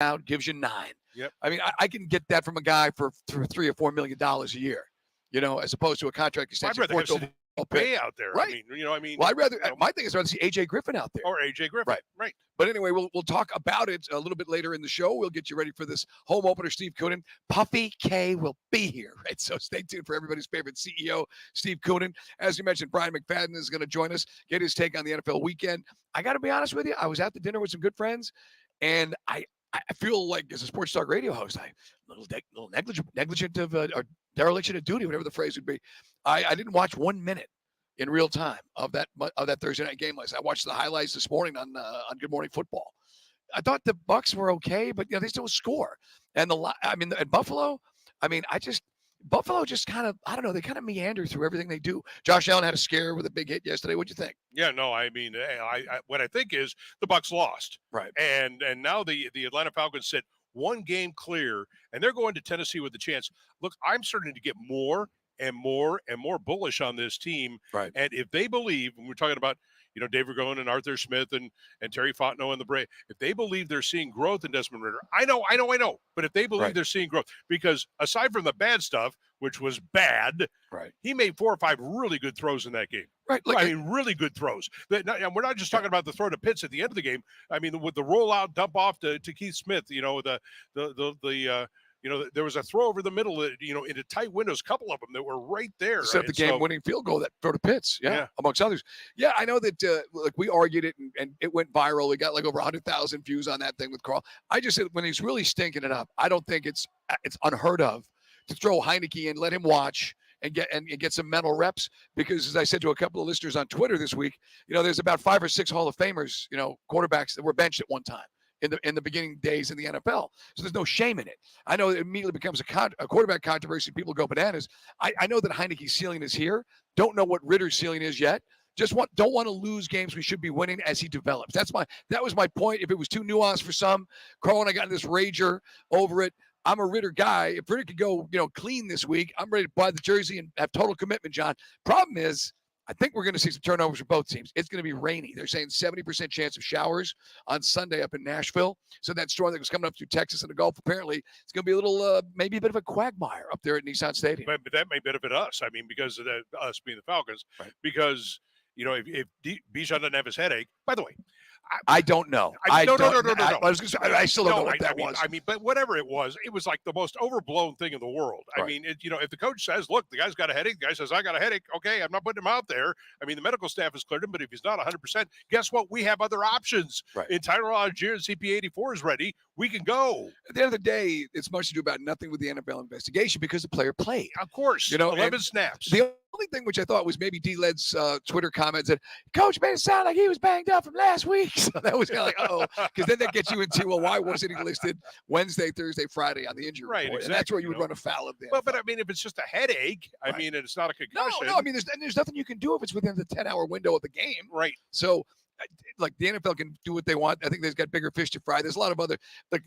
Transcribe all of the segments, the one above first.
out, gives you 9. Yep. I mean, I can get that from a guy for $3 or $4 million a year, as opposed to a contract extension. I'd rather have Sidney Bay out there. Right. Well, my thing is I'd rather see AJ Griffin out there. Or AJ Griffin. Right. But anyway, we'll talk about it a little bit later in the show. We'll get you ready for this home opener. Steve Koonin, Puffy K will be here, right? So stay tuned for everybody's favorite CEO, Steve Koonin. As you mentioned, Brian McFadden is going to join us, get his take on the NFL weekend. I got to be honest with you, I was at the dinner with some good friends, and I feel like as a Sports Talk radio host, I'm a little negligent of or dereliction of duty, whatever the phrase would be. I didn't watch 1 minute in real time of that Thursday night game. I watched the highlights this morning on Good Morning Football. I thought the Bucs were okay, but they still score. And at Buffalo, Buffalo just kind of, I don't know, they kind of meander through everything they do. Josh Allen had a scare with a big hit yesterday. What'd you think? Yeah, no, what I think is the Bucs lost. Right. And now the Atlanta Falcons sit one game clear, and they're going to Tennessee with a chance. Look, I'm starting to get more and more and more bullish on this team. Right. And if they believe, when we're talking about, Dave Ragone and Arthur Smith and Terry Fontenot and the Bray, if they believe they're seeing growth in Desmond Ridder, I know. But if they believe they're seeing growth, because aside from the bad stuff, which was bad, he made 4 or 5 really good throws in that game. Right. Really good throws. And we're not just talking about the throw to Pitts at the end of the game. I mean, with the rollout dump off to Keith Smith, there was a throw over the middle, into tight windows, a couple of them that were right there. Set the game-winning field goal, that throw to Pitts, amongst others. Yeah, I know that we argued it, and it went viral. We got over 100,000 views on that thing with Carl. I just said when he's really stinking it up, I don't think it's unheard of to throw Heineke in, let him watch, and get some mental reps, because as I said to a couple of listeners on Twitter this week, there's about 5 or 6 Hall of Famers, quarterbacks that were benched at one time in the beginning days in the NFL. So there's no shame in it. I know it immediately becomes a quarterback controversy. People go bananas. I know that Heineke's ceiling is here. Don't know what Ritter's ceiling is yet. Don't want to lose games we should be winning as he develops. That was my point. If it was too nuanced for some, Carl and I got in this rager over it. I'm a Ritter guy. If Ritter could go, clean this week, I'm ready to buy the jersey and have total commitment, John. Problem is, I think we're going to see some turnovers for both teams. It's going to be rainy. They're saying 70% chance of showers on Sunday up in Nashville. So that storm that was coming up through Texas and the Gulf, apparently it's going to be a little, maybe a bit of a quagmire up there at Nissan Stadium. But that may benefit us. I mean, because of us being the Falcons. Right. Because, if Bijan doesn't have his headache, by the way, I don't know. No. I still don't know what that was. But whatever it was like the most overblown thing in the world. Right. I mean, if the coach says, look, the guy's got a headache, the guy says, I got a headache. Okay, I'm not putting him out there. I mean, the medical staff has cleared him, but if he's not 100%, guess what? We have other options. Right. In Tyler Algier and CP84 is ready. We can go. At the end of the day, it's much to do about nothing with the NFL investigation because the player played. Of course. 11 snaps. The only thing which I thought was maybe D-Led's Twitter comments that Coach made it sound like he was banged up from last week. So that was kind of like, because then that gets you into, why wasn't he listed Wednesday, Thursday, Friday on the injury report? Exactly. And that's where you would run afoul of them. Well, but I mean, if it's just a headache, I mean, and it's not a concussion. No, I mean, there's nothing you can do if it's within the 10-hour window of the game. Right. So, like, the NFL can do what they want. I think they've got bigger fish to fry. There's a lot of other, like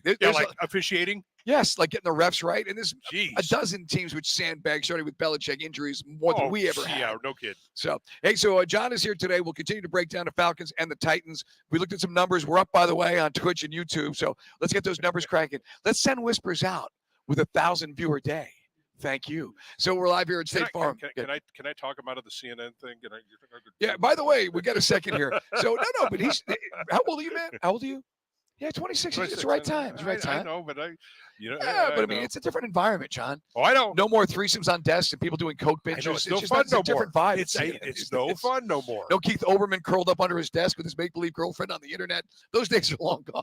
officiating. Yes, like getting the refs right. And there's a dozen teams which sandbag, starting with Belichick injuries more than we ever had. Yeah, no kid. So, hey, John is here today. We'll continue to break down the Falcons and the Titans. We looked at some numbers. We're up, by the way, on Twitch and YouTube. So let's get those numbers cracking. Let's send whispers out with 1,000 viewer day. Thank you. So we're live here at State Farm. Can I talk about the CNN thing? Yeah. By the way, we got a second here. So no, but he's. How old are you, man? How old are you? Yeah, 26. It's the right time. It's the right time. I know, but I mean, it's a different environment, John. Oh, I know. No more threesomes on desks and people doing coke binges. It's no fun no more. Different vibe. It's no fun no more. No Keith Olbermann curled up under his desk with his make-believe girlfriend on the internet. Those days are long gone.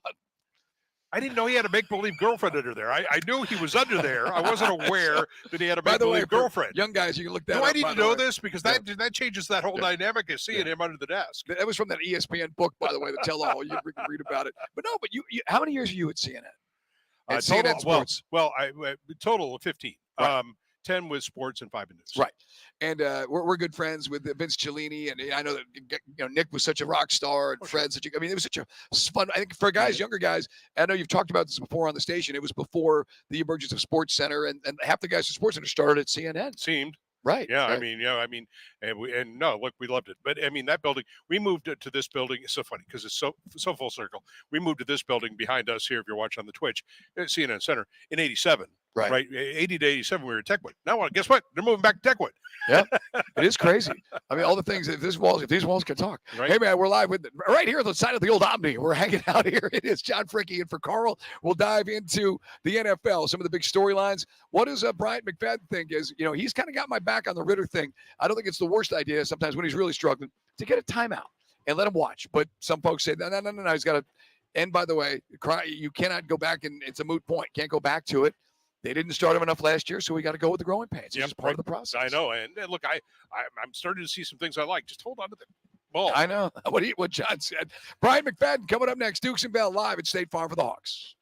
I didn't know he had a make-believe girlfriend under there. I knew he was under there. I wasn't aware that he had a make-believe girlfriend. Young guys, you can look that up. Do I need to know this? Because that changes that whole dynamic of seeing him under the desk. That was from that ESPN book, by the way, the tell-all. You can read about it. But no, you how many years are you at CNN? At CNN Sports? Well, total of 15. Right. 10 with sports and 5 in news. Right. And we're good friends with Vince Cellini. And I know that Nick was such a rock star and Fred it was such a fun. I think for guys, younger guys, I know you've talked about this before on the station. It was before the emergence of Sports Center, and half the guys at Sports Center started at CNN. Seemed. Right. Yeah, right. and no, look, we loved it. But I mean, that building, we moved to this building. It's so funny because it's so full circle. We moved to this building behind us here. If you're watching on the Twitch, at CNN Center in '87. Right. Right, 80 to 87, we were at Techwood. Now, guess what? They're moving back to Techwood. Yeah, it is crazy. I mean, all the things. If these walls can talk. Right. Hey man, we're live right here on the side of the old Omni. We're hanging out here. It is John Fricke and for Carl. We'll dive into the NFL, some of the big storylines. What does Brian McFadden think? Is he's kind of got my back on the Ritter thing. I don't think it's the worst idea. Sometimes when he's really struggling, to get a timeout and let him watch. But some folks say no. He's got to. And by the way, you cannot go back and it's a moot point. Can't go back to it. They didn't start him enough last year, so we got to go with the growing pains. It's just part of the process. I know, and look, I'm starting to see some things I like. Just hold on to the ball. I know what John said. Brian McFadden coming up next. Dukes and Bell live at State Farm for the Hawks.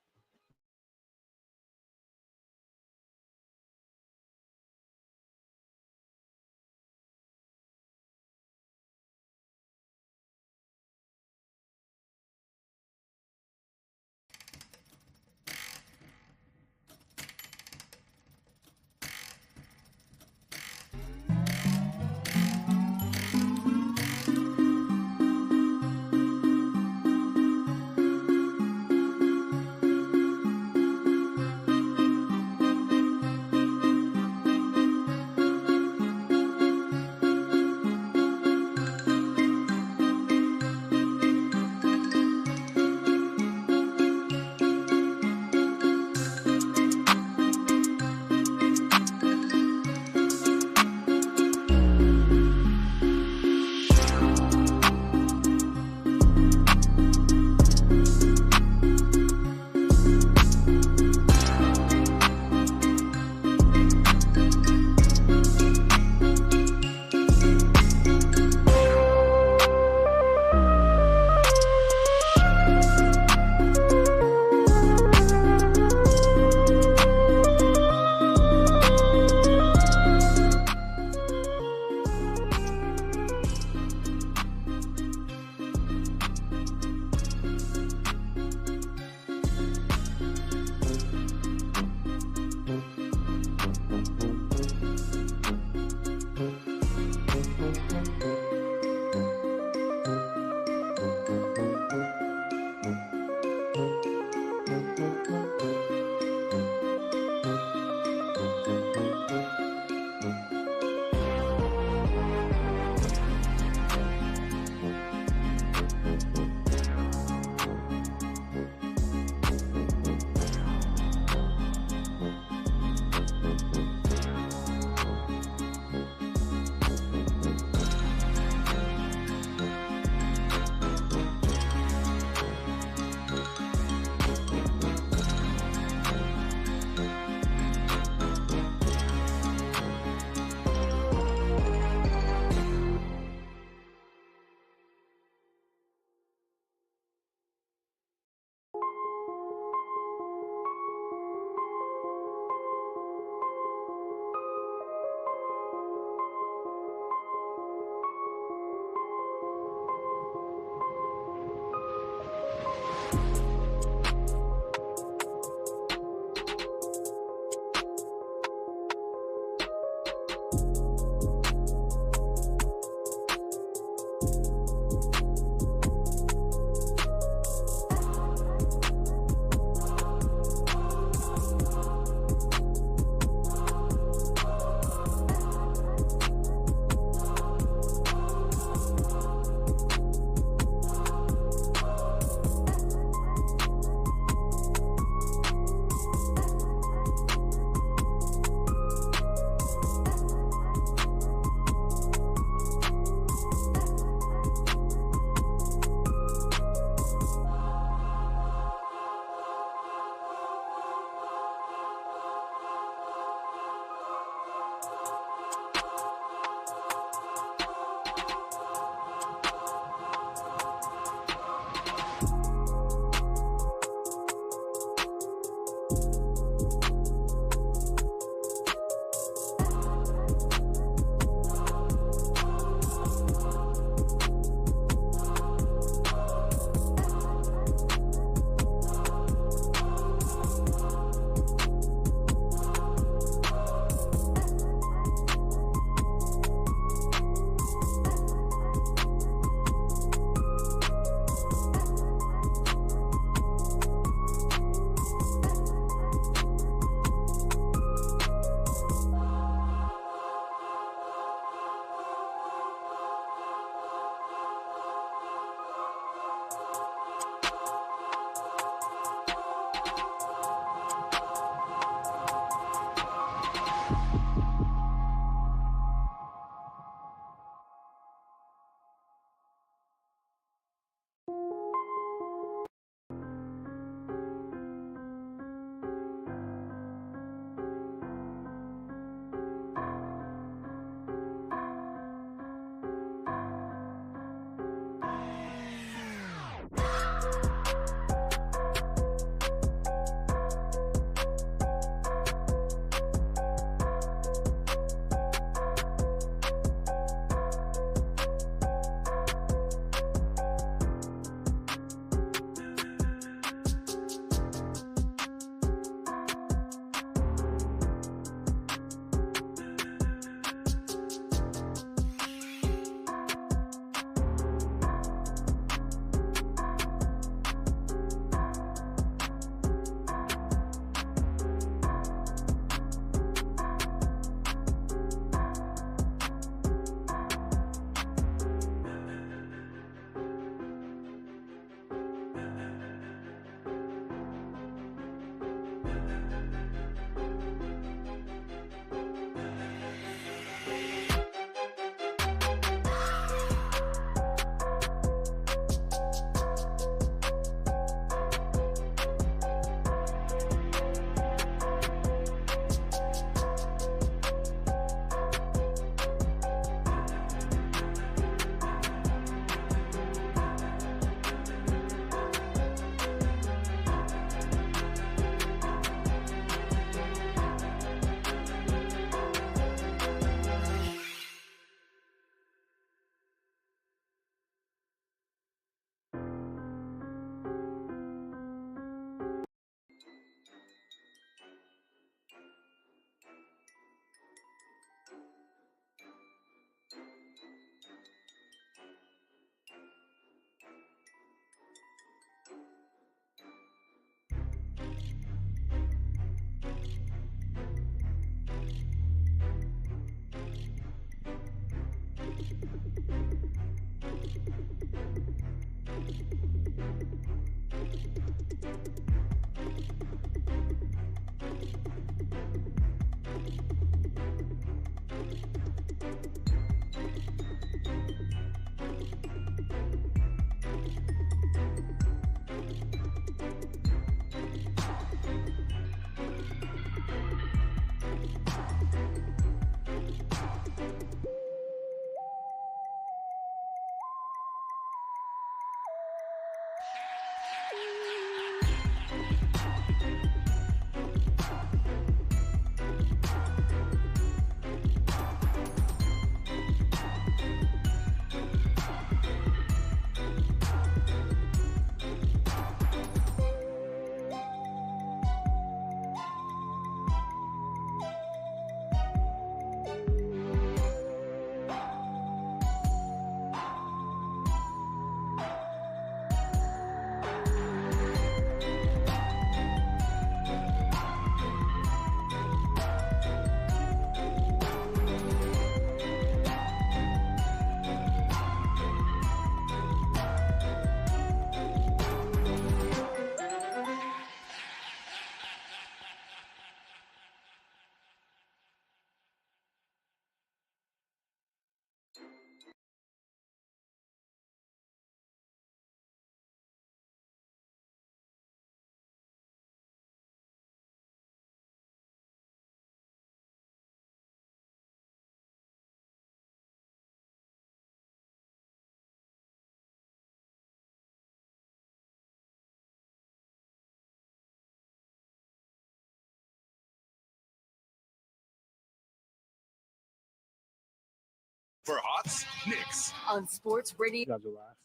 For Hawks, Knicks. On Sports Radio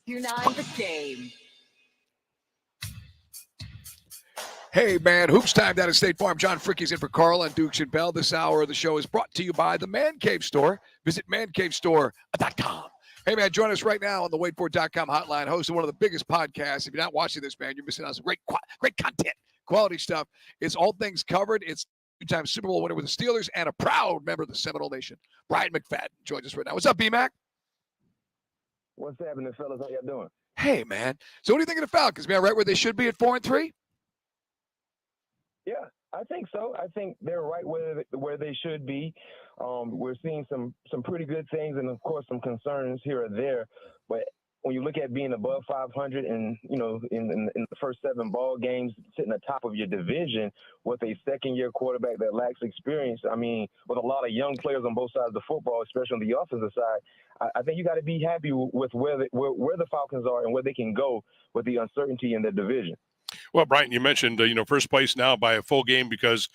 9, The Game. Hey, man, hoops time down at State Farm. John Fricke's in for Carl and Dukes and Bell. This hour of the show is brought to you by the Man Cave Store. Visit mancavestore.com. Hey, man, join us right now on the waitfor.com hotline, host of one of the biggest podcasts. If you're not watching this, man, you're missing out on some great content, quality stuff. It's all things covered. It's two-time Super Bowl winner with the Steelers and a proud member of the Seminole Nation. Brian McFadden joins us right now. What's up, B-Mac? What's happening, fellas? How y'all doing? Hey, man. So what do you think of the Falcons, man? Right where they should be at 4-3? Yeah, I think so. I think they're right where they should be. We're seeing some pretty good things and, of course, some concerns here or there. But when you look at being above 500 and, you know, in the first 7 ball games, sitting atop of your division with a second-year quarterback that lacks experience, I mean, with a lot of young players on both sides of the football, especially on the offensive side, I think you got to be happy with where the Falcons are and where they can go with the uncertainty in the division. Well, Brian, you mentioned, first place now by a full game because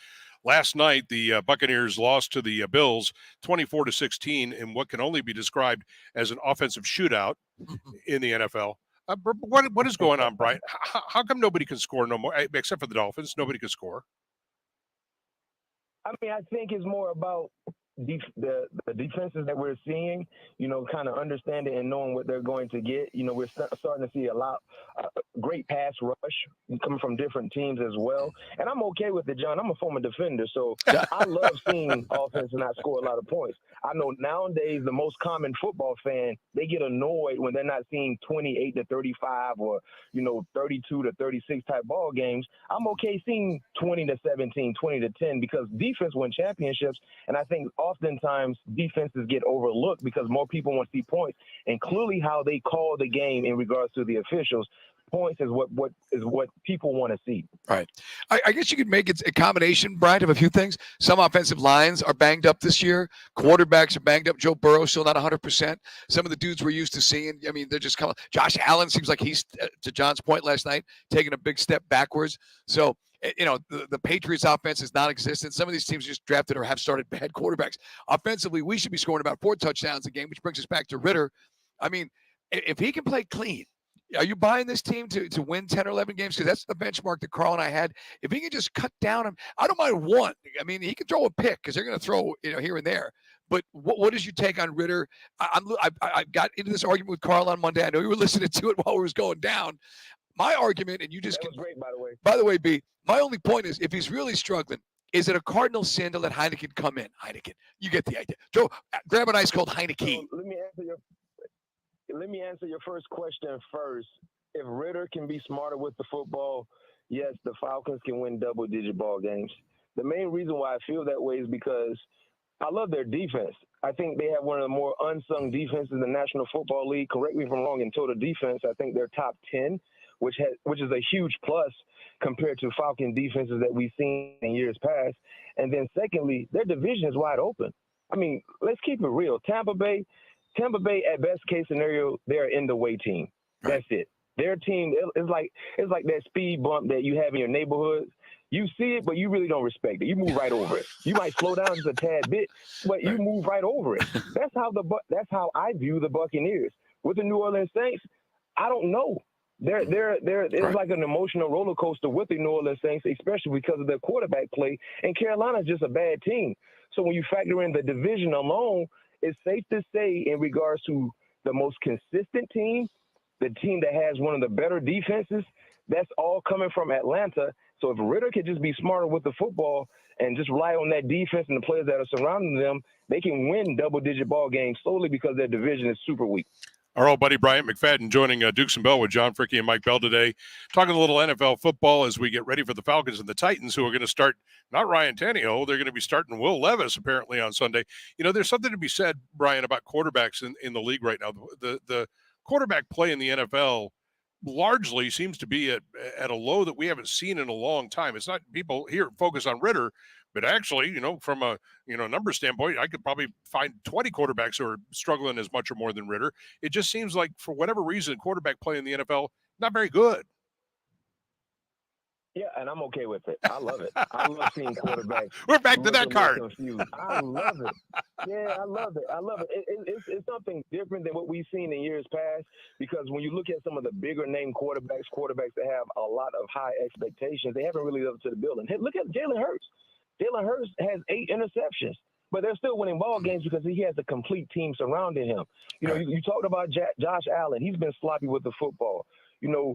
last night the Buccaneers lost to the Bills 24-16 in what can only be described as an offensive shootout in the NFL. What is going on, Brian? How come nobody can score no more, except for the Dolphins? Nobody can score. I mean, I think it's more about the defenses that we're seeing, you know, kind of understanding and knowing what they're going to get. You know, we're starting to see a lot great pass rush coming from different teams as well. And I'm okay with it, John. I'm a former defender, so I love seeing offense not score a lot of points. I know nowadays the most common football fan, they get annoyed when they're not seeing 28-35 or, you know, 32-36 type ball games. I'm okay seeing 20-17, 20-10 because defense wins championships. And I think oftentimes defenses get overlooked because more people want to see points, and clearly how they call the game in regards to the officials. Points is what people want to see. Right. I guess you could make it a combination, Brian, of a few things. Some offensive lines are banged up this year. Quarterbacks are banged up. Joe Burrow still not 100%. Some of the dudes we're used to seeing, I mean, they're just coming. Josh Allen seems like he's, to John's point last night, taking a big step backwards. So, you know, the Patriots offense is non-existent. Some of these teams just drafted or have started bad quarterbacks. Offensively, we should be scoring about 4 touchdowns a game, which brings us back to Ritter. I mean, if he can play clean, are you buying this team to win 10 or 11 games? Because that's the benchmark that Carl and I had. If he can just cut down him, I don't mind one. I mean, he can throw a pick because they're going to throw, you know, here and there. But what is your take on Ritter? I got into this argument with Carl on Monday. I know you were listening to it while it was going down. My argument, and you just that was great, by the way. By the way, B, my only point is if he's really struggling, is it a cardinal sin to let Heineken come in? Heineken, you get the idea. Joe, grab an ice cold Heineken. So let me answer your first question first. If Ritter can be smarter with the football, yes, the Falcons can win double-digit ball games. The main reason why I feel that way is because I love their defense. I think they have one of the more unsung defenses in the National Football League. Correct me if I'm wrong, in total defense, I think they're top 10, which is a huge plus compared to Falcon defenses that we've seen in years past. And then secondly, their division is wide open. I mean, let's keep it real. Tampa Bay, at best case scenario, they're in the way team. That's it. Their team is like that speed bump that you have in your neighborhood. You see it, but you really don't respect it. You move right over it. You might slow down just a tad bit, but you move right over it. That's how I view the Buccaneers. With the New Orleans Saints, I don't know. It's like an emotional roller coaster with the New Orleans Saints, especially because of their quarterback play. And Carolina's just a bad team. So when you factor in the division alone, it's safe to say in regards to the most consistent team, the team that has one of the better defenses, that's all coming from Atlanta. So if Ritter could just be smarter with the football and just rely on that defense and the players that are surrounding them, they can win double-digit ball games solely because their division is super weak. Our old buddy Brian McFadden joining Dukes and Bell with John Fricke and Mike Bell today, talking a little NFL football as we get ready for the Falcons and the Titans, who are going to start not Ryan Tannehill, they're going to be starting Will Levis apparently on Sunday. You know, there's something to be said, Brian, about quarterbacks in the league right now. The quarterback play in the NFL largely seems to be at a low that we haven't seen in a long time. It's not people here focus on Ritter, but actually, you know, from a number standpoint, I could probably find 20 quarterbacks who are struggling as much or more than Ritter. It just seems like for whatever reason, quarterback play in the NFL not very good. Yeah, and I'm okay with it. I love it. I love seeing quarterbacks. We're back to that card. Confused. I love it. Yeah, I love it. I love it. It's something different than what we've seen in years past, because when you look at some of the bigger name quarterbacks that have a lot of high expectations, they haven't really lived up to the billing. Hey, look at Jalen Hurts. Jalen Hurts has 8 interceptions, but they're still winning ball games because he has a complete team surrounding him. You know, you talked about Josh Allen. He's been sloppy with the football. You know,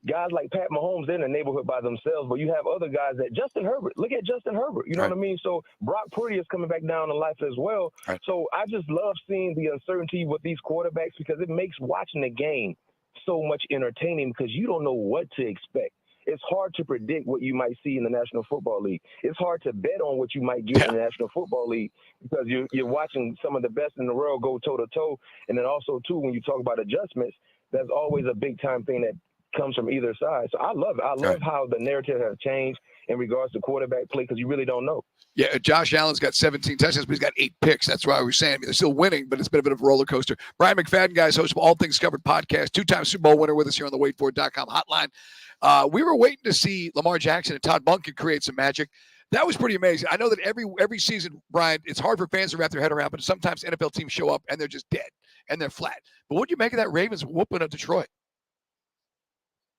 guys like Pat Mahomes, they're in the neighborhood by themselves, but you have other guys that Justin Herbert. Look at Justin Herbert. You know what I mean? So Brock Purdy is coming back down to life as well. So I just love seeing the uncertainty with these quarterbacks, because it makes watching the game so much entertaining, because you don't know what to expect. It's hard to predict what you might see in the National Football League. It's hard to bet on what you might get in the National Football League, because you're watching some of the best in the world go toe-to-toe. And then also, too, when you talk about adjustments, that's always a big-time thing that comes from either side. So I love it. I love how the narrative has changed in regards to quarterback play, because you really don't know. Yeah, Josh Allen's got 17 touchdowns, but he's got 8 picks. That's why we're saying they're still winning, but it's been a bit of a roller coaster. Brian McFadden, guys, host of All Things Covered podcast, 2-time Super Bowl winner with us here on the waitfor.com hotline. We were waiting to see Lamar Jackson and Todd Monken create some magic. That was pretty amazing. I know that every season, Brian, it's hard for fans to wrap their head around, but sometimes NFL teams show up and they're just dead and they're flat. But what do you make of that Ravens whooping of Detroit?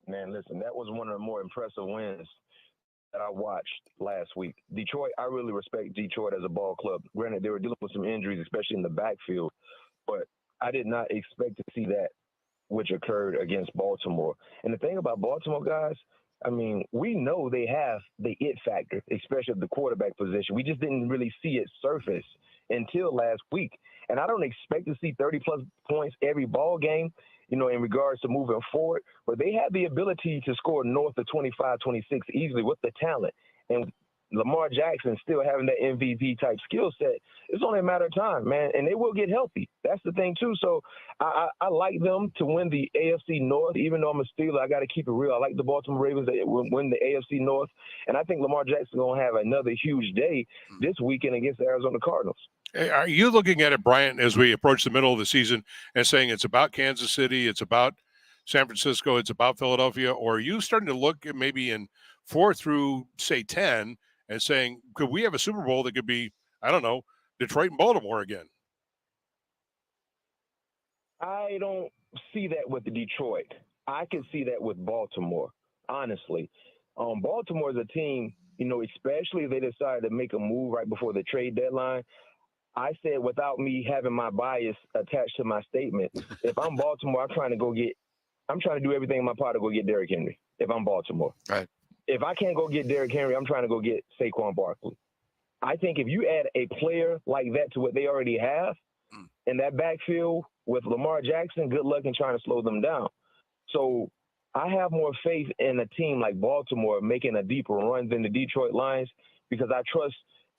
Man, listen, that was one of the more impressive wins that I watched last week. Detroit, I really respect Detroit as a ball club. Granted, they were dealing with some injuries, especially in the backfield, but I did not expect to see that which occurred against Baltimore. And the thing about Baltimore, guys, I mean, we know they have the it factor, especially at the quarterback position. We just didn't really see it surface until last week. And I don't expect to see 30-plus points every ball game, you know, in regards to moving forward. But they have the ability to score north of 25, 26 easily with the talent. And Lamar Jackson still having that MVP-type skill set, it's only a matter of time, man. And they will get healthy. That's the thing, too. So I like them to win the AFC North. Even though I'm a Steeler, I got to keep it real. I like the Baltimore Ravens to win the AFC North. And I think Lamar Jackson going to have another huge day this weekend against the Arizona Cardinals. Hey, are you looking at it, Bryant, as we approach the middle of the season and saying it's about Kansas City, it's about San Francisco, it's about Philadelphia, or are you starting to look at maybe in 4 through, say, 10 and saying, could we have a Super Bowl that could be, I don't know, Detroit and Baltimore again? I don't see that with Detroit. I can see that with Baltimore, honestly. Baltimore is a team, you know, especially if they decide to make a move right before the trade deadline. I said, without me having my bias attached to my statement, if I'm Baltimore, I'm trying to do everything in my power to go get Derrick Henry if I'm Baltimore. Right. If I can't go get Derrick Henry, I'm trying to go get Saquon Barkley. I think if you add a player like that to what they already have in that backfield with Lamar Jackson, good luck in trying to slow them down. So I have more faith in a team like Baltimore making a deeper run than the Detroit Lions, because I trust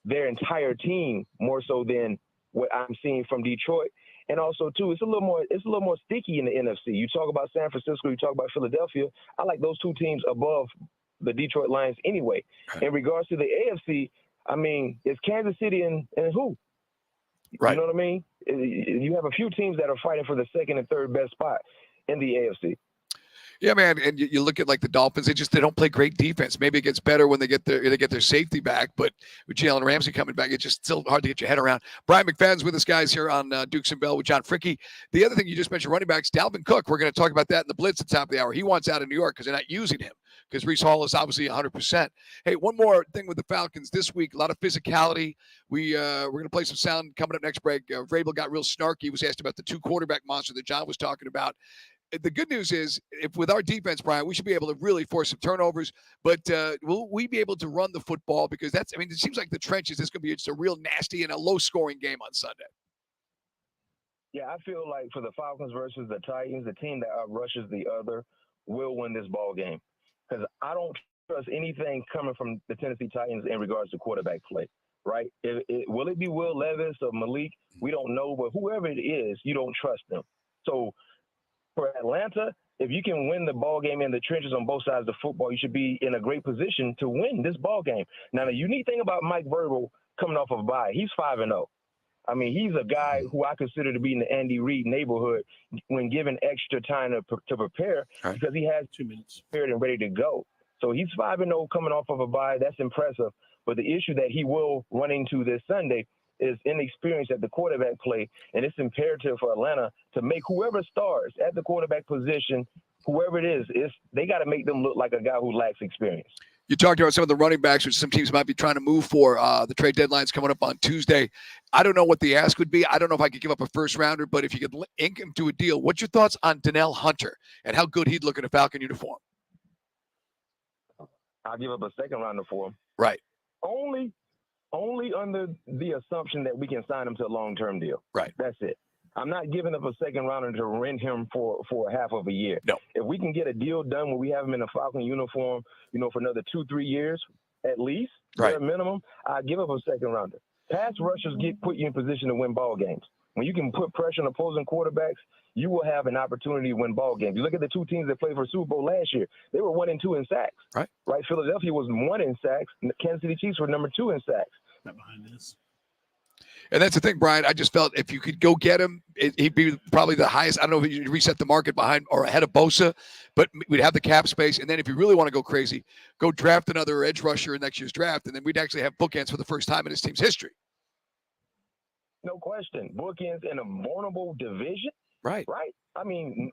their entire team more so than what I'm seeing from Detroit. And also, too, it's a little more sticky in the NFC. You talk about San Francisco, you talk about Philadelphia. I like those two teams above the Detroit Lions anyway. In regards to the AFC, I mean, it's Kansas City and who? Right. You know what I mean? You have a few teams that are fighting for the second and third best spot in the AFC. Yeah, man, and you look at like the Dolphins; they don't play great defense. Maybe it gets better when they get their safety back, but with Jalen Ramsey coming back, it's just still hard to get your head around. Brian McFadden's with us, guys, here on Dukes and Bell with John Fricke. The other thing you just mentioned, running backs, Dalvin Cook. We're going to talk about that in the Blitz at the top of the hour. He wants out of New York because they're not using him, because Breece Hall is obviously 100%. Hey, one more thing with the Falcons this week: a lot of physicality. We're going to play some sound coming up next break. Vrabel got real snarky. He was asked about the 2 quarterback monster that John was talking about. The good news is, if with our defense, Brian, we should be able to really force some turnovers, but will we be able to run the football? Because it seems like the trenches is going to be just a real nasty and a low-scoring game on Sunday. Yeah, I feel like for the Falcons versus the Titans, the team that outrushes the other will win this ball game, because I don't trust anything coming from the Tennessee Titans in regards to quarterback play, right? Will it be Will Levis or Malik? We don't know, but whoever it is, you don't trust them. So for Atlanta, if you can win the ball game in the trenches on both sides of the football, you should be in a great position to win this ball game. Now, the unique thing about Mike Vrabel coming off of a bye, he's 5-0. I mean, he's a guy who I consider to be in the Andy Reid neighborhood when given extra time to prepare, because he has 2 minutes prepared and ready to go. So he's 5-0 coming off of a bye. That's impressive. But the issue that he will run into this Sunday is inexperience at the quarterback play, and it's imperative for Atlanta to make whoever starts at the quarterback position, whoever it is, they got to make them look like a guy who lacks experience. You talked about some of the running backs, which some teams might be trying to move for. The trade deadline's coming up on Tuesday. I don't know what the ask would be. I don't know if I could give up a first-rounder, but if you could ink him to a deal, what's your thoughts on Donnell Hunter and how good he'd look in a Falcon uniform? I'll give up a second-rounder for him. Right. Only under the assumption that we can sign him to a long-term deal. Right. That's it. I'm not giving up a second-rounder to rent him for half of a year. No. If we can get a deal done where we have him in a Falcon uniform, for another 2-3 years at least, right, bare minimum, I give up a second-rounder. Pass rushers put you in position to win ball games. When you can put pressure on opposing quarterbacks, you will have an opportunity to win ball games. You look at the two teams that played for Super Bowl last year; they were 1 and 2 in sacks. Right. Philadelphia was 1 in sacks, and the Kansas City Chiefs were number 2 in sacks. Not behind this. And that's the thing, Brian. I just felt if you could go get him, he'd be probably the highest. I don't know if you reset the market behind or ahead of Bosa, but we'd have the cap space. And then if you really want to go crazy, go draft another edge rusher in next year's draft, and then we'd actually have bookends for the first time in his team's history. No question. Bookends in a vulnerable division. Right. I mean,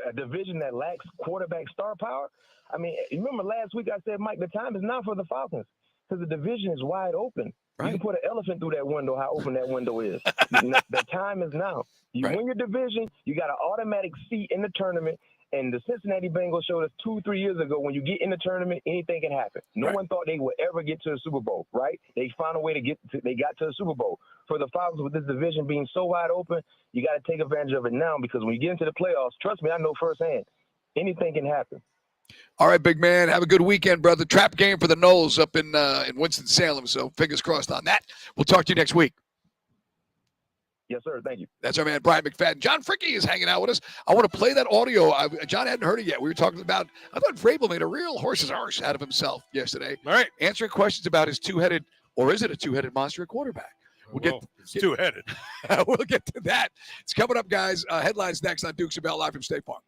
a division that lacks quarterback star power. I mean, remember last week I said, Mike, the time is now for the Falcons because the division is wide open. Right. You can put an elephant through that window, how open that window is. The time is now. You win your division, you got an automatic seat in the tournament. And the Cincinnati Bengals showed us 2-3 years ago, when you get in the tournament, anything can happen. No one thought they would ever get to the Super Bowl, right? They found a way they got to the Super Bowl. For the Falcons, with this division being so wide open, you got to take advantage of it now, because when you get into the playoffs, trust me, I know firsthand, anything can happen. All right, big man. Have a good weekend, brother. Trap game for the Knowles up in Winston-Salem. So fingers crossed on that. We'll talk to you next week. Yes, sir. Thank you. That's our man, Brian McFadden. John Fricke is hanging out with us. I want to play that audio. John hadn't heard it yet. We were talking about, I thought Vrabel made a real horse's arse out of himself yesterday. All right. Answering questions about his two-headed, or is it a two-headed monster at quarterback? It's two-headed. We'll get to that. It's coming up, guys. Headlines next on Dukes of Bell, live from State Farm.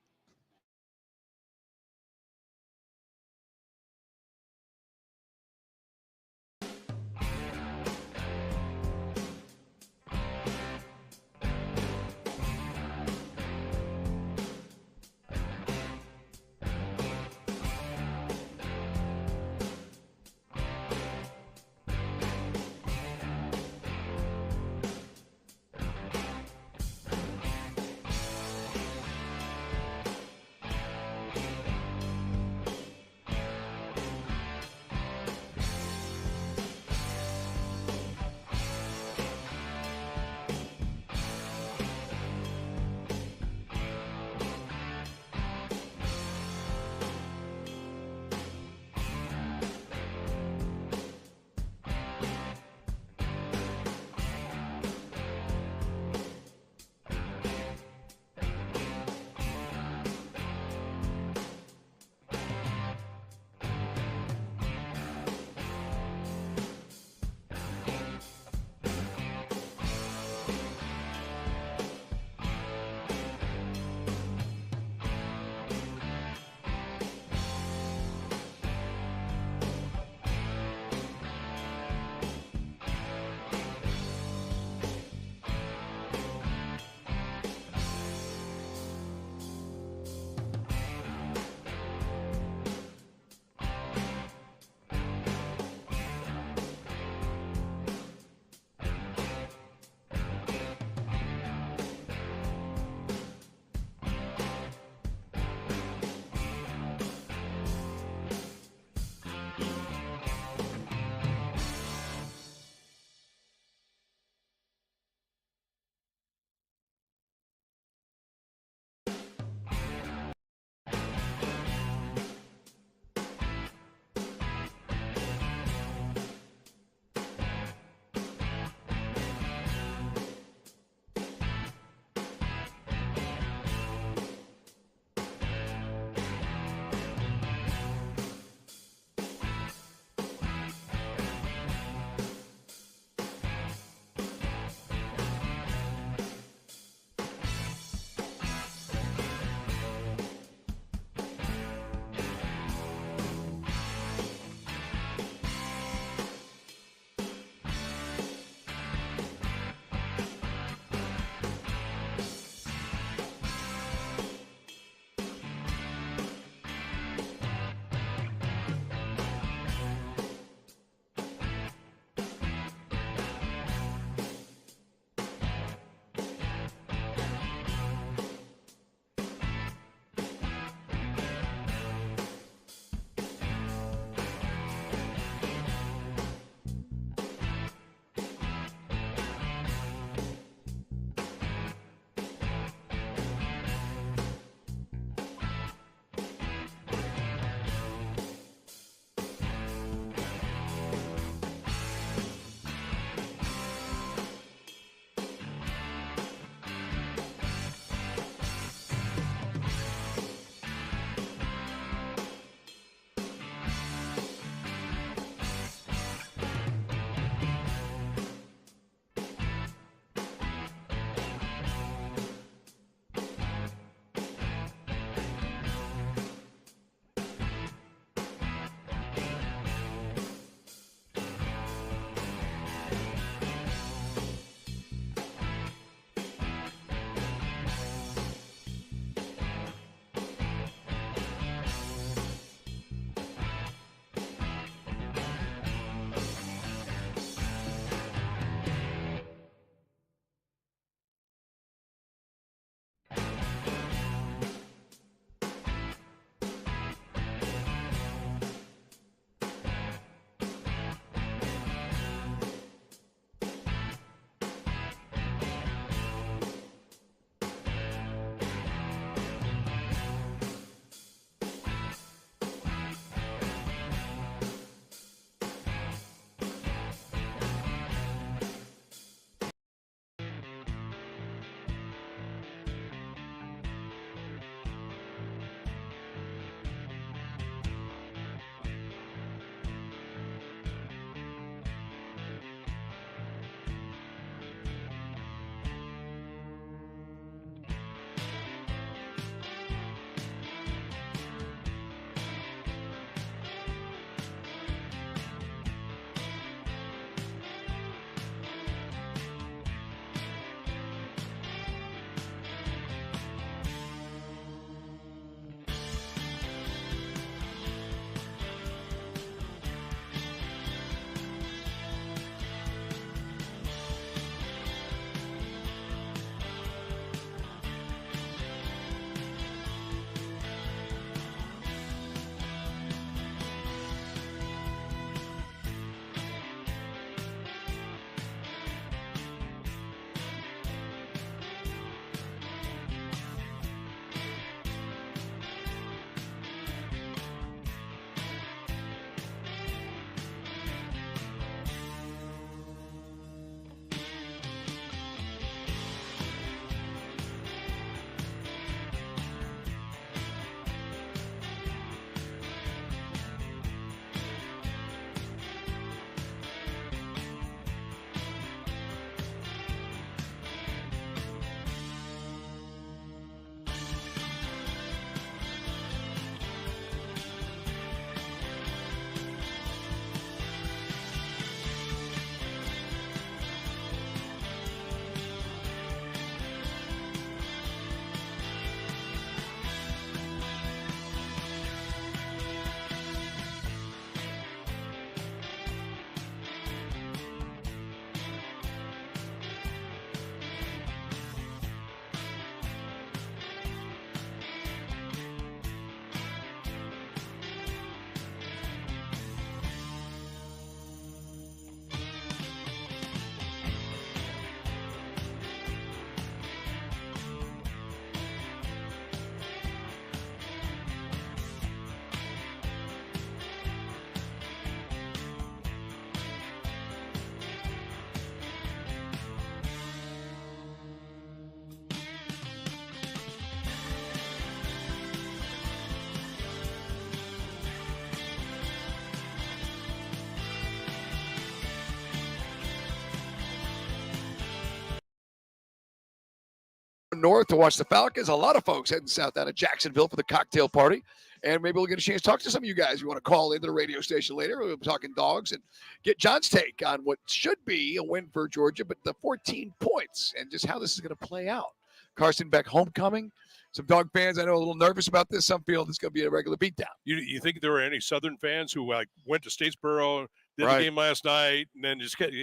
north to watch the Falcons. A lot of folks heading south down to Jacksonville for the cocktail party. And maybe we'll get a chance to talk to some of you guys. You want to call into the radio station later. We'll be talking dogs and get John's take on what should be a win for Georgia, but the 14 points and just how this is going to play out. Carson Beck homecoming. Some dog fans, I know, a little nervous about this. Some feel it's going to be a regular beatdown. You think there were any Southern fans who went to Statesboro, did Right. the game last night, and then just kept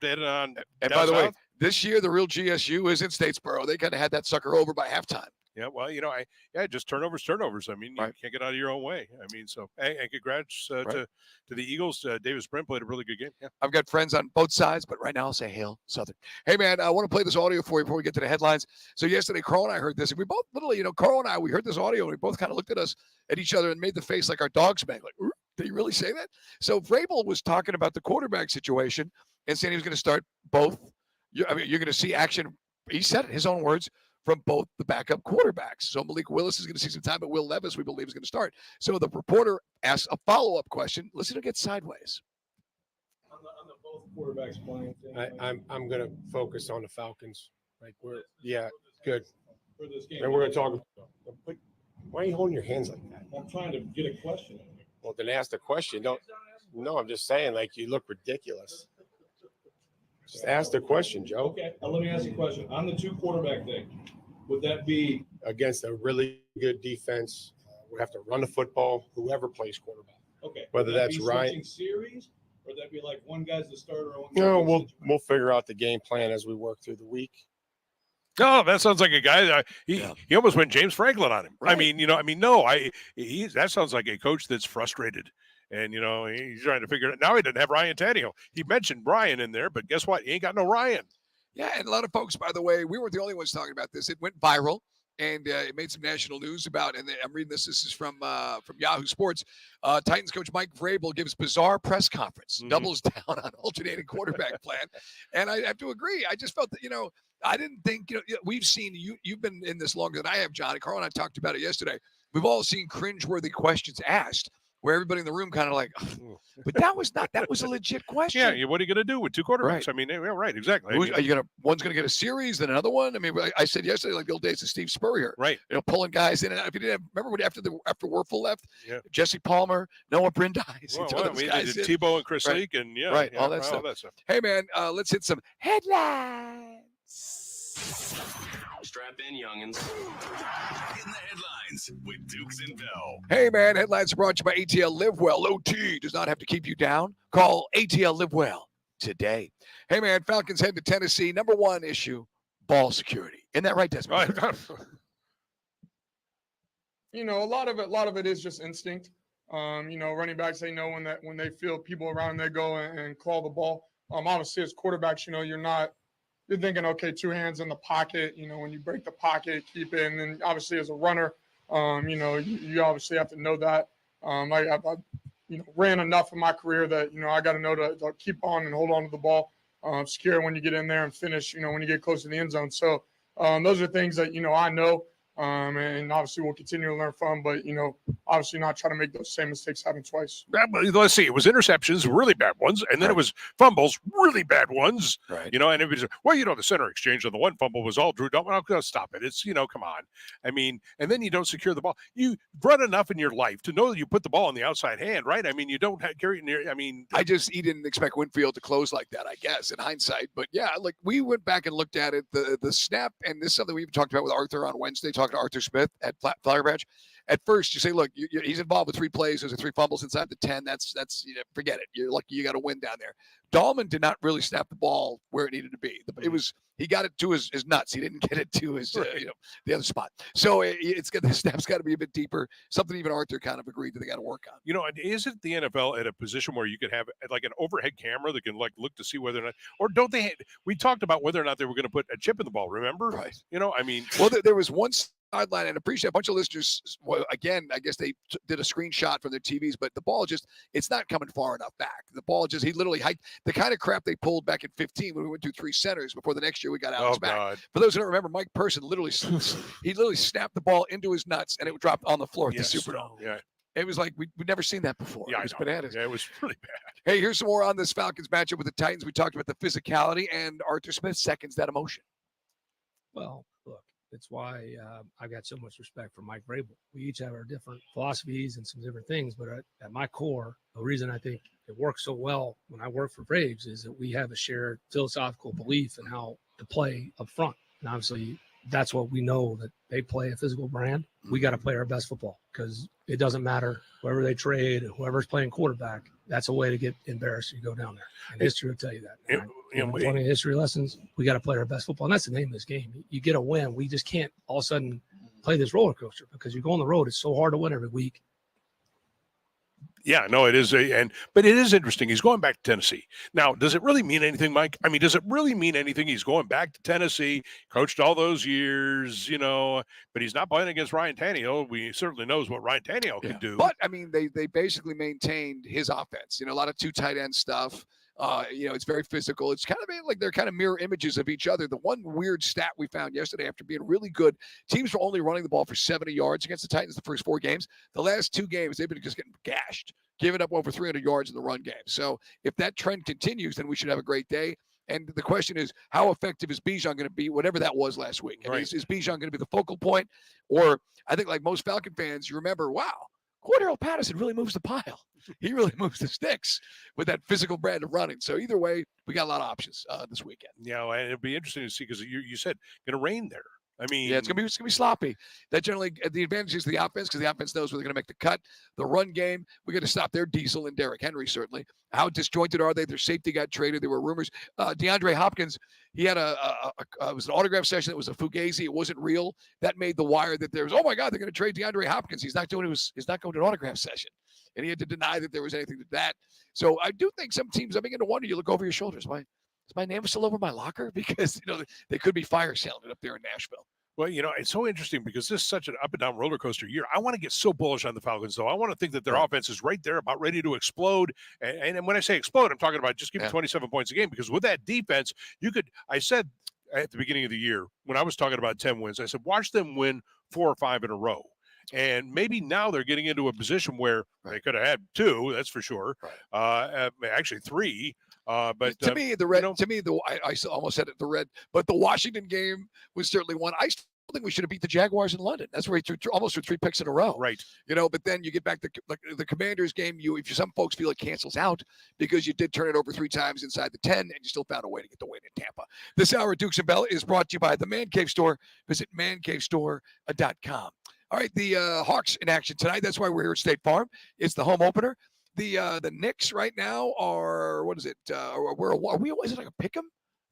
heading on? And down by the way, south? this year the real GSU is in Statesboro. They kind of had that sucker over by halftime. Yeah, well, just turnovers. I mean, you can't get out of your own way. I mean, so and congrats to the Eagles. Davis Brent played a really good game. Yeah. I've got friends on both sides, but right now I'll say hail Southern. Hey, man, I want to play this audio for you before we get to the headlines. So yesterday, Carl and I heard this. And we both literally, Carl and I, we heard this audio, and we both kind of looked at each other and made the face like our dogs make. Like, did he really say that? So Vrabel was talking about the quarterback situation and saying he was going to start both. You're going to see action. He said it, his own words, from both the backup quarterbacks. So Malik Willis is going to see some time, but Will Levis, we believe, is going to start. So the reporter asks a follow-up question. Listen to get sideways. On the both quarterbacks playing. I'm going to focus on the Falcons. Good. For this game. And we're going to talk. But why are you holding your hands like that? I'm trying to get a question. Well, then ask the question. No, I'm just saying, you look ridiculous. Just ask the question, Joe. Okay, let me ask you a question. On the two quarterback thing, would that be against a really good defense? We have to run the football, whoever plays quarterback. Okay. Whether would that that's be right. switching series, or would that be like one guy's the starter? And one No, guy's we'll figure out the game plan as we work through the week. Oh, that sounds like a guy. He almost went James Franklin on him. Right. I mean, that sounds like a coach that's frustrated. And, he's trying to figure it out. Now he doesn't have Ryan Tannehill. He mentioned Brian in there, but guess what? He ain't got no Ryan. Yeah, and a lot of folks, by the way, we weren't the only ones talking about this. It went viral, and it made some national news about, and I'm reading this. This is from Yahoo Sports. Titans coach Mike Vrabel gives bizarre press conference, doubles down on alternating quarterback plan. And I have to agree. I just felt that, I didn't think, we've seen, you've been in this longer than I have, John. And Carl and I talked about it yesterday. We've all seen cringeworthy questions asked, where everybody in the room kind of like, oh. But that was a legit question. Yeah, what are you going to do with two quarterbacks? Right. I mean, right, exactly. One's going to get a series, then another one? I mean, I said yesterday, like the old days of Steve Spurrier. Right. Pulling guys in and out. If you didn't remember when after Werfel left, yeah. Jesse Palmer, Noah Brindise. Tebow and Chris Leak and all that stuff. Hey, man, let's hit some headlines. Strap in, youngins. In the headlines with Dukes and Bell. Hey, man, headlines are brought to you by ATL Live Well. OT does not have to keep you down. Call ATL Live Well today. Hey, man, Falcons head to Tennessee. Number one issue, ball security. Isn't that right, Desmond? Right. A lot of it is just instinct. Running backs, they know when they feel people around, they go and claw the ball. Obviously, as quarterbacks, you're thinking, okay, two hands in the pocket. When you break the pocket, keep it. And then obviously as a runner, you obviously have to know that. I ran enough in my career that, I got to know to keep on and hold on to the ball, secure when you get in there and finish, when you get close to the end zone. So those are things that, I know. And obviously we'll continue to learn from, but, obviously not try to make those same mistakes happen twice. Let's see. It was interceptions, really bad ones, and then it was fumbles, really bad ones. Right. And it was, the center exchange on the one fumble was all Drew Dalton. I'm going to stop it. It's, come on. I mean, and then you don't secure the ball. You run enough in your life to know that you put the ball in the outside hand, right? I mean, you don't carry it near. He didn't expect Winfield to close like that, I guess, in hindsight. But yeah, like we went back and looked at it, the snap, and this is something we even talked about with Arthur on Wednesday, talking to Arthur Smith at Flower Branch. At first, you say, look, he's involved with 3 plays. There's 3 fumbles inside the 10. That's forget it. You're lucky you got a win down there. Dahlman did not really snap the ball where it needed to be. He got it to his nuts. He didn't get it to his the other spot. So the snap's got to be a bit deeper. Something even Arthur kind of agreed that they got to work on. Isn't the NFL at a position where you could have like an overhead camera that can look to see whether or not, or don't they? We talked about whether or not they were going to put a chip in the ball. Remember? Right. Well, there was one sideline, and appreciate a bunch of listeners. Well, again, I guess they did a screenshot from their TVs, but the ball it's not coming far enough back. The ball he literally hiked the kind of crap they pulled back in 15 when we went through 3 centers before the next year we got Alex back. God. For those who don't remember, Mike Person literally snapped the ball into his nuts and it dropped on the floor at the Superdome. Yeah. It was like we'd never seen that before. Yeah, it was bananas. Yeah, it was really bad. Hey, here's some more on this Falcons matchup with the Titans. We talked about the physicality, and Arthur Smith seconds that emotion. Well, look, It's why I've got so much respect for Mike Vrabel. We each have our different philosophies and some different things, but at my core, the reason I think it works so well when I work for Braves is that we have a shared philosophical belief in how to play up front. And obviously, that's what we know, that they play a physical brand. We got to play our best football because it doesn't matter whoever they trade, whoever's playing quarterback. That's a way to get embarrassed. You go down there, and history will tell you that. Plenty of history lessons. We got to play our best football, and that's the name of this game. You get a win. We just can't all of a sudden play this roller coaster because you go on the road. It's so hard to win every week. Yeah, no, it is. But it is interesting. He's going back to Tennessee. Now, does it really mean anything, Mike? I mean, does it really mean anything? He's going back to Tennessee, coached all those years, but he's not playing against Ryan Tannehill. We certainly knows what Ryan Tannehill can do. But, I mean, they basically maintained his offense. A lot of 2 tight end stuff. It's very physical. It's kind of like they're kind of mirror images of each other. The one weird stat we found yesterday, after being really good, teams were only running the ball for 70 yards against the Titans the first 4 games. The last 2 games, they've been just getting gashed, giving up over 300 yards in the run game. So if that trend continues, then we should have a great day. And the question is, how effective is Bijan going to be, whatever that was last week? And is Bijan going to be the focal point? Or I think like most Falcon fans, you remember, wow, Cordero Patterson really moves the pile. He really moves the sticks with that physical brand of running. So either way, we got a lot of options this weekend. Yeah, and it'll be interesting to see because you said going to rain there. I mean, yeah, it's gonna be sloppy. That generally the advantage is the offense because the offense knows where they're gonna make the cut. The run game, we got to stop their Diesel and Derrick Henry certainly. How disjointed are they? Their safety got traded. There were rumors. DeAndre Hopkins, he had it was an autograph session that was a fugazi. It wasn't real. That made the wire that there was. Oh my God, they're gonna trade DeAndre Hopkins. He's not going to an autograph session, and he had to deny that there was anything to that. So I do think some teams. I'm beginning to wonder. You look over your shoulders. Is my name still over my locker? Because they could be fire selling it up there in Nashville. Well, it's so interesting because this is such an up and down roller coaster year. I want to get so bullish on the Falcons, though. I want to think that their offense is right there, about ready to explode. And when I say explode, I'm talking about just give 27 points a game because with that defense, I said at the beginning of the year when I was talking about 10 wins, I said watch them win 4 or 5 in a row. And maybe now they're getting into a position where they could have had 2, that's for sure. Actually 3. But to me, the red. To me, I almost said it. The red, but the Washington game was certainly one. I still think we should have beat the Jaguars in London. That's where he threw almost 3 picks in a row. Right. But then you get back to the Commanders game. If some folks feel it cancels out because you did turn it over 3 times inside the 10, and you still found a way to get the win in Tampa. This hour of Dukes and Bell is brought to you by the Man Cave Store. Visit mancavestore.com. All right, the Hawks in action tonight. That's why we're here at State Farm. It's the home opener. The Knicks right now are, what is it? Are we? Is it like a pick'em?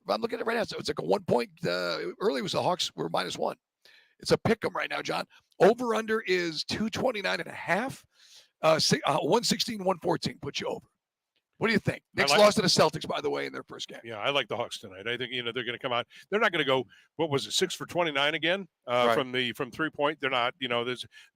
I'm looking at it right now. So it's like a 1 point. Early was the Hawks were -1. It's a pick'em right now, John. Over under is 229.5. 116, 114 puts you over. What do you think? Knicks lost to the Celtics, by the way, in their first game. Yeah, I like the Hawks tonight. I think they're going to come out. They're not going to go. What was it? 6 for 29 again from 3-point. They're not.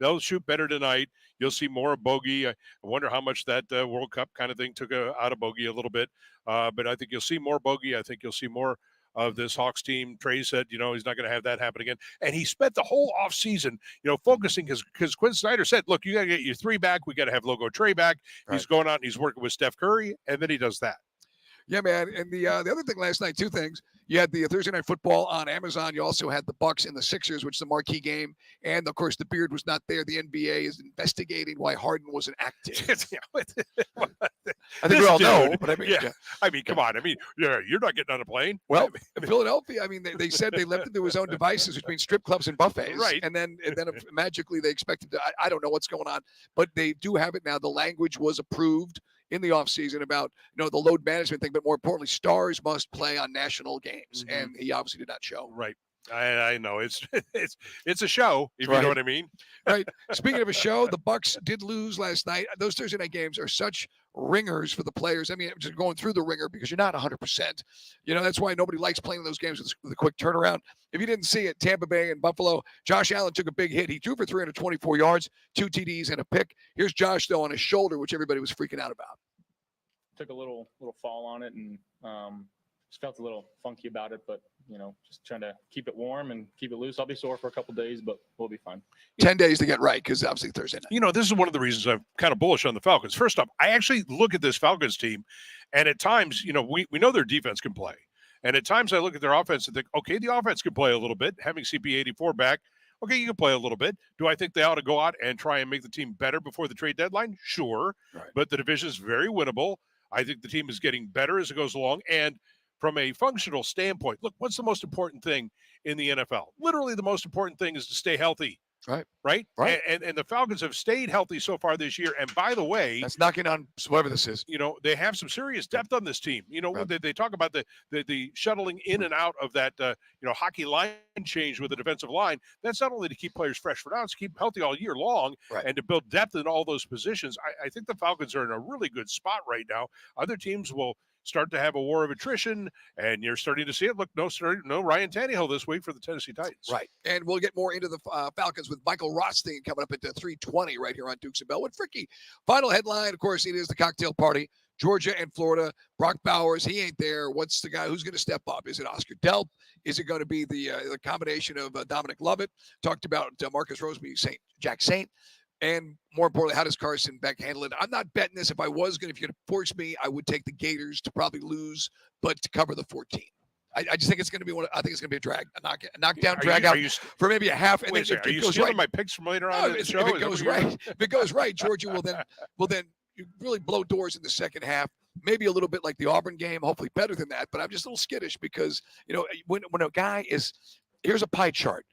They'll shoot better tonight. You'll see more of Bogey. I wonder how much that World Cup kind of thing took out of Bogey a little bit. But I think you'll see more Bogey. I think you'll see more of this Hawks team. Trey said, he's not going to have that happen again. And he spent the whole offseason, focusing because Quinn Snyder said, look, you got to get your 3 back. We got to have Logo Trey back. Right. He's going out and he's working with Steph Curry, and then he does that. Yeah, man. And the other thing last night, 2 things. You had the Thursday Night Football on Amazon. You also had the Bucks and the Sixers, which is the marquee game. And, of course, the beard was not there. The NBA is investigating why Harden wasn't active. I think we all know. But I mean, come on. I mean, you're not getting on a plane. Well, Philadelphia, they said they left him to his own devices between strip clubs and buffets. Right. And then magically they expected to, I don't know what's going on. But they do have it now. The language was approved in the offseason about the load management thing, but more importantly, stars must play on national games, and he obviously did not show. Right. I know it's a show, if you know what I mean. Right. Speaking of a show, the Bucks did lose last night. Those Thursday night games are such ringers for the players. I mean, just going through the ringer because you're not 100%. That's why nobody likes playing those games with a quick turnaround. If you didn't see it, Tampa Bay and Buffalo, Josh Allen took a big hit. He threw for 324 yards, 2 TDs, and a pick. Here's Josh, though, on his shoulder, which everybody was freaking out about. Took a little fall on it and just felt a little funky about it, but just trying to keep it warm and keep it loose. I'll be sore for a couple days, but we'll be fine. 10 days to get right because obviously Thursday night. This is one of the reasons I'm kind of bullish on the Falcons. First off, I actually look at this Falcons team, and at times, we know their defense can play. And at times I look at their offense and think, okay, the offense can play a little bit. Having CP84 back, okay, you can play a little bit. Do I think they ought to go out and try and make the team better before the trade deadline? Sure. Right. But the division is very winnable. I think the team is getting better as it goes along. And from a functional standpoint, look, what's the most important thing in the NFL? Literally the most important thing is to stay healthy. Right. And the Falcons have stayed healthy so far this year. And by the way, That's knocking on whatever this is. they have some serious depth on this team. They talk about the shuttling in and out of that, hockey line change with the defensive line. That's not only to keep players fresh for now, it's to keep healthy all year long and to build depth in all those positions. I think the Falcons are in a really good spot right now. Other teams will start to have a war of attrition, and you're starting to see it. Look, no Ryan Tannehill this week for the Tennessee Titans. Right. And we'll get more into the Falcons with Michael Rothstein coming up at 3:20 right here on Dukes and Bell. With Fricky, final headline, of course, it is the cocktail party. Georgia and Florida. Brock Bowers, he ain't there. What's the guy who's going to step up? Is it Oscar Delp? Is it going to be the combination of Dominic Lovett? Talked about Marcus Roseby, Jack Saint. And more importantly, how does Carson Beck handle it? I'm not betting this. If I was going to, if you're going to force me, I would take the Gators to probably lose, but to cover the 14. I just think it's going to be I think it's going to be a drag, a knockdown, drag out for maybe a half. And then if are it you goes stealing right, my picks from later on in the show? If it goes right, Georgia will then you really blow doors in the second half. Maybe a little bit like the Auburn game, hopefully better than that. But I'm just a little skittish because when a guy here's a pie chart.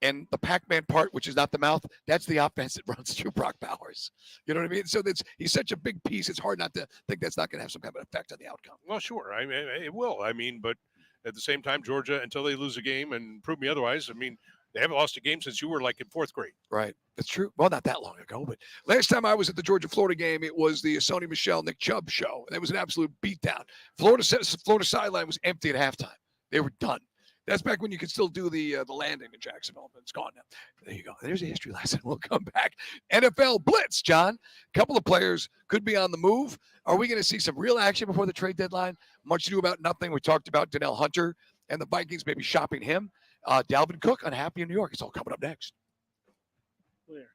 And the Pac-Man part, which is not the mouth, that's the offense that runs through Brock Bowers. You know what I mean? So he's such a big piece. It's hard not to think that's not going to have some kind of an effect on the outcome. Well, sure. I mean, it will. But at the same time, Georgia, until they lose a game and prove me otherwise, they haven't lost a game since you were like in fourth grade. Right. That's true. Well, not that long ago, but last time I was at the Georgia-Florida game, it was the Sony Michel, Nick Chubb show. And it was an absolute beatdown. Florida sideline was empty at halftime. They were done. That's back when you could still do the landing in Jacksonville, but it's gone now. There you go. There's a history lesson. We'll come back. NFL Blitz, John. A couple of players could be on the move. Are we going to see some real action before the trade deadline? Much ado about nothing. We talked about Donnell Hunter and the Vikings maybe shopping him. Dalvin Cook unhappy in New York. It's all coming up next. Clear.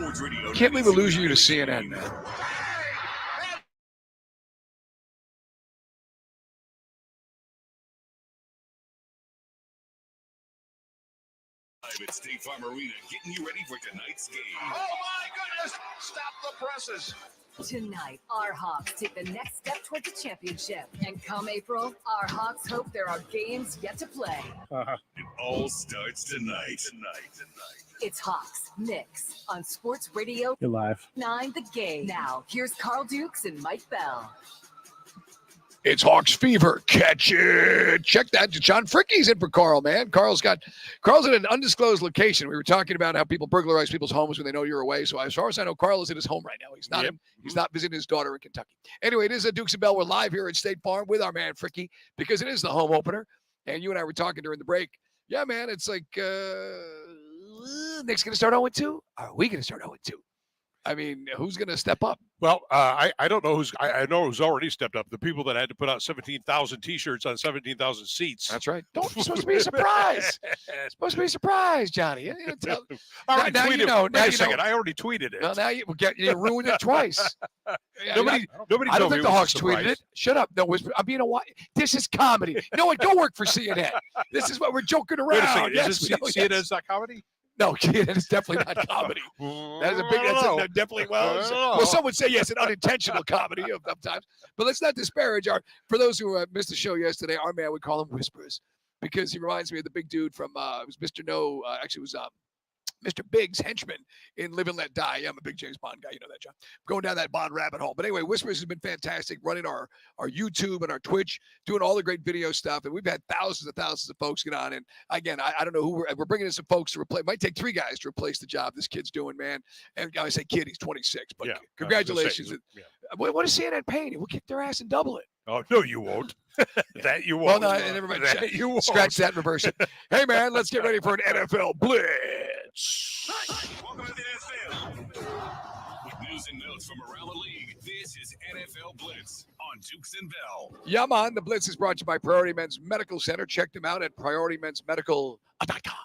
Sports Radio. Can't believe we're losing you to CNN, man. Live at State Farm Arena, getting you ready for tonight's game. Oh my goodness! Stop the presses. Tonight, our Hawks take the next step towards the championship. And come April, our Hawks hope there are games yet to play. It all starts tonight. It's Hawks Knicks on Sports Radio. You're live. 9 The Game. Now, here's Carl Dukes and Mike Bell. It's Hawks Fever. Catch it. Check that. John Fricke's in for Carl, man. Carl's at an undisclosed location. We were talking about how people burglarize people's homes when they know you're away. So as far as I know, Carl is at his home right now. He's not visiting his daughter in Kentucky. Anyway, it is a Dukes and Bell. We're live here at State Farm with our man Fricke because it is the home opener. And you and I were talking during the break. Yeah, man, it's like Nick's going to start 0-2. Are we going to start 0-2? I mean, who's going to step up? Well, I don't know I know who's already stepped up. The people that had to put out 17,000 T-shirts on 17,000 seats. That's right. It's supposed to be a surprise. It's supposed to be a surprise, Johnny. I already tweeted it. Wait a second. I already tweeted it. Well, now you ruined it twice. Nobody I don't think the Hawks tweeted it. Shut up. No, I'm being this is comedy. You know what? Go work for CNN. This is what we're joking around. Wait a second. Yes, is this CNN's not comedy? No, it's definitely not comedy. That is that definitely well, some would say yes, an unintentional comedy of times. But let's not disparage for those who missed the show yesterday, our man, we call him Whispers because he reminds me of the big dude from it was Mr. No, actually it was Mr. Big's henchman in Live and Let Die. Yeah, I'm a big James Bond guy. You know that, John. Going down that Bond rabbit hole. But anyway, Whispers has been fantastic, running our YouTube and our Twitch, doing all the great video stuff. And we've had thousands and thousands of folks get on. And again, I don't know who we're bringing in some folks to replace. It might take 3 guys to replace the job this kid's doing, man. And I say kid, he's 26. But yeah, congratulations. What is CNN paying you? We'll kick their ass and double it. Oh, no, you won't. That you won't. Well, no, never mind. That you won't. Scratch that and reverse it. Hey, man, let's get ready for an NFL Blitz. Welcome to the NFL. With news and notes from around the league, this is NFL Blitz on Dukes and Bell. Yeah, man. The Blitz is brought to you by Priority Men's Medical Center. Check them out at PriorityMen'sMedical.com.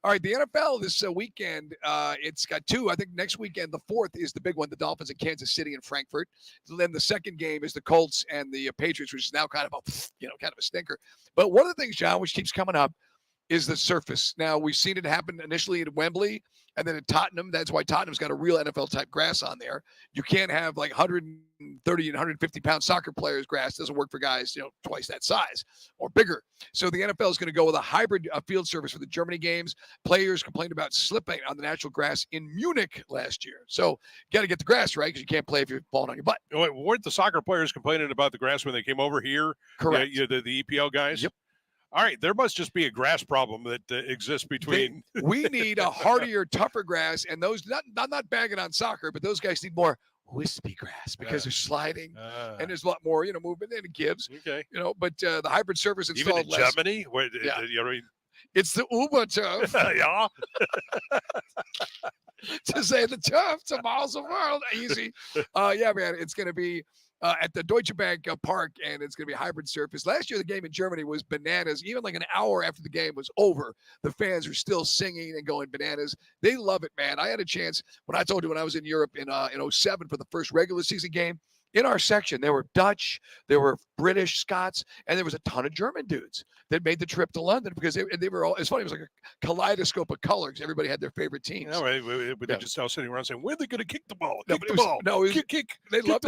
All right, the NFL this weekend, it's got 2. I think next weekend, the 4th is the big one, the Dolphins in Kansas City and Frankfurt. Then the second game is the Colts and the Patriots, which is now kind of a stinker. But one of the things, John, which keeps coming up, is the surface. Now, we've seen it happen initially at Wembley and then at Tottenham. That's why Tottenham's got a real NFL-type grass on there. You can't have like 130 and 150-pound soccer players grass. It doesn't work for guys, twice that size or bigger. So the NFL is going to go with a hybrid field surface for the Germany games. Players complained about slipping on the natural grass in Munich last year. So you got to get the grass right because you can't play if you're falling on your butt. Weren't the soccer players complaining about the grass when they came over here? Correct. The EPL guys? Yep. All right, there must just be a grass problem that exists between. We need a hardier, tougher grass, and those. I'm not bagging on soccer, but those guys need more wispy grass because they're sliding, and there's a lot more, movement, and it gives. Okay. But the hybrid surface installed even in Germany, where it's the Uber turf. Yeah. To say the turf to miles the world, easy. Yeah, man, it's going to be. At the Deutsche Bank Park, and it's going to be a hybrid surface. Last year, the game in Germany was bananas. Even like an hour after the game was over, the fans are still singing and going bananas. They love it, man. I had a chance when I was in Europe in 2007 for the first regular season game. In our section, there were Dutch, there were British, Scots, and there was a ton of German dudes that made the trip to London because they were all. It's funny. It was like a kaleidoscope of colors. Everybody had their favorite teams. They're just all sitting around saying, "When are they going to kick the ball? Kick. They love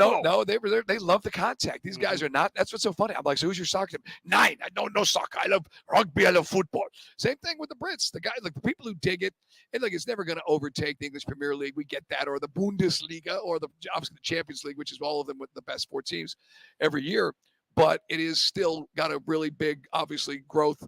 They were there. They love the contact. These guys are not. That's what's so funny. I'm like, so who's your soccer team? 9. I don't know soccer. I love rugby. I love football. Same thing with the Brits. The guys, like the people who dig it, and like it's never going to overtake the English Premier League. We get that, or the Bundesliga, or obviously the Champions League, which is all of them with the best 4 teams every year. But it is still got a really big, obviously, growth.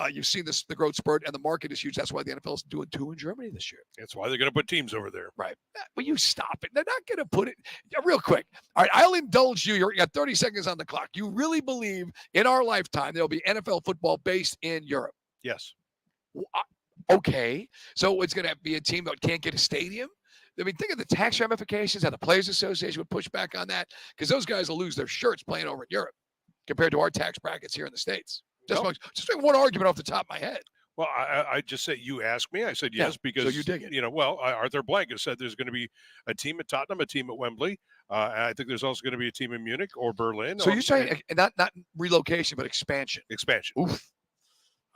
You've seen the growth spurt, and the market is huge. That's why the NFL is doing 2 in Germany this year. That's why they're going to put teams over there. Right. Will you stop it? They're not going to put it real quick. All right, I'll indulge you. You got 30 seconds on the clock. You really believe in our lifetime there'll be NFL football based in Europe? Yes. Okay. So it's going to be a team that can't get a stadium? I mean, think of the tax ramifications, how the Players Association would push back on that, because those guys will lose their shirts playing over in Europe compared to our tax brackets here in the States. Just one argument off the top of my head. Well, I just said, you asked me. I said yes, because so you dig it. Arthur Blank has said there's going to be a team at Tottenham, a team at Wembley. And I think there's also going to be a team in Munich or Berlin. So you're saying not relocation, but expansion. Expansion. Oof.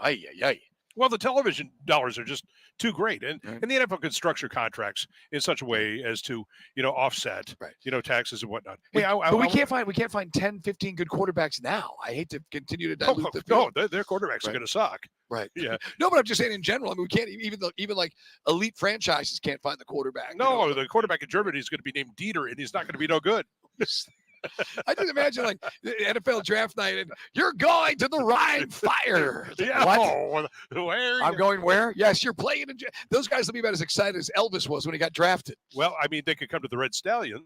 Ay. Well, the television dollars are just too great, and the NFL can structure contracts in such a way as to offset taxes and whatnot. But we can't find 10, 15 good quarterbacks now. I hate to continue to dilute the field. No, their quarterbacks are going to suck. Right. Yeah. No, but I'm just saying in general. I mean, we can't even like elite franchises can't find the quarterback. No, the quarterback in Germany is going to be named Dieter, and he's not going to be no good. I just imagine like the NFL draft night, and you're going to the Rhine Fire. Yeah. What? Where? I'm going where? Yes, you're playing. Those guys will be about as excited as Elvis was when he got drafted. Well, I mean, they could come to the Red Stallions.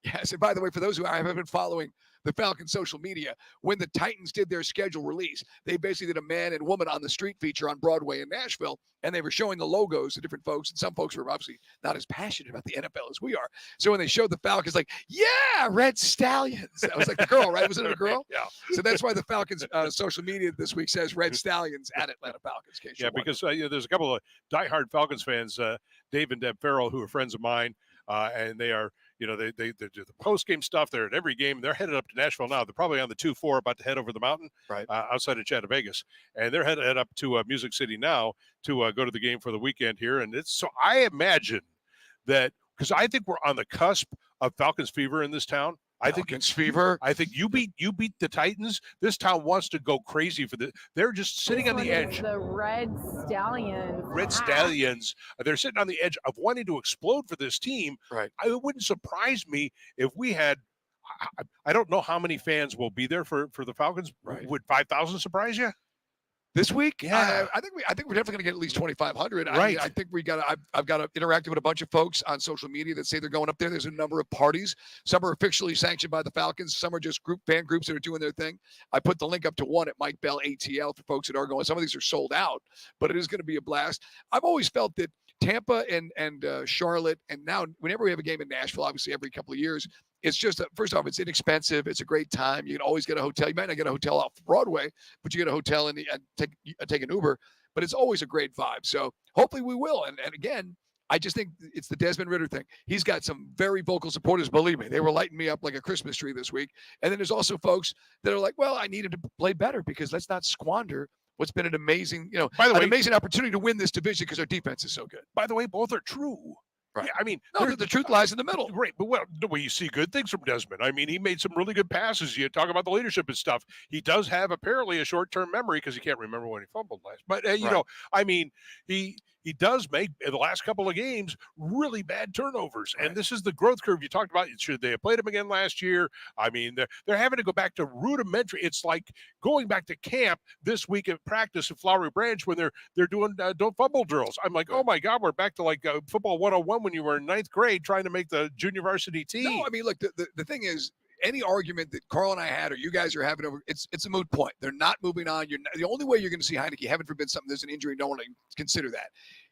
Yes, and by the way, for those who haven't been following the Falcons social media, when the Titans did their schedule release, they basically did a man and woman on the street feature on Broadway in Nashville, and they were showing the logos to different folks, and some folks were obviously not as passionate about the NFL as we are. So when they showed the Falcons, like, yeah, Red Stallions. That was like the girl, right? Was it a girl? Yeah. So that's why the Falcons social media this week says Red Stallions at Atlanta Falcons. Yeah, because there's a couple of diehard Falcons fans, Dave and Deb Farrell, who are friends of mine, and they are, they do the post-game stuff. They're at every game. They're headed up to Nashville now. They're probably on the 2-4 about to head over the mountain outside of Chattanooga. And they're headed up to Music City now to go to the game for the weekend here. And so I imagine that, because I think we're on the cusp of Falcons fever in this town. I think you beat the Titans. This town wants to go crazy for they're just sitting on the edge. The Red Stallions. Red Stallions. They're sitting on the edge of wanting to explode for this team. Right. It wouldn't surprise me if we had. I don't know how many fans will be there for the Falcons. Right. Would 5,000 surprise you? This week, yeah, I think we're definitely going to get at least 2,500. Right. I think I've got to interact with a bunch of folks on social media that say they're going up there. There's a number of parties. Some are officially sanctioned by the Falcons. Some are just fan groups that are doing their thing. I put the link up to one at Mike Bell ATL for folks that are going. Some of these are sold out, but it is going to be a blast. I've always felt that Tampa and Charlotte, and now whenever we have a game in Nashville, obviously every couple of years, it's just first off, it's inexpensive. It's a great time. You can always get a hotel. You might not get a hotel off Broadway, but you get a hotel and take an Uber. But it's always a great vibe. So hopefully we will. And again, I just think it's the Desmond Ridder thing. He's got some very vocal supporters. Believe me, they were lighting me up like a Christmas tree this week. And then there's also folks that are like, well, I needed to play better because let's not squander what's been an amazing, By the way, amazing opportunity to win this division because our defense is so good. By the way, both are true. Right. Yeah, I mean, the truth lies in the middle. Right. But you see good things from Desmond. I mean, he made some really good passes. You talk about the leadership and stuff. He does have apparently a short-term memory because he can't remember when he fumbled last. But, I mean, he does make, in the last couple of games, really bad turnovers. Right. And this is the growth curve you talked about. Should they have played him again last year? I mean, they're having to go back to rudimentary. It's like going back to camp this week at practice at Flowery Branch when they're doing don't fumble drills. I'm like, oh my God, we're back to like football 101 when you were in ninth grade trying to make the junior varsity team. No, I mean, look, the thing is, any argument that Carl and I had or you guys are having over, it's a moot point. They're not moving on. The only way you're going to see Heineke, heaven forbid there's an injury, don't want to consider that.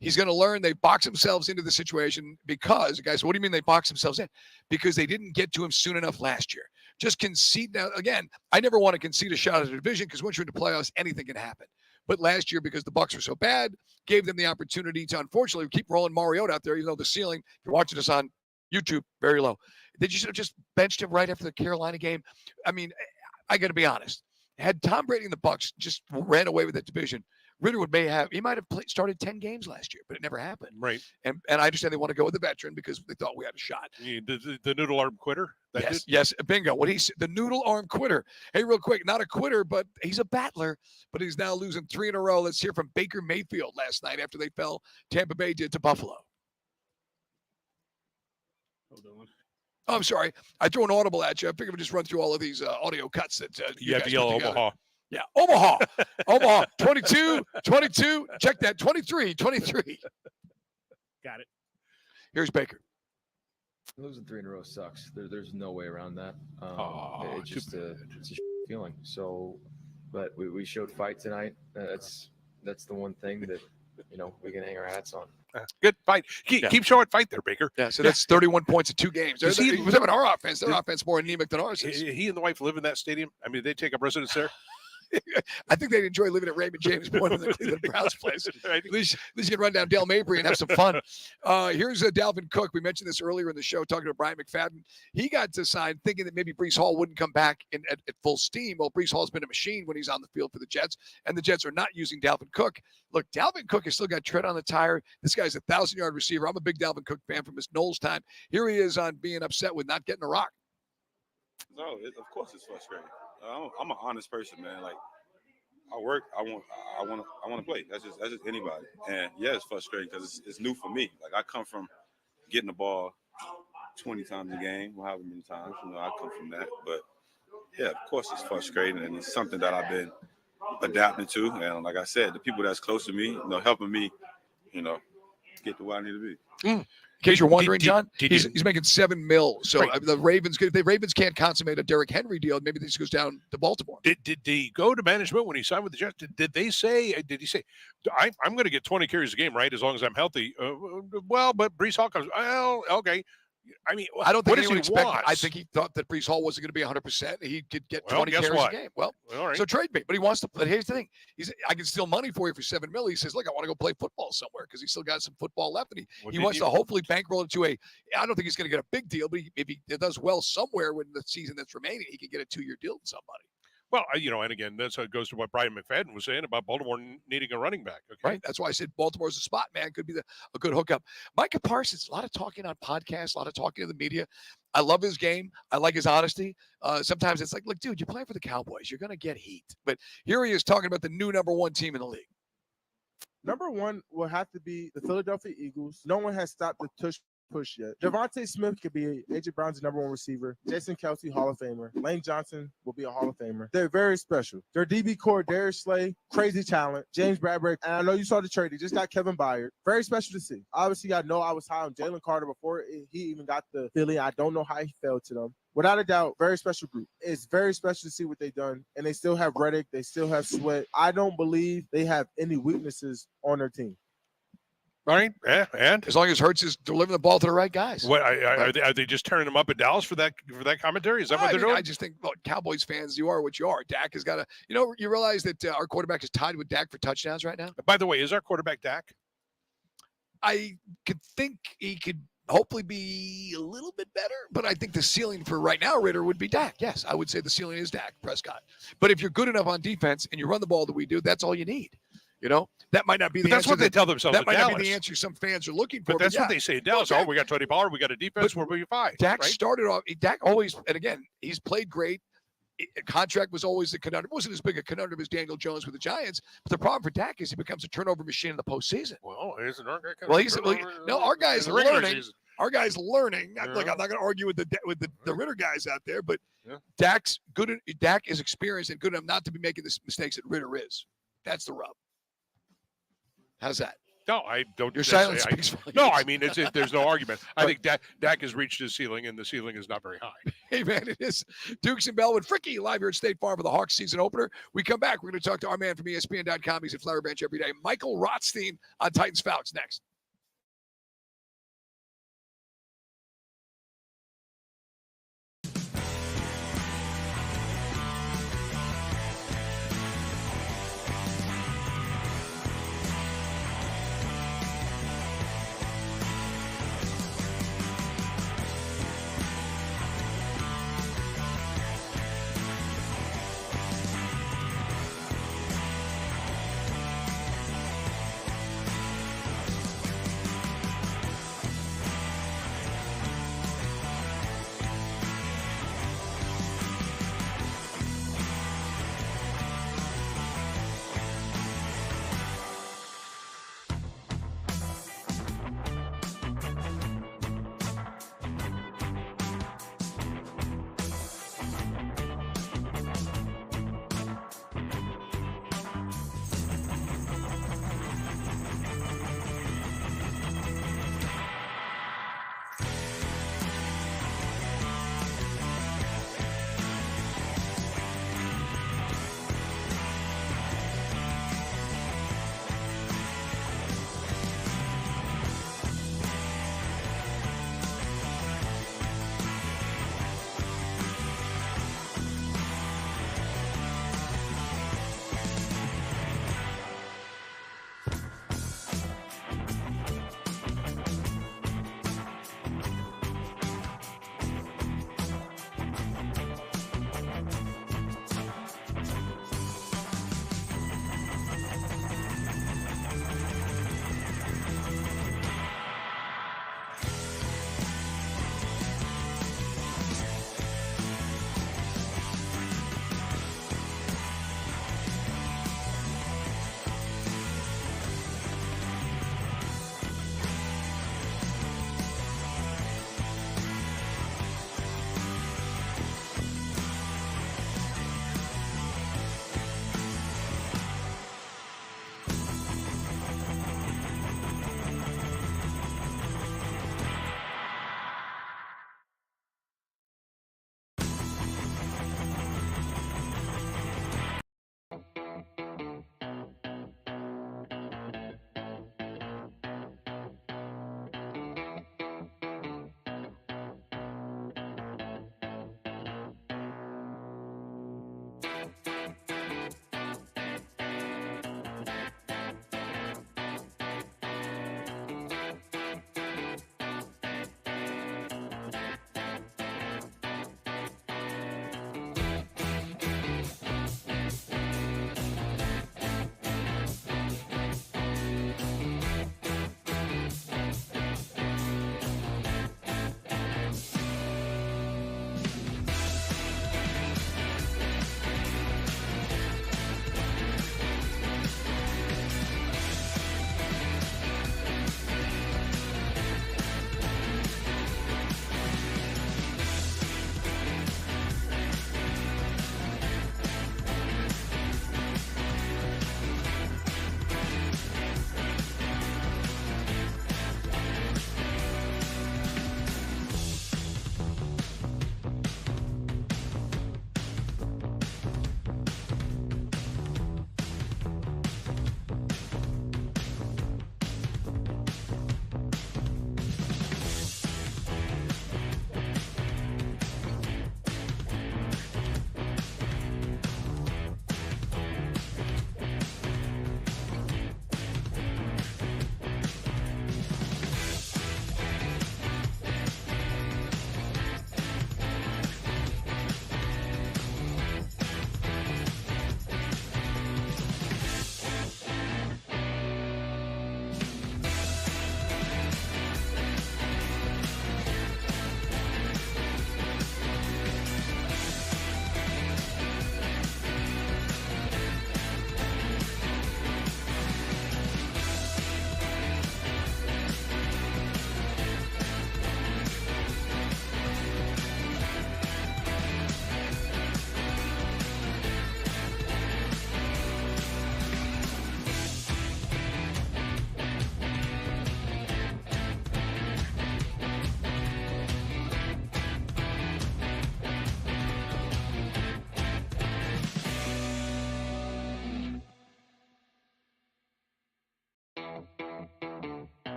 He's going to learn they box themselves into the situation because, guys, what do you mean they box themselves in? Because they didn't get to him soon enough last year. Just concede. Now, again, I never want to concede a shot at a division because once you're in the playoffs, anything can happen. But last year, because the Bucs were so bad, gave them the opportunity to, unfortunately, keep rolling Mariota out there, even though the ceiling, if you're watching us on YouTube, very low. They should have just benched him right after the Carolina game. I mean, I got to be honest. Had Tom Brady and the Bucs just ran away with that division, Ritter might have started 10 games last year, but it never happened. Right. And I understand they want to go with the veteran because they thought we had a shot. The noodle arm quitter? Yes, bingo. The noodle arm quitter. Hey, real quick, not a quitter, but he's a battler, but he's now losing 3 in a row. Let's hear from Baker Mayfield last night after they fell. Tampa Bay did to Buffalo. Hold on. Oh, I'm sorry. I threw an audible at you. I figured we'd just run through all of these audio cuts that you have to yell Omaha. Yeah, Omaha. Omaha. 22. Check that. 23. Got it. Here's Baker. Losing 3 in a row sucks. There's no way around that. It's just it's a feeling. So, but we showed fight tonight. That's the one thing that we can hang our hats on. Good fight. Keep showing fight there, Baker. Yeah, so that's 31 points in 2 games. We're having our offense. Their offense more anemic than ours is. He and the wife live in that stadium. I mean, they take up residence there. I think they'd enjoy living at Raymond James more than the Cleveland Browns place. At least you can run down Dale Mabry and have some fun. Here's Dalvin Cook. We mentioned this earlier in the show, talking to Brian McFadden. He got to sign thinking that maybe Breece Hall wouldn't come back at full steam. Well, Breece Hall's been a machine when he's on the field for the Jets, and the Jets are not using Dalvin Cook. Look, Dalvin Cook has still got tread on the tire. This guy's a 1,000-yard receiver. I'm a big Dalvin Cook fan from his Knowles time. Here he is on being upset with not getting a rock. No, of course it's frustrating. I'm an honest person, man. Like, I work. I want to play. That's just anybody. And yeah, it's frustrating because it's new for me. Like, I come from getting the ball 20 times a game, however many times. I come from that. But yeah, of course it's frustrating, and it's something that I've been adapting to. And like I said, the people that's close to me, helping me, get to where I need to be. In case you're wondering, John, he's making $7 million. So right. The Ravens, if the Ravens can't consummate a Derrick Henry deal, maybe this goes down to Baltimore. Did he go to management when he signed with the Jets? Did he say, I'm going to get 20 carries a game, right, as long as I'm healthy? But Breece Hall comes, well, okay. I mean, I don't think anyone expected. I think he thought that Breece Hall wasn't going to be 100%. He could get 20 carries a game. Well, all right. So trade me. But he wants to. But here's the thing: I can steal money for you for $7 million. He says, "Look, I want to go play football somewhere because he's still got some football left, and he wants to hopefully bankroll it to a. I don't think he's going to get a big deal, but if he does well somewhere in the season that's remaining, he can get a 2-year deal with somebody." Well, and again, that's how it goes to what Brian McFadden was saying about Baltimore needing a running back. Okay? Right. That's why I said Baltimore's a spot, man. Could be a good hookup. Micah Parsons, a lot of talking on podcasts, a lot of talking to the media. I love his game. I like his honesty. Sometimes it's like, look, dude, you're playing for the Cowboys. You're going to get heat. But here he is talking about the new number 1 team in the league. Number 1 will have to be the Philadelphia Eagles. No one has stopped the push yet. Devontae Smith could be A.J. Brown's number 1 receiver. Jason Kelce, Hall of Famer. Lane Johnson will be a Hall of Famer. They're very special. Their DB core, Darius Slay, crazy talent. James Bradbury, and I know you saw the trade. He just got Kevin Byard. Very special to see. Obviously, I know I was high on Jalen Carter before he even got the Philly. I don't know how he fell to them. Without a doubt, very special group. It's very special to see what they've done. And they still have Reddick. They still have Sweat. I don't believe they have any weaknesses on their team. All right, yeah, and as long as Hurts is delivering the ball to the right guys. What are they just turning them up in Dallas for that commentary? Is that what they're doing? I just think, well, Cowboys fans, you are what you are. Dak has got to, you realize that our quarterback is tied with Dak for touchdowns right now. By the way, is our quarterback Dak? I could think he could hopefully be a little bit better. But I think the ceiling for right now, Ritter, would be Dak. Yes, I would say the ceiling is Dak Prescott. But if you're good enough on defense and you run the ball that we do, that's all you need. That might not be the But that's answer. what they tell themselves. That might not be Dallas. the answer some fans are looking for. But that's what they say in Dallas. Dak, We got Tony Pollard. We got a defense. We'll be fine. Dak right? started off. Dak always, and again, he's played great. Contract was always the conundrum. It wasn't as big a conundrum as Daniel Jones with the Giants. But the problem for Dak is he becomes a turnover machine in the postseason. Well, isn't our guy kind Well, of our guy's in the regular learning. season? Our guy's learning. Yeah. I'm not going to argue with the Ritter guys out there, but Yeah. Dak's good. Dak is experienced and good enough not to be making the mistakes that Ritter is. That's the rub. How's that? No, I don't. Your silence speaks volumes. No, I mean, there's no argument. I think Dak has reached his ceiling, and the ceiling is not very high. Hey, man, it is Dukes and Bellwood. Fricky live here at State Farm for the Hawks season opener. We come back. We're going to talk to our man from ESPN.com. He's at Flower Bench every day. Michael Rothstein on Titans Falcons next.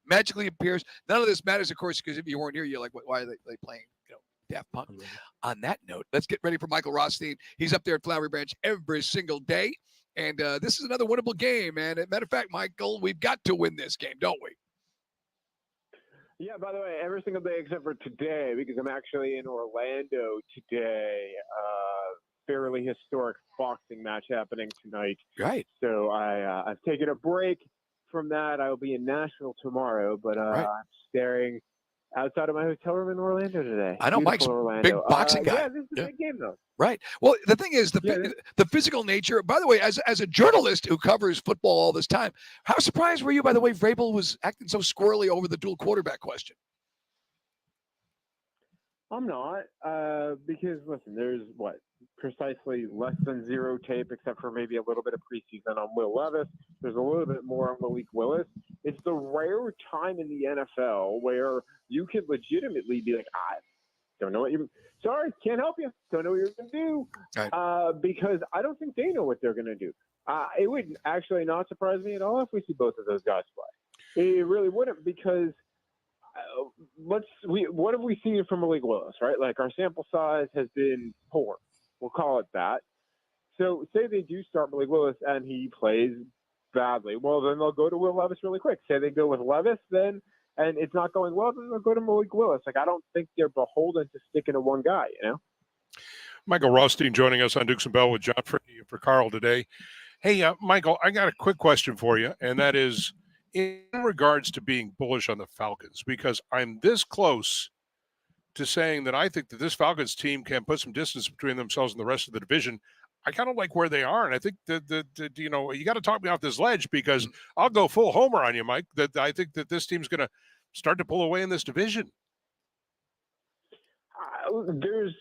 magically appears. None of this matters, of course, because if you weren't here, you're like, why are they playing, Daft Punk? On that note, let's get ready for Michael Rothstein. He's up there at Flowery Branch every single day. And this is another winnable game. And as a matter of fact, Michael, we've got to win this game, don't we? Yeah, by the way, every single day except for today, because I'm actually in Orlando today. Fairly historic boxing match happening tonight. Right. So I've taken a break from that. I'll be in Nashville tomorrow, but I'm staring outside of my hotel room in Orlando today. I know Mike's a big boxing guy. Yeah, this is a big game, though. Right. Well, the thing is, the physical nature, by the way, as a journalist who covers football all this time, how surprised were you, by the way, Vrabel was acting so squirrely over the dual quarterback question? I'm not, because, listen, there's, precisely less than zero tape, except for maybe a little bit of preseason on Will Levis. There's a little bit more on Malik Willis. It's the rare time in the NFL where you can legitimately be like, I don't know what you – sorry, can't help you. Don't know what you're going to do. Right. Because I don't think they know what they're going to do. It would actually not surprise me at all if we see both of those guys play. It really wouldn't, because – what have we seen from Malik Willis, right? Like, our sample size has been poor. We'll call it that. So say they do start Malik Willis and he plays badly. Well, then they'll go to Will Levis really quick. Say they go with Levis then, and it's not going well, then they'll go to Malik Willis. Like, I don't think they're beholden to sticking to one guy, Michael Rothstein joining us on Dukes and Bell with John Freddie for Carl today. Hey, Michael, I got a quick question for you, and that is, in regards to being bullish on the Falcons, because I'm this close to saying that I think that this Falcons team can put some distance between themselves and the rest of the division. I kind of like where they are, and I think that you got to talk me off this ledge, because I'll go full homer on you, Mike, that I think that this team's going to start to pull away in this division. There's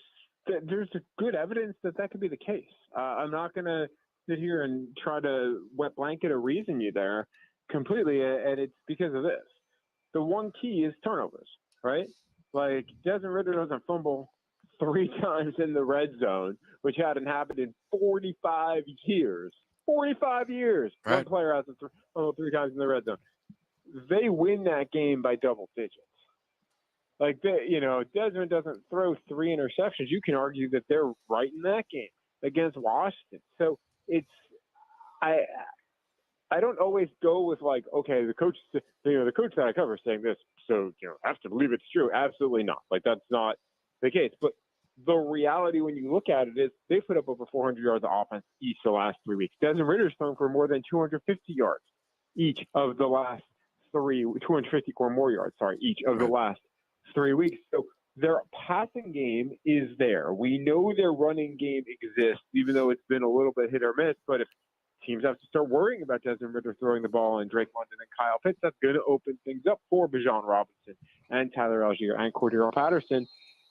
good evidence that could be the case. I'm not going to sit here and try to wet blanket or reason you there completely, and it's because of this. The one key is turnovers, right? Like, Desmond Ridder doesn't fumble 3 times in the red zone, which hadn't happened in 45 years. 45 years. Right. One player hasn't fumbled 3 times in the red zone. They win that game by double digits. Like, Desmond doesn't throw 3 interceptions. You can argue that they're right in that game against Washington. So I don't always go with, like, okay, the coach that I cover is saying this, so I have to believe it's true. Absolutely not. Like, that's not the case. But the reality when you look at it is they put up over 400 yards of offense each the last 3 weeks. Desmond Ridder's thrown for more than 250 yards each of the last 250 or more yards, each of the last 3 weeks. So their passing game is there. We know their running game exists, even though it's been a little bit hit or miss. But if teams have to start worrying about Desmond Ridder throwing the ball and Drake London and Kyle Pitts, that's going to open things up for Bijan Robinson and Tyler Algier and Cordero Patterson.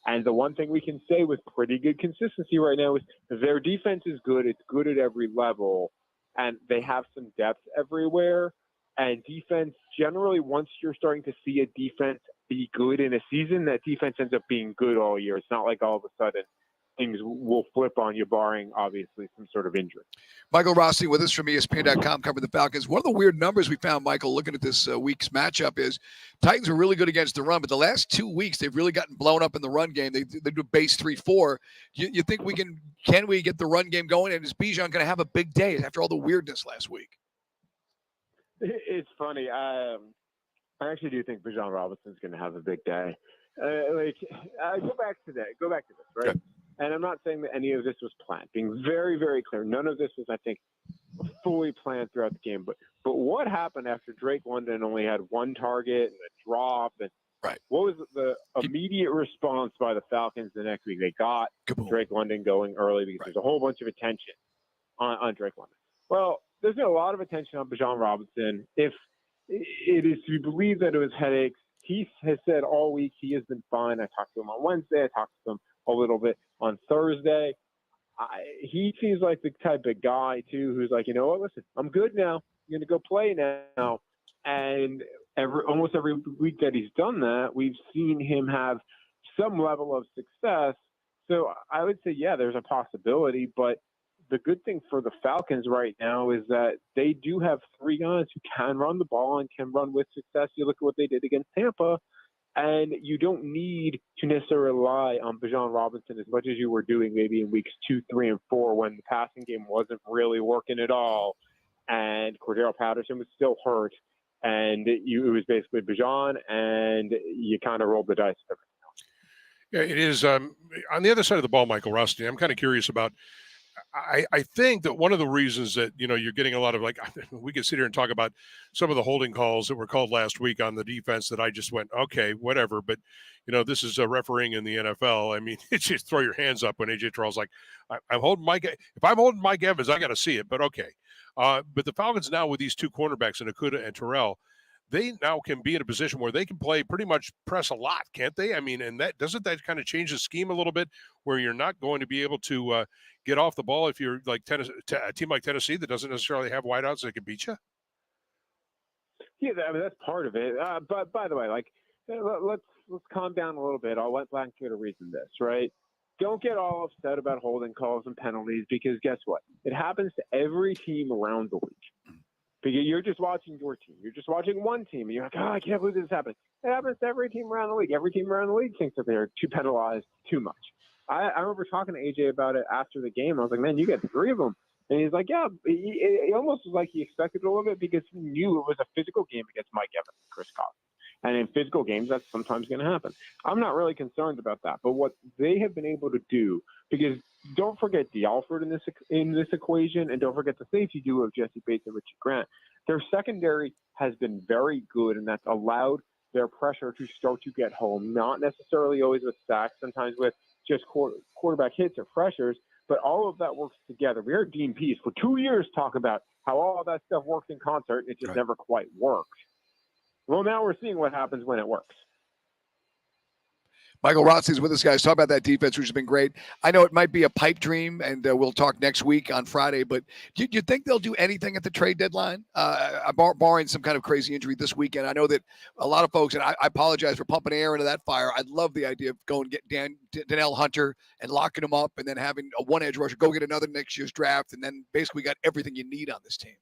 And the one thing we can say with pretty good consistency right now is their defense is good. It's good at every level, and they have some depth everywhere. And defense, generally, once you're starting to see a defense be good in a season, that defense ends up being good all year. It's not like all of a sudden things will flip on you, barring, obviously, some sort of injury. Michael Rothstein with us from ESPN.com covering the Falcons. One of the weird numbers we found, Michael, looking at this week's matchup is Titans are really good against the run, but the last 2 weeks they've really gotten blown up in the run game. They do base 3-4. You think can we get the run game going, and is Bijan going to have a big day after all the weirdness last week? It's funny. I actually do think Bijan Robinson's going to have a big day. Go back to this, right? Okay. And I'm not saying that any of this was planned. Being very, very clear, none of this was, I think, fully planned throughout the game. But what happened after Drake London only had 1 target and a drop? And what was the immediate response by the Falcons the next week? They got Drake London going early because there's a whole bunch of attention on Drake London. Well, there's been a lot of attention on Bijan Robinson. If it is to be believed that it was headaches, he has said all week he has been fine. I talked to him on Wednesday. I talked to him a little bit on Thursday. He seems like the type of guy, too, who's like, you know what, listen, I'm good now. I'm going to go play now. And almost every week that he's done that, we've seen him have some level of success. So I would say, yeah, there's a possibility, but the good thing for the Falcons right now is that they do have 3 guys who can run the ball and can run with success. You look at what they did against Tampa, and you don't need to necessarily rely on Bijan Robinson as much as you were doing maybe in weeks 2, 3, and 4 when the passing game wasn't really working at all, and Cordero Patterson was still hurt, and it was basically Bijan, and you kind of rolled the dice. Yeah, it is. On the other side of the ball, Michael Rusty, I'm kind of curious about. I think that one of the reasons that you're getting a lot of we could sit here and talk about some of the holding calls that were called last week on the defense that I just went, okay, whatever. But this is refereeing in the NFL. I mean, it's just throw your hands up when AJ Terrell's like, I'm holding Mike. If I'm holding Mike Evans, I got to see it. But okay. But the Falcons now with these 2 cornerbacks, Okudah and Terrell, they now can be in a position where they can play pretty much press a lot, can't they? I mean, and doesn't that kind of change the scheme a little bit, where you're not going to be able to get off the ball if you're like a team like Tennessee that doesn't necessarily have wideouts that can beat you? Yeah, I mean, that's part of it. But by the way, let's calm down a little bit. I'll let Blankenship reason this, right? Don't get all upset about holding calls and penalties, because guess what? It happens to every team around the league. Because you're just watching your team. You're just watching one team, and you're like, I can't believe this is happening. It happens to every team around the league. Every team around the league thinks that they're too penalized too much. I remember talking to AJ about it after the game. I was like, man, you got 3 of them. And he's like, yeah. He almost was like he expected a little bit, because he knew it was a physical game against Mike Evans and Chris Cox. And in physical games, that's sometimes going to happen. I'm not really concerned about that. But what they have been able to do, because don't forget D'Alford in this equation, and don't forget the safety duo of Jesse Bates and Richie Grant. Their secondary has been very good, and that's allowed their pressure to start to get home, not necessarily always with sacks, sometimes with just quarterback hits or pressures, but all of that works together. We heard Dean Pease for 2 years talk about how all of that stuff works in concert, and it just never quite worked. Well, now we're seeing what happens when it works. Michael Rothstein's with us, guys. Talk about that defense, which has been great. I know it might be a pipe dream, and we'll talk next week on Friday, but do you think they'll do anything at the trade deadline, barring some kind of crazy injury this weekend? I know that a lot of folks, and I apologize for pumping air into that fire. I'd love the idea of going and get Danielle Hunter and locking him up, and then having a one edge rusher, go get another next year's draft, and then basically got everything you need on this team.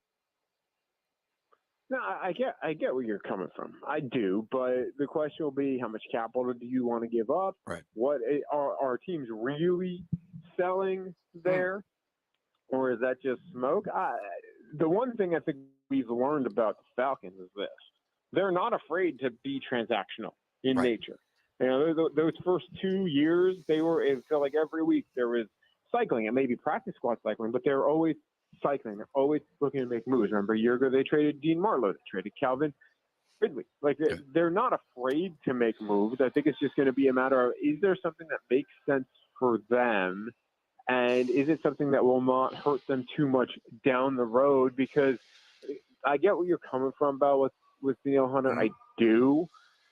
No, I get where you're coming from. I do, but the question will be, how much capital do you want to give up? Right. What are teams really selling there, or is that just smoke? The one thing I think we've learned about the Falcons is this: they're not afraid to be transactional in nature. Those first 2 years, it felt like every week there was cycling, and maybe practice squad cycling, but they were always cycling. They're always looking to make moves. Remember, a year ago, they traded Dean Marlowe. They traded Calvin Ridley. They're not afraid to make moves. I think it's just going to be a matter of, is there something that makes sense for them? And is it something that will not hurt them too much down the road? Because I get where you're coming from, Bell, with Danielle Hunter. I do,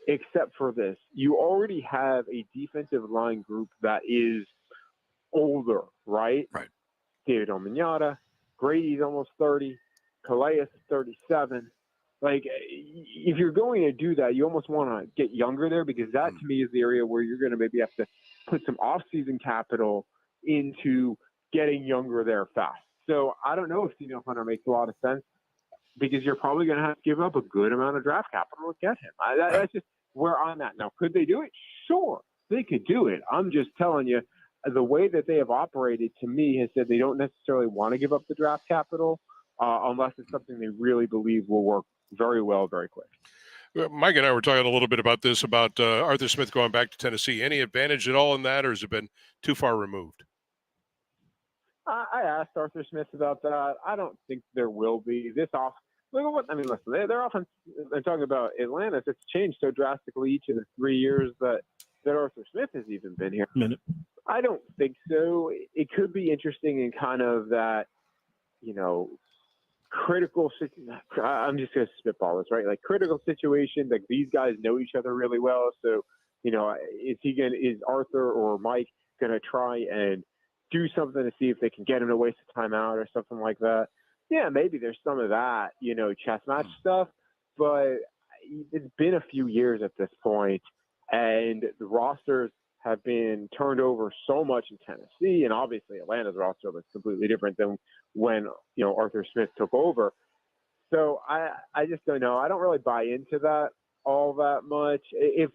except for this. You already have a defensive line group that is older, right? Right. David Omenyata, Grady's almost 30, Calais is 37. If you're going to do that, you almost want to get younger there, because that to me is the area where you're going to maybe have to put some off-season capital into getting younger there fast. So I don't know if Danielle Hunter makes a lot of sense, because you're probably going to have to give up a good amount of draft capital to get him. That's just where I'm at now. Could they do it? Sure, they could do it. I'm just telling you, the way that they have operated, to me, has said they don't necessarily want to give up the draft capital unless it's something they really believe will work very well, very quick. Mike and I were talking a little bit about this, about Arthur Smith going back to Tennessee. Any advantage at all in that, or has it been too far removed? I asked Arthur Smith about that. I don't think there will be. Listen, their offense, they're talking about Atlanta, it's changed so drastically each of the 3 years that Arthur Smith has even been here. I don't think so. It could be interesting in kind of that, critical – I'm just going to spitball this, right? Critical situation, these guys know each other really well. So, is Arthur or Mike going to try and do something to see if they can get him to waste a timeout or something like that? Yeah, maybe there's some of that, chess match stuff. But it's been a few years at this point, and the rosters have been turned over so much in Tennessee, and obviously Atlanta's roster was completely different than when Arthur Smith took over. So I just don't know. I don't really buy into that all that much. If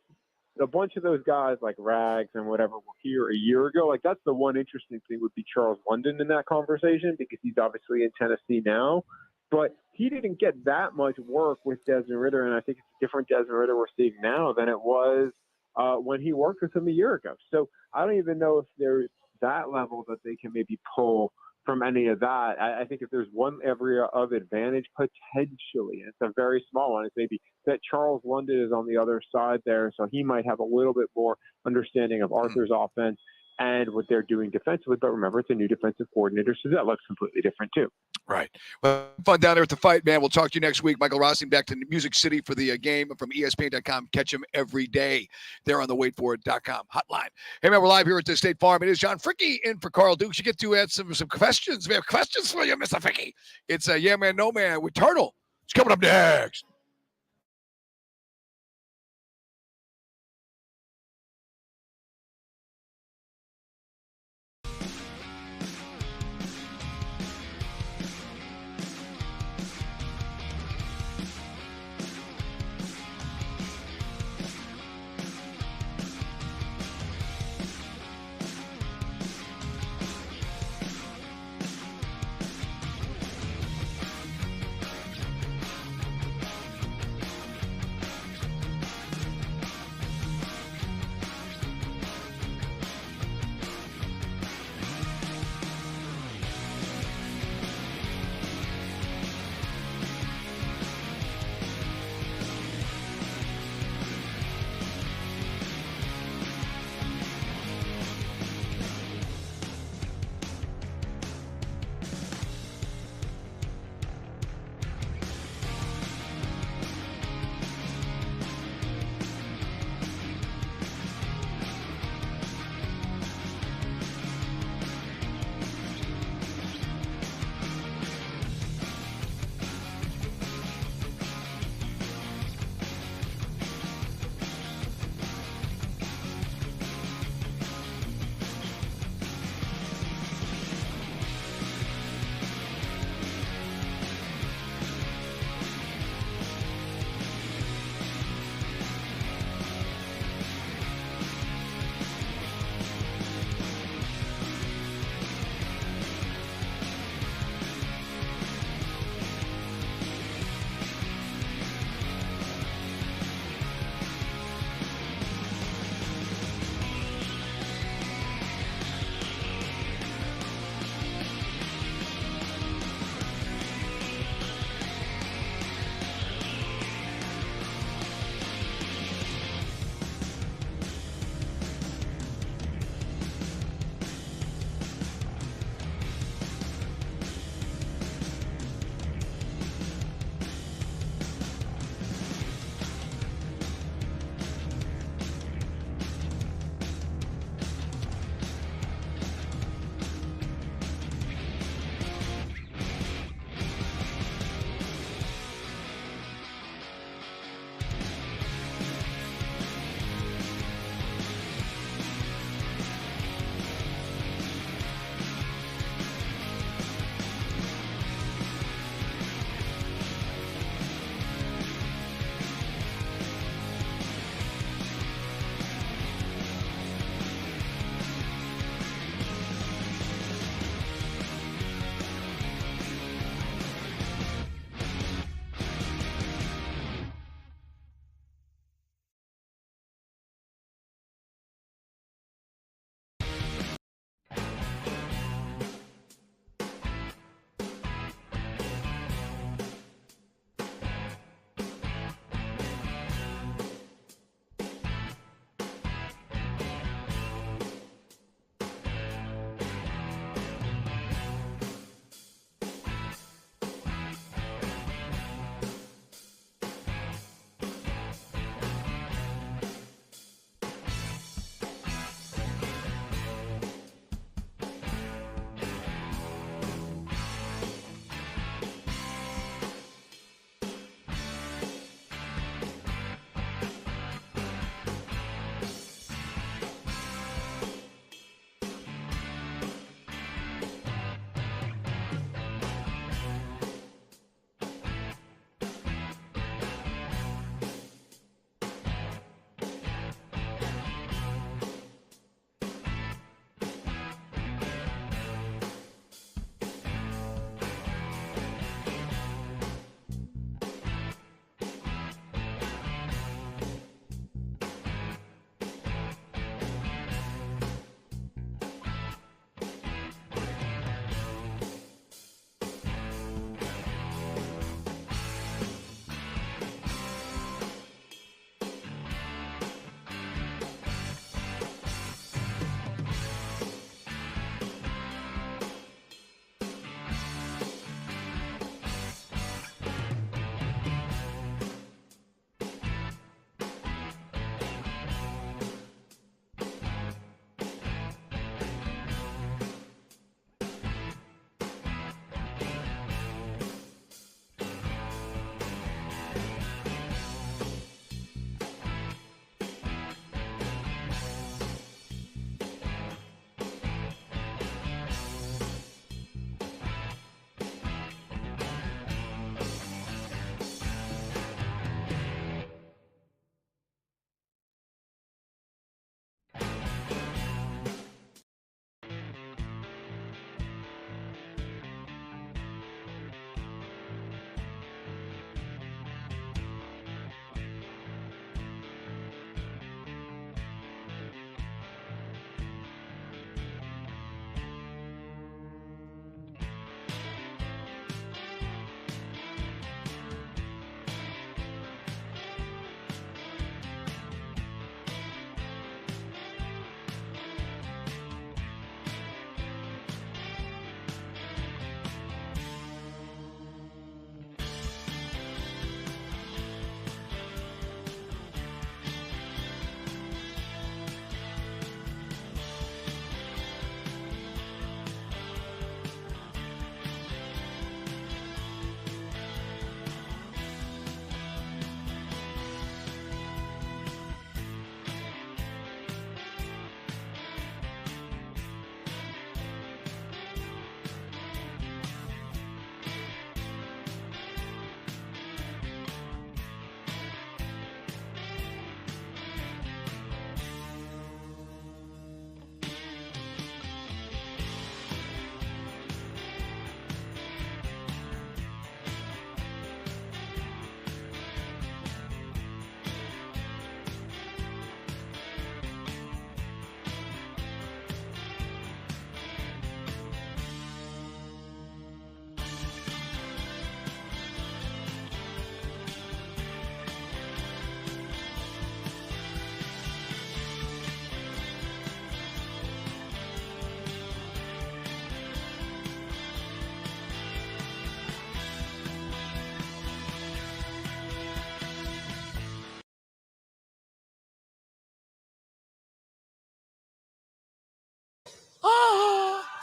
a bunch of those guys like Rags and whatever were here a year ago, like that's the one interesting thing would be Charles London in that conversation, because he's obviously in Tennessee now. But he didn't get that much work with Desmond Ridder, and I think it's a different Desmond Ridder we're seeing now than it was when he worked with him a year ago. So I don't even know if there's that level that they can maybe pull from any of that. I think if there's one area of advantage, potentially, and it's a very small one, it's maybe that Charles London is on the other side there, so he might have a little bit more understanding of Arthur's offense and what they're doing defensively. But remember, it's a new defensive coordinator, so that looks completely different too. Right. Well, fun down there at the fight, man. We'll talk to you next week. Michael Rossing back to Music City for the game from ESPN.com. Catch him every day there on the waitforit.com hotline. Hey, man, we're live here at the State Farm. It is John Fricke in for Carl Dukes. You get to add some questions. We have questions for you, Mr. Fricke. It's a Yeah Man, No Man with Turtle. It's coming up next.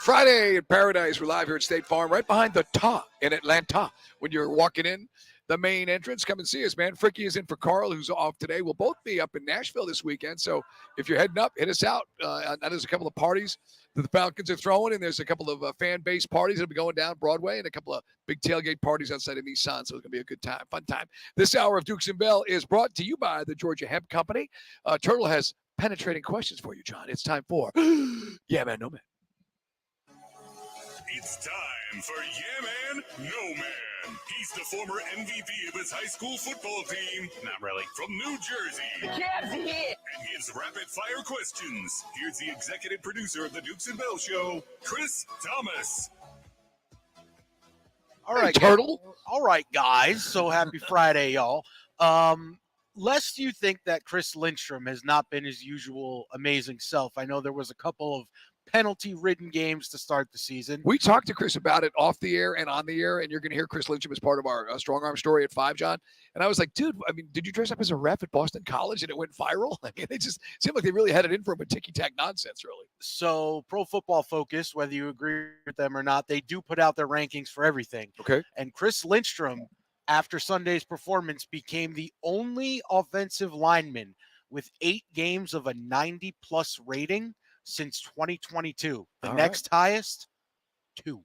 Friday in Paradise. We're live here at State Farm, right behind the Ta in Atlanta. When you're walking in the main entrance, come and see us, man. Fricky is in for Carl, who's off today. We'll both be up in Nashville this weekend. So if you're heading up, hit us out. There's a couple of parties that the Falcons are throwing, and there's a couple of fan-based parties that'll be going down Broadway, and a couple of big tailgate parties outside of Nissan. So it's going to be a good time, fun time. This hour of Dukes and Bell is brought to you by the Georgia Hemp Company. Turtle has penetrating questions for you, John. It's time for Yeah Man, No Man. It's time for Yeah Man, No Man. He's the former MVP of his high school football team. Not really. From New Jersey. The Cavs are here. And gives rapid-fire questions. Here's the executive producer of the Dukes and Bell Show, Chris Thomas. All right, Turtle. All right, guys. So happy Friday, y'all. Lest you think that Chris Lindstrom has not been his usual amazing self. I know there was a couple of penalty-ridden games to start the season. We talked to Chris about it off the air and on the air, and you're going to hear Chris Lindstrom as part of our strong arm story at 5, John. And I was like, dude, I mean, did you dress up as a ref at Boston College and it went viral? I mean, it just seemed like they really had it in for him with ticky-tack nonsense, really. So Pro Football Focus, whether you agree with them or not, they do put out their rankings for everything. Okay. And Chris Lindstrom, after Sunday's performance, became the only offensive lineman with 8 games of a 90-plus rating since 2022. The next highest, 2.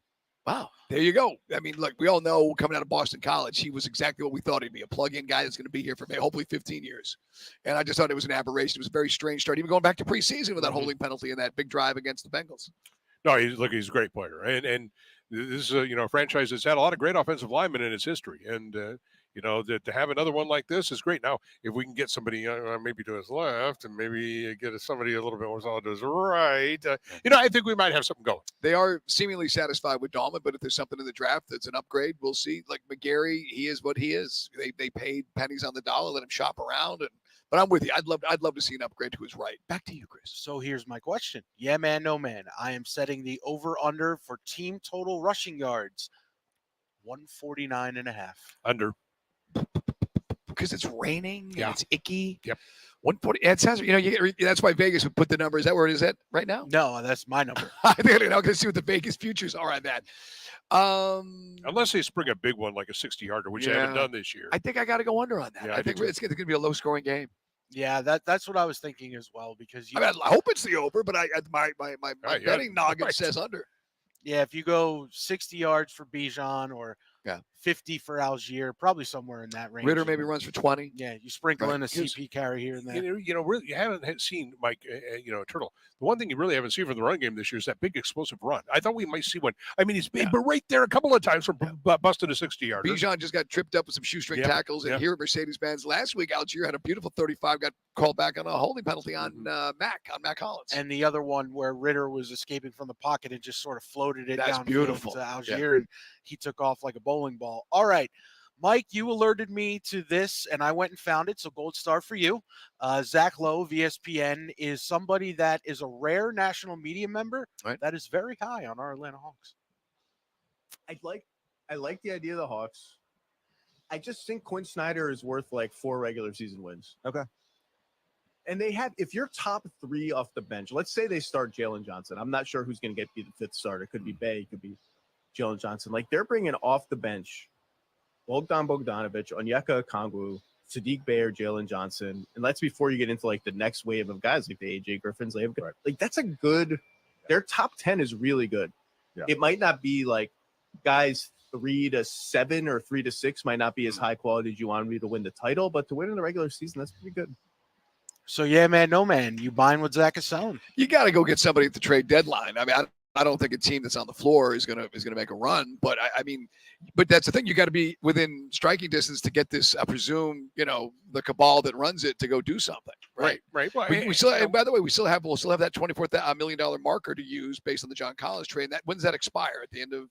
Wow. There you go. I mean, look, we all know coming out of Boston College, he was exactly what we thought he'd be, a plug-in guy that's going to be here for hopefully 15 years. And I just thought it was an aberration. It was a very strange start, even going back to preseason with that holding penalty and that big drive against the Bengals. No, he's a great player. And this is a franchise that's had a lot of great offensive linemen in its history. And, to have another one like this is great. Now, if we can get somebody maybe to his left and maybe get somebody a little bit more solid to his right, I think we might have something going. They are seemingly satisfied with Dahlman, but if there's something in the draft that's an upgrade, we'll see. Like McGarry, he is what he is. They paid pennies on the dollar, let him shop around. But I'm with you. I'd love to see an upgrade to his right. Back to you, Chris. So here's my question. Yeah, man, no man. I am setting the over-under for team total rushing yards, 149.5. Under. Because it's raining Yeah. and it's icky. Yep. 140. It sounds, that's why Vegas would put the number. Is that where it is at right now? No, that's my number. I think I'm going to see what the Vegas futures are on that. Unless they spring a big one like a 60-yarder, which they haven't done this year. I think I got to go under on that. Yeah, I think it's going to be a low-scoring game. Yeah, that's what I was thinking as well. Because I hope it's the over, but my betting noggin says under. Yeah, if you go 60 yards for Bijan or 50 for Algier, probably somewhere in that range. Ritter maybe runs for 20. Yeah, you sprinkle in a CP carry here and there. Really, you haven't seen Mike, Turtle. The one thing you really haven't seen from the run game this year is that big explosive run. I thought we might see one. I mean, he's been right there a couple of times from busting a 60-yarder. Bijan just got tripped up with some shoestring tackles, and here at Mercedes-Benz last week, Algier had a beautiful 35, got called back on a holding penalty on Mac Hollins. And the other one where Ritter was escaping from the pocket and just sort of floated it down beautiful to Algier, and he took off like a bowling ball. All right. Mike, you alerted me to this, and I went and found it, so gold star for you. Zach Lowe of ESPN is somebody that is a rare national media member that is very high on our Atlanta Hawks. I like the idea of the Hawks. I just think Quinn Snyder is worth like 4 regular season wins. Okay. And they have, if you're top 3 off the bench, let's say they start Jalen Johnson. I'm not sure who's going to be the 5th starter. It could be Bay, it could be Jalen Johnson. Like they're bringing off the bench Bogdan Bogdanovic, Onyeka Okongwu, Sadiq Bey, or Jalen Johnson. And that's before you get into like the next wave of guys like the AJ Griffins. Like that's a good, their top 10 is really good. Yeah. It might not be like guys 3 to 7 or 3 to 6 might not be as high quality as you want me to win the title, but to win in the regular season, that's pretty good. So yeah, man, no man, you buying what Zach is selling? You got to go get somebody at the trade deadline. I mean, I don't think a team that's on the floor is gonna make a run, but I mean, but that's the thing. You got to be within striking distance to get this. I presume the cabal that runs it to go do something. Right. Well, we still. And by the way, we'll still have that $24 million marker to use based on the John Collins trade. When does that expire? At the end of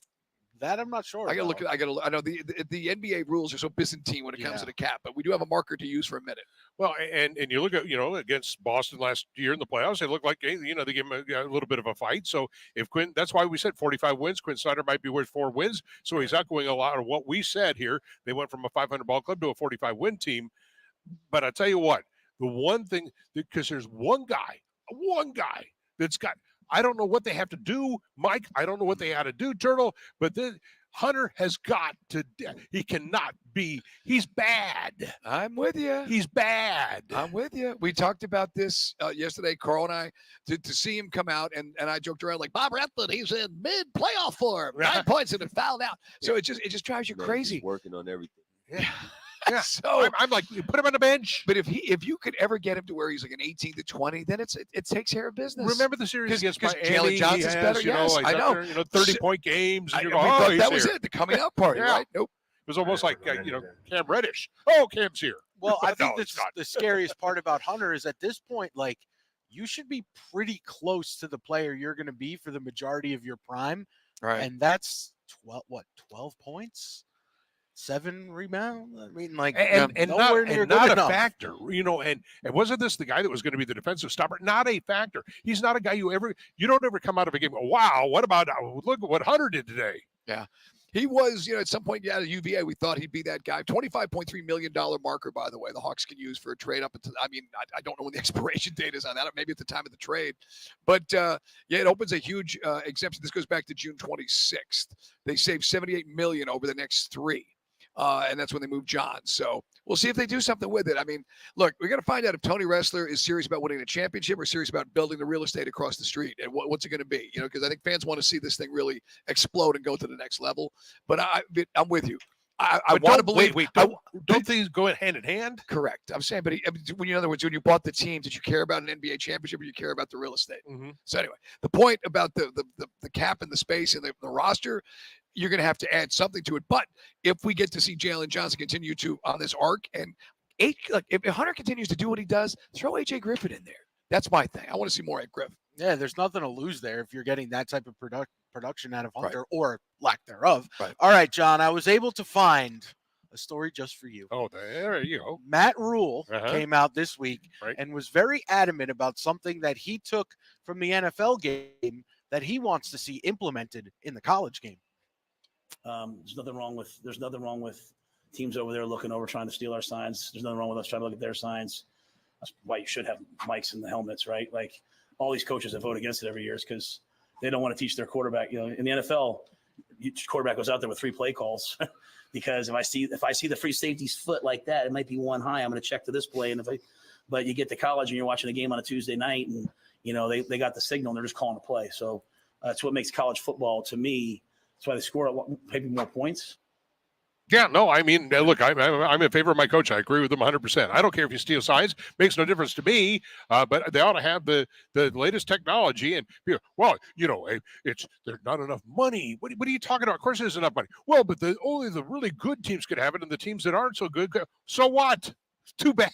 that, I'm not sure. I got to look at. I know the NBA rules are so Byzantine when it comes to the cap, but we do have a marker to use for a minute. Well, and you look at against Boston last year in the playoffs, they look like they gave him a little bit of a fight. So if Quinn, that's why we said 45 wins. Quinn Snyder might be worth 4 wins. So he's echoing a lot of what we said here. They went from a 500 ball club to a 45 win team. But I tell you what, the one thing, because there's one guy that's got I don't know what they have to do, Mike. I don't know what they had to do, Turtle. But Hunter has got to. He cannot be. He's bad. I'm with you. He's bad. I'm with you. We talked about this yesterday, Carl and I, to see him come out, and I joked around like Bob Rathbun. He's in mid-playoff form, 9 points and it fouled out. So it just drives you crazy. He's working on everything. Yeah. Yeah. So I'm like, you put him on the bench. But if you could ever get him to where he's like an 18 to 20, then it takes care of business. Remember the series against because Miami? Jalen Johnson's better. Yes, I know. 30-point games. And we you go, thought he's that was here. it, the coming out party, Yeah. right? Nope. It was almost like Cam Reddish. Oh, Cam's here. Well, I think No, it's not. the scariest part about Hunter is at this point, like, you should be pretty close to the player you're going to be for the majority of your prime. Right. And that's 12 points? 7 rebounds? I mean, like, and nowhere not, near and good not a enough. factor, and wasn't this the guy that was going to be the defensive stopper? Not a factor. He's not a guy you don't ever come out of a game. Wow, what about look at what Hunter did today? Yeah. He was, at some point, at UVA, we thought he'd be that guy. $25.3 million marker, by the way, the Hawks can use for a trade up until, I don't know when the expiration date is on that, maybe at the time of the trade. But, it opens a huge exemption. This goes back to June 26th. They saved $78 million over the next 3. And that's when they moved John. So we'll see if they do something with it. I mean, look, we got to find out if Tony Ressler is serious about winning a championship or serious about building the real estate across the street. And what's it going to be? Because I think fans want to see this thing really explode and go to the next level. But I'm with you. I want to believe. Wait, don't these go hand in hand? Correct. I'm saying, but in other words, when you bought the team, did you care about an NBA championship or you care about the real estate? Mm-hmm. So anyway, the point about the cap and the space and the roster, you're going to have to add something to it. But if we get to see Jalen Johnson continue on this arc, and if Hunter continues to do what he does, throw AJ Griffin in there. That's my thing. I want to see more at Griffin. Yeah, there's nothing to lose there if you're getting that type of production out of Hunter or lack thereof. Right. All right, John, I was able to find a story just for you. Oh, there you go. Matt Rule came out this week Right. and was very adamant about something that he took from the NFL game that he wants to see implemented in the college game. There's nothing wrong with teams over there looking over trying to steal our signs. There's nothing wrong with us trying to look at their signs. That's why you should have mics in the helmets, right? Like all these coaches that vote against it every year is because they don't want to teach their quarterback. In the NFL, each quarterback goes out there with 3 play calls because if I see the free safety's foot like that, it might be one high. I'm going to check to this play, but you get to college and you're watching a game on a Tuesday night, and they got the signal and they're just calling a play. So that's what makes college football, to me. That's why they score maybe more points. Yeah, no, I mean, look, I'm in favor of my coach. I agree with him 100%. I don't care if you steal signs; makes no difference to me. But they ought to have the latest technology. And there's not enough money. What are you talking about? Of course, there's enough money. Well, but only the really good teams could have it, and the teams that aren't so good. So what? Too bad.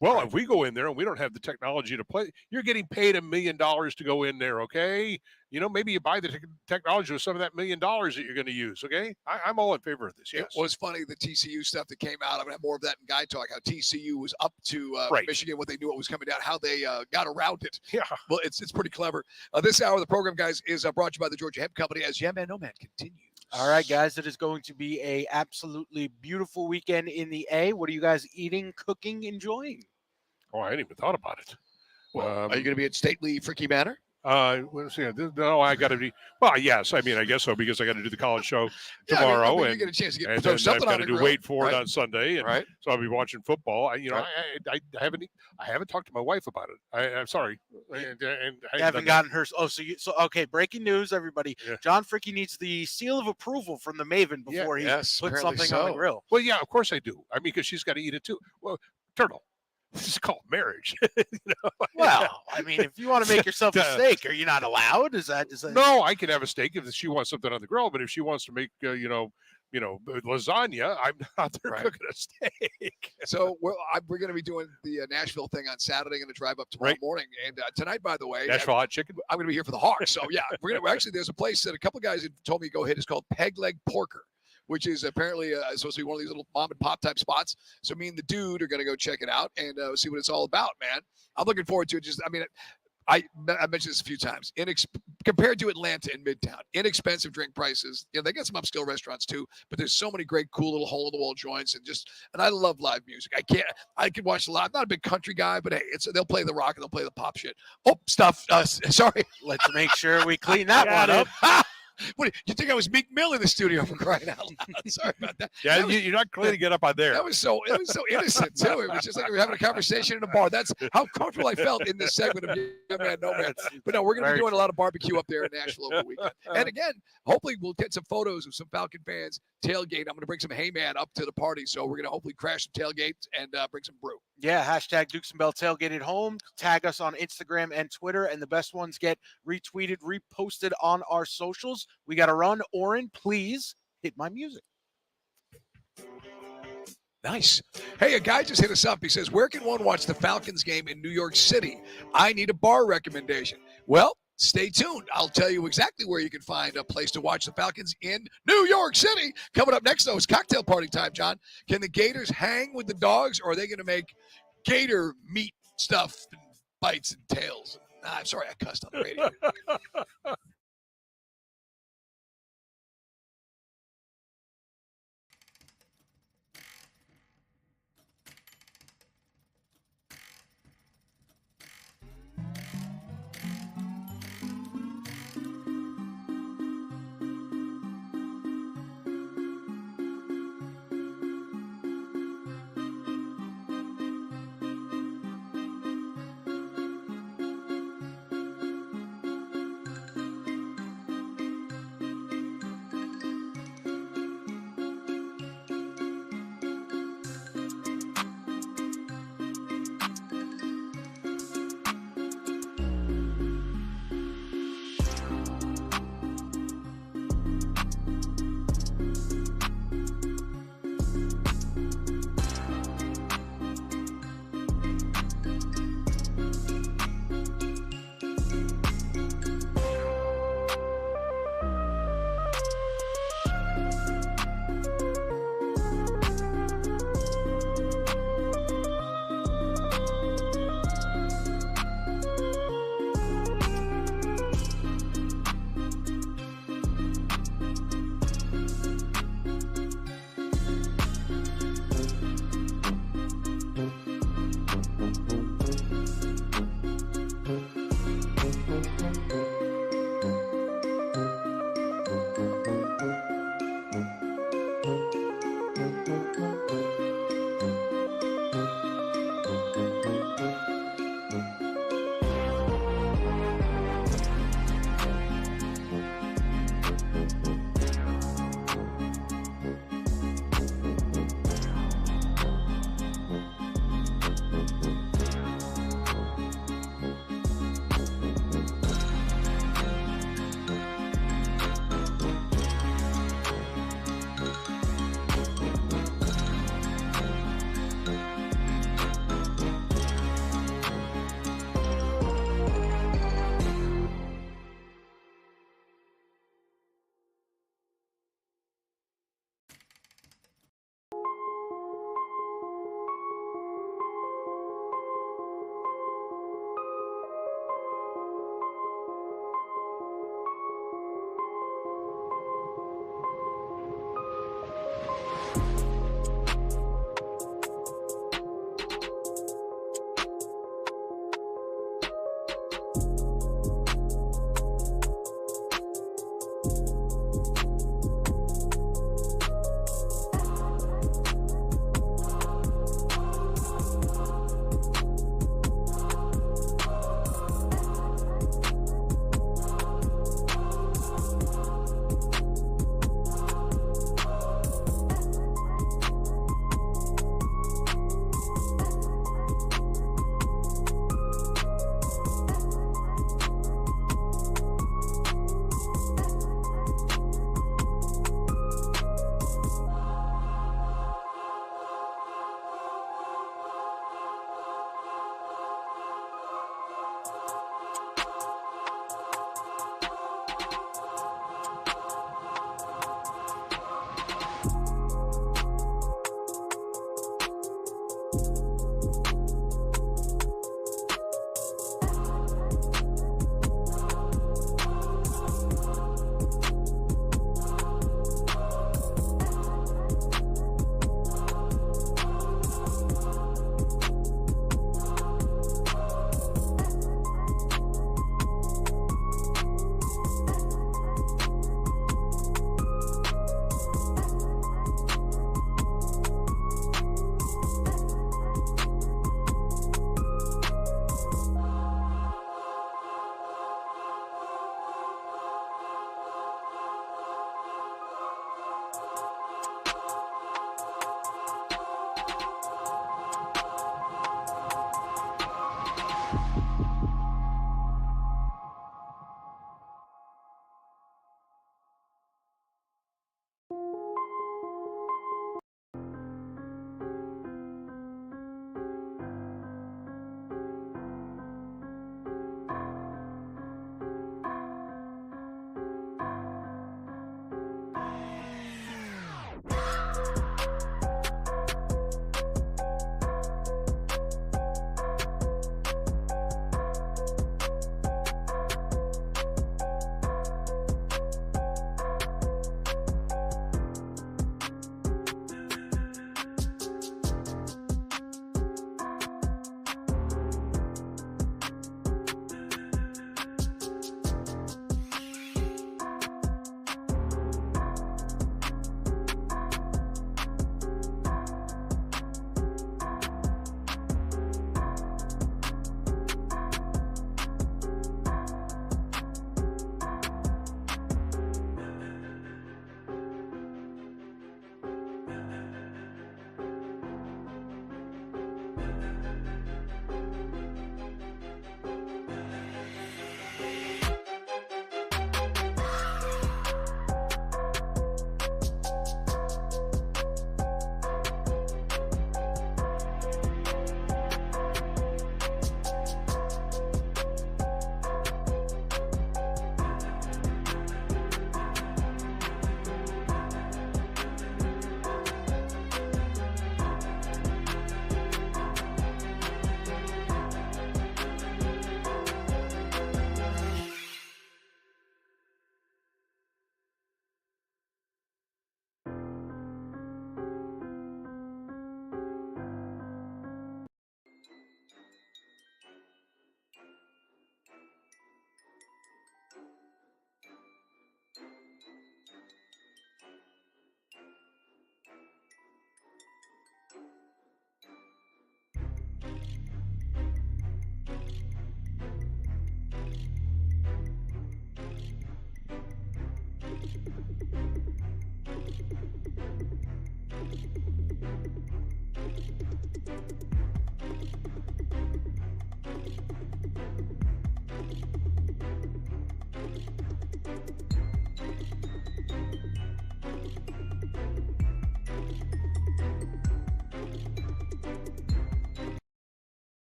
Well, if we go in there and we don't have the technology to play, you're getting paid $1 million to go in there. Okay. Maybe you buy the technology with some of that $1 million that you're going to use. Okay. I'm all in favor of this. Yes. It was funny, the TCU stuff that came out. I'm going to have more of that in Guy Talk, how TCU was up to Michigan, what they knew what was coming down, how they got around it. Yeah. Well, it's pretty clever. This hour of the program, guys, is brought to you by the Georgia Hemp Company as Yeah Man No Man continues. All right, guys, it is going to be a absolutely beautiful weekend in the A. What are you guys eating, cooking, enjoying? Oh, I hadn't even thought about it. Well, are you going to be at Stately Fricky Manor? Let's see. No, I got to be. Well, yes. I mean, I guess so because I got to do the college show tomorrow, you and get a chance to get and throw then something I've on got to the do grill, Wait For It right? on Sunday, and Right. so I'll be watching football. I Right. haven't talked to my wife about it. I'm sorry, and I You haven't gotten her. Oh, so okay. Breaking news, everybody. Yeah. John Fricky needs the seal of approval from the Maven before he puts something on the grill. Well, yeah, of course I do. I mean, because she's got to eat it too. Well, Turtle, this is called marriage. Well, I mean, if you want to make yourself a steak, are you not allowed? Is that? No, I can have a steak if she wants something on the grill, but if she wants to make, lasagna, I'm not there cooking a steak. So we're going to be doing the Nashville thing on Saturday. Going to drive up tomorrow morning, and tonight, by the way, Nashville hot chicken. I'm going to be here for the Hawks. So yeah, there's a place that a couple of guys had told me to go hit. It's called Peg Leg Porker, which is apparently supposed to be one of these little mom and pop type spots. So me and the dude are going to go check it out and see what it's all about, man. I'm looking forward to it. I mentioned this a few times. Compared to Atlanta and Midtown, inexpensive drink prices. They got some upscale restaurants too, but there's so many great, cool little hole-in-the-wall joints, and I love live music. I could watch a lot. I'm not a big country guy, but hey, they'll play the rock and they'll play the pop shit. Oh, stuff. Sorry. Let's make sure we clean that one up. What, you think I was Meek Mill in the studio for crying out loud? Sorry about that. Yeah, that you're not cleaning it up on there. It was so innocent too. It was just like we were having a conversation in a bar. That's how comfortable I felt in this segment of Yeah Man, No Man. But no, we're going to be doing a lot of barbecue up there in Nashville over the weekend. And again, hopefully we'll get some photos of some Falcon fans tailgate. I'm going to bring some Hey Man up to the party, so we're going to hopefully crash some tailgates and bring some brew. Yeah, hashtag Dukes and Bell Tailgate at Home. Tag us on Instagram and Twitter, and the best ones get retweeted, reposted on our socials. We got to run. Oren, please hit my music. Nice. Hey, a guy just hit us up. He says, where can one watch the Falcons game in New York City? I need a bar recommendation. Well, stay tuned. I'll tell you exactly where you can find a place to watch the Falcons in New York City. Coming up next, though, is cocktail party time, John. Can the Gators hang with the dogs, or are they going to make gator meat stuff and bites and tails? I'm sorry I cussed on the radio.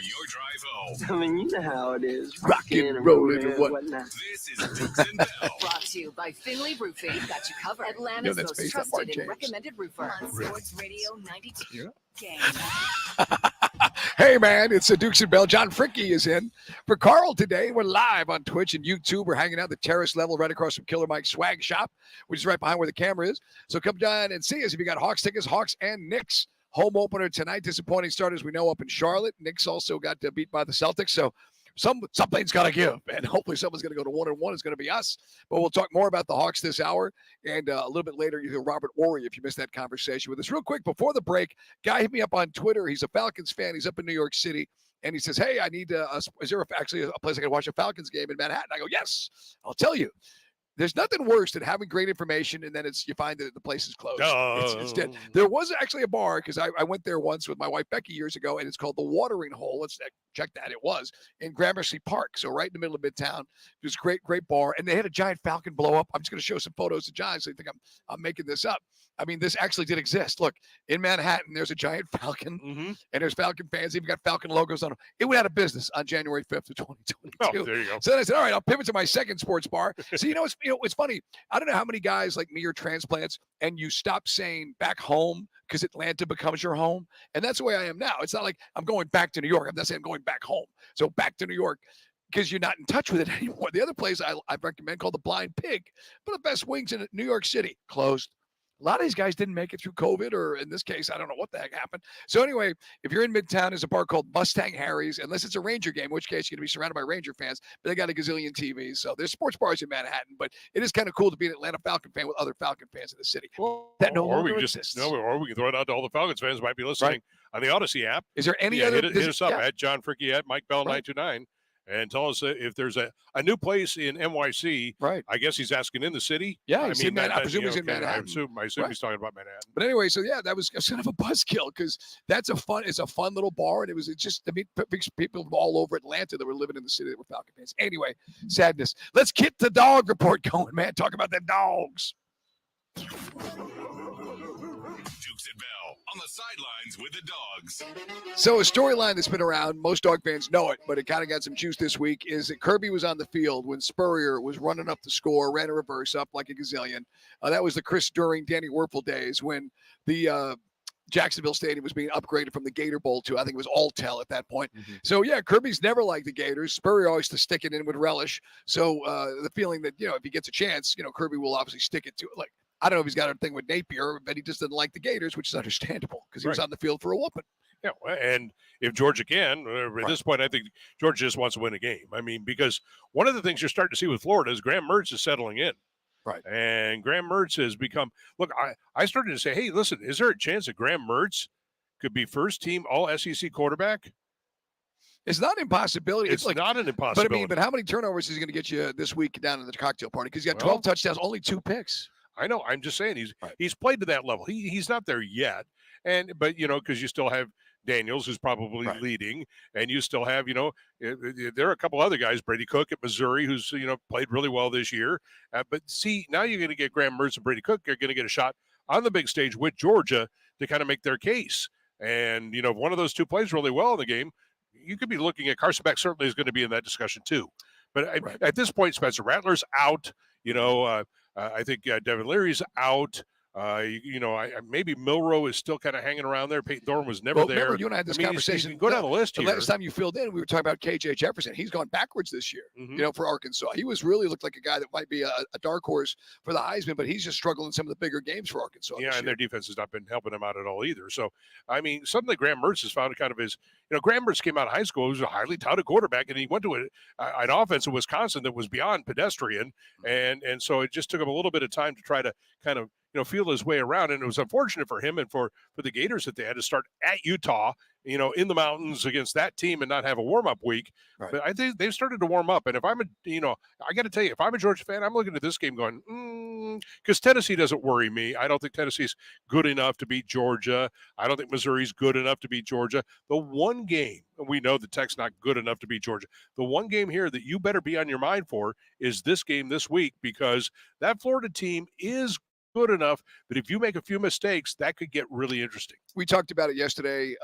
for your drive home. I mean, you know how it is. Rockin' and rollin' and whatnot. This is Dukes and Bell. Brought to you by Finley Roofing. Got you covered. Atlanta's You know that most space on Mark trusted and James. recommended roofer. On Sports Radio 92. Game. Hey, man, it's the Dukes and Bell. John Fricke is in for Carl today. We're live on Twitch and YouTube. We're hanging out at the terrace level right across from Killer Mike's swag shop, which is right behind where the camera is. So come down and see us if you got Hawks tickets, Hawks and Knicks. Home opener tonight. Disappointing start, as we know, up in Charlotte. Knicks also got beat by the Celtics. So something's got to give, and hopefully someone's going to go to 1-1. It's going to be us. But we'll talk more about the Hawks this hour, and a little bit later you hear Robert Ory if you missed that conversation with us. Real quick before the break, guy hit me up on Twitter. He's a Falcons fan. He's up in New York City, and he says, "Hey, I need is there actually a place I can watch a Falcons game in Manhattan?" I go, "Yes, I'll tell you." There's nothing worse than having great information and then you find that the place is closed. It's dead. There was actually a bar because I went there once with my wife Becky years ago, and it's called the Watering Hole. Let's check that. It was in Gramercy Park, so right in the middle of Midtown. It was great bar, and they had a giant falcon blow up. I'm just going to show some photos to John, so you think I'm making this up. I mean, this actually did exist. Look, in Manhattan, there's a giant falcon, and there's Falcon fans. Even got Falcon logos on them. It went out of business on January 5th of 2022. Oh, there you go. So then I said, all right, I'll pivot to my second sports bar. So it's funny. I don't know how many guys like me are transplants, and you stop saying back home because Atlanta becomes your home, and that's the way I am now. It's not like I'm going back to New York. I'm not saying I'm going back home. So back to New York, because you're not in touch with it anymore. The other place I recommend called the Blind Pig, but the best wings in New York City, closed. A lot of these guys didn't make it through COVID, or in this case, I don't know what the heck happened. So anyway, if you're in Midtown, there's a bar called Mustang Harry's, unless it's a Ranger game, in which case you're going to be surrounded by Ranger fans, but they got a gazillion TVs. So there's sports bars in Manhattan, but it is kind of cool to be an Atlanta Falcon fan with other Falcon fans in the city. That no longer exists. Or we can throw it out to all the Falcons fans who might be listening on the Odyssey app. Is there any other? Hit us up at John Fricke at Mike Bell 929. And tell us if there's a new place in NYC. Right. I guess he's asking in the city. Yeah, I presume he's in Manhattan. I assume he's talking about Manhattan. But anyway, so yeah, that was kind of a buzzkill because it's a fun little bar, and it just to meet people from all over Atlanta that were living in the city that were Falcon fans. Anyway, sadness. Let's get the dog report going, man. Talk about them dogs. Dukes and Bell on the sidelines with the dogs. So a storyline that's been around, most dog fans know it, but it kind of got some juice this week, is that Kirby was on the field when Spurrier was running up the score, ran a reverse up like a gazillion. That was the Chris During, Danny Werfel days when the Jacksonville Stadium was being upgraded from the Gator Bowl to, I think it was Alltel at that point. So, yeah, Kirby's never liked the Gators. Spurrier always to stick it in with relish. So the feeling that, if he gets a chance, Kirby will obviously stick it to it. Like, I don't know if he's got a thing with Napier, but he just doesn't like the Gators, which is understandable because he was on the field for a whooping. Yeah, and if Georgia can, at this point, I think Georgia just wants to win a game. I mean, because one of the things you're starting to see with Florida is Graham Mertz is settling in. Right. And Graham Mertz has become – look, I started to say, hey, listen, is there a chance that Graham Mertz could be first-team all-SEC quarterback? It's not an impossibility. It's not an impossibility. But how many turnovers is he going to get you this week down in the cocktail party? Because he got 12 touchdowns, only 2 picks. I know. I'm just saying he's played to that level. He's not there yet. But because you still have Daniels, who's probably leading, and you still have, there are a couple other guys, Brady Cook at Missouri, who's, played really well this year. But see, now you're going to get Graham Mertz and Brady Cook. You're going to get a shot on the big stage with Georgia to kind of make their case. And, if one of those two plays really well in the game, you could be looking at Carson Beck certainly is going to be in that discussion too. But at this point, Spencer Rattler's out, I think Devin Leary's out. Maybe Milroe is still kind of hanging around there. Peyton Thorne was never there. Remember, you and I had this conversation. Go down the list here. The last time you filled in, we were talking about KJ Jefferson. He's gone backwards this year, for Arkansas. He looked like a guy that might be a dark horse for the Heisman, but he's just struggling in some of the bigger games for Arkansas. Yeah, and their defense has not been helping him out at all either. So, I mean, something that Graham Mertz has found kind of his, Graham Mertz came out of high school. He was a highly touted quarterback, and he went to an offense in Wisconsin that was beyond pedestrian. And so it just took him a little bit of time to try to kind of, feel his way around. And it was unfortunate for him and for the Gators that they had to start at Utah, in the mountains against that team and not have a warm-up week. Right. But I think they've started to warm up. And if I'm I got to tell you, if I'm a Georgia fan, I'm looking at this game going, because Tennessee doesn't worry me. I don't think Tennessee's good enough to beat Georgia. I don't think Missouri's good enough to beat Georgia. The one game, and we know the Tech's not good enough to beat Georgia. The one game here that you better be on your mind for is this game this week, because that Florida team is good enough that if you make a few mistakes, that could get really interesting. We talked about it yesterday.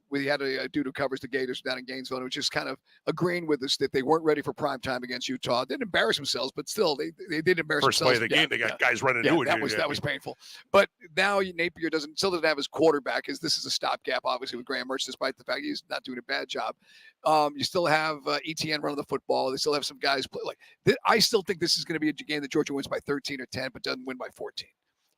We had a dude who covers the Gators down in Gainesville, who was just kind of agreeing with us that they weren't ready for prime time against Utah. They didn't embarrass themselves, but still, they did embarrass First themselves. play of the game, they got guys running into it. That was painful. But now Napier still doesn't have his quarterback, as this is a stopgap, obviously, with Graham Mertz, despite the fact he's not doing a bad job. You still have ETN running the football. They still have some guys play. I still think this is going to be a game that Georgia wins by 13 or 10, but doesn't win by 14.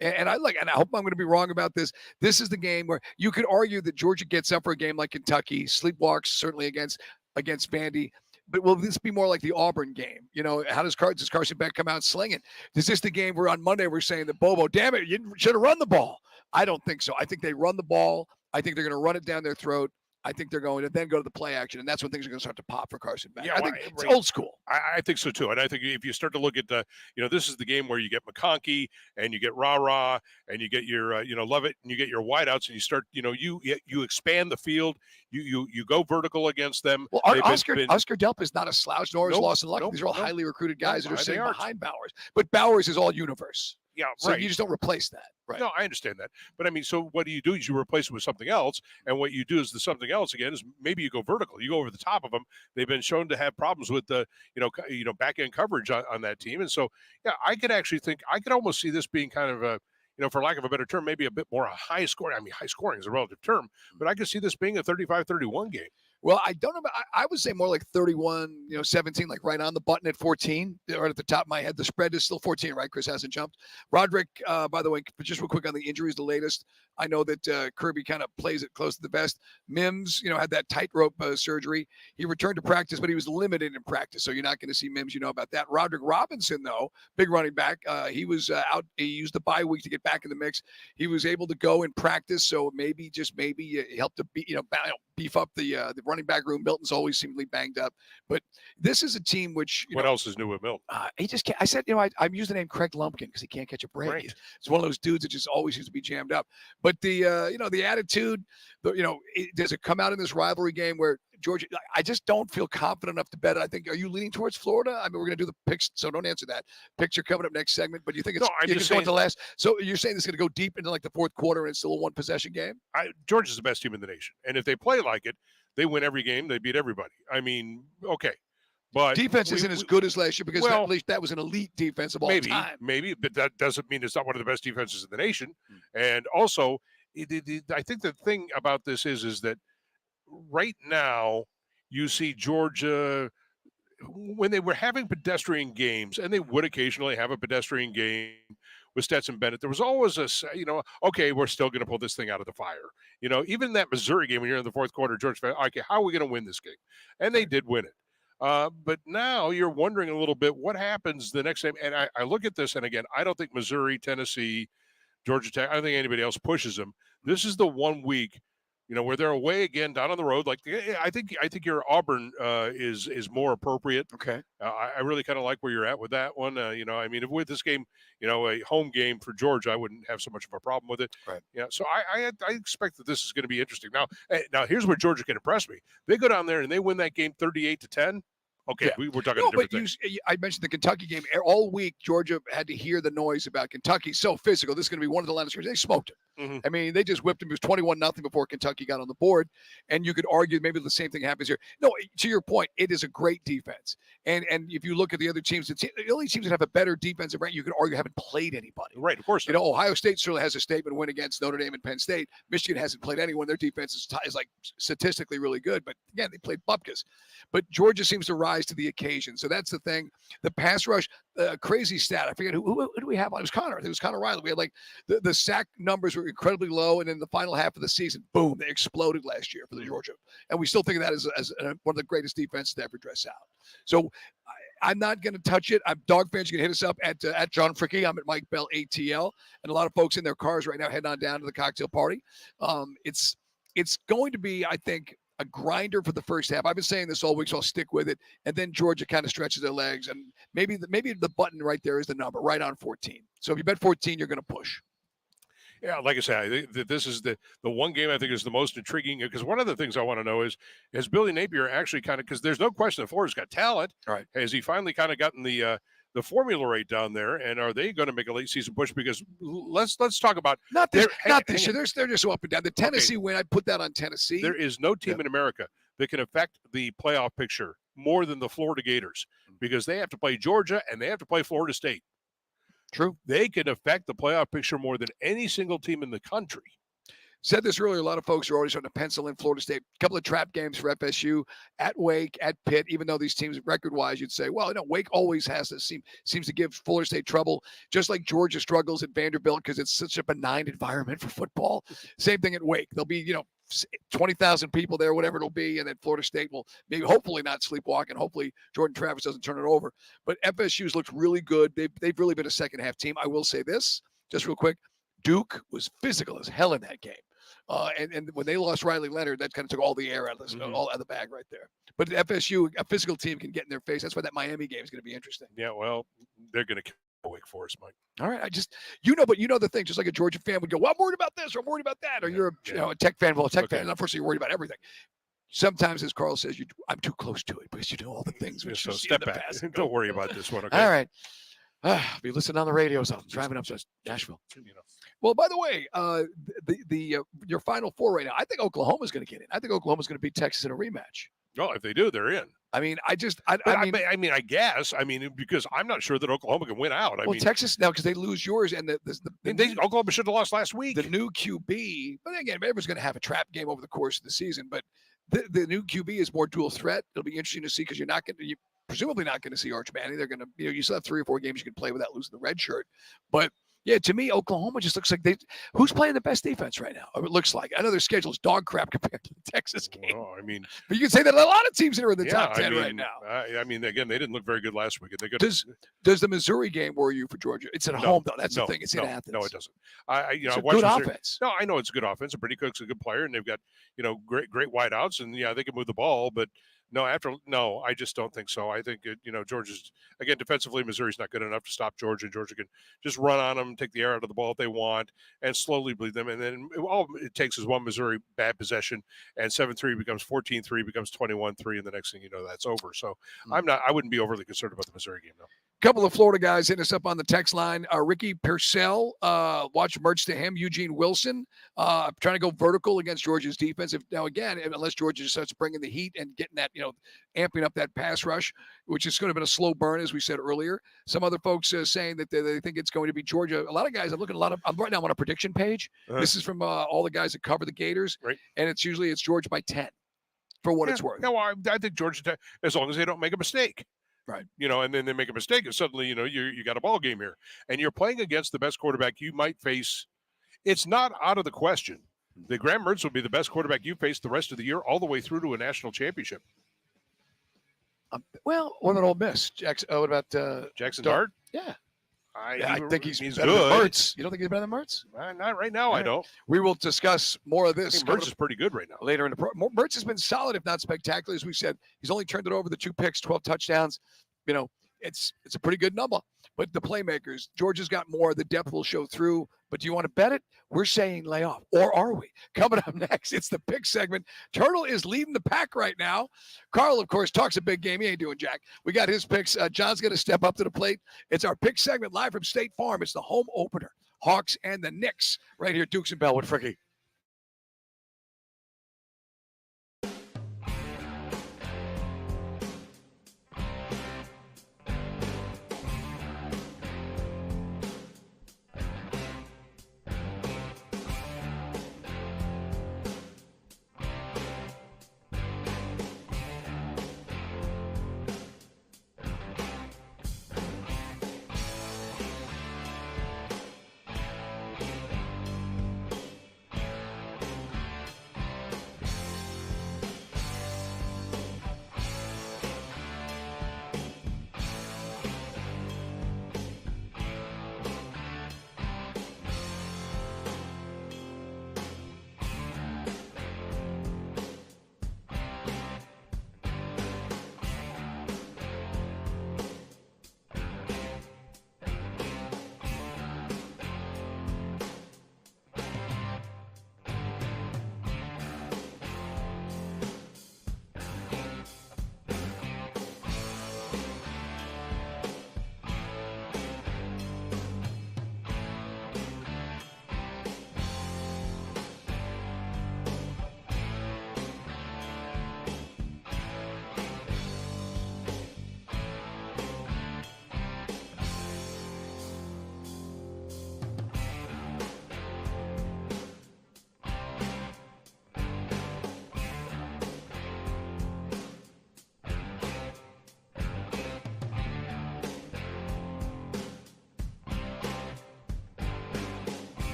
And I hope I'm going to be wrong about this. This is the game where you could argue that Georgia gets up for a game like Kentucky, sleepwalks certainly against Vandy. But will this be more like the Auburn game? How does Carson Beck come out slinging? Is this the game where on Monday we're saying that Bobo, damn it, you should have run the ball? I don't think so. I think they run the ball. I think they're going to run it down their throat. I think they're going to then go to the play action, and that's when things are going to start to pop for Carson Beck. I think it's old school. I think so too, and I think if you start to look at this is the game where you get McConkey and you get Rah and you get your Lovett and you get your wideouts and you start you expand the field, you go vertical against them. Well, Oscar Delp is not a slouch, nor is Lawson Luck. These are all highly recruited guys that are sitting behind Bowers, but Bowers is all universe. Yeah, so you just don't replace that. Right. No, I understand that. But I mean, so what do? Is you replace it with something else. And what you do is the something else again is maybe you go vertical. You go over the top of them. They've been shown to have problems with the, back end coverage on that team. And so, yeah, I could almost see this being kind of a, for lack of a better term, maybe a bit more a high scoring. I mean, high scoring is a relative term, but I could see this being a 35-31 game. Well, I don't know. I would say more like 31, 17, like right on the button at 14, right at the top of my head. The spread is still 14, right? Chris hasn't jumped. Roderick, by the way, just real quick on the injuries, the latest. I know that Kirby kind of plays it close to the vest. Mims, had that tightrope surgery. He returned to practice, but he was limited in practice. So you're not going to see Mims, about that. Roderick Robinson, though, big running back. He was out. He used the bye week to get back in the mix. He was able to go in practice. So maybe he helped to beef up the running back room. Milton's always seemingly banged up, but this is a team which. What else is new with Milton? He just can't. I said, I'm using the name Craig Lumpkin because he can't catch a break. Right. It's one of those dudes that just always seems to be jammed up. But the the attitude, does it come out in this rivalry game where Georgia? I just don't feel confident enough to bet it. I think. Are you leaning towards Florida? I mean, we're going to do the picks, so don't answer that. Picks are coming up next segment, but you think it's going to last? So you're saying it's going to go deep into like the fourth quarter and it's still a one possession game? Georgia's the best team in the nation, and if they play like it, they win every game. They beat everybody. I mean, okay. But defense isn't as good as last year because at least that was an elite defense of all time. Maybe, but that doesn't mean it's not one of the best defenses in the nation. And also, I think the thing about this is that right now you see Georgia when they were having pedestrian games, and they would occasionally have a pedestrian game with Stetson Bennett. There was always okay, we're still going to pull this thing out of the fire. Even that Missouri game when you're in the fourth quarter, Georgia, okay, how are we going to win this game? And they did win it. But now you're wondering a little bit what happens the next time. And I look at this, and again, I don't think Missouri, Tennessee, Georgia Tech, I don't think anybody else pushes them. This is the 1 week, where they're away again down on the road. Like I think your Auburn is more appropriate. Okay. I really kind of like where you're at with that one. I mean, if with this game, a home game for Georgia, I wouldn't have so much of a problem with it. Right. Yeah. So I expect that this is going to be interesting. Now here's where Georgia can impress me. They go down there and they win that game 38-10. Okay, yeah. We're talking different things. I mentioned the Kentucky game. All week, Georgia had to hear the noise about Kentucky. So physical. This is going to be one of the line of scrimmage. They smoked him. Mm-hmm. I mean, they just whipped him. It was 21-0 before Kentucky got on the board. And you could argue maybe the same thing happens here. No, to your point, it is a great defense. And if you look at the other teams, the only teams that have a better defensive rank, you could argue haven't played anybody. Right, of course. Ohio State certainly has a statement win against Notre Dame and Penn State. Michigan hasn't played anyone. Their defense is like statistically really good. But again, they played bupkis. But Georgia seems to rise to the occasion. So that's the thing. The pass rush, crazy stat. I forget who do we have on? It was Connor. It was Connor Riley. We had like the sack numbers were incredibly low, and in the final half of the season, boom, they exploded last year for the Georgia. And we still think of that as one of the greatest defenses to ever dress out. So I'm not going to touch it. Dog fans, you can hit us up at John Fricky. I'm at Mike Bell ATL, and a lot of folks in their cars right now heading on down to the cocktail party. It's going to be, I think, a grinder for the first half. I've been saying this all week, so I'll stick with it. And then Georgia kind of stretches their legs, and maybe the button right there is the number, right on 14. So if you bet 14, you're going to push. Yeah, like I say, I think that this is the one game I think is the most intriguing, because one of the things I want to know is, has Billy Napier actually kind of, because there's no question that Florida's got talent. Right. Has he finally kind of gotten the the formula rate down there, and are they going to make a late season push? Because let's talk about not this hang year. on. They're just so up and down. The Tennessee win, I'd put that on Tennessee. There is no team in America that can affect the playoff picture more than the Florida Gators, because they have to play Georgia and they have to play Florida State. True. They can affect the playoff picture more than any single team in the country. Said this earlier, a lot of folks are already starting to pencil in Florida State. A couple of trap games for FSU at Wake, at Pitt, even though these teams record-wise, you'd say, well, Wake always has this, seems to give Florida State trouble, just like Georgia struggles at Vanderbilt because it's such a benign environment for football. Same thing at Wake. There'll be, 20,000 people there, whatever it'll be, and then Florida State will maybe hopefully not sleepwalk, and hopefully Jordan Travis doesn't turn it over. But FSU's looked really good. They've really been a second-half team. I will say this, just real quick. Duke was physical as hell in that game. And when they lost Riley Leonard, that kind of took all the air out of all out of the bag right there. But FSU, a physical team, can get in their face. That's why that Miami game is going to be interesting. Yeah, well, they're going to kill Wake Forest, Mike. All right, but the thing. Just like a Georgia fan would go, well, I'm worried about this or I'm worried about that, or you're a Tech fan. Well, a Tech fan, and unfortunately, you're worried about everything. Sometimes, as Carl says, I'm too close to it because you know all the things. So step back. Don't worry about this one. Okay. All right. Be listening on the radio. So I'm driving up to Nashville. Well, by the way, your Final Four right now, I think Oklahoma's going to get in. I think Oklahoma's going to beat Texas in a rematch. Well, if they do, they're in. I mean, I guess. Because I'm not sure that Oklahoma can win out. Texas now because they lose yours, and Oklahoma should have lost last week. The new QB, but again, everyone's going to have a trap game over the course of the season. But the new QB is more dual threat. It'll be interesting to see because you're presumably not going to see Arch Manning. They're going to, you still have 3 or 4 games you can play without losing the red shirt. But yeah, to me, Oklahoma just looks like who's playing the best defense right now? It looks like. I know their schedule is dog crap compared to the Texas game. Well, but you can say that a lot of teams that are in the top 10 right now. Again, they didn't look very good last week. Does the Missouri game worry you for Georgia? It's at home though. That's the thing. It's in Athens. No, it doesn't. It's a good offense. No, I know it's a good offense. Brady Cook's a good player, and they've got great wideouts, and they can move the ball, but. No, I just don't think so. I think, Georgia's, again, defensively, Missouri's not good enough to stop Georgia. Georgia can just run on them, take the air out of the ball if they want, and slowly bleed them. And then all it takes is one Missouri bad possession, and 7-3 becomes 14-3, becomes 21-3, and the next thing you know, that's over. So I wouldn't be overly concerned about the Missouri game, though. Couple of Florida guys hitting us up on the text line. Ricky Purcell, watch merch to him. Eugene Wilson, trying to go vertical against Georgia's defense. Unless Georgia starts bringing the heat and getting that, amping up that pass rush, which is going to be a slow burn, as we said earlier. Some other folks saying that they think it's going to be Georgia. A lot of guys, I'm right now on a prediction page. This is from all the guys that cover the Gators, right? And it's Georgia by 10 for what it's worth. No, I think Georgia, as long as they don't make a mistake. Right. And then they make a mistake and suddenly, you got a ball game here and you're playing against the best quarterback you might face. It's not out of the question that Graham Mertz will be the best quarterback you face the rest of the year, all the way through to a national championship. What about Ole Miss? What about Jackson Dart? Yeah. I think he's better good. than Mertz. You don't think he's better than Mertz? Not right now. I don't. We will discuss more of this. Mertz is pretty good right now. Later in the Mertz has been solid, if not spectacular. As we said, he's only turned it over the 2 picks, 12 touchdowns. It's a pretty good number. But the playmakers, Georgia's got more. The depth will show through. But do you want to bet it? We're saying lay off. Or are we? Coming up next, it's the pick segment. Turtle is leading the pack right now. Carl, of course, talks a big game. He ain't doing jack. We got his picks. John's going to step up to the plate. It's our pick segment live from State Farm. It's the home opener. Hawks and the Knicks right here. Dukes and Bell with Fricky.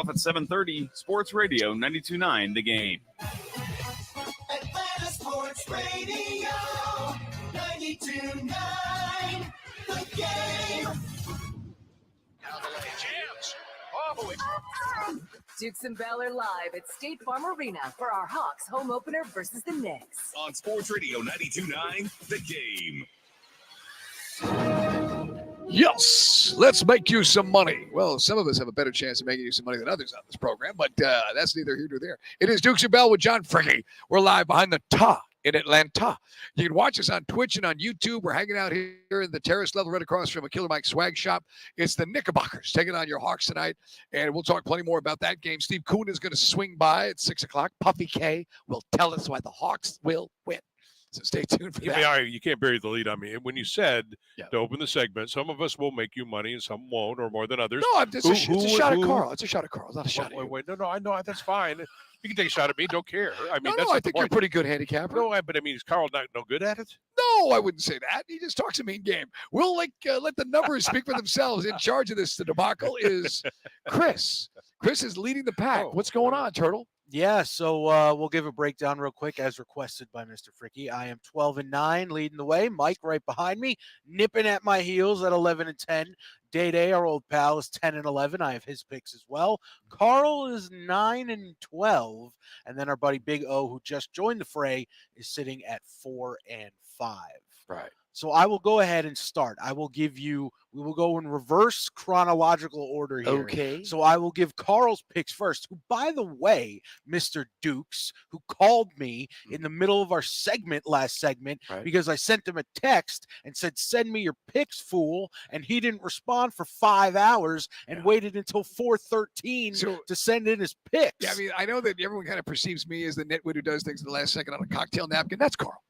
Off at 7:30, Sports Radio 92.9 The Game. Atlanta Sports Radio 92.9 The Game. Jams. Dukes and Bell are live at State Farm Arena for our Hawks home opener versus the Knicks. On Sports Radio 92.9 The Game. Yes, let's make you some money. Well, some of us have a better chance of making you some money than others on this program, but that's neither here nor there. It is Dukes and Bell with John Fricke. We're live behind the Ta in Atlanta. You can watch us on Twitch and on YouTube. We're hanging out here in the terrace level right across from a Killer Mike swag shop. It's the Knickerbockers taking on your Hawks tonight, and we'll talk plenty more about that game. Steve Kuhn is going to swing by at 6 o'clock. Puffy K will tell us why the Hawks will win. So stay tuned for that. Yeah, you can't bury the lead on me. When you said to open the segment, some of us will make you money and some won't, or more than others. No, it's a shot at Carl. It's a shot at Carl. It's not a shot at you. Wait, no, I know that's fine. You can take a shot at me. Don't care. I mean, I think you're a pretty good handicapper. No, but I mean, is Carl not no good at it? No, I wouldn't say that. He just talks a mean game. We'll let the numbers speak for themselves. In charge of this debacle is Chris. Chris is leading the pack. What's going on, Turtle? Yeah, so we'll give a breakdown real quick as requested by Mr. Fricke. I am 12-9, leading the way. Mike right behind me, nipping at my heels at 11-10. Day, our old pal, is 10-11. I have his picks as well. Carl is 9-12, and then our buddy Big O, who just joined the fray, is sitting at 4-5. Right. So I will go ahead and start. We will go in reverse chronological order here. Okay. So I will give Carl's picks first, who, by the way, Mr. Dukes, who called me in the middle of our last segment, because I sent him a text and said, send me your picks, fool. And he didn't respond for 5 hours and waited until 4:13 to send in his picks. Yeah, I mean, I know that everyone kind of perceives me as the nitwit who does things at the last second on a cocktail napkin. That's Carl.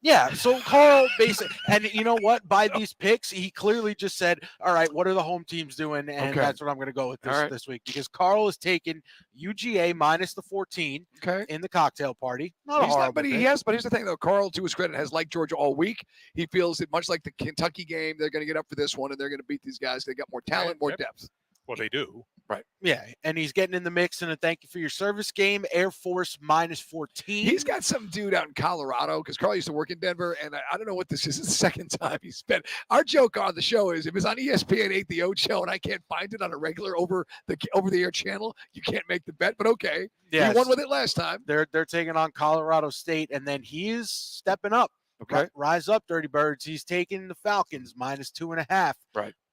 Yeah, so Carl basically, and you know what? By these picks, he clearly just said, all right, what are the home teams doing? And that's what I'm going to go with this week, because Carl has taken UGA minus the 14 in the cocktail party. Not a horrible but here's the thing, though. Carl, to his credit, has liked Georgia all week. He feels that much like the Kentucky game, they're going to get up for this one, and they're going to beat these guys. They got more talent, more depth. Well, they do. Right. Yeah, and he's getting in the mix in a thank you for your service game, Air Force minus 14. He's got some dude out in Colorado, because Carl used to work in Denver, and I don't know what this is. It's the second time he spent. Our joke on the show is if it's on ESPN 8, the Oat Show, and I can't find it on a regular over the air channel, you can't make the bet, but okay. Yes. He won with it last time. They're taking on Colorado State, and then he is stepping up. Okay. Rise up, Dirty Birds. He's taking the Falcons minus 2.5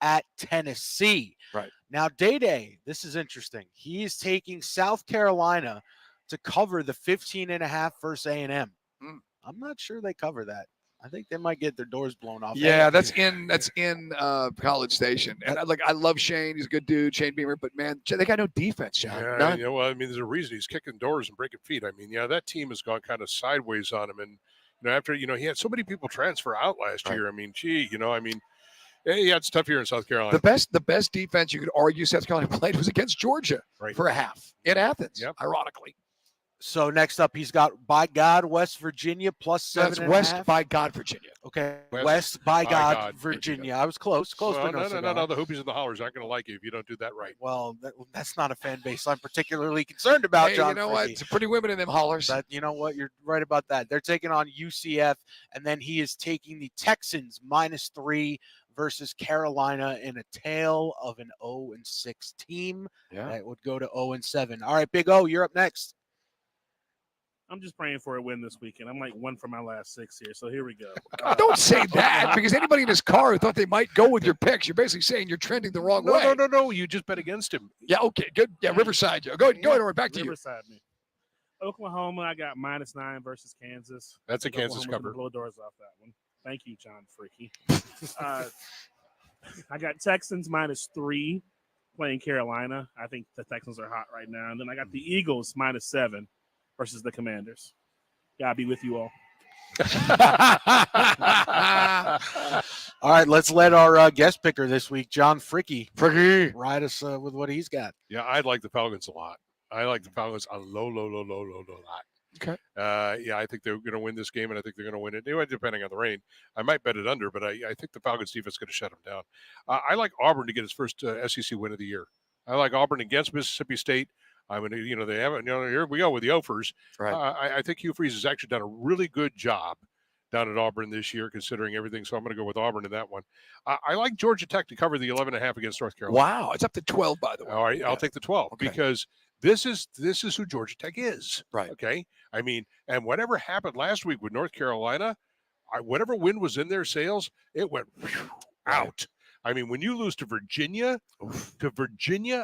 at Tennessee. Right. Now, Day, this is interesting. He is taking South Carolina to cover the 15.5 versus A&M. I'm not sure they cover that. I think they might get their doors blown off. Yeah, that's in College Station. And I love Shane. He's a good dude, Shane Beamer. But man, they got no defense, John. Yeah, None. well, I mean, there's a reason he's kicking doors and breaking feet. I mean, that team has gone kind of sideways on him, and after he had so many people transfer out last year. I mean, it's tough here in South Carolina. The best defense you could argue South Carolina played was against Georgia for a half in Athens. Ironically. So next up, he's got By God West Virginia plus 7.5. That's West by God Virginia. Okay, West by God Virginia. I was close. Well, no. The Hoopies and the Hollers aren't going to like you if you don't do that right. Well, that's not a fan base I'm particularly concerned about, Hey, John. you know what? It's pretty women in them Hollers. But you know what? You're right about that. They're taking on UCF, and then he is taking the Texans minus 3 versus Carolina in a tale of an 0-6 team that would go to 0-7. All right, Big O, you're up next. I'm just praying for a win this weekend. I'm like 1 for my last 6 here, so here we go. Don't say that, because anybody in his car who thought they might go with your picks, you're basically saying you're trending the wrong way. No. You just bet against him. Yeah, okay, good. Yeah, Riverside. Go ahead, back to you. Riverside me. Oklahoma, I got -9 versus Kansas. That's a I think Kansas Oklahoma's cover. gonna blow doors off that one. Thank you, John Freaky. I got Texans -3 playing Carolina. I think the Texans are hot right now. And then I got the Eagles -7 versus the Commanders. God be with you all. All right, let's let our guest picker this week, John Fricky, ride us with what he's got. Yeah, I like the Falcons a lot. I like the Falcons a lot. Okay. Yeah, I think they're going to win this game, and I think they're going to win it. Anyway, depending on the rain, I might bet it under, but I think the Falcons defense is going to shut them down. I like Auburn to get its first SEC win of the year. I like Auburn against Mississippi State. I mean, they haven't. Here we go with the Ophers. Right. I think Hugh Freeze has actually done a really good job down at Auburn this year, considering everything. So I'm going to go with Auburn in that one. I like Georgia Tech to cover the 11.5 against North Carolina. Wow, it's up to 12, by the way. All right, I'll take the 12 because this is who Georgia Tech is. Right. Okay. I mean, and whatever happened last week with North Carolina, whatever wind was in their sails, it went out. I mean, when you lose to Virginia,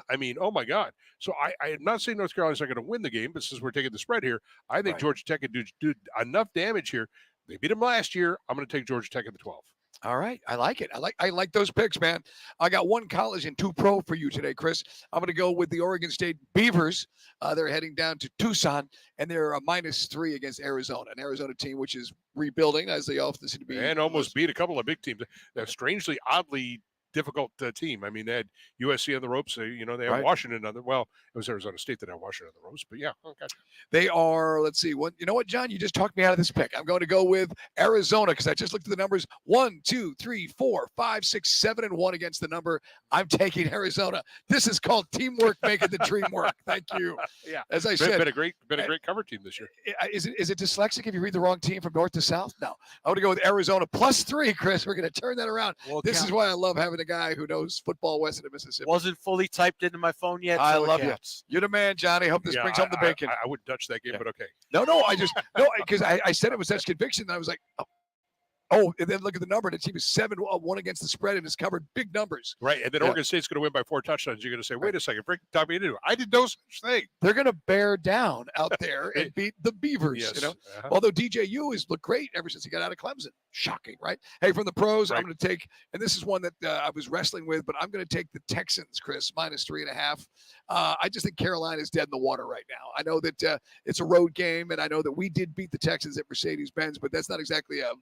I mean, oh my God. So I'm not saying North Carolina's not going to win the game, but since we're taking the spread here, I think Georgia Tech can do enough damage here. They beat them last year. I'm going to take Georgia Tech at the 12. All right. I like it. I like those picks, man. I got one college and 2 pro for you today, Chris. I'm going to go with the Oregon State Beavers. They're heading down to Tucson, and they're -3 against Arizona, an Arizona team which is rebuilding, as they often seem to be. And almost beat a couple of big teams. They're strangely, oddly difficult team. I mean, they had USC on the ropes. They have Washington on the, well, it was Arizona State that had Washington on the ropes, but yeah. Okay. They are, let's see, what, you know what, John, you just talked me out of this pick. I'm going to go with Arizona because I just looked at the numbers. 1, 2, 3, 4, 5, 6, 7, and 1 against the number. I'm taking Arizona. This is called teamwork making the dream work. Thank you. Yeah. As I said, been a great cover team this year. Is it dyslexic if you read the wrong team from north to south? No. I'm going to go with Arizona +3, Chris. We're going to turn that around. This is why I love having a guy who knows football west of the Mississippi. Wasn't fully typed into my phone yet. I so love counts. you. You're the man, Johnny. Hope this brings home the bacon. I wouldn't touch that game, but okay. No, because I said it with such conviction that I was like, and then look at the number. And the team is 7-1 against the spread and has covered big numbers. Right, and then Oregon State's going to win by 4 touchdowns. You're going to say, wait a second, Frank, top me into. I did no such thing. They're going to bear down out there and beat the Beavers. Yes. You know, although DJU has looked great ever since he got out of Clemson. Shocking, right? Hey, from the pros, I'm going to take, and this is one that I was wrestling with, but I'm going to take the Texans, Chris, -3.5. I just think Carolina is dead in the water right now. I know that it's a road game, and I know that we did beat the Texans at Mercedes-Benz, but that's not exactly a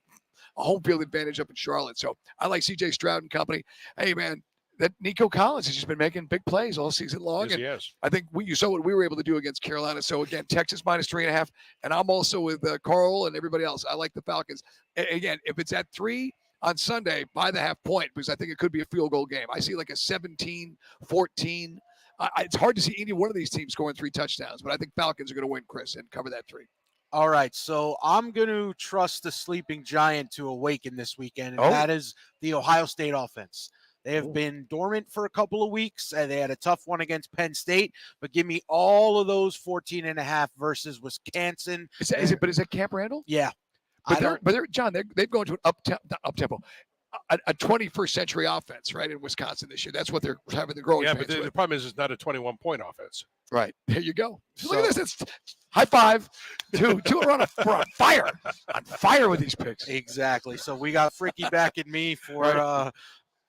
home field advantage up in Charlotte. So I like C.J. Stroud and company. Hey, man, that Nico Collins has just been making big plays all season long. Yes, and he has. I think you saw what we were able to do against Carolina. So, again, Texas -3.5. And I'm also with Carl and everybody else. I like the Falcons. Again, if it's at 3 on Sunday, by the half point, because I think it could be a field goal game. I see like a 17-14. It's hard to see any one of these teams scoring 3 touchdowns, but I think Falcons are going to win, Chris, and cover that 3. All right, so I'm going to trust the sleeping giant to awaken this weekend, and that is the Ohio State offense. They have been dormant for a couple of weeks. They had a tough one against Penn State, but give me all of those 14.5 versus Wisconsin. Is that Camp Randall? Yeah. But they're John, they've gone to an up-tempo. A 21st century offense, right, in Wisconsin this year. That's what they're having the growing. Yeah, but the problem is it's not a 21-point offense. Right. There you go. Look at this. It's high five. Two are on fire. On fire with these picks. Exactly. So we got Fricky backing me for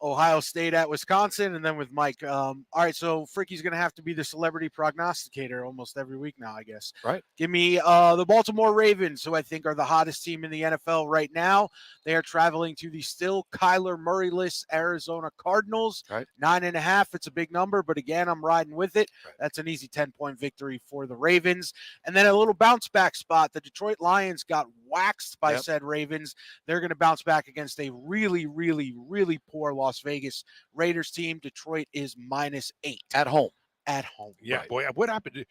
Ohio State at Wisconsin, and then with Mike. All right, so Fricky's going to have to be the celebrity prognosticator almost every week now, I guess. Right. Give me the Baltimore Ravens, who I think are the hottest team in the NFL right now. They are traveling to the still Kyler Murray-less Arizona Cardinals. Right. 9.5. It's a big number, but again, I'm riding with it. Right. That's an easy 10-point victory for the Ravens. And then a little bounce back spot. The Detroit Lions got waxed by said Ravens. They're going to bounce back against a really, really, really poor Las Vegas Raiders team. Detroit is -8 at home. At home. Yeah, right. Boy, what happened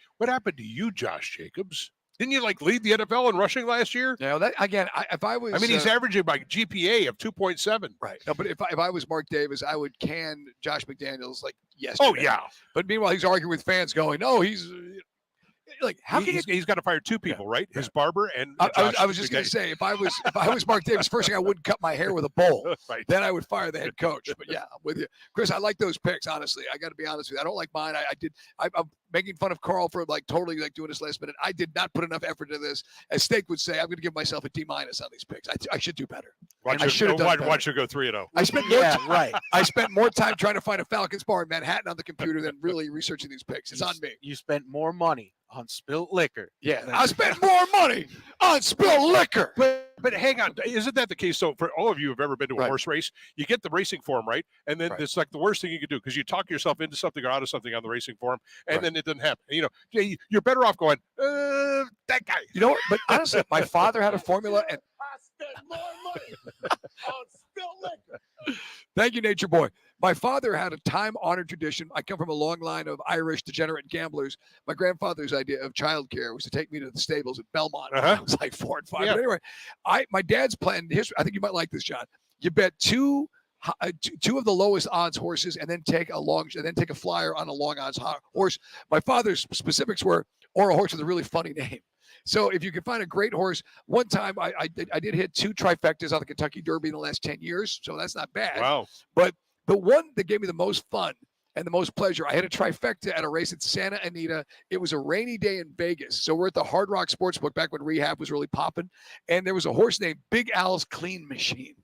to you, Josh Jacobs? Didn't you lead the NFL in rushing last year? No, that again. If I was, he's averaging by GPA of 2.7. Right. No, but if I was Mark Davis, I would can Josh McDaniels like yesterday. Oh yeah. But meanwhile, he's arguing with fans, going, "No, he's." Like, how can he's got to fire 2 people, right? His barber and I was just going to say, if I was Mark Davis, first thing I wouldn't cut my hair with a bowl. Right. Then I would fire the head coach. But yeah, I'm with you, Chris. I like those picks. Honestly, I got to be honest with you. I don't like mine. making fun of Carl for like totally like doing this last minute. I did not put enough effort into this. As Steak would say, I'm going to give myself a D- on these picks. I should do better. I should have done better. Watch you go 3-0. I spent more right. I spent more time trying to find a Falcons bar in Manhattan on the computer than really researching these picks. It's on me. You spent more money on spilt liquor. Yeah, I spent more money on spilled liquor. But hang on, isn't that the case? So for all of you who've ever been to a horse race, you get the racing form, right? And then it's like the worst thing you can do because you talk yourself into something or out of something on the racing form, and then it doesn't happen. You know, you're better off going, that guy. You know what? But honestly, my father had a formula, and I spent more money on spilled liquor. Thank you, Nature Boy. My father had a time-honored tradition. I come from a long line of Irish degenerate gamblers. My grandfather's idea of childcare was to take me to the stables at Belmont when I was like 4 and 5. Yeah. But anyway, my dad's plan. I think you might like this, John. You bet two of the lowest odds horses, and then take a flyer on a long odds horse. My father's specifics were or a horse with a really funny name. So if you can find a great horse, one time I did hit 2 trifectas on the Kentucky Derby in the last 10 years, so that's not bad. Wow. But the one that gave me the most fun and the most pleasure, I had a trifecta at a race at Santa Anita. It was a rainy day in Vegas. So we're at the Hard Rock Sportsbook back when rehab was really popping. And there was a horse named Big Al's Clean Machine.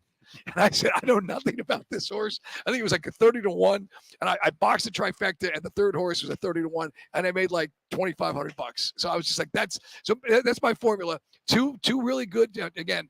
And I said, I know nothing about this horse. I think it was like a 30-1. And I boxed the trifecta, and the third horse was a 30-1. And I made like $2,500. So I was just like, that's my formula. Two really good, again,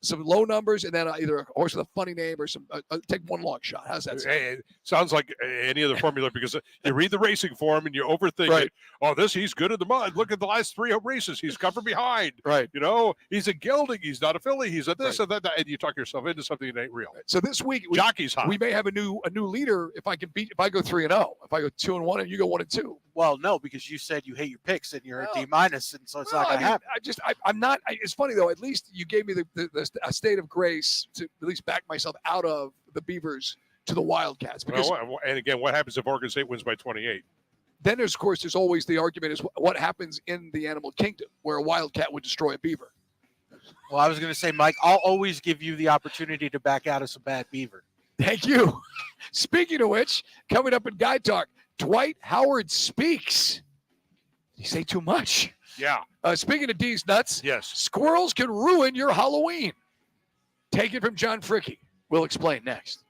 some low numbers, and then either a horse with a funny name or some take one long shot. How's that sound? Hey, it sounds like any other formula because you read the racing form and you overthink it. Oh, he's good in the mud. Look at the last 3 races. He's come from behind. Right. You know, he's a gelding. He's not a filly. He's a this and that, and you talk yourself into something that ain't real. So this week, jockey's hot. We may have a new leader if I go 3-0. If I go 2-1 and you go 1-2. Well, no, because you said you hate your picks and you're a D-, and so it's not going to happen. I'm not. It's funny though. At least you gave me a state of grace to at least back myself out of the Beavers to the Wildcats. Because and again, what happens if Oregon State wins by 28? then there's always the argument is what happens in the animal kingdom where a Wildcat would destroy a beaver. Well, I was going to say, Mike, I'll always give you the opportunity to back out of some bad beaver. Thank you. Speaking of which, coming up in Guy Talk, Dwight Howard speaks. Did he say too much? Yeah. Speaking of D's nuts, yes, squirrels can ruin your Halloween. Take it from John Fricke. We'll explain next.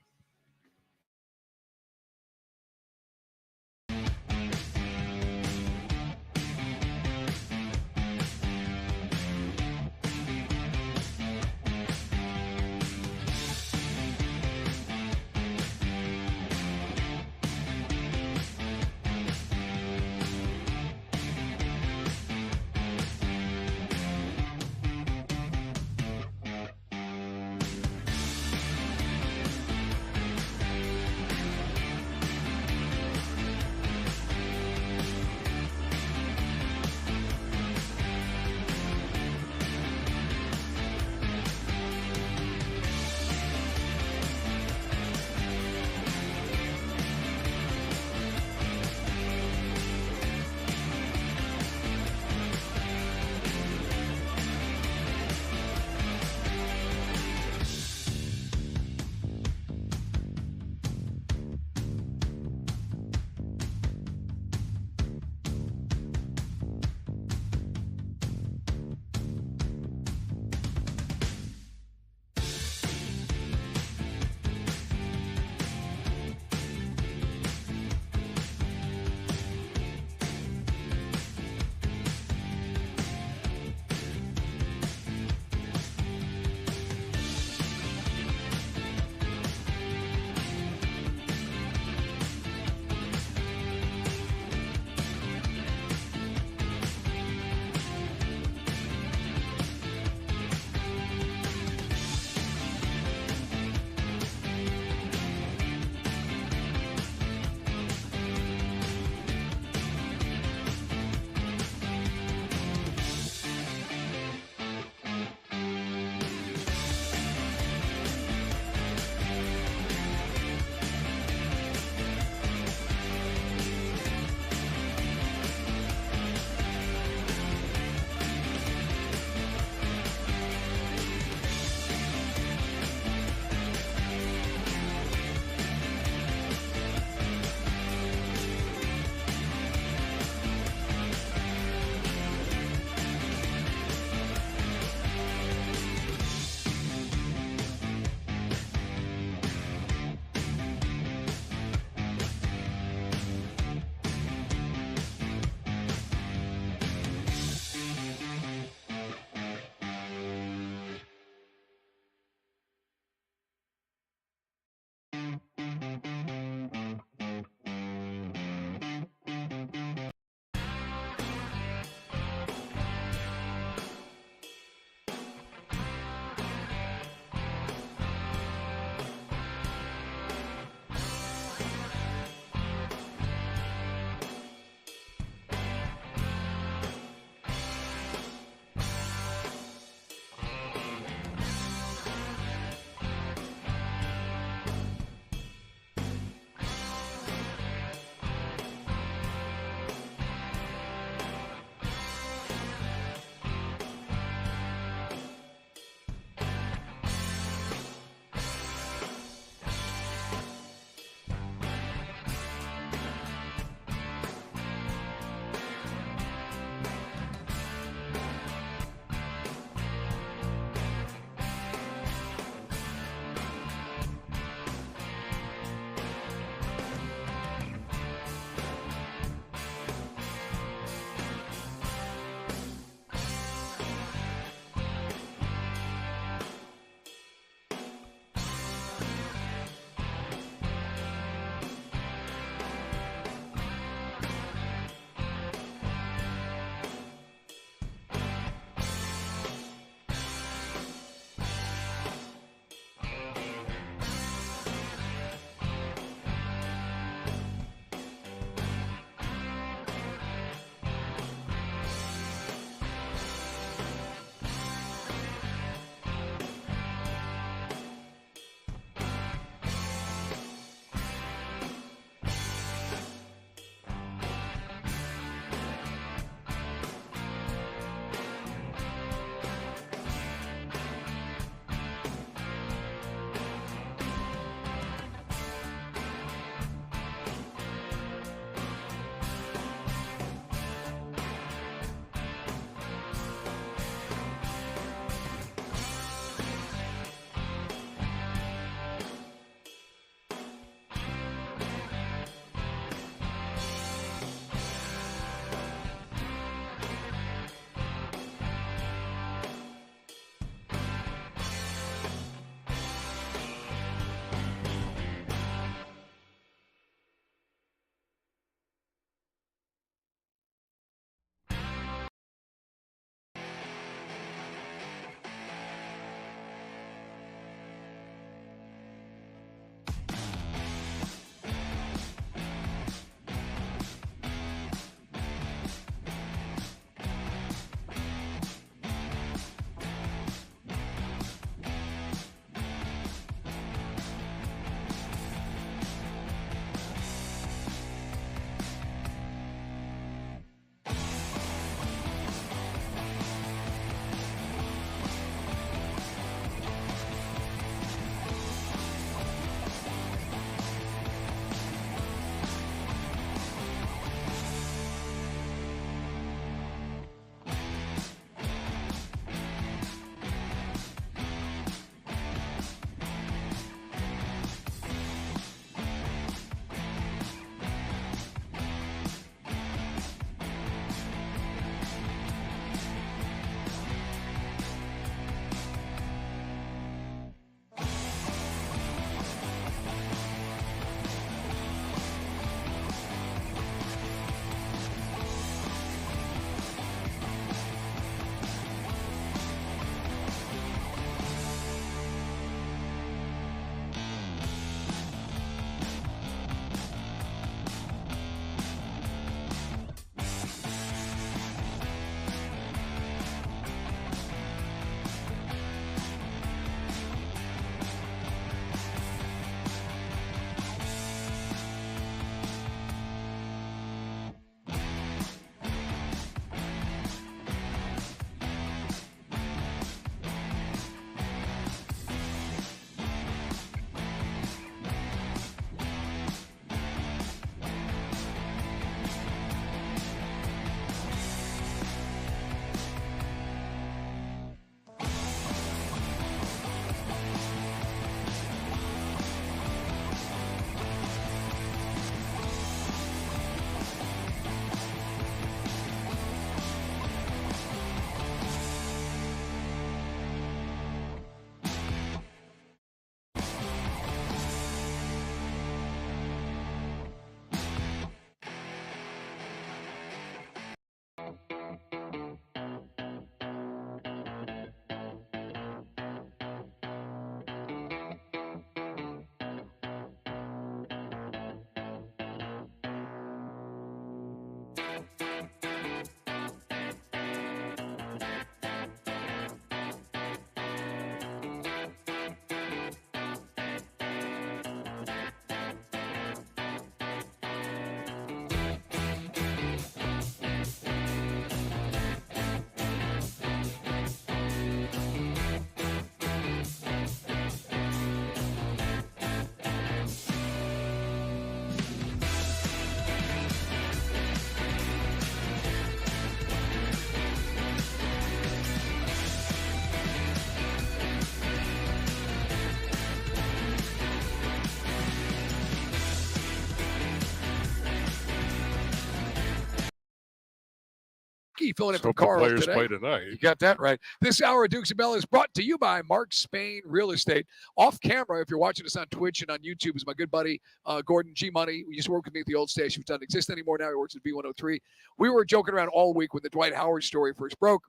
Bucky filling in Let's for hope the Carl players today. play tonight. You got that right. This hour of Dukes and Bell is brought to you by Mark Spain Real Estate. Off camera, if you're watching us on Twitch and on YouTube, is my good buddy Gordon G Money. He used to work with me at the old station, which doesn't exist anymore now. He works at B103. We were joking around all week when the Dwight Howard story first broke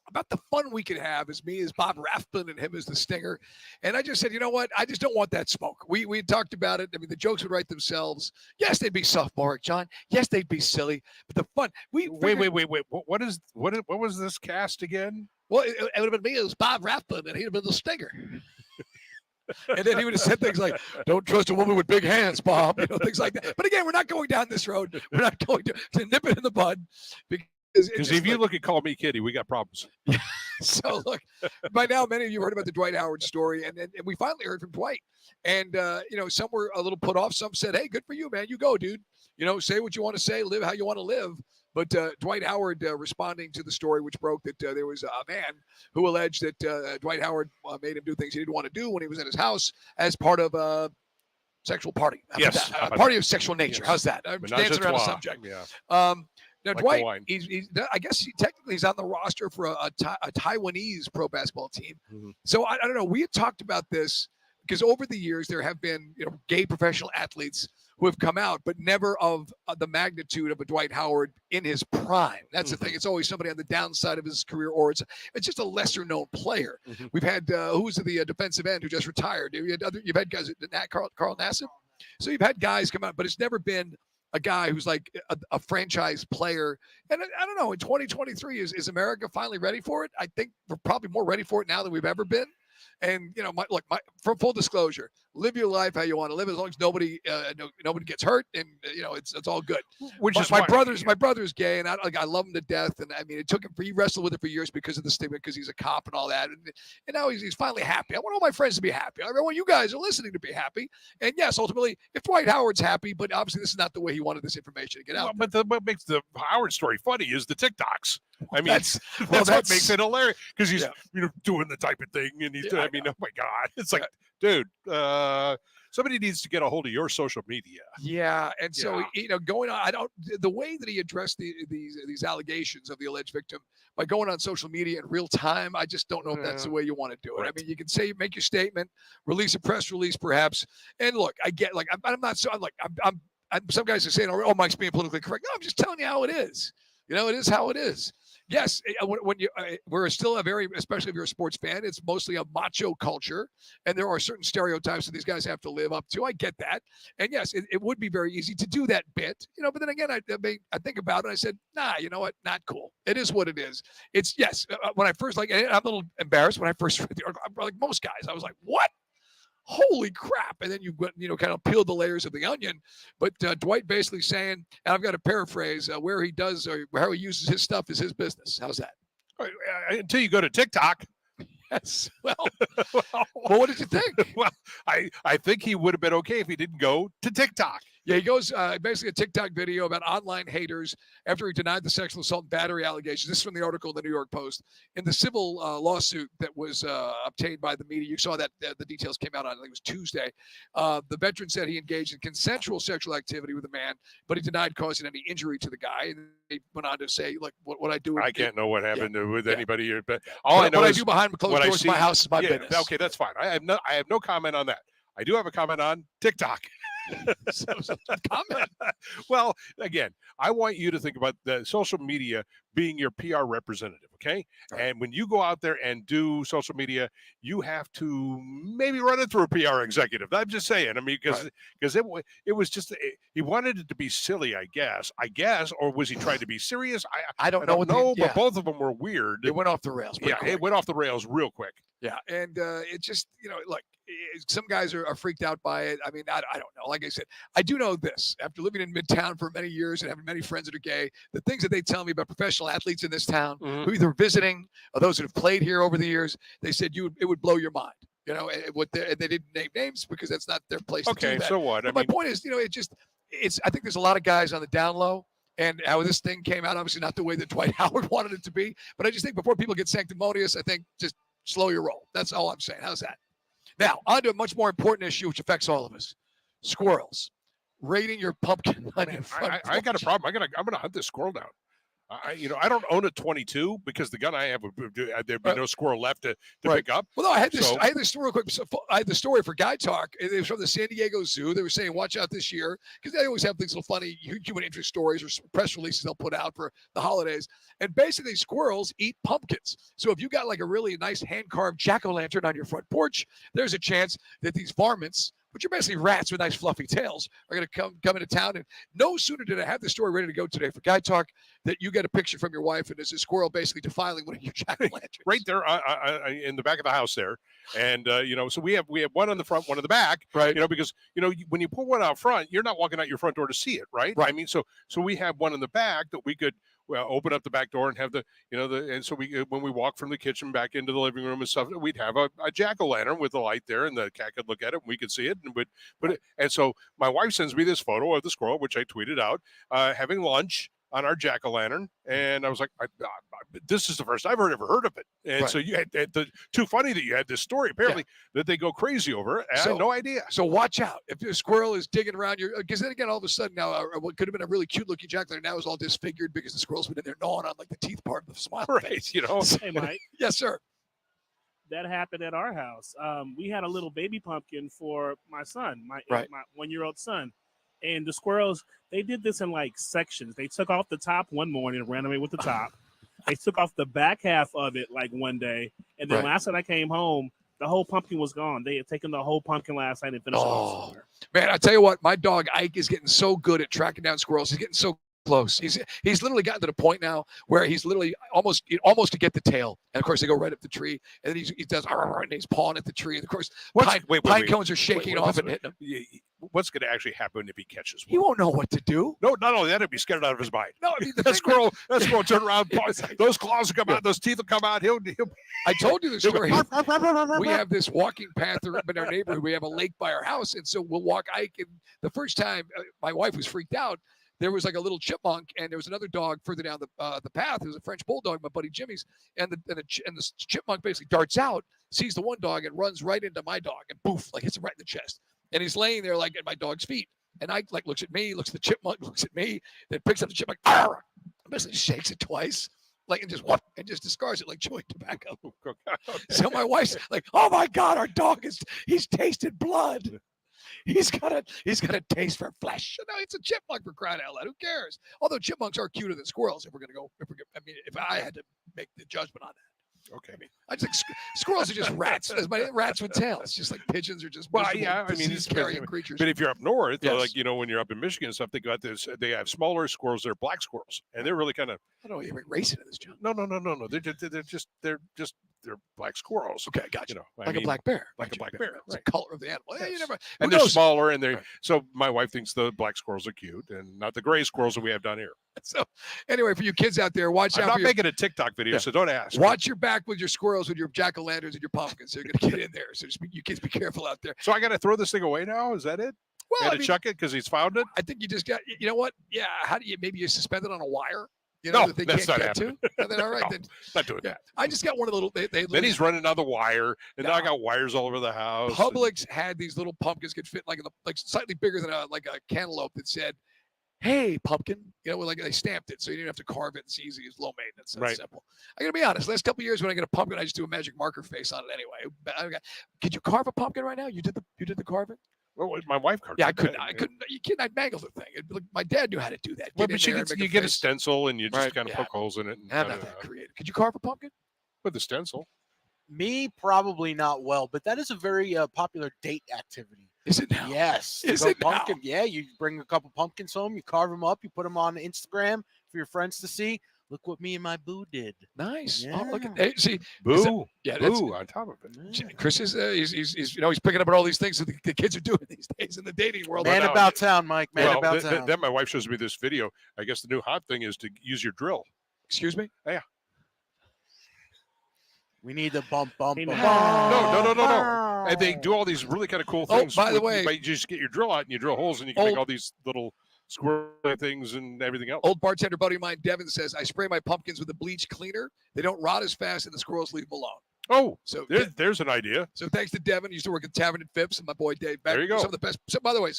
about the fun we could have as me as Bob Rathbun and him as the stinger. And I just said, you know what? I just don't want that smoke. We had talked about it. I mean, the jokes would write themselves. Yes, they'd be sophomoric, John. Yes, they'd be silly. But the fun. Wait. What was this cast again? Well, it would have been me as Bob Rathbun, and he'd have been the stinger. And then he would have said things like, "Don't trust a woman with big hands, Bob," things like that. But again, we're not going down this road. We're not going to nip it in the bud. Because if you look at Call Me Kitty, we got problems. So look, by now many of you heard about the Dwight Howard story, and we finally heard from Dwight. And some were a little put off. Some said, "Hey, good for you, man. You go, dude. Say what you want to say, live how you want to live." But Dwight Howard responding to the story, which broke that there was a man who alleged that Dwight Howard made him do things he didn't want to do when he was in his house as part of a sexual party. Yes, a party of sexual nature. Yes. How's that? I'm dancing around the subject. Yeah. Now, Like Dwight, the wine. I guess technically he's on the roster for a Taiwanese pro basketball team. Mm-hmm. So I don't know. We had talked about this because over the years there have been gay professional athletes who have come out, but never of the magnitude of a Dwight Howard in his prime. That's the thing. It's always somebody on the downside of his career, or it's just a lesser known player. We've had who's the defensive end who just retired. You've had guys, Carl Nassib. So you've had guys come out, but it's never been a guy who's like a franchise player. And I don't know, in 2023, is America finally ready for it? I think we're probably more ready for it now than we've ever been. And, from full disclosure, live your life how you want to live as long as nobody gets hurt, and it's all good. Which is my why- brother's gay, and I love him to death. And I mean, it took him he wrestled with it for years because of the stigma, because he's a cop and all that. And now he's finally happy. I want all my friends to be happy. I want you guys are listening to be happy. And yes, ultimately, if Dwight Howard's happy, but obviously this is not the way he wanted this information to get out. But what makes the Howard story funny is the TikToks. I mean, That's that's what makes it hilarious, because he's doing the type of thing, and he's doing, I mean, oh my God, it's like, dude, somebody needs to get a hold of your social media. Yeah, and so going on, the way that he addressed these allegations of the alleged victim by going on social media in real time, I just don't know if that's the way you want to do it. Right. I mean, you can say, make your statement, release a press release, perhaps. And look, I get I'm not so I'm some guys are saying, "Oh, Mike's being politically correct." No, I'm just telling you how it is. It is how it is. Yes, when you we're still especially if you're a sports fan, it's mostly a macho culture, and there are certain stereotypes that these guys have to live up to. I get that, and yes, it would be very easy to do that bit, but then again, I think about it, and I said, nah, you know what, not cool. It is what it is. It's when I first and I'm a little embarrassed when I first read the article. Like most guys, I was like, what? Holy crap. And then you kind of peel the layers of the onion. But Dwight basically saying, and I've got to paraphrase, where he does or how he uses his stuff is his business. How's that? Until you go to TikTok. Yes. Well, what did you think? Well, I think he would have been okay if he didn't go to TikTok. Yeah, he goes basically a TikTok video about online haters after he denied the sexual assault and battery allegations. This is from the article in the New York Post. In the civil lawsuit that was obtained by the media, you saw that the details came out on, I think it was Tuesday. The veteran said he engaged in consensual sexual activity with a man, but he denied causing any injury to the guy. And he went on to say, like, what I do. I can't know what happened with anybody here, but all I know what is I do behind closed doors in my house is my business. Okay, that's fine. I have no comment on that. I do have a comment on TikTok. Comment. Well, again, I want you to think about the social media being your PR representative, okay? And when you go out there and do social media, you have to maybe run it through a PR executive. I'm just saying. I mean, because it was just he wanted it to be silly, I guess, or was he trying to be serious? I don't know. But both of them were weird. It went off the rails. Yeah, it went off the rails real quick. Yeah, and it just some guys are freaked out by it. I mean, I don't know. Like I said, I do know this. After living in Midtown for many years and having many friends that are gay, the things that they tell me about professional athletes in this town who either visiting or those that have played here over the years, they said it would blow your mind. And they didn't name names because that's not their place to do that. Okay, so what? But my point is, I think there's a lot of guys on the down low. And how this thing came out, obviously not the way that Dwight Howard wanted it to be. But I just think before people get sanctimonious, I think just slow your roll. That's all I'm saying. How's that? Now, on to a much more important issue, which affects all of us. Squirrels. Raiding your pumpkin. I got a problem. I'm going to hunt this squirrel down. I don't own a 22 because the gun I have there'd be no squirrel left to pick up. Well, no, I had this story real quick. So I had the story for Guy Talk. It was from the San Diego Zoo. They were saying, watch out this year, because they always have these little funny human interest stories or press releases they'll put out for the holidays. And basically, squirrels eat pumpkins. So if you got like a really nice hand-carved jack-o'-lantern on your front porch, there's a chance that these varmints, which are basically rats with nice fluffy tails, are going to come into town. And no sooner did I have the story ready to go today for Guy Talk that you get a picture from your wife, and there's a squirrel basically defiling one of your jack-o'-lanterns. Right there in the back of the house there. And, so we have one on the front, one in the back, right? Because, when you put one out front, you're not walking out your front door to see it, right? I mean, so we have one in the back that we could open up the back door and have and so when we walk from the kitchen back into the living room and stuff, we'd have a jack-o'-lantern with the light there, and the cat could look at it and we could see it. And so my wife sends me this photo of the squirrel, which I tweeted out, having lunch on our jack-o'-lantern, and I was like, this is the first I've ever heard of it. And so you had too funny that you had this story apparently that they go crazy over it. I had no idea. So watch out if the squirrel is digging around your, because then again, all of a sudden now, what could have been a really cute looking jack-o'-lantern now is all disfigured because the squirrel's been in there gnawing on like the teeth part of the smile face. Hey, Mike. Yes, sir. That happened at our house. We had a little baby pumpkin for my son, my 1-year-old son. And the squirrels, they did this in like sections. They took off the top one morning and ran away with the top. They took off the back half of it like one day. And then last night I came home, the whole pumpkin was gone. They had taken the whole pumpkin last night and finished it off somewhere. Man, I tell you what, my dog Ike is getting so good at tracking down squirrels. He's getting so close. He's literally gotten to the point now where he's literally almost to get the tail. And of course, they go right up the tree, and then he does, and he's pawing at the tree. And of course, pine cones are shaking off and hitting him. What's going to actually happen if he catches one? He won't know what to do. No, not only that, he'd be scared out of his mind. No, I mean, that squirrel turn around, those claws will come out, those teeth will come out. I told you the story. We have this walking path in our neighborhood. We have a lake by our house, and so we'll walk Ike. And the first time, my wife was freaked out. There was like a little chipmunk, and there was another dog further down the path. It was a French bulldog, my buddy Jimmy's, and the chipmunk basically darts out, sees the one dog, and runs right into my dog, and poof, like hits him right in the chest. And he's laying there like at my dog's feet, and I like looks at me, looks at the chipmunk, looks at me, then picks up the chipmunk, basically shakes it twice, like and just discards it like chewing tobacco. So my wife's like, "Oh my God, our dog he's tasted blood." He's got a taste for flesh. No, it's a chipmunk, for crying out loud. Who cares? Although chipmunks are cuter than squirrels. If if I had to make the judgment on that. Okay. I mean, I just think squirrels are just rats. Rats with tails. Just like pigeons are just carrying creatures. But if you're up north, like when you're up in Michigan and stuff, they got this. They have smaller squirrels. They're black squirrels, and they're really kind of. I don't know. You're racing in this, John. No. They're black squirrels. Okay, gotcha. Like a black bear. Like a black bear. It's the color of the animal. Yes. You never. And they're smaller, and they're so. My wife thinks the black squirrels are cute, and not the gray squirrels that we have down here. So, anyway, for you kids out there, watch out. I'm not making a TikTok video, so don't ask. Watch your back with your squirrels, with your jack-o'-lanterns, and your pumpkins. They're going to get in there. So, you kids be careful out there. So, I got to throw this thing away now? Is that it? Well, I chuck it because he's found it? I think you just got. You know what? Yeah. How do you suspend it on a wire? No, that they that's can't not get happening. to? Then all right, then not doing that. I just got one of the little. Then he's running on the wire, and now I got wires all over the house. Publix had these little pumpkins could fit like slightly bigger than a cantaloupe that said, "Hey, pumpkin," like they stamped it, so you didn't have to carve it. It's easy, it's low maintenance, it's simple. I gotta be honest. Last couple of years, when I get a pumpkin, I just do a magic marker face on it anyway. Could you carve a pumpkin right now? You did the carving. Well, my wife carved. Yeah, I couldn't. You can't. I'd mangle the thing. My dad knew how to do that. Well, but you get a stencil and you just kind of poke holes in it. I'm not that creative. Could you carve a pumpkin with the stencil? Me, probably not well, but that is a very popular date activity. Is it now? Yes. Is it pumpkin? now? Yeah, you bring a couple pumpkins home, you carve them up, you put them on Instagram for your friends to see. Look what me and my boo did. Nice. Yeah. Oh, look at see boo. Boo on top of it. Chris is he's picking up on all these things that the kids are doing these days in the dating world. Man about town, Mike. Man about town. Then my wife shows me this video. I guess the new hot thing is to use your drill. Excuse me? Yeah. We need the bump. No. And they do all these really kind of cool things. By the way, you just get your drill out and you drill holes and you can make all these little squirrel things and everything else. Old bartender buddy of mine, Devin, says, I spray my pumpkins with a bleach cleaner. They don't rot as fast and the squirrels leave them alone. Oh, so there's an idea. So thanks to Devin. He used to work at Tavern at Phipps, and my boy Dave. There you go. Some of the best. So, by the way,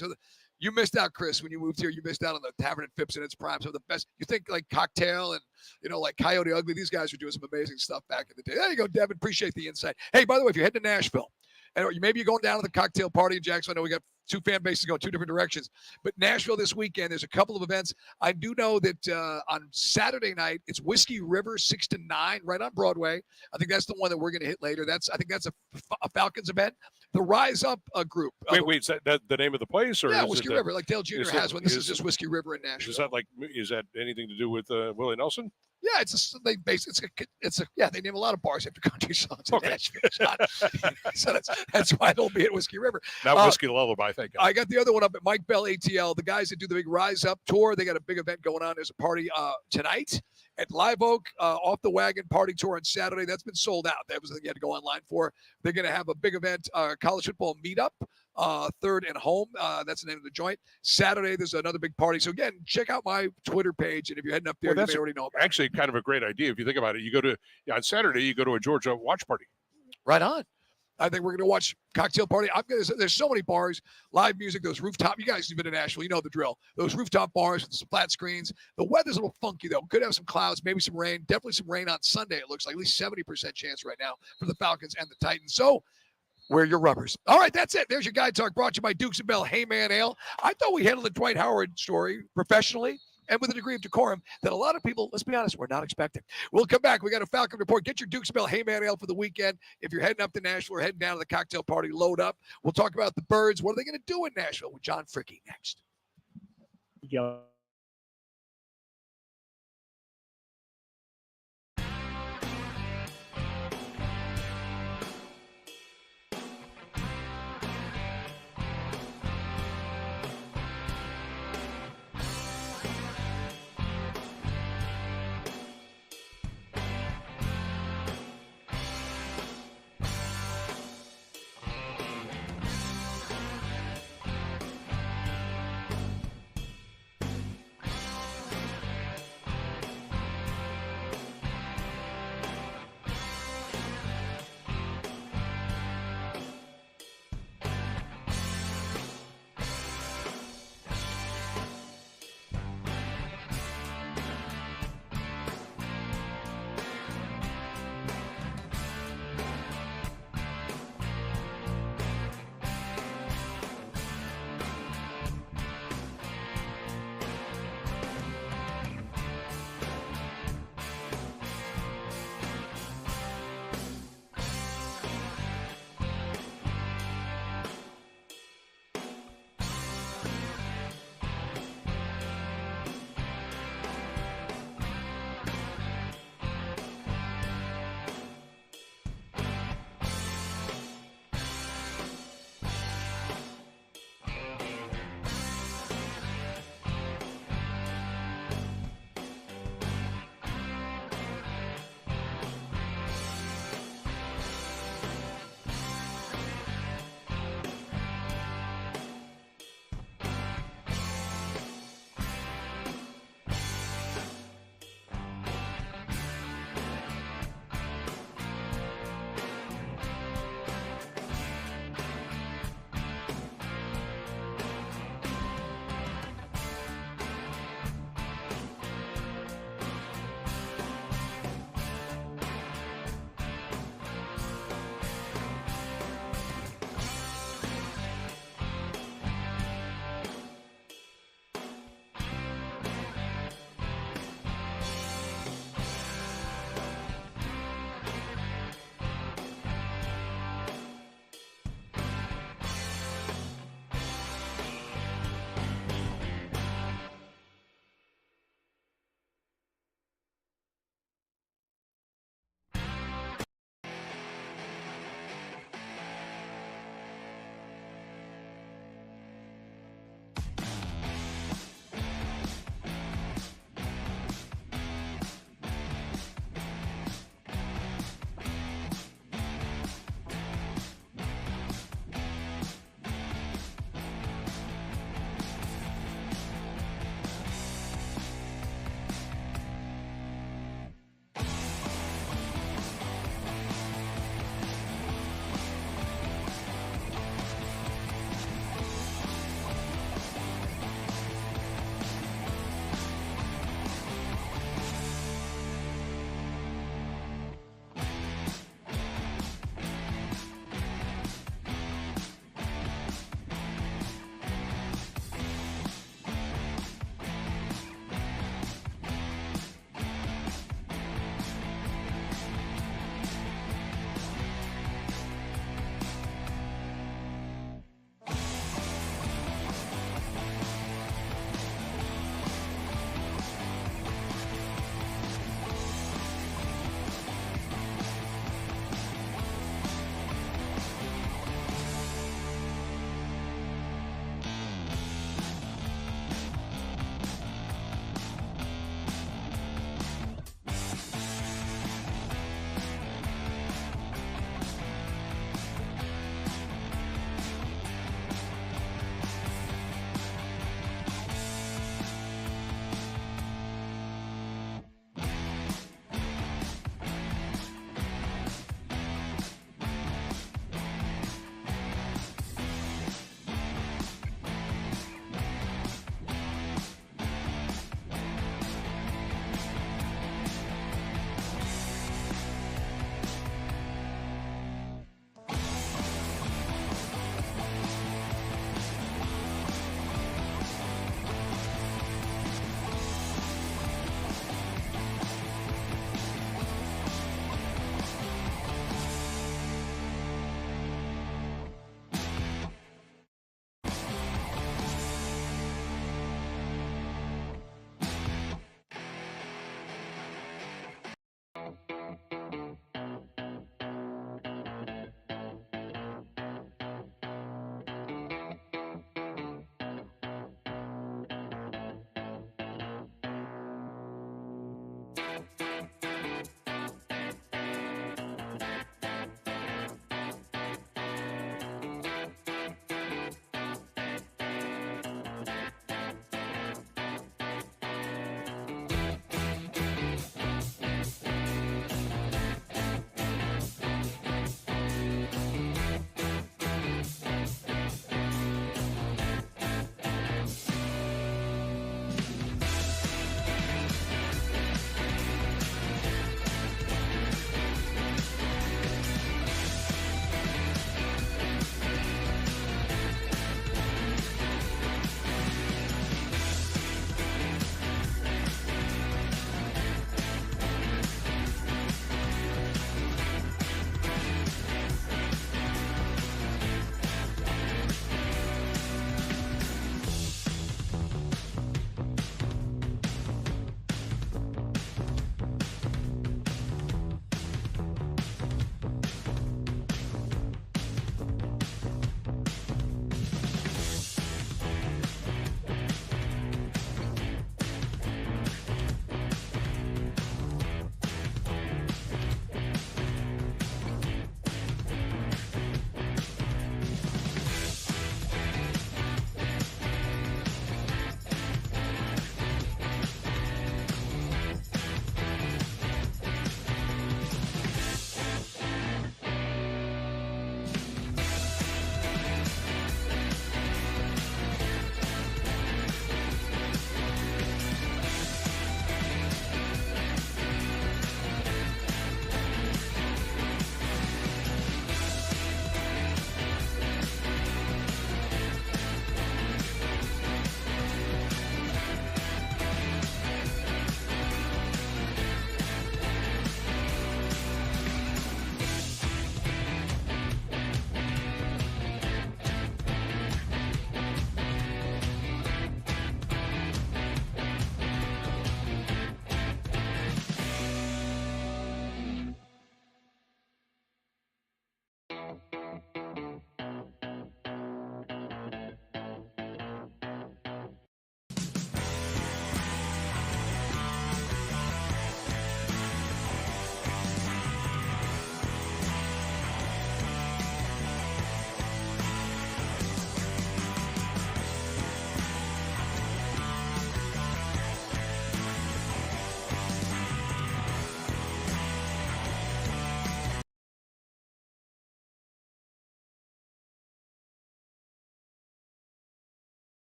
You missed out, Chris, when you moved here. You missed out on the Tavern at Phipps in its prime. Some of the best. You think like Cocktail and, like Coyote Ugly. These guys were doing some amazing stuff back in the day. There you go, Devin. Appreciate the insight. Hey, by the way, if you're heading to Nashville, and maybe you're going down to the cocktail party in Jacksonville. I know we got two fan bases going two different directions. But Nashville this weekend, there's a couple of events. I do know that on Saturday night, it's Whiskey River 6 to 9 right on Broadway. I think that's the one that we're going to hit later. I think that's a Falcons event. The Rise Up group. Wait, is that the name of the place? Or yeah, is Whiskey it River. Like Dale Jr. has one. This is just Whiskey River in Nashville. Is that anything to do with Willie Nelson? Yeah, they name a lot of bars after country songs in Nashville. So that's why it'll be at Whiskey River. Not Whiskey Lullaby, thank God. I got the other one up at Mike Bell ATL. The guys that do the big Rise Up tour, they got a big event going on. There's a party tonight at Live Oak, Off the Wagon party tour on Saturday. That's been sold out. That was the thing you had to go online for. They're going to have a big event, college football meetup. Third and Home. That's the name of the joint. Saturday, there's another big party. So again, check out my Twitter page, and if you're heading up there, you may already know about it. Actually, kind of a great idea if you think about it. You go to on Saturday, you go to a Georgia watch party. Right on. I think we're going to watch cocktail party. There's so many bars, live music, those rooftop. You guys have been to Nashville, you know the drill. Those rooftop bars with some flat screens. The weather's a little funky though. Could have some clouds, maybe some rain. Definitely some rain on Sunday. It looks like at least 70% chance right now for the Falcons and the Titans. So wear your rubbers. All right, that's it. There's your Guy Talk brought to you by Dukes and Bell Hey Man Ale. I thought we handled the Dwight Howard story professionally and with a degree of decorum that a lot of people, let's be honest, we're not expecting. We'll come back. We got a Falcon report. Get your Dukes and Bell Hey Man Ale for the weekend. If you're heading up to Nashville or heading down to the cocktail party, load up. We'll talk about the Birds. What are they going to do in Nashville with John Fricky next? Yeah.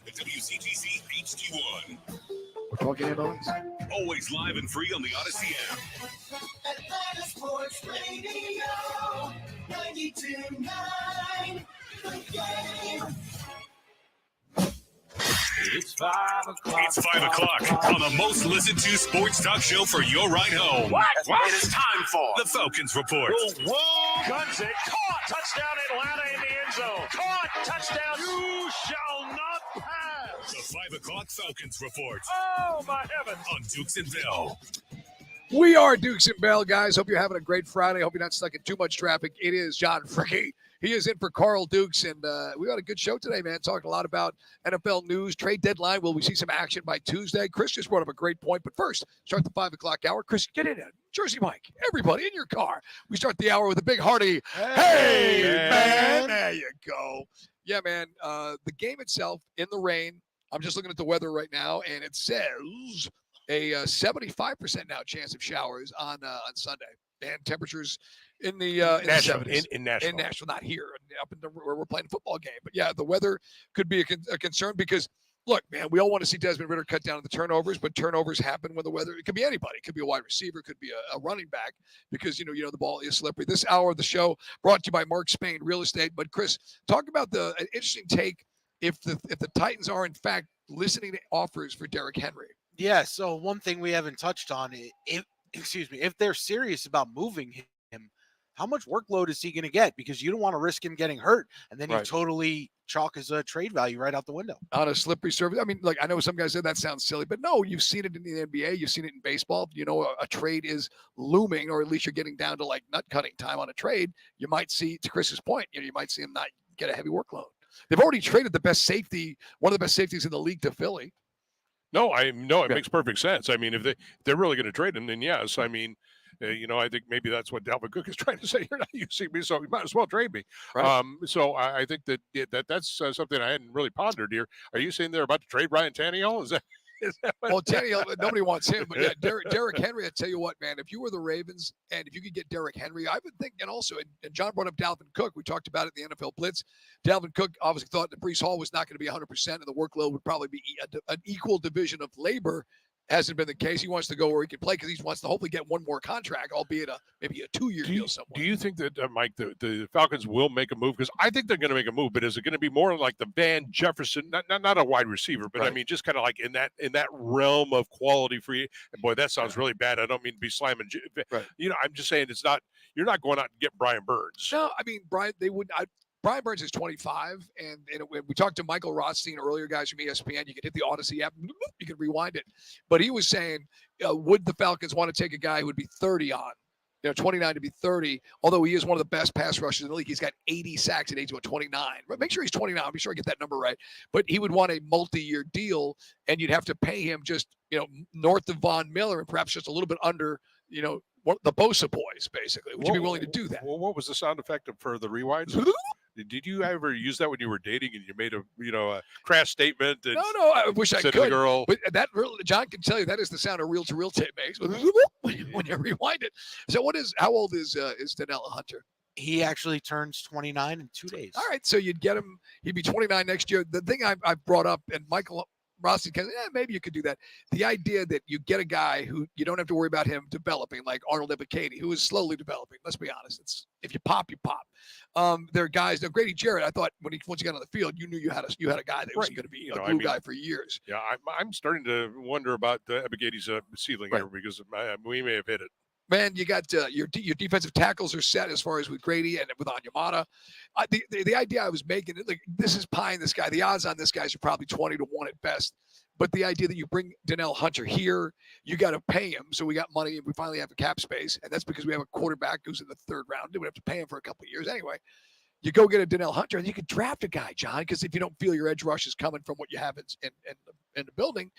the WCTC HD1. Football game on. Always live and free on the Odyssey app. Atlanta Sports Radio 92.9 The Game. It's 5 o'clock. It's 5 o'clock on the most listened to sports talk show for your ride home. What? It is time for the Falcons Report. Whoa, guns it. Caught. Touchdown Atlanta in the end zone. Caught. Touchdown. You shall not pass. The 5 o'clock Falcons Report. Oh, my heavens. On Dukes and Bell. We are Dukes and Bell, guys. Hope you're having a great Friday. Hope you're not stuck in too much traffic. It is John Fricky. He is in for Carl Dukes, and we got a good show today, man. Talking a lot about NFL news, trade deadline. Will we see some action by Tuesday? Chris just brought up a great point, but first, start the 5 o'clock hour. Chris, get in it. Jersey Mike, everybody in your car. We start the hour with a big hearty, hey man. There you go. Yeah, man, the game itself in the rain. I'm just looking at the weather right now, and it says a 75% now chance of showers on Sunday, and temperatures in the Nashville, 70s. in Nashville. In Nashville, not here, up in where we're playing a football game. But yeah, the weather could be a concern because, look, man, we all want to see Desmond Ridder cut down on the turnovers, but turnovers happen when the weather. It could be anybody. It could be a wide receiver. It could be a running back because you know the ball is slippery. This hour of the show brought to you by Mark Spain Real Estate. But Chris, talk about an interesting take if the Titans are in fact listening to offers for Derrick Henry. Yeah. So one thing we haven't touched on, if they're serious about moving him, how much workload is he going to get? Because you don't want to risk him getting hurt, and then you totally chalk his trade value right out the window. On a slippery surface. I mean, like, I know some guys said that sounds silly, but no, you've seen it in the NBA. You've seen it in baseball. You know, a trade is looming, or at least you're getting down to like nut cutting time on a trade. You might see, to Chris's point, you might see him not get a heavy workload. They've already traded the best safety, one of the best safeties in the league, to Philly. No, it makes perfect sense. I mean, if they're really going to trade him, then yes. I mean, I think maybe that's what Dalvin Cook is trying to say. You're not using me, so you might as well trade me. Right. So I think that's something I hadn't really pondered here. Are you saying they're about to trade Ryan Tannehill? Is that Well, Tannehill, nobody wants him, but yeah, Derrick Henry, I tell you what, man, if you were the Ravens and if you could get Derrick Henry, I would think, and also, and John brought up Dalvin Cook. We talked about it in the NFL Blitz. Dalvin Cook obviously thought that Breece Hall was not going to be 100%, and the workload would probably be an equal division of labor. Hasn't been the case. He wants to go where he can play because he wants to hopefully get one more contract, albeit maybe a 2-year deal somewhere. Do you think that, Mike, the Falcons will make a move? Because I think they're going to make a move, but is it going to be more like the Van Jefferson, not a wide receiver, but I mean just kind of like in that realm of quality free? And boy, that sounds really bad. I don't mean to be slamming. I'm just saying it's not. You're not going out and get Brian Burns. No, I mean Brian. They wouldn't. Brian Burns is 25, and we talked to Michael Rothstein earlier, guys from ESPN. You can hit the Odyssey app, you can rewind it. But he was saying, would the Falcons want to take a guy who would be 30 on? 29 to be 30, although he is one of the best pass rushers in the league. He's got 80 sacks at age of 29. But make sure he's 29. I'll be sure I get that number right. But he would want a multi-year deal, and you'd have to pay him just, north of Von Miller and perhaps just a little bit under, the Bosa boys, basically. Would you be willing to do that? Well, what was the sound effect for the rewind? Did you ever use that when you were dating and you made a crash statement? And no, I wish I said could. To the girl, but John can tell you that is the sound a reel-to-reel tape makes when you rewind it. So how old is Danielle Hunter? He actually turns 29 in 2 days. All right, so you'd get him. He'd be 29 next year. The thing I brought up, and Michael Rossi, maybe you could do that. The idea that you get a guy who you don't have to worry about him developing, like Arnold Ebiketie, who is slowly developing. Let's be honest. If you pop, you pop. There are guys. Now, Grady Jarrett, I thought once you got on the field, you knew you had a guy that was going to be a glue guy for years. Yeah, I'm starting to wonder about Ebiketie's ceiling here because we may have hit it. Man, you got your defensive tackles are set as far as with Grady and with Onyemata. The idea I was making, like, this is pie in the sky. The odds on this guys are probably 20 to 1 at best. But the idea that you bring Danielle Hunter here, you got to pay him. So we got money and we finally have a cap space. And that's because we have a quarterback who's in the 3rd round. We have to pay him for a couple of years anyway. You go get a Danielle Hunter, and you could draft a guy, John, because if you don't feel your edge rush is coming from what you have in the building,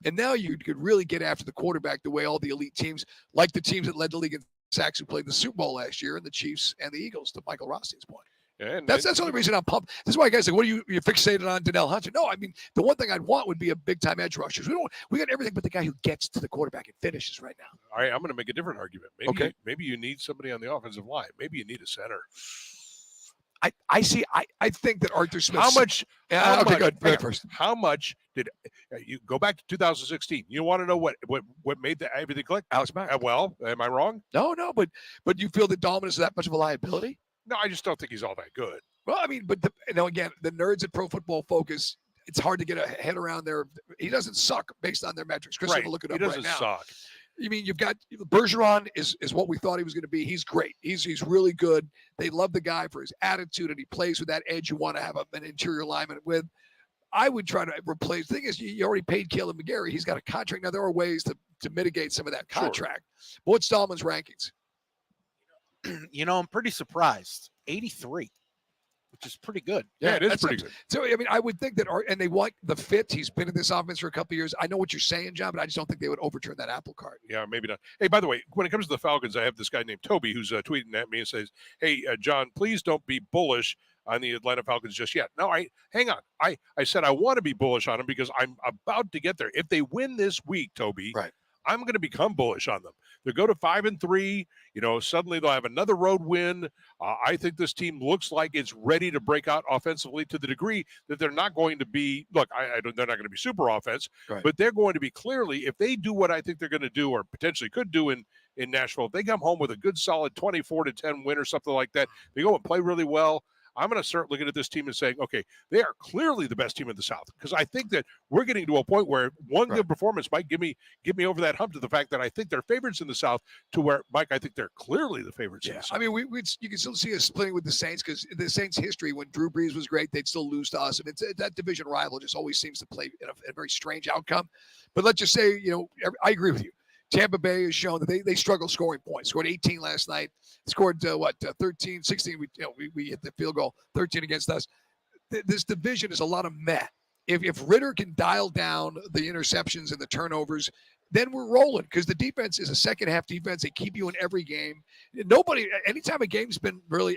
and now you could really get after the quarterback the way all the elite teams, like the teams that led the league in sacks who played the Super Bowl last year, and the Chiefs and the Eagles, to Michael Rothstein's point. Yeah, that's the only reason I'm pumped. This is why guys like, what are you fixated on Danielle Hunter? No, I mean, the one thing I'd want would be a big-time edge rusher. We got everything but the guy who gets to the quarterback and finishes right now. All right, I'm going to make a different argument. Maybe you need somebody on the offensive line. Maybe you need a center. I think that Arthur Smith. How much? Yeah, okay, good. hang on. First. How much did you go back to 2016? You want to know what made everything click? Alex Mack. Well, am I wrong? No, but you feel that Dahlman is that much of a liability? No, I just don't think he's all that good. Well, I mean, but again, the nerds at Pro Football Focus, it's hard to get a head around there. He doesn't suck based on their metrics. Chris, Right. look it He up doesn't right now. suck. I mean, you've got Bergeron is what we thought he was going to be. He's great. He's really good. They love the guy for his attitude, and he plays with that edge you want to have an interior lineman with. I would try to replace. The thing is, you already paid Caleb McGarry. He's got a contract. Now, there are ways to mitigate some of that contract. Sure. But what's Dahlman's rankings? I'm pretty surprised. 83. Which is pretty good. Yeah, it is pretty good. So, I mean, I would think that, and they want the fit. He's been in this offense for a couple of years. I know what you're saying, John, but I just don't think they would overturn that apple cart. Yeah, maybe not. Hey, by the way, when it comes to the Falcons, I have this guy named Toby who's tweeting at me and says, hey, John, please don't be bullish on the Atlanta Falcons just yet. No, hang on. I said I want to be bullish on them because I'm about to get there. If they win this week, Toby, right, I'm going to become bullish on them. They go to 5-3. Suddenly they'll have another road win. I think this team looks like it's ready to break out offensively to the degree that they're not going to be. Look, they're not going to be super offense, right, but they're going to be clearly, if they do what I think they're going to do, or potentially could do in Nashville, if they come home with a good, solid 24-10 win or something like that, they go and play really well. I'm going to start looking at this team and saying, okay, they are clearly the best team in the South, because I think that we're getting to a point where one good performance might give me over that hump to the fact that I think they're favorites in the South, to where, Mike, I think they're clearly the favorites in the South. I mean, you can still see us splitting with the Saints, because the Saints' history, when Drew Brees was great, they'd still lose to us. And that division rival just always seems to play in a very strange outcome. But let's just say, I agree with you. Tampa Bay has shown that they struggle scoring points. Scored 18 last night. Scored 13, 16. We hit the field goal. 13 against us. This division is a lot of meh. If Ritter can dial down the interceptions and the turnovers, then we're rolling, because the defense is a second half defense. They keep you in every game. Anytime a game's been really,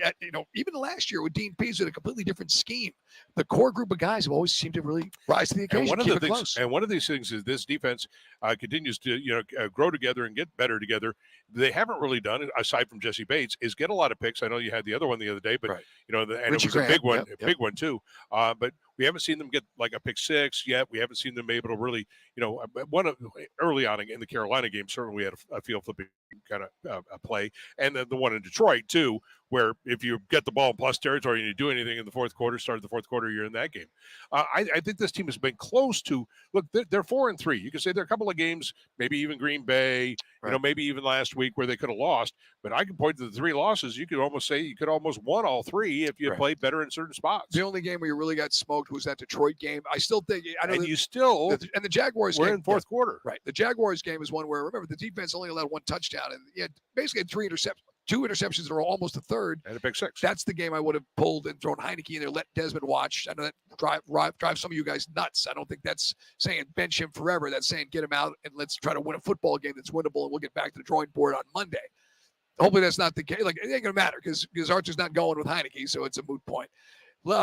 even last year with Dean Pease with a completely different scheme, the core group of guys have always seemed to really rise to the occasion. One of these things is this defense continues to grow together and get better together. They haven't really done, aside from Jesse Bates, is get a lot of picks. I know you had the other one the other day, but and it was a big one, big one too. But we haven't seen them get like a pick six yet. We haven't seen them be able to really, early on in the Carolina game, certainly we had a field flipping kind of play, and then the one in Detroit too, where if you get the ball in plus territory and you do anything in the fourth quarter, start of the fourth quarter, you're in that game. I think this team has been close to, look, they're 4-3. You can say there are a couple of games, maybe even Green Bay, maybe even last week where they could have lost, but I can point to the 3 losses. You could almost say you could almost won all 3 if you played better in certain spots. The only game where you really got smoked was that Detroit game. I still think, and the Jaguars were game, in fourth quarter. Right. The Jaguars game is one where, remember, the defense only allowed 1 touchdown, and you had basically had 3 interceptions. 2 interceptions that are almost a third. And a pick six. That's the game I would have pulled and thrown Heineke in there, let Desmond watch. I know that drives some of you guys nuts. I don't think that's saying bench him forever. That's saying get him out and let's try to win a football game that's winnable, and we'll get back to the drawing board on Monday. Hopefully that's not the case. Like, it ain't going to matter because Archer's not going with Heineke, so it's a moot point.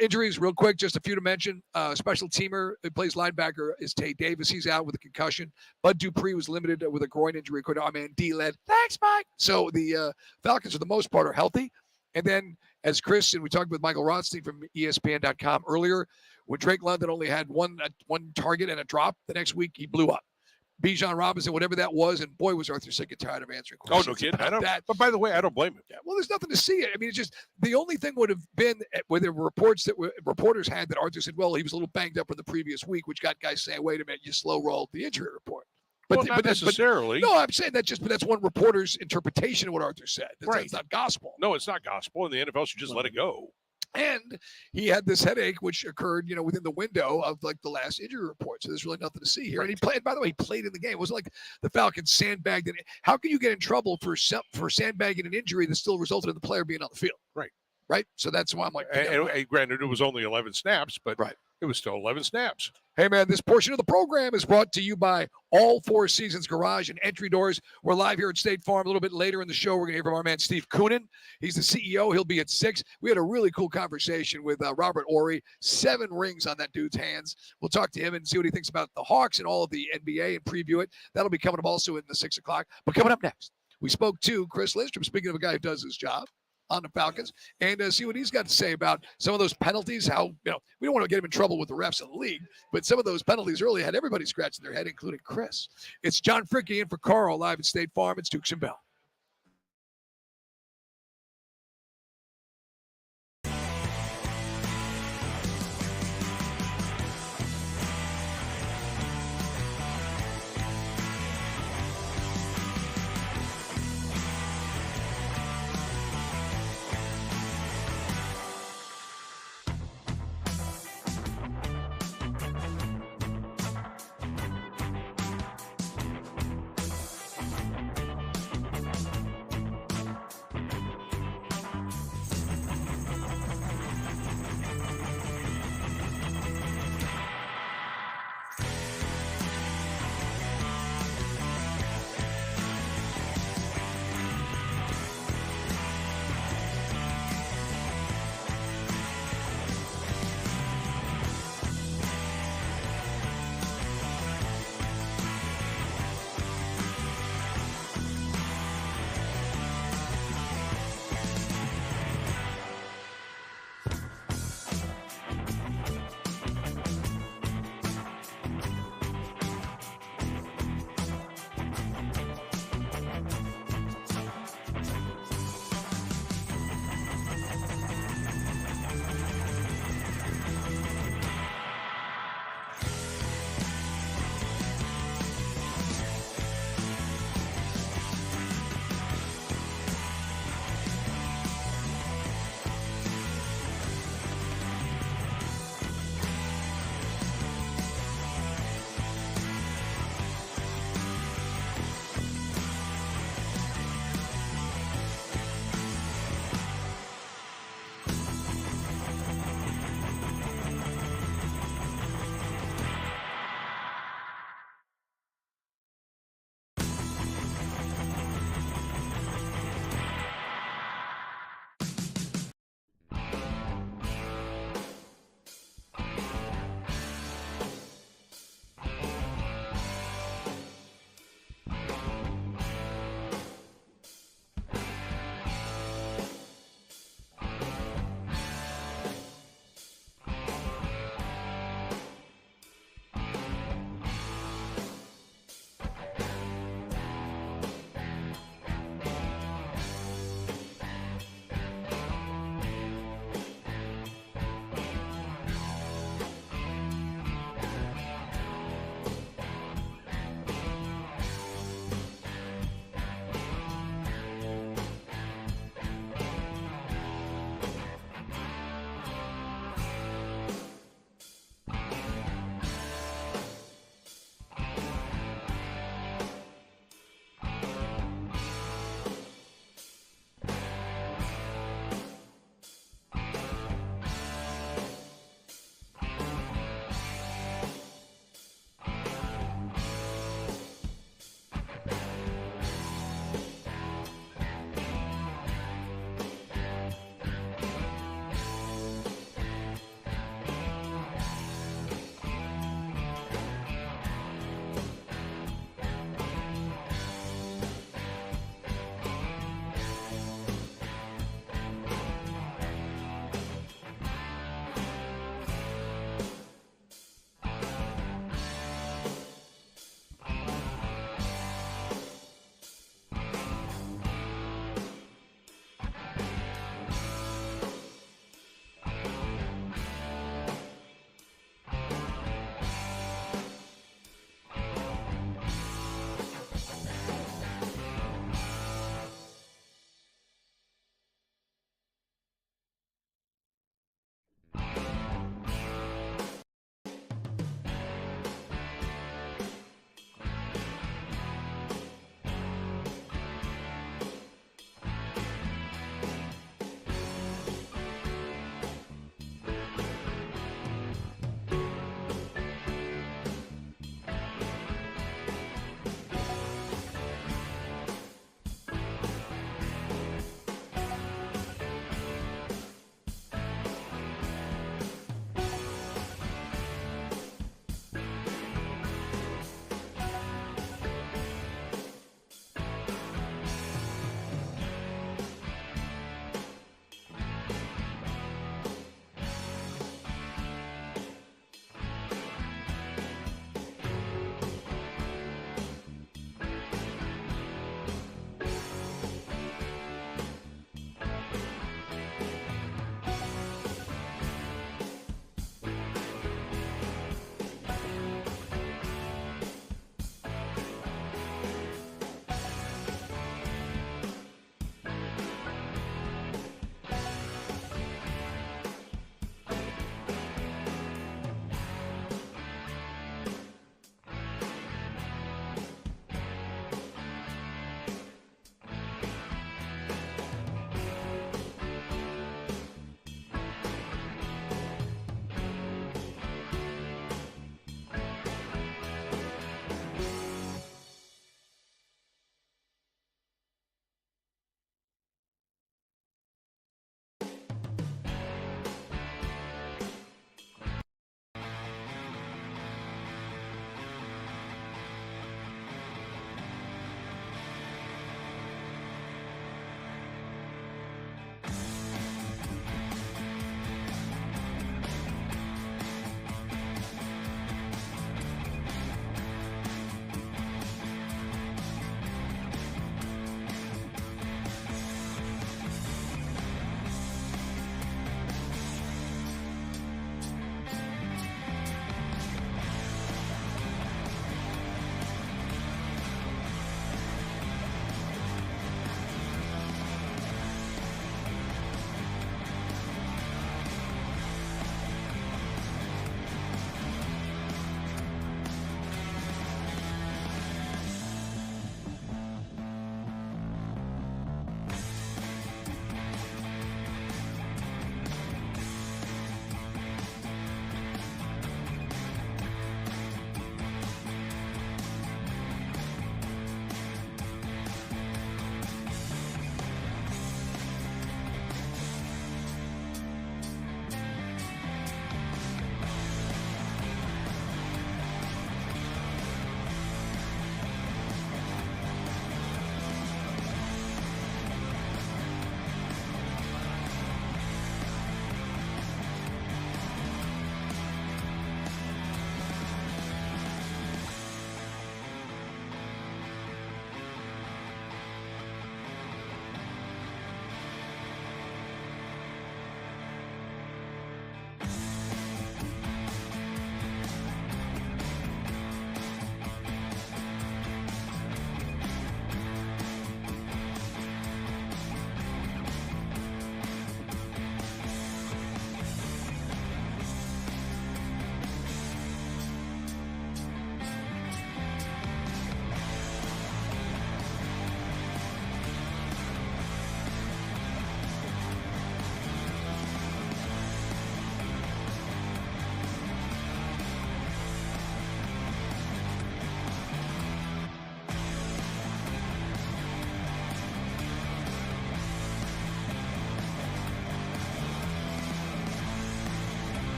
Injuries, real quick, just a few to mention. Special teamer who plays linebacker is Tay Davis. He's out with a concussion. Bud Dupree was limited with a groin injury. D led. Thanks, Mike. So the Falcons, for the most part, are healthy. And then, as Chris and we talked with Michael Rothstein from ESPN.com earlier, when Drake London only had one target and a drop, the next week he blew up. Bijan Robinson, whatever that was, and boy, was Arthur sick and tired of answering questions. Oh, no kidding. I don't. But by the way, I don't blame him. Yeah, well, there's nothing to see it. I mean, it's just the only thing would have been where there were reporters had that Arthur said, well, he was a little banged up from the previous week, which got guys saying, wait a minute, you slow rolled the injury report. But not necessarily. No, I'm saying that's one reporter's interpretation of what Arthur said. That's not gospel. No, it's not gospel, and the NFL should just let it go. And he had this headache, which occurred, within the window of like the last injury report. So there's really nothing to see here. And he played. By the way, he played in the game. It wasn't like the Falcons sandbagged it. How can you get in trouble for sandbagging an injury that still resulted in the player being on the field? Right. So that's why I'm like. And granted, it was only 11 snaps, but it was still 11 snaps. Hey, man, this portion of the program is brought to you by All Four Seasons Garage and Entry Doors. We're live here at State Farm. A little bit later in the show, we're going to hear from our man, Steve Koonin. He's the CEO. He'll be at 6. We had a really cool conversation with Robert Ory. 7 rings on that dude's hands. We'll talk to him and see what he thinks about the Hawks and all of the NBA and preview it. That'll be coming up also in the 6 o'clock. But coming up next, we spoke to Chris Lindstrom, speaking of a guy who does his job. on the Falcons and see what he's got to say about some of those penalties. How, we don't want to get him in trouble with the refs in the league, but some of those penalties early had everybody scratching their head, including Chris. It's John Fricke in for Carl live at State Farm. It's Dukes and Bell.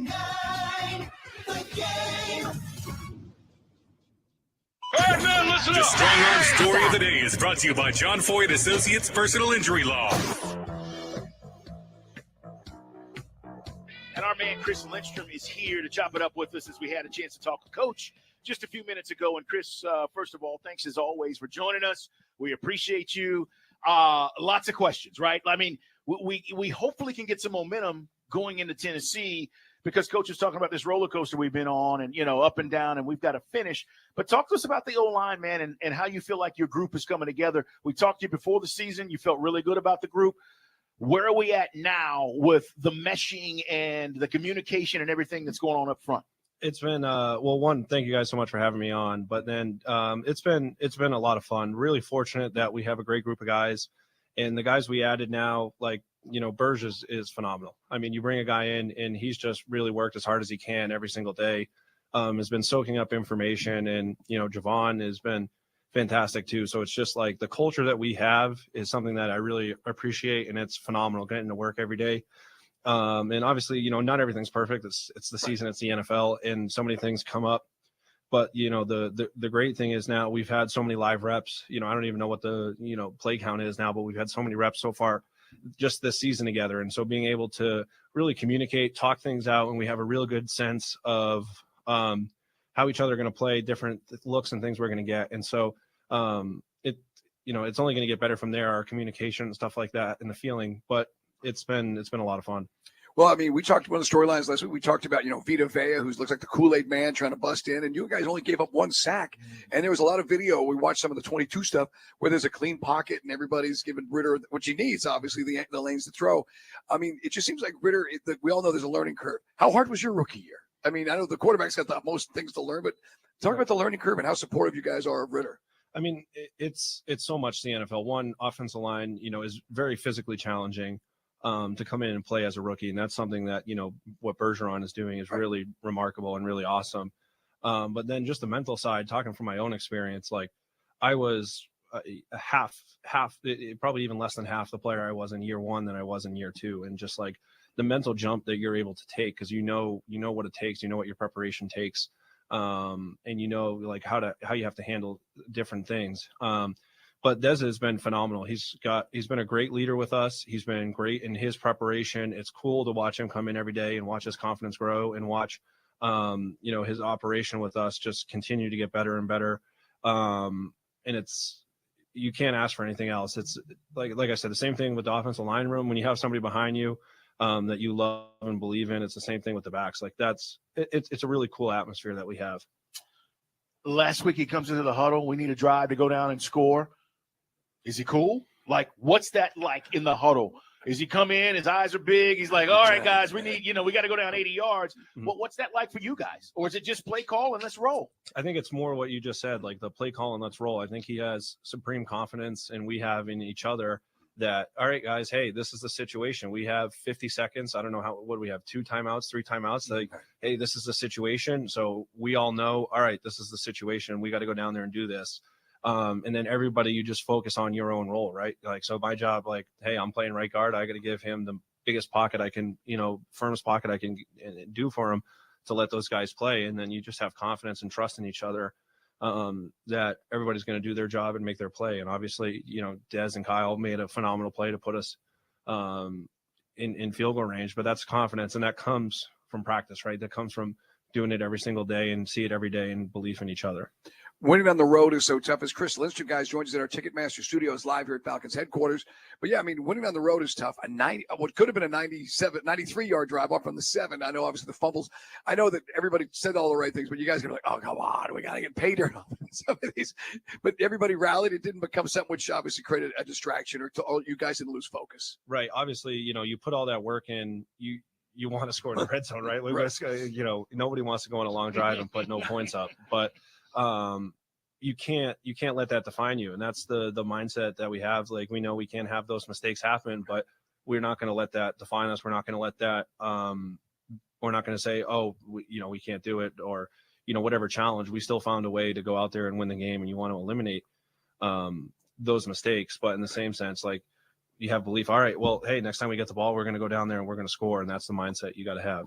99, the game. The Strong Arm Story of the Day is brought to you by John Foy & Associates Personal Injury Law. And our man Chris Lindstrom is here to chop it up with us as we had a chance to talk to Coach just a few minutes ago. And Chris, first of all, thanks as always for joining us. We appreciate you. Lots of questions, right? I mean, we hopefully can get some momentum going into Tennessee because Coach is talking about this roller coaster we've been on and, up and down, and we've got to finish. But talk to us about the O-line, man, and how you feel like your group is coming together. We talked to you before the season. You felt really good about the group. Where are we at now with the meshing and the communication and everything that's going on up front? It's been one, thank you guys so much for having me on. But then it's been a lot of fun. Really fortunate that we have a great group of guys, and the guys we added now, like Burge is phenomenal. I mean, you bring a guy in and he's just really worked as hard as he can every single day. Has been soaking up information, and Javon has been fantastic too. So it's just like the culture that we have is something that I really appreciate, and it's phenomenal getting to work every day. And obviously, not everything's perfect. It's the season, it's the NFL, and so many things come up. But the great thing is now we've had so many live reps. I don't even know what the play count is now, but we've had so many reps so far just this season together. And so being able to really communicate, talk things out, and we have a real good sense of how each other are going to play, different looks and things we're going to get. And so it's only going to get better from there, our communication and stuff like that and the feeling. But it's been a lot of fun. Well, I mean, we talked about the storylines last week. We talked about, Vita Vea, who looks like the Kool-Aid man trying to bust in, and you guys only gave up one sack. And there was a lot of video. We watched some of the 22 stuff where there's a clean pocket and everybody's giving Ritter what he needs, obviously, the lanes to throw. I mean, it just seems like Ritter, we all know there's a learning curve. How hard was your rookie year? I mean, I know the quarterback's got the most things to learn, but talk about the learning curve and how supportive you guys are of Ritter. I mean, it's so much the NFL. One, offensive line, is very physically challenging. To come in and play as a rookie. And that's something that, what Bergeron is doing is really remarkable and really awesome. But then just the mental side, talking from my own experience, like I was half, probably even less than half the player I was in year one than I was in year two. And just like the mental jump that you're able to take, because you know what it takes, what your preparation takes. And like how you have to handle different things. But Dez has been phenomenal. He's been a great leader with us. He's been great in his preparation. It's cool to watch him come in every day and watch his confidence grow and watch, his operation with us just continue to get better and better. And you can't ask for anything else. It's like I said, the same thing with the offensive line room. When you have somebody behind you that you love and believe in, it's the same thing with the backs. Like it's a really cool atmosphere that we have. Last week he comes into the huddle. We need a drive to go down and score. Is he cool? Like, what's that like in the huddle? Is he come in, his eyes are big, he's like, all right, guys, we need, we got to go down 80 yards. What's that like for you guys? Or is it just play call and let's roll? I think it's more what you just said, like the play call and let's roll. I think he has supreme confidence, and we have in each other that, all right, guys, hey, this is the situation. We have 50 seconds. I don't know what do we have, 2 timeouts, 3 timeouts? Like, hey, this is the situation. So we all know, all right, this is the situation. We got to go down there and do this. And then everybody, you just focus on your own role, right? Like, so my job, like, hey, I'm playing right guard. I got to give him the biggest pocket I can, firmest pocket I can do for him to let those guys play. And then you just have confidence and trust in each other that everybody's going to do their job and make their play. And obviously, Dez and Kyle made a phenomenal play to put us in field goal range, but that's confidence. And that comes from practice, right? That comes from doing it every single day and see it every day and belief in each other. Winning on the road is so tough. As Chris Lindstrom, guys, joins us at our Ticketmaster studios live here at Falcons headquarters. But yeah, I mean, winning on the road is tough. What could have been a 93-yard drive up from the 7. I know, obviously, the fumbles. I know that everybody said all the right things, but you guys are like, oh, come on, we got to get paid here. Some of these, but everybody rallied. It didn't become something which obviously created a distraction, or you guys didn't lose focus. Right. Obviously, you put all that work in. You want to score in the red zone, right? Right. Nobody wants to go on a long drive and put no points up, but you can't let that define you. And that's the mindset that we have. Like, we know we can't have those mistakes happen, but we're not going to let that define us. We're not going to let that, we're not going to say, oh, we can't do it, or, whatever challenge. We still found a way to go out there and win the game, and you want to eliminate those mistakes. But in the same sense, like, you have belief. All right, well, hey, next time we get the ball, we're going to go down there and we're going to score. And that's the mindset you got to have.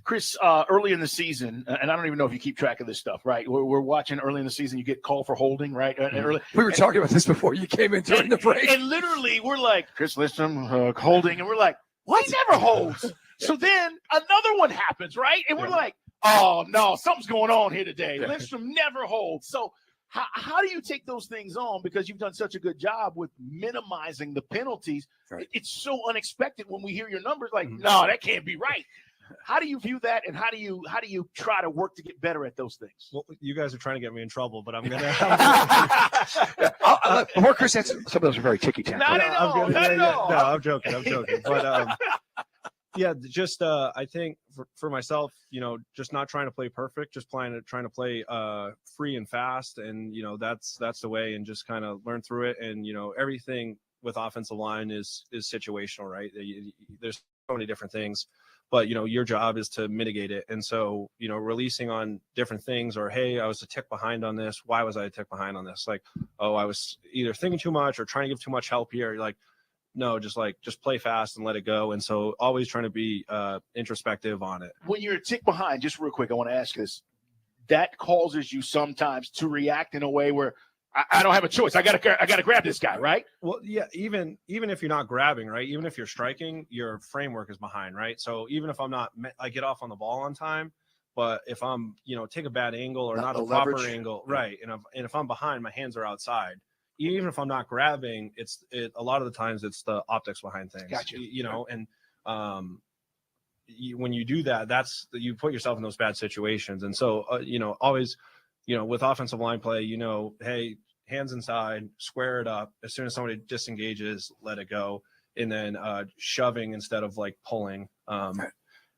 Chris, early in the season, and I don't even know if you keep track of this stuff, right? We're watching early in the season, you get called for holding, right? Early, we were talking about this before you came in during the break. And literally, we're like, Chris Lindstrom holding, and we're like, what? He never holds. So then another one happens, right? And we're like, oh, no, something's going on here today. Lindstrom never holds. So how do you take those things on? Because you've done such a good job with minimizing the penalties. Right. It's so unexpected when we hear your numbers like, no, that can't be right. How do you view that, and how do you try to work to get better at those things? Well, you guys are trying to get me in trouble, but I'm gonna. Before Chris answers, some of those are very ticky-tacky. Not at all. No, I'm joking. But yeah, just I think for myself, just not trying to play perfect, just trying to play free and fast, and that's the way, and just kind of learn through it, and everything with offensive line is situational, right? There's so many different things. But, your job is to mitigate it. And so, releasing on different things, or, hey, I was a tick behind on this. Why was I a tick behind on this? Like, oh, I was either thinking too much or trying to give too much help here. You're like, no, just play fast and let it go. And so always trying to be introspective on it. When you're a tick behind, just real quick, I want to ask this. That causes you sometimes to react in a way where I don't have a choice. I gotta grab this guy, right? Well, yeah. Even if you're not grabbing, right? Even if you're striking, your framework is behind, right? So even if I get off on the ball on time, but if I'm, take a bad angle or not a proper angle, right? And if I'm behind, my hands are outside. Even if I'm not grabbing, a lot of the times it's the optics behind things. Gotcha. And when you do that, you put yourself in those bad situations. And so always. With offensive line play, hey, hands inside, square it up. As soon as somebody disengages, let it go. And then shoving instead of pulling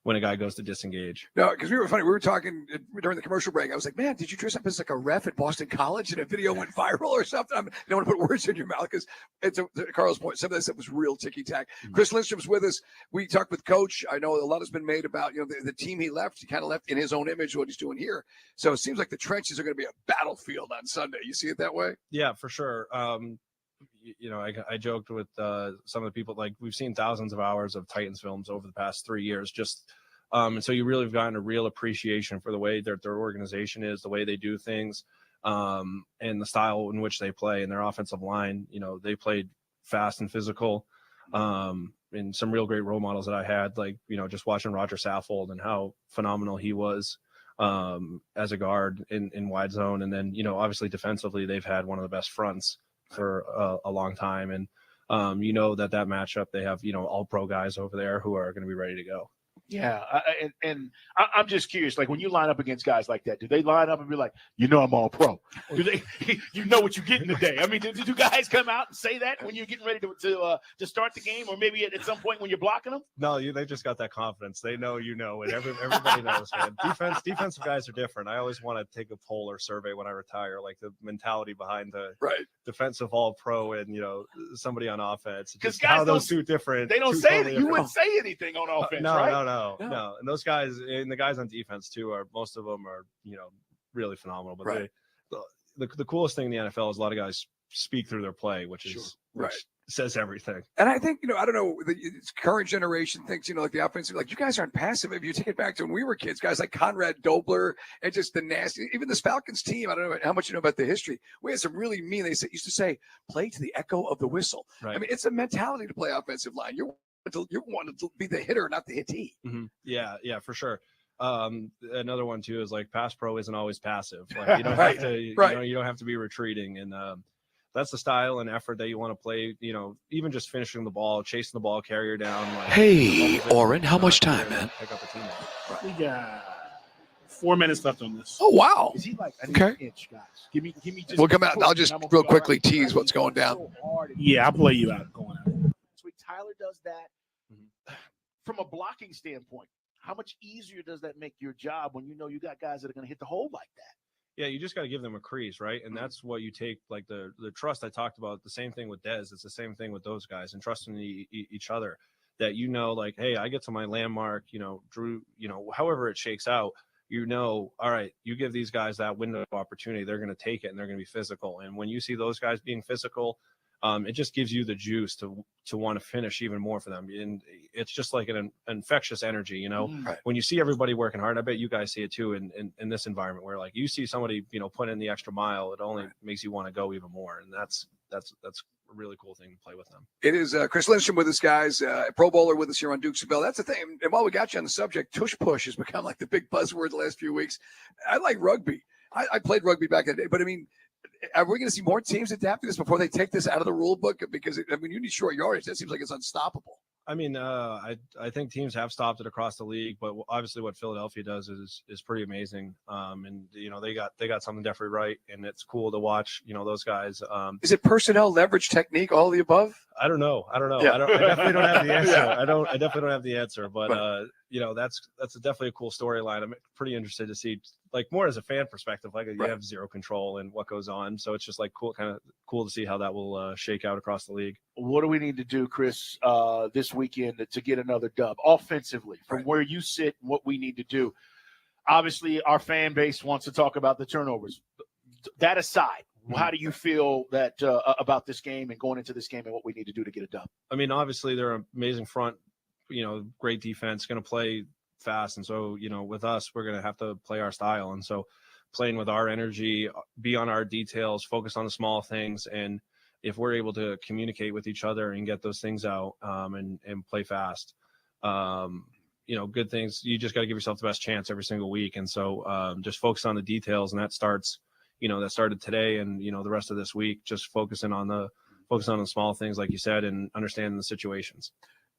when a guy goes to disengage. No, because we were talking during the commercial break. I was like, man, did you dress up as like a ref at Boston College and a video went viral or something? I don't want to put words in your mouth because it's Carl's point. Some of that stuff was real ticky-tack. Chris Lindstrom's with us. We talked with Coach. I know a lot has been made about, the team he left. He kind of left in his own image what he's doing here. So it seems like the trenches are going to be a battlefield on Sunday. You see it that way? Yeah, for sure. I joked with some of the people, we've seen thousands of hours of Titans films over the past 3 years, and so you really have gotten a real appreciation for the way that their organization is, the way they do things, and the style in which they play, and their offensive line. They played fast and physical, and some real great role models that I had, just watching Roger Saffold and how phenomenal he was as a guard in wide zone. And then, obviously defensively, they've had one of the best fronts for a long time. And, that matchup, they have, all pro guys over there who are going to be ready to go. Yeah, and I'm just curious, when you line up against guys like that, do they line up and be like, I'm all pro? Do they, what you're getting today? I mean, do guys come out and say that when you're getting ready to start the game, or maybe at some point when you're blocking them? No, they just got that confidence. They know, and everybody knows, man. Defensive guys are different. I always want to take a poll or survey when I retire, the mentality behind the defensive all pro and somebody on offense. Because how those two different. They don't say it. You wouldn't say anything on offense, right? No. And those guys, and the guys on defense too, most of them are, really phenomenal. But the coolest thing in the NFL is a lot of guys speak through their play, which says everything. And I think, I don't know, the current generation thinks, like the offensive, you guys aren't passive. If you take it back to when we were kids, guys like Conrad Dobler and just the nasty, even this Falcons team, I don't know how much you know about the history. We had some really mean, used to say, play to the echo of the whistle. Right. I mean, it's a mentality to play offensive line. You want to be the hitter, not the hittee. Mm-hmm. Yeah, for sure. Another one too is pass pro isn't always passive. You don't have to, you don't have to be retreating, and that's the style and effort that you want to play. Even just finishing the ball, chasing the ball carrier down. Hey, Oren, how much time, man? Pick up a team. We got 4 minutes left on this. Oh wow! Is he okay? Inch, guys. Give me. Just we'll come out. I'll just real quickly tease what's going down. Yeah, I'll play you out going out. Sweet Tyler does that. From a blocking standpoint, how much easier does that make your job when you got guys that are going to hit the hole like that? Yeah, you just got to give them a crease, right? And that's what you take, the trust I talked about. The same thing with Dez. It's the same thing with those guys, and trusting each other. That hey, I get to my landmark, Drew, however it shakes out, all right, you give these guys that window of opportunity, they're going to take it and they're going to be physical. And when you see those guys being physical, it just gives you the juice to want to finish even more for them. And it's just like an infectious energy, you know. Right. When you see everybody working hard, I bet you guys see it too in this environment where like you see somebody, you know, put in the extra mile, it only makes you want to go even more. And that's a really cool thing to play with them. It is Chris Lindstrom with us, guys. Pro Bowler with us here on Dukes of Bell. That's the thing. And while we got you on the subject, tush push has become like the big buzzword the last few weeks. I like rugby. I played rugby back in the day, but I mean, are we going to see more teams adapt to this before they take this out of the rule book? Because you need short yardage. That seems like it's unstoppable. I mean, I think teams have stopped it across the league, but obviously what Philadelphia does is pretty amazing. And you know they got something definitely right, and it's cool to watch. You know those guys. Is it personnel, leverage, technique, all of the above? I don't know. Yeah. I definitely don't have the answer. Yeah. I definitely don't have the answer, but you know that's definitely a cool storyline. I'm pretty interested to see, like more as a fan perspective. Like you have zero control in what goes on, so it's just like cool to see how that will shake out across the league. What do we need to do, Chris, this weekend to get another dub offensively from where you sit and what we need to do? Obviously, our fan base wants to talk about the turnovers. That aside, how do you feel that about this game and going into this game and what we need to do to get a dub? I mean, obviously they're an amazing front, you know, great defense, going to play fast. And so, you know, with us, we're going to have to play our style. And so playing with our energy, be on our details, focus on the small things. And if we're able to communicate with each other and get those things out and play fast, you know, good things, you just got to give yourself the best chance every single week. And so just focus on the details. And that started today and, you know, the rest of this week, just focusing on the small things, like you said, and understanding the situations.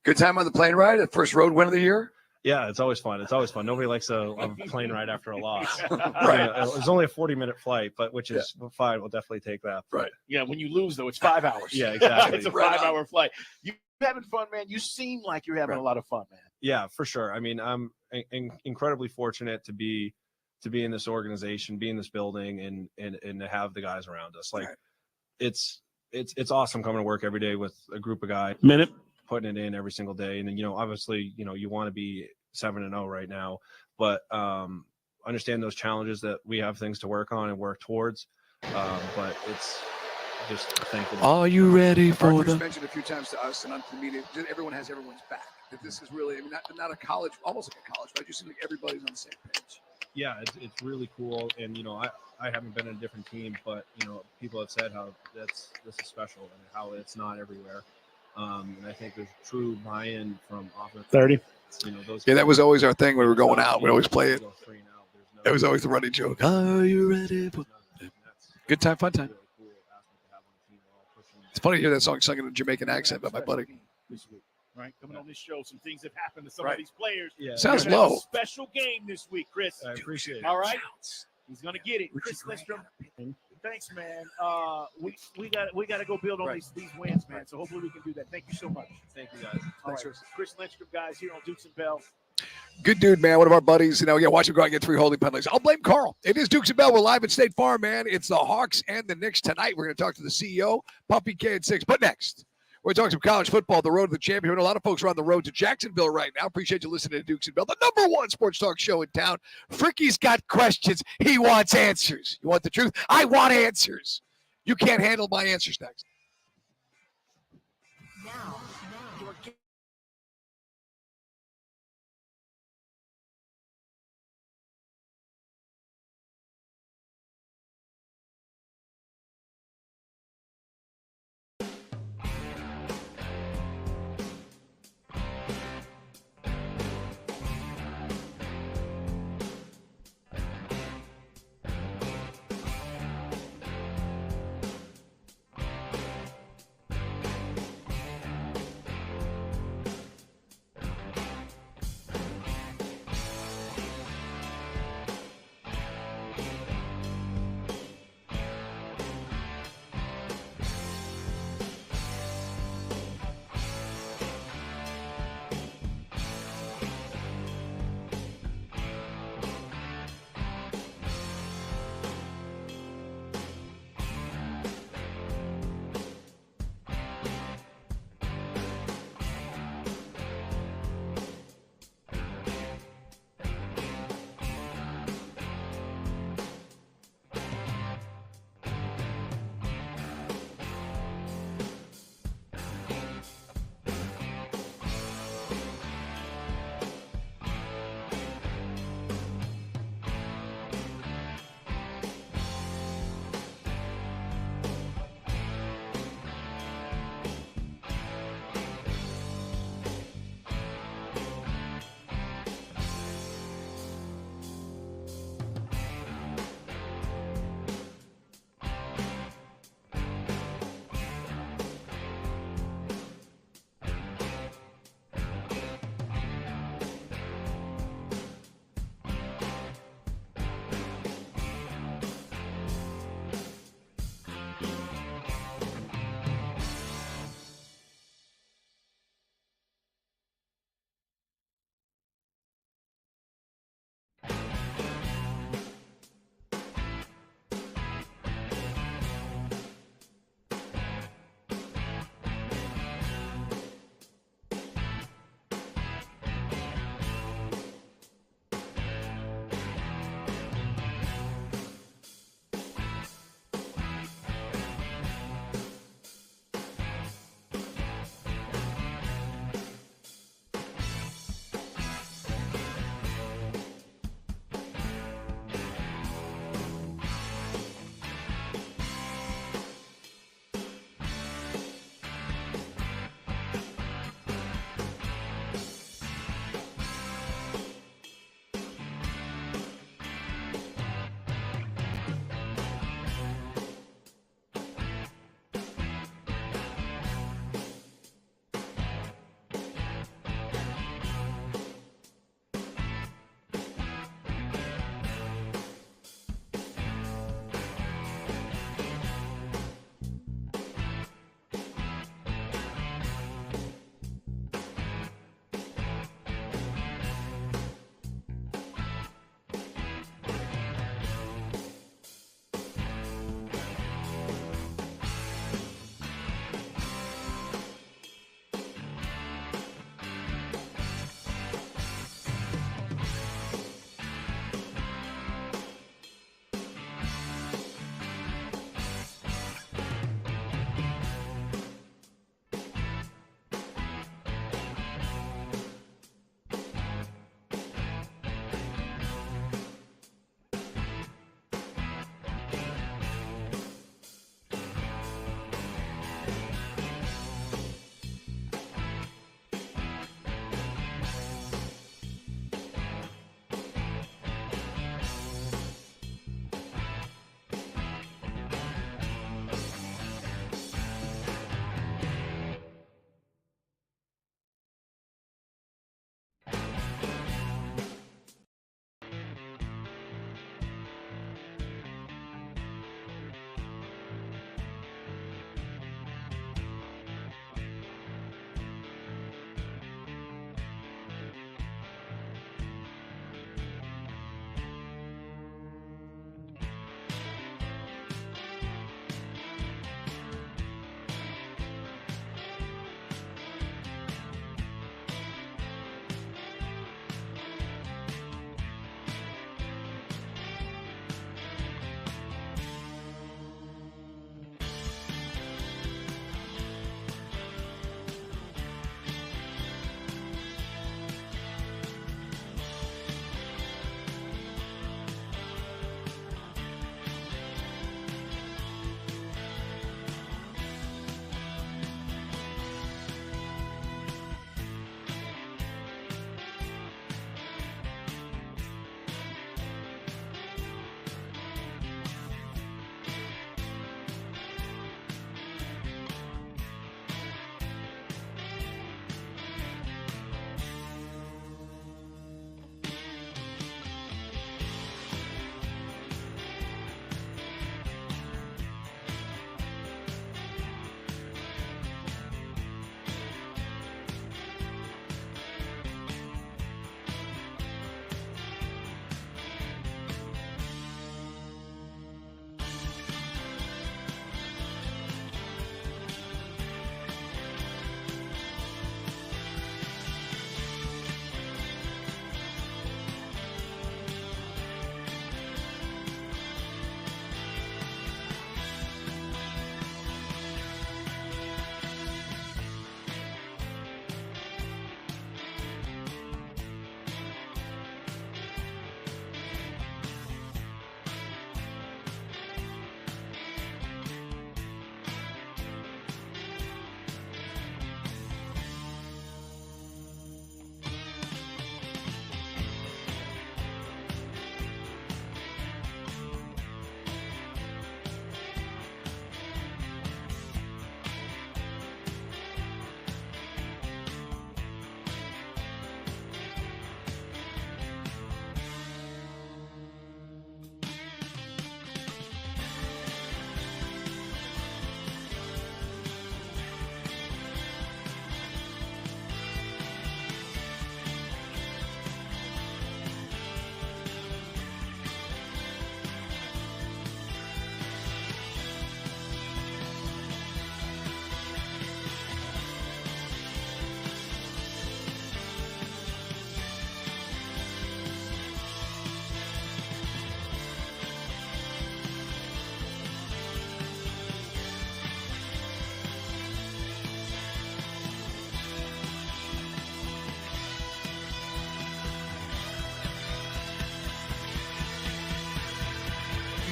Good time on the plane ride, the first road win of the year? Yeah, it's always fun. Nobody likes a plane ride after a loss. Right. It was only a 40-minute flight, but which is fine. We'll definitely take that. Right. Yeah, when you lose, though, it's 5 hours. Yeah, exactly. It's a 5-hour flight. You having fun, man? You seem like you're having a lot of fun, man. Yeah, for sure. I mean, I'm incredibly fortunate to be in this organization, be in this building, and to have the guys around us. Like, it's awesome coming to work every day with a group of guys. Putting it in every single day. And then, you know, obviously, you know, you want to be 7-0 right now, but understand those challenges that we have things to work on and work towards. But it's just thankful. Are you ready for the mentioned a few times to us and on the media, everyone has everyone's back. That this is really, I mean, not a college, almost like a college, but I just seem like everybody's on the same page. Yeah, it's really cool. And, you know, I haven't been in a different team, but, you know, people have said how this is special and how it's not everywhere. And I think there's true buy-in from offense. 30. You know, those that was always our thing when we were going out. We always play it. It was always the running joke. Are you ready? Good time, fun time. It's funny to hear that song sung in a Jamaican accent by my buddy. This week, right? Coming on this show, some things have happened to some of these players. Yeah. Sounds We're gonna have low. a special game this week, Chris. I appreciate it. All right. He's gonna get it. Chris Lindstrom. Thanks, man. We got to go build on these wins, man. So hopefully we can do that. Thank you so much. Thank you, guys. All right. Chris Lindstrom, guys, here on Dukes and Bell. Good dude, man. One of our buddies. You know, watch him go out and get 3 holding penalties. I'll blame Carl. It is Dukes and Bell. We're live at State Farm, man. It's the Hawks and the Knicks tonight. We're going to talk to the CEO, Puppy K at 6. But next, we're talking some college football, the road to the championship. A lot of folks are on the road to Jacksonville right now. Appreciate you listening to Dukes and Bell, the #1 sports talk show in town. Fricky's got questions. He wants answers. You want the truth? I want answers. You can't handle my answers next. Now, you're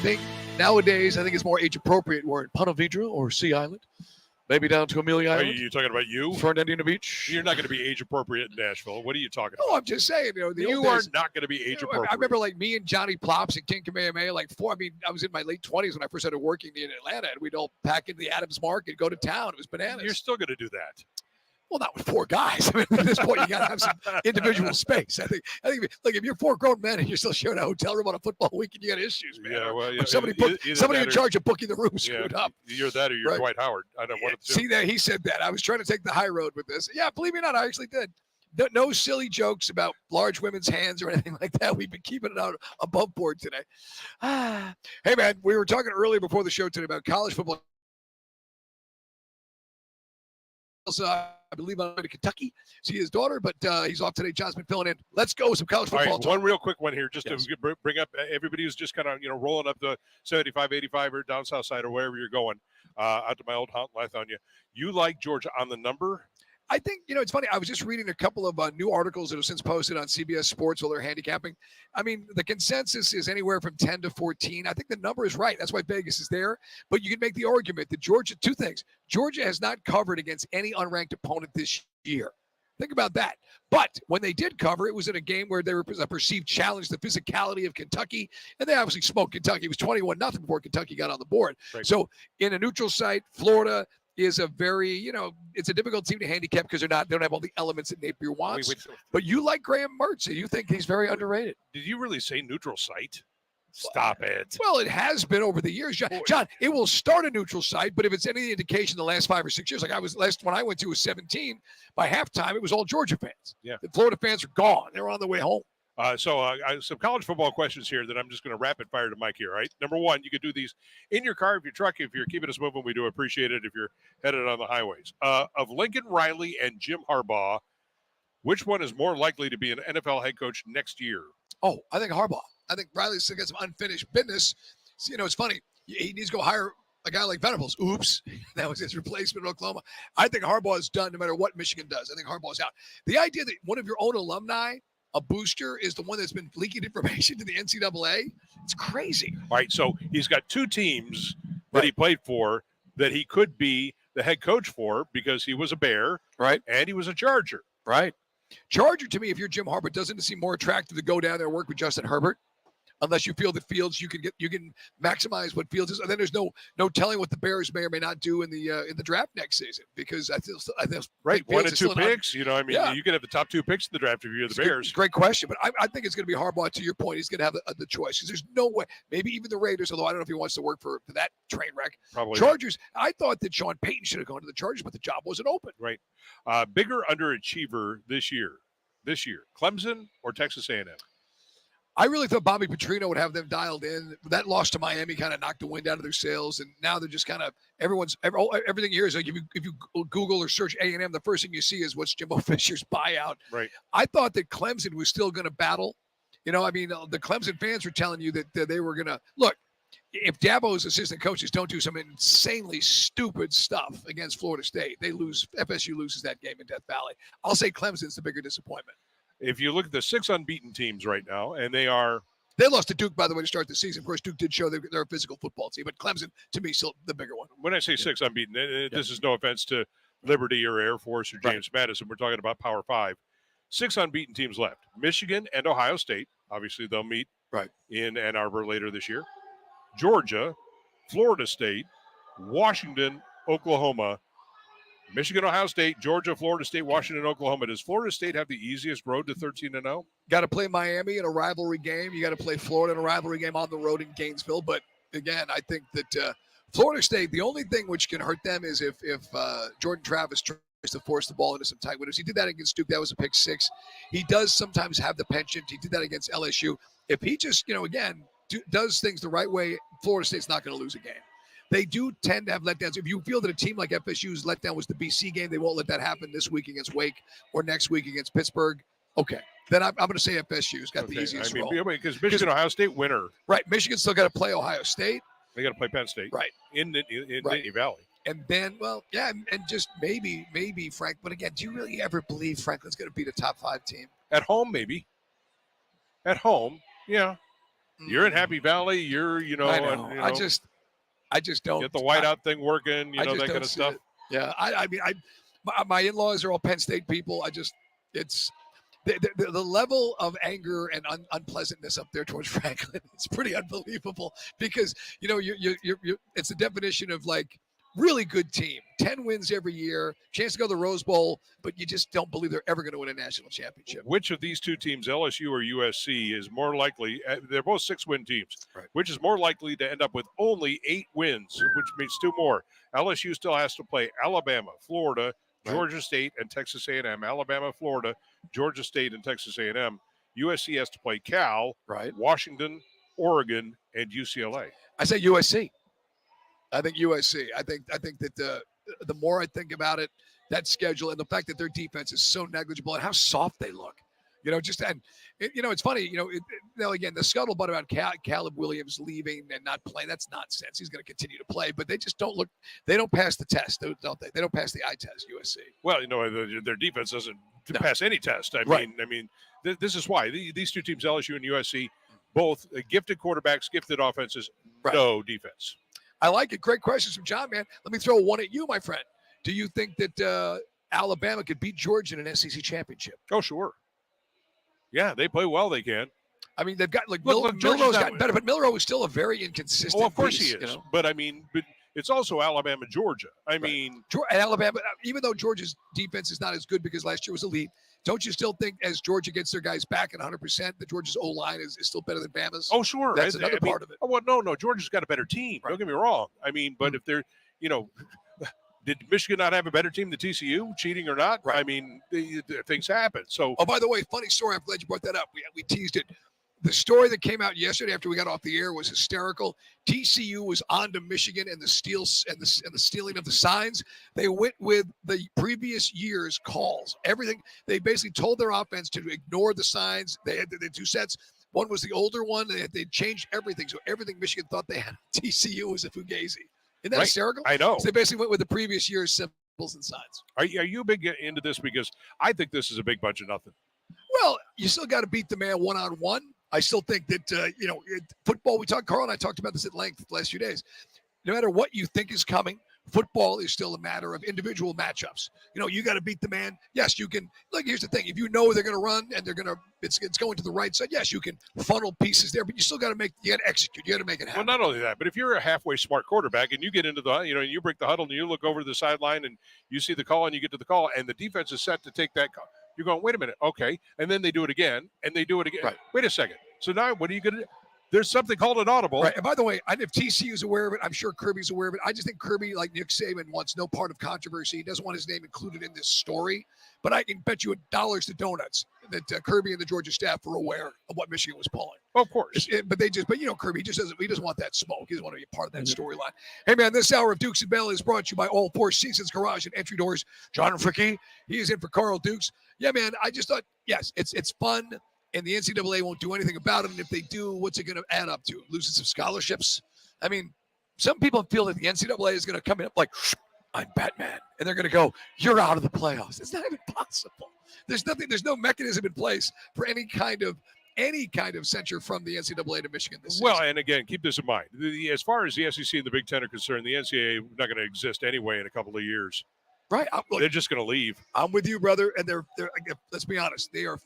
think nowadays, I think it's more age appropriate. We're in Punta Vedra or Sea Island, maybe down to Amelia Are Island. you talking about you? Fernandina Beach. You're not going to be age appropriate in Nashville. What are you talking about? No, I'm just saying. The You old are days, not going to be age appropriate. I remember like me and Johnny Plops and King Kamehameha, I was in my late 20s when I first started working in Atlanta, and we'd all pack into the Adams Market, go to town. It was bananas. You're still going to do that. Well, not with 4 guys. I mean, at this point, you got to have some individual space. I think, like if you're 4 grown men and you're still sharing a hotel room on a football weekend, you got issues, man. Yeah, well, Or somebody in charge of booking the room screwed up. You're that or you're Right. Dwight Howard. I don't want to See that he said that. I was trying to take the high road with this. Yeah, believe me or not, I actually did. No silly jokes about large women's hands or anything like that. We've been keeping it out above board today. Hey, man, we were talking earlier before the show today about college football. I believe I'm going to Kentucky. See his daughter, but he's off today. John's been filling in. Let's go with some college All football right, talk. one real quick one here, just Yes. to bring up everybody who's just kind of rolling up the 75, 85 or down south side or wherever you're going, out to my old haunt Lithonia. You like Georgia on the number? I think, it's funny. I was just reading a couple of new articles that have since posted on CBS Sports while they're handicapping. I mean, the consensus is anywhere from 10 to 14. I think the number is right. That's why Vegas is there. But you can make the argument that two things. Georgia has not covered against any unranked opponent this year. Think about that. But when they did cover, it was in a game where there was a perceived challenge, the physicality of Kentucky. And they obviously smoked Kentucky. It was 21-0 before Kentucky got on the board. Right. So in a neutral site, Florida is a very, it's a difficult team to handicap because they don't have all the elements that Napier wants. Wait. But you like Graham Mertz, and you think he's very underrated. Did you really say neutral site? Stop it. Well, it has been over the years, John. It will start a neutral site, but if it's any indication, the last 5 or 6 years, like when I went to was 17. By halftime, it was all Georgia fans. Yeah, the Florida fans are gone. They're on the way home. So some college football questions here that I'm just going to rapid fire to Mike here. All right. Number one, you could do these in your car, if your truck, if you're keeping us moving, we do appreciate it. If you're headed on the highways, of Lincoln Riley and Jim Harbaugh, which one is more likely to be an NFL head coach next year? Oh, I think Harbaugh. I think Riley's still got some unfinished business. So, it's funny. He needs to go hire a guy like Venables. Oops. That was his replacement in Oklahoma. I think Harbaugh is done no matter what Michigan does. I think Harbaugh's out. The idea that one of your own alumni, a booster, is the one that's been leaking information to the NCAA, it's crazy. All right. So he's got 2 teams that he played for that he could be the head coach for because he was a Bear. Right. And he was a Charger. Right. Charger, to me, if you're Jim Harbaugh, doesn't it seem more attractive to go down there and work with Justin Herbert? Unless you feel that Fields, you can maximize what Fields is, and then there's no telling what the Bears may or may not do in the draft next season because I think right, 1 and 2 still picks. You could have the top 2 picks in the draft if you're the Bears. Great question, but I think it's going to be Harbaugh. To your point, he's going to have the choice because there's no way. Maybe even the Raiders, although I don't know if he wants to work for that train wreck. Probably Chargers. I thought that Sean Payton should have gone to the Chargers, but the job wasn't open. Right. Bigger underachiever this year, Clemson or Texas A&M? I really thought Bobby Petrino would have them dialed in. That loss to Miami kind of knocked the wind out of their sails, and now they're just kind of everything here is like if you Google or search A&M, the first thing you see is what's Jimbo Fisher's buyout. Right. I thought that Clemson was still going to battle. The Clemson fans were telling you that they were going to look. If Dabo's assistant coaches don't do some insanely stupid stuff against Florida State, they lose. FSU loses that game in Death Valley. I'll say Clemson's the bigger disappointment. If you look at the 6 unbeaten teams right now, and they lost to Duke, by the way, to start the season. Of course, Duke did show they're a physical football team, but Clemson, to me, still the bigger one. When I say 6 unbeaten, this is no offense to Liberty or Air Force or James Madison. We're talking about Power 5. 6 unbeaten teams left. Michigan and Ohio State. Obviously, they'll meet in Ann Arbor later this year. Georgia, Florida State, Washington, Oklahoma, Michigan, Ohio State, Georgia, Florida State, Washington, Oklahoma. Does Florida State have the easiest road to 13-0? Got to play Miami in a rivalry game. You got to play Florida in a rivalry game on the road in Gainesville. But again, I think that Florida State, the only thing which can hurt them is if Jordan Travis tries to force the ball into some tight windows. He did that against Duke. That was a pick 6. He does sometimes have the penchant. He did that against LSU. If he just, does things the right way, Florida State's not going to lose a game. They do tend to have letdowns. If you feel that a team like FSU's letdown was the BC game, they won't let that happen this week against Wake or next week against Pittsburgh. Okay. Then I'm going to say FSU's got the easiest role. Because Michigan, Ohio State, winner. Right. Michigan's still got to play Ohio State. They got to play Penn State. Right. In Nittany Valley. And then, and just maybe Frank. But again, do you really ever believe Franklin's going to beat a top 5 team? At home, maybe. At home, yeah. You're in Happy Valley. You're, I know. I just don't get the whiteout thing working. I just that don't kind of see stuff. it. Yeah, I mean, my in-laws are all Penn State people. It's the level of anger and unpleasantness up there towards Franklin. It's pretty unbelievable because you're it's the definition of like really good team, 10 wins every year, chance to go to the Rose Bowl, but you just don't believe they're ever going to win a national championship. Which of these two teams, LSU or USC, is more likely? They're both 6-win teams. Right. Which is more likely to end up with only 8 wins, which means 2 more? LSU still has to play Alabama, Florida, Georgia State, and Texas A&M. Alabama, Florida, Georgia State, and Texas A&M. USC has to play Cal, Washington, Oregon, and UCLA. I say USC. I think USC. I think that the more I think about it, that schedule and the fact that their defense is so negligible and how soft they look, it's funny, again, the scuttlebutt about Caleb Williams leaving and not playing, that's nonsense. He's going to continue to play, but they just they don't pass the test, don't they? They don't pass the eye test, USC. Well, their defense doesn't pass any test. I mean, this is why these two teams, LSU and USC, both gifted quarterbacks, gifted offenses, no defense. I like it. Great questions from John, man. Let me throw one at you, my friend. Do you think that Alabama could beat Georgia in an SEC championship? Oh, sure. Yeah, they play well. They can. I mean, they've got Milroe's gotten better, but Milroe is still a very inconsistent. Oh, of course piece, he is. But it's also Alabama, Georgia. And Alabama, even though Georgia's defense is not as good because last year was elite, don't you still think as Georgia gets their guys back at 100%, that Georgia's O-line is still better than Bama's? Oh, sure. That's another part of it. Oh, well, no. Georgia's got a better team. Don't get me wrong. I mean, but if they're, did Michigan not have a better team than TCU, cheating or not? I mean, things happen. So, oh, by the way, funny story. I'm glad you brought that up. We teased it. The story that came out yesterday after we got off the air was hysterical. TCU was on to Michigan and the stealing of the signs. They went with the previous year's calls. Everything. They basically told their offense to ignore the signs. They had the 2 sets. One was the older one. They changed everything. So everything Michigan thought they had TCU was a fugazi. Isn't that hysterical? I know. So they basically went with the previous year's symbols and signs. Are you big into this? Because I think this is a big bunch of nothing. Well, you still got to beat the man one-on-one. I still think that, football, Carl and I talked about this at length the last few days. No matter what you think is coming, football is still a matter of individual matchups. You got to beat the man. Yes, you can. Look, here's the thing. If you know they're going to run and it's going to the right side, yes, you can funnel pieces there, but you still got to execute. You got to make it happen. Well, not only that, but if you're a halfway smart quarterback and you get into the, you break the huddle and you look over to the sideline and you see the call and you get to the call and the defense is set to take that call. You're going, wait a minute, okay. And then they do it again, and they do it again. Right. Wait a second. So now what are you going to do? There's something called an audible. Right. And by the way, if TCU is aware of it, I'm sure Kirby's aware of it. I just think Kirby, like Nick Saban, wants no part of controversy. He doesn't want his name included in this story. But I can bet you $1 to donuts that Kirby and the Georgia staff were aware of what Michigan was pulling. Of course. But Kirby just doesn't want that smoke. He doesn't want to be a part of that storyline. Hey, man, this hour of Dukes and Bell is brought to you by All Four Seasons Garage and Entry Doors. John Fricky, he is in for Carl Dukes. Yeah, man, I just thought, yes, it's fun. And the NCAA won't do anything about it. And if they do, what's it going to add up to? Losing some scholarships? I mean, some people feel that the NCAA is going to come in like, I'm Batman. And they're going to go, you're out of the playoffs. It's not even possible. There's no mechanism in place for any kind of censure from the NCAA to Michigan this season. Well, and again, keep this in mind. As far as the SEC and the Big Ten are concerned, the NCAA is not going to exist anyway in a couple of years. Right. They're just going to leave. I'm with you, brother. And they're let's be honest, they are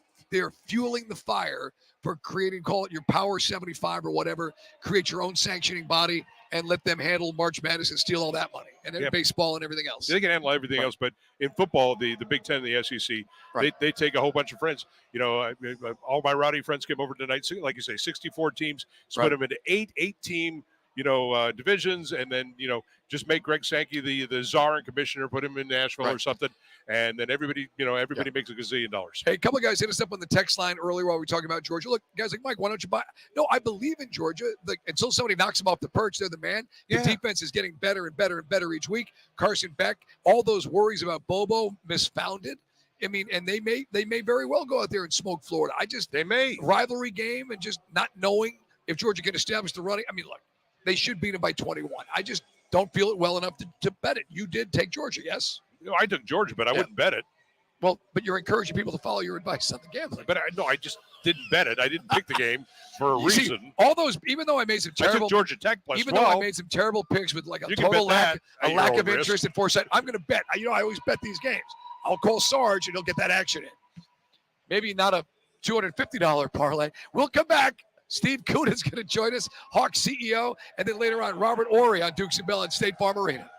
fueling the fire for creating, call it your Power 75 or whatever, create your own sanctioning body and let them handle March Madness and steal all that money and then baseball and everything else. They can handle everything else, but in football, the Big Ten and the SEC, they take a whole bunch of friends. All my rowdy friends came over tonight, like you say, 64 teams, split them into eight team, divisions, and then, just make Greg Sankey the czar and commissioner, put him in Nashville or something, and then everybody makes $1 gazillion. Hey, a couple of guys hit us up on the text line earlier while we were talking about Georgia. Look, guys like, Mike, why don't you buy? No, I believe in Georgia. Like, until somebody knocks them off the perch, they're the man. The defense is getting better and better and better each week. Carson Beck, all those worries about Bobo misfounded. I mean, and they may very well go out there and smoke Florida. They may rivalry game and just not knowing if Georgia can establish the running. I mean, look, they should beat them by 21. I just don't feel it well enough to bet it. You did take Georgia, yes? I took Georgia, but I wouldn't bet it. Well, but you're encouraging people to follow your advice on the gambling. But I just didn't bet it. I didn't pick the game for a You see, reason. all those, even though I made some I took terrible Georgia Tech plus even 12. though I made some terrible picks with like a You can total bet lack, that a at your lack own of risk. interest in foresight, I'm going to bet. I always bet these games. I'll call Sarge and he'll get that action in. Maybe not a $250 parlay. We'll come back. Steve Kuhn is going to join us, Hawks CEO, and then later on, Robert Ory on Dukes and Bell at State Farm Arena.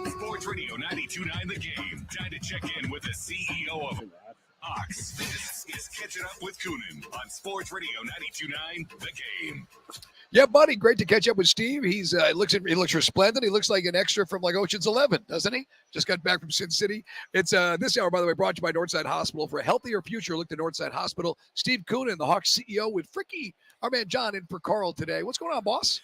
Sports Radio 92.9 The Game. Time to check in with the CEO of Hawks. This is Catching Up with Coonan on Sports Radio 92.9 The Game. Yeah, buddy, great to catch up with Steve. He looks resplendent. He looks like an extra from like Ocean's 11, doesn't he? Just got back from Sin City. It's this hour, by the way, brought to you by Northside Hospital. For a healthier future, look to Northside Hospital. Steve Coonan, the Hawks CEO, with Fricky, our man John, in for Carl today. What's going on, boss?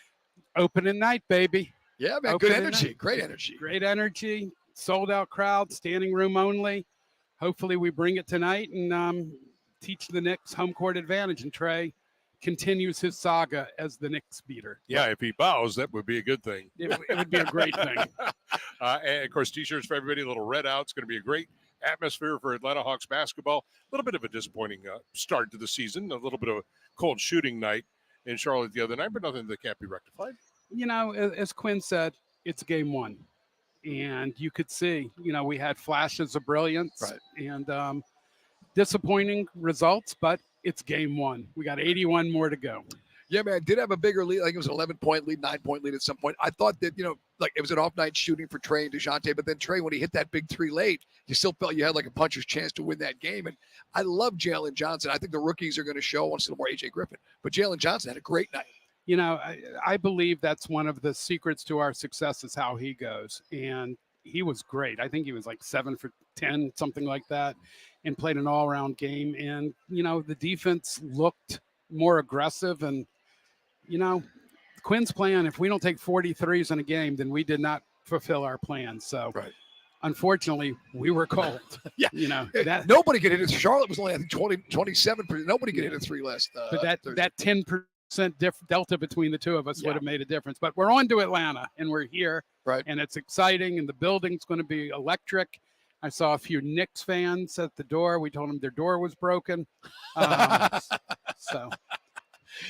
Opening night, baby. Yeah, man, good energy. Great energy. Great energy. Sold out crowd, standing room only. Hopefully we bring it tonight and teach the Knicks home court advantage. And Trey continues his saga as the Knicks beater. Yeah, if he bows, that would be a good thing. It would be a great thing. And, of course, T-shirts for everybody, a little red out. It's going to be a great atmosphere for Atlanta Hawks basketball. A little bit of a disappointing start to the season, a little bit of a cold shooting night in Charlotte the other night, but nothing that can't be rectified. You know, as Quinn said, it's game one. And you could see, you know, we had flashes of brilliance and disappointing results, but it's game one. We got 81 more to go. Yeah, man, did have a bigger lead. I think it was an 11-point lead, 9-point lead at some point. I thought that, you know, like it was an off-night shooting for Trey and DeJounte, but then Trey, when he hit that big three late, you still felt you had like a puncher's chance to win that game. And I love Jalen Johnson. I think the rookies are going to show. I want to see more A.J. Griffin. But Jalen Johnson had a great night. You know, I believe that's one of the secrets to our success is how he goes. And he was great. I think he was like 7 for 10, something like that, and played an all-around game. And, you know, the defense looked more aggressive. And, you know, Quinn's plan, if we don't take 43s in a game, then we did not fulfill our plan. So, unfortunately, we were cold. Yeah. You know, that nobody could hit it. Charlotte was only, I think, 27%. Nobody could hit a three last. But that 10% delta between the two of us would have made a difference. But we're on to Atlanta, and we're here. Right. And it's exciting, and the building's going to be electric. I saw a few Knicks fans at the door. We told them their door was broken. So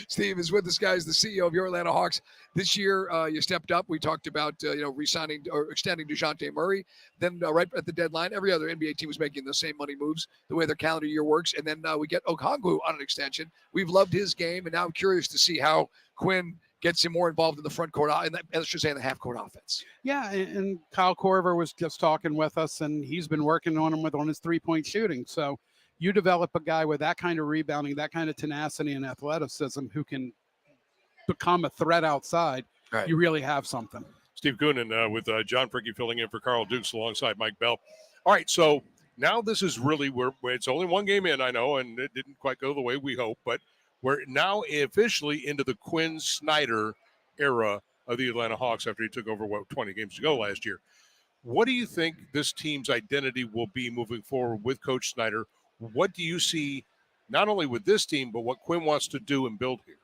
Steve is with us, guys, the CEO of your Atlanta Hawks. This year, you stepped up. We talked about, re-signing or extending DeJounte Murray. Then right at the deadline, every other NBA team was making the same money moves, the way their calendar year works. And then we get Okongwu on an extension. We've loved his game, and now I'm curious to see how Quinn gets him more involved in the front court, and let's just say in the half-court offense. Yeah, and Kyle Korver was just talking with us, and he's been working on him on his three-point shooting. So you develop a guy with that kind of rebounding, that kind of tenacity and athleticism who can become a threat outside, you really have something. Steve Coonan with John Fricky filling in for Carl Dukes alongside Mike Bell. All right, so now this is really where it's only one game in, I know, and it didn't quite go the way we hoped, but we're now officially into the Quinn Snyder era of the Atlanta Hawks after he took over, 20 games ago last year. What do you think this team's identity will be moving forward with Coach Snyder? What do you see not only with this team, but what Quinn wants to do and build here?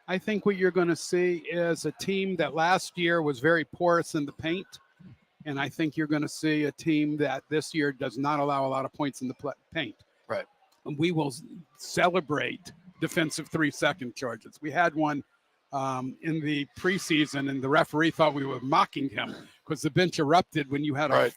I think what you're going to see is a team that last year was very porous in the paint. And I think you're going to see a team that this year does not allow a lot of points in the paint. Right. And we will celebrate defensive 3-second charges. We had one in the preseason, and the referee thought we were mocking him because the bench erupted when you had a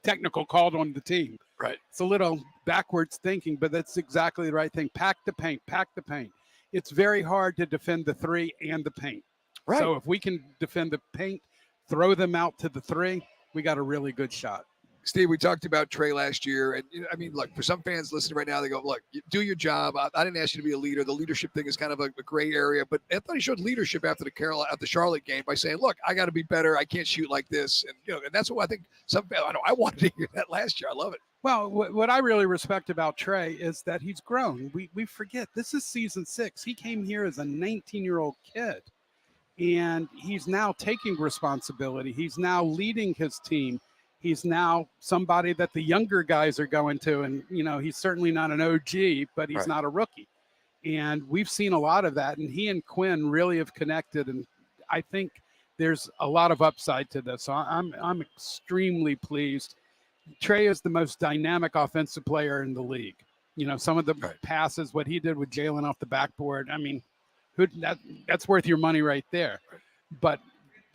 technical called on the team. Right. It's a little backwards thinking, but that's exactly the right thing. Pack the paint, pack the paint. It's very hard to defend the three and the paint. Right. So if we can defend the paint, throw them out to the three, we got a really good shot. Steve, we talked about Trey last year. And I mean, look, for some fans listening right now, they go, look, do your job. I didn't ask you to be a leader. The leadership thing is kind of a gray area, but I thought he showed leadership after the Charlotte game by saying, look, I got to be better. I can't shoot like this. And, and that's what I think I wanted to hear that last year. I love it. Well, what I really respect about Trey is that he's grown. We forget this is season 6. He came here as a 19-year-old kid, and he's now taking responsibility. He's now leading his team. He's now somebody that the younger guys are going to, and, he's certainly not an OG, but he's not a rookie. And we've seen a lot of that, and he and Quinn really have connected, and I think there's a lot of upside to this. So I'm extremely pleased. Trey is the most dynamic offensive player in the league. Some of the passes, what he did with Jalen off the backboard, I mean, that's worth your money right there. But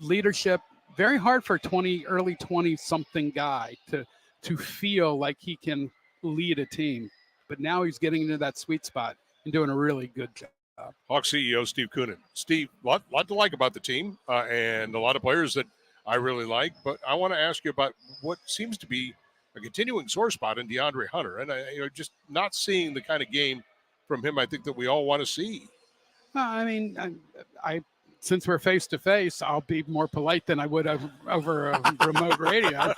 leadership, very hard for early 20-something guy to feel like he can lead a team. But now he's getting into that sweet spot and doing a really good job. Hawks CEO Steve Coonan. Steve, lot to like about the team and a lot of players that I really like. But I want to ask you about what seems to be a continuing sore spot in DeAndre Hunter, and just not seeing the kind of game from him I think that we all want to see. I mean, I since we're face to face, I'll be more polite than I would over a remote radio,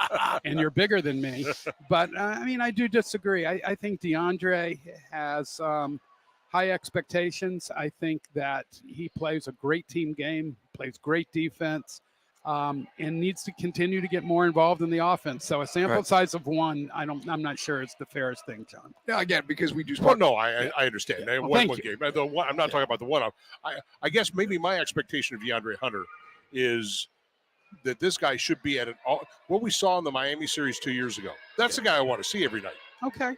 and you're bigger than me. But I mean, I do disagree. I think DeAndre has high expectations. I think that he plays a great team game, plays great defense, and needs to continue to get more involved in the offense. So a sample size of one, I'm not sure it's the fairest thing, John. Now, again, because we do. Well, no, I understand. Well, one thank game. I'm not talking about the one-off. I guess maybe my expectation of DeAndre Hunter is that this guy should be at what we saw in the Miami series 2 years ago. That's the guy I want to see every night. Okay.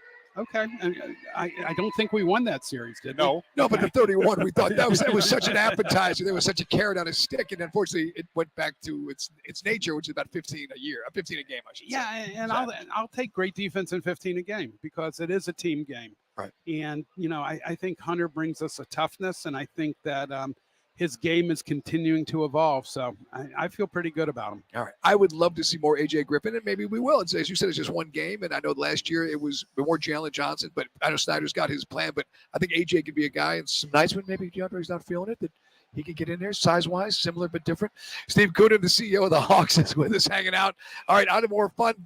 And I don't think we won that series, did we? No, but the 31, we thought that was such an appetizer. There was such a carrot on his stick, and unfortunately, it went back to its nature, which is about 15 a game, I should say. Yeah, and I'll take great defense in 15 a game because it is a team game. Right. And I think Hunter brings us a toughness, and I think that his game is continuing to evolve. So I feel pretty good about him. All right. I would love to see more AJ Griffin, and maybe we will. As you said, it's just one game, and I know last year it was more Jalen Johnson, but I know Snyder's got his plan. But I think AJ could be a guy, and some nights when maybe DeAndre's not feeling it, that he could get in there size-wise, similar but different. Steve Coonan, the CEO of the Hawks, is with us hanging out. All right, on to more fun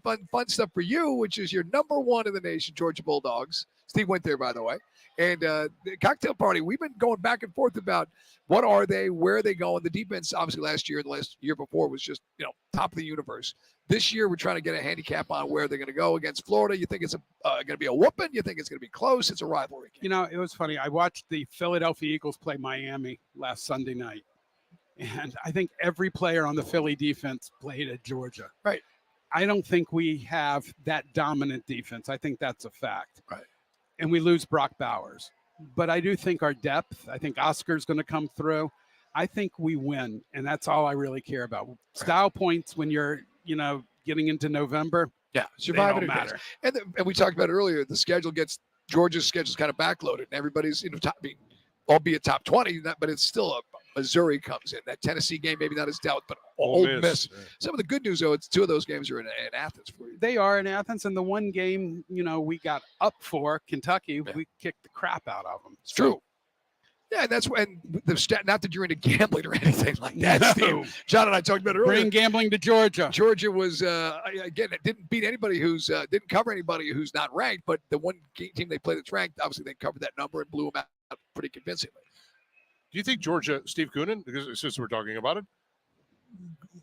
stuff for you, which is your number one in the nation, Georgia Bulldogs. Steve went there, by the way. And the cocktail party, we've been going back and forth about what are they, where are they going. The defense, obviously, last year and the last year before was just, top of the universe. This year, we're trying to get a handicap on where they're going to go against Florida. You think it's going to be a whooping? You think it's going to be close? It's a rivalry game. It was funny. I watched the Philadelphia Eagles play Miami last Sunday night, and I think every player on the Philly defense played at Georgia. Right. I don't think we have that dominant defense. I think that's a fact. Right. And we lose Brock Bowers. But I do think our depth, I think Oscar's going to come through. I think we win, and that's all I really care about. Style points when you're, getting into November. Yeah, survive don't it matter. And we talked about earlier, the schedule Georgia's schedule's kind of backloaded, and everybody's, albeit top 20, but it's still Missouri comes in. That Tennessee game, maybe not as dealt, but Ole Miss. Yeah. Some of the good news, though, it's two of those games are in Athens for you. They are in Athens, and the one game, we got up for, Kentucky, we kicked the crap out of them. It's true. Yeah, and that's when not that you're into gambling or anything like that, Steve. John and I talked about it earlier. Bring gambling to Georgia. Georgia was, again, it didn't beat anybody didn't cover anybody who's not ranked, but the one team they played that's ranked, obviously they covered that number and blew them out pretty convincingly. Do you think Georgia, Steve Coonan, because since we're talking about it,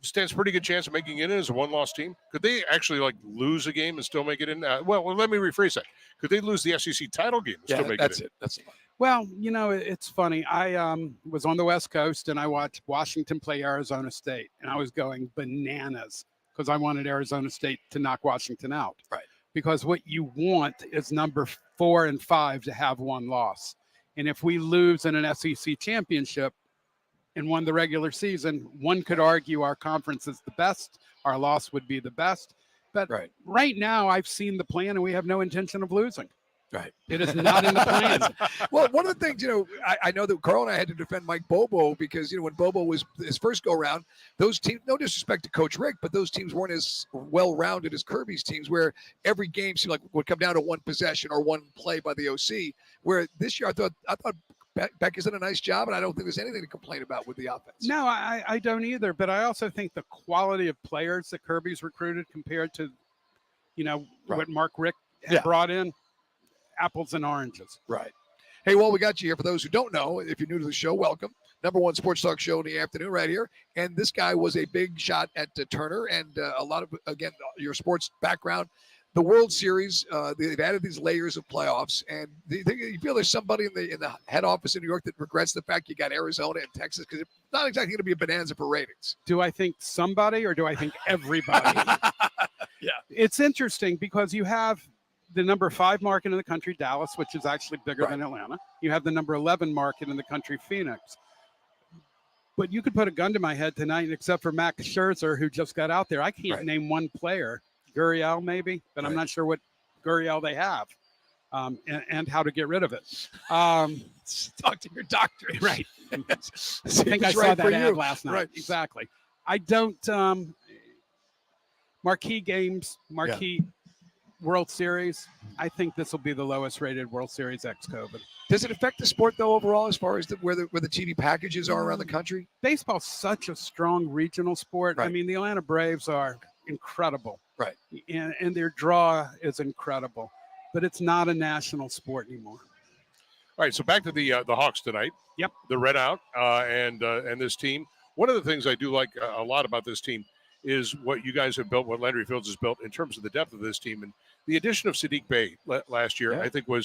stands a pretty good chance of making it in as a one-loss team? Could they actually lose a game and still make it in? Well, let me rephrase that. Could they lose the SEC title game and still make it in? That's it. Well, it's funny. I was on the West Coast and I watched Washington play Arizona State, and I was going bananas because I wanted Arizona State to knock Washington out. Right. Because what you want is number 4 and 5 to have one loss. And if we lose in an SEC championship and won the regular season, one could argue our conference is the best. Our loss would be the best. But right now, I've seen the plan, and we have no intention of losing. Right. It is not in the plan. Well, one of the things, I know that Carl and I had to defend Mike Bobo because, when Bobo was his first go-around, those teams, no disrespect to Coach Rick, but those teams weren't as well-rounded as Kirby's teams, where every game seemed like would come down to one possession or one play by the OC, where this year I thought Becky's done a nice job, and I don't think there's anything to complain about with the offense. No, I don't either, but I also think the quality of players that Kirby's recruited compared to, what Mark Rick had brought in, apples and oranges. Right. Hey, well, we got you here. For those who don't know, if you're new to the show, welcome. Number one sports talk show in the afternoon right here. And this guy was a big shot at Turner, and a lot of, again, your sports background. The World Series, they've added these layers of playoffs. And do you feel there's somebody in the head office in New York that regrets the fact you got Arizona and Texas? Because it's not exactly going to be a bonanza for ratings. Do I think somebody or do I think everybody? Yeah. It's interesting because you have the number 5 market in the country, Dallas, which is actually bigger than Atlanta. You have the number 11 market in the country, Phoenix. But you could put a gun to my head tonight, except for Max Scherzer, who just got out there. I can't name one player. Gurriel, maybe, but I'm not sure what Gurriel they have and how to get rid of it. Talk to your doctor. Right. I think I saw that ad last night. Right. Exactly. I don't, marquee games, marquee World Series, I think this will be the lowest rated World Series ex-COVID. Does it affect the sport though overall, as far as where the TV packages are around the country? Baseball's such a strong regional sport. I mean, the Atlanta Braves are incredible, right? And their draw is incredible, but it's not a national sport anymore. All right, so back to the Hawks tonight. Yep. The red out and this team. One of the things I do like a lot about this team is what you guys have built, what Landry Fields has built in terms of the depth of this team. And the addition of Sadiq Bey last year, I think we're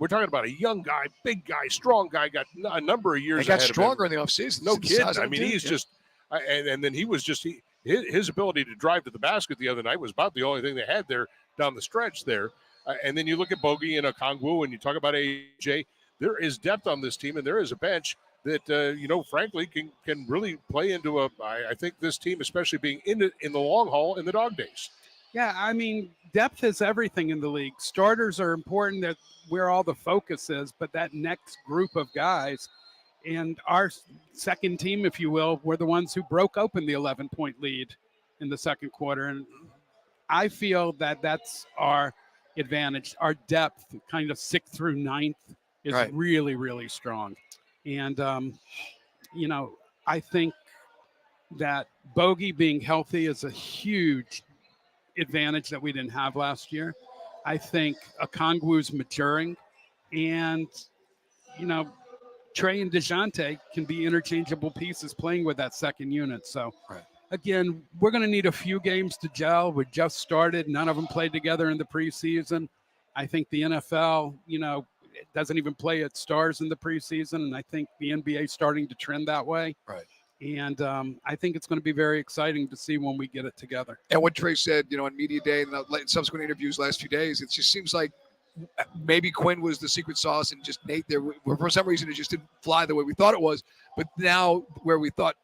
talking about a young guy, big guy, strong guy, got a number of years He got ahead stronger of him. in the offseason. No kidding. I mean, he's just, and then he was just, his ability to drive to the basket the other night was about the only thing they had there down the stretch there. And then you look at Bogey and Okongwu and you talk about AJ, there is depth on this team and there is a bench that, frankly, can really play into I think this team, especially being in the long haul in the dog days. Yeah, I mean, depth is everything in the league. Starters are important, that where all the focus is, but that next group of guys and our second team, if you will, were the ones who broke open the 11-point lead in the second quarter. And I feel that that's our advantage. Our depth, kind of 6th through 9th, is really, really strong. And, I think that Bogey being healthy is a huge advantage that we didn't have last year. I think Okongwu's maturing, and Trey and DeJounte can be interchangeable pieces playing with that second unit. So again, we're going to need a few games to gel. We just started. None of them played together in the preseason. I think the NFL, it doesn't even play its stars in the preseason, and I think the NBA is starting to trend that way. Right. And I think it's going to be very exciting to see when we get it together. And what Trey said, on media day and subsequent interviews last few days, it just seems like maybe Quinn was the secret sauce and just Nate there. For some reason, it just didn't fly the way we thought it was. But now where we thought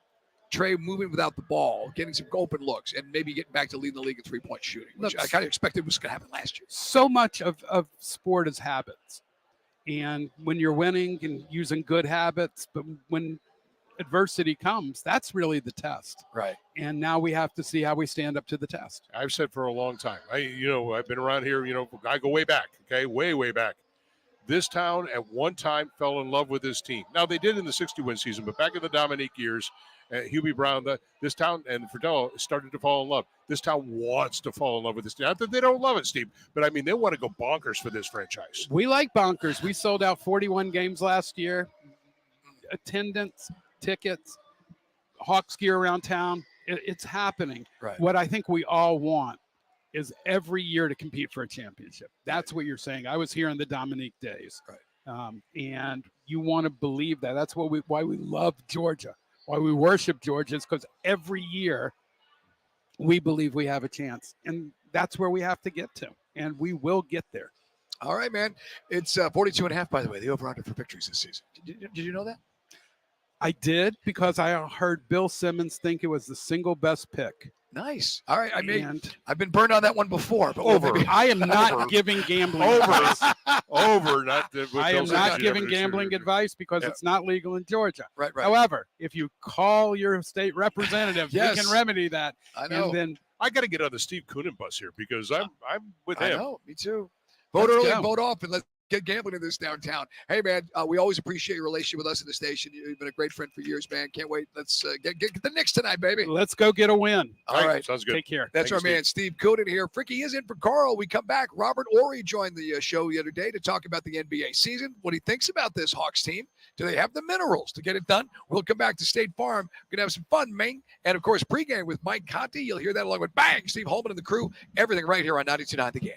Trey moving without the ball, getting some open looks, and maybe getting back to leading the league in three-point shooting, which I kind of expected was going to happen last year. So much of sport is habits. And when you're winning and using good habits, but when adversity comes, that's really the test. Right. And now we have to see how we stand up to the test. I've said for a long time, I've been around here, I go way back, okay, way back. This town at one time fell in love with this team. Now they did in the 60-win season, but back in the Dominique years, Hubie Brown, this town and Fridello started to fall in love. This town wants to fall in love with this team. Not that they don't love it, Steve, but I mean, they want to go bonkers for this franchise. We like bonkers. We sold out 41 games last year. Attendance, tickets, Hawks gear around town. It's happening. Right. What I think we all want is every year to compete for a championship. That's what you're saying. I was here in the Dominique days. Right. And you want to believe that. That's why we love Georgia. Why we worship Georgia is because every year we believe we have a chance. And that's where we have to get to. And we will get there. All right, man. It's 42.5, by the way, the over-under for victories this season. Did you know that? I did, because I heard Bill Simmons think it was the single best pick. Nice. All right. I've been burned on that one before. But I am not giving gambling advice. I am not giving gambling advice because it's not legal in Georgia. Right. However, if you call your state representative, Yes. we can remedy that. I know. And then I got to get on the Steve Coonan bus here because I'm with him. I know. Me too. Vote early, vote often. Let's get gambling in this downtown. Hey, man, we always appreciate your relationship with us in the station. You've been a great friend for years, man. Can't wait. Let's get the Knicks tonight, baby. let's go get a win. All right. Sounds good. Take care. That's our man, Steve Coonan here. Fricky is in for Carl. We come back. Robert Ory joined the show the other day to talk about the NBA season, what he thinks about this Hawks team. Do they have the minerals to get it done? We'll come back to State Farm. We're going to have some fun, man. And, of course, pregame with Mike Conti. You'll hear that along with Bang, Steve Holman and the crew. Everything right here on 92.9 The Game.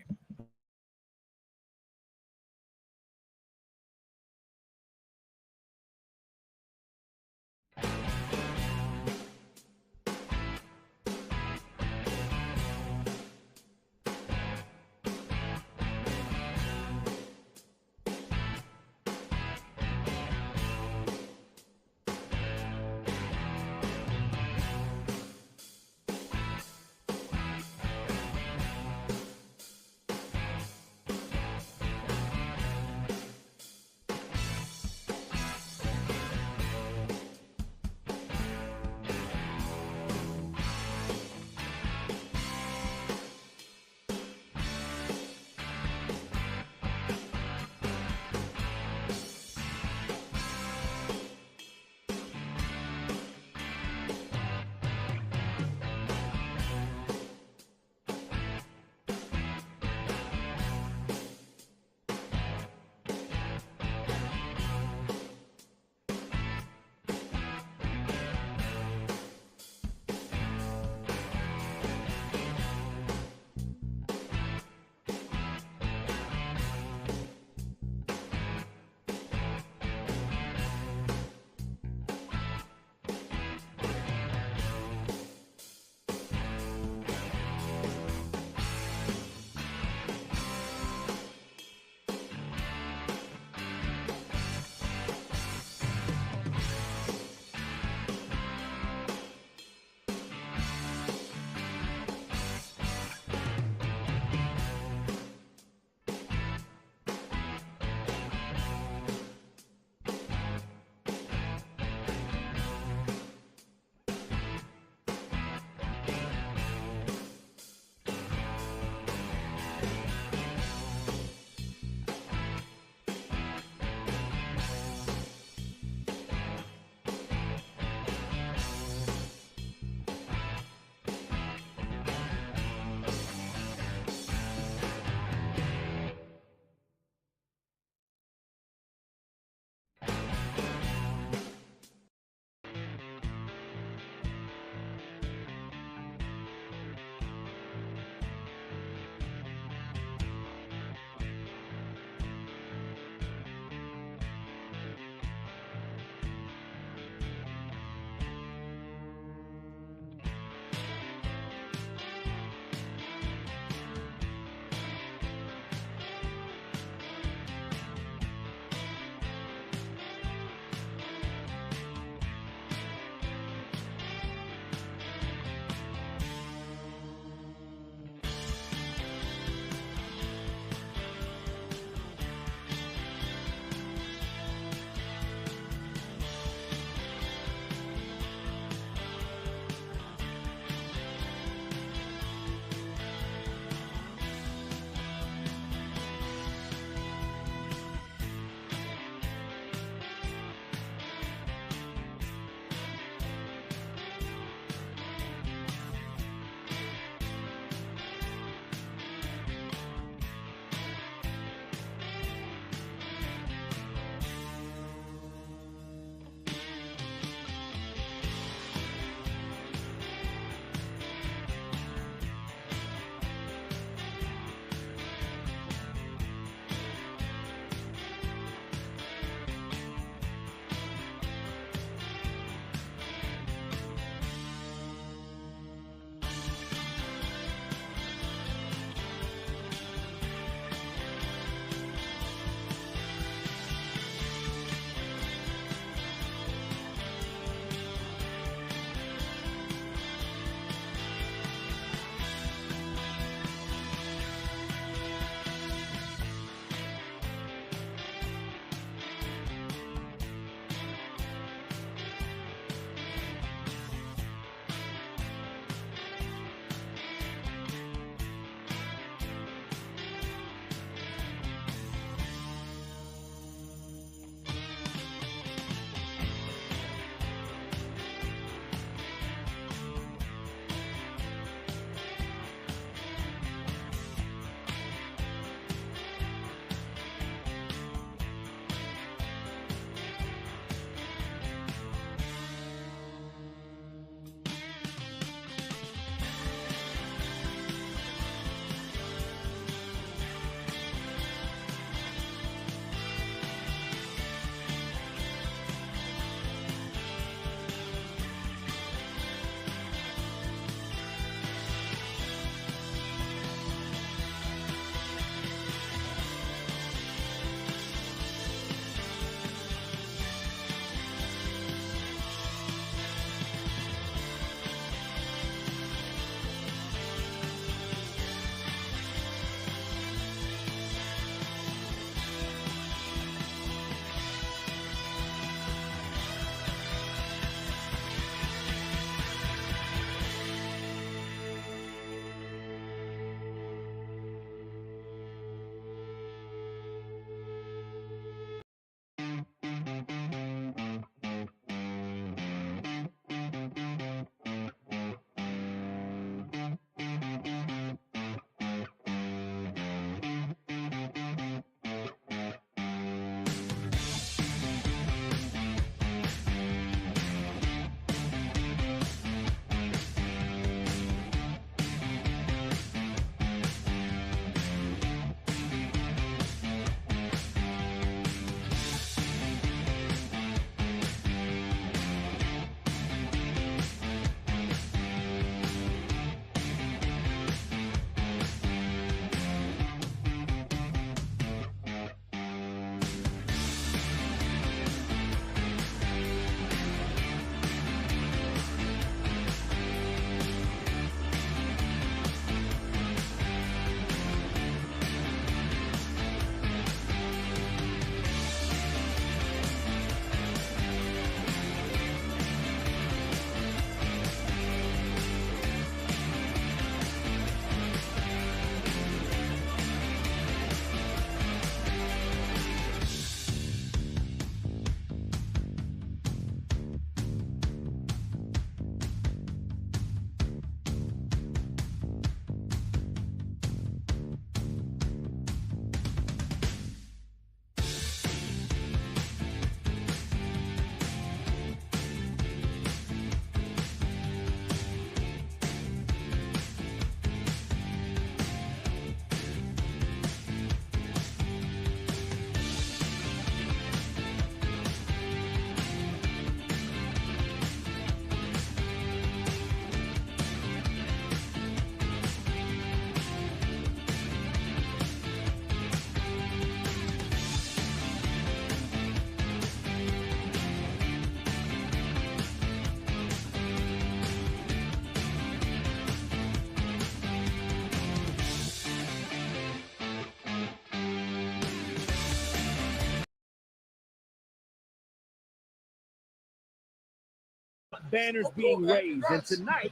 banners being raised. And tonight,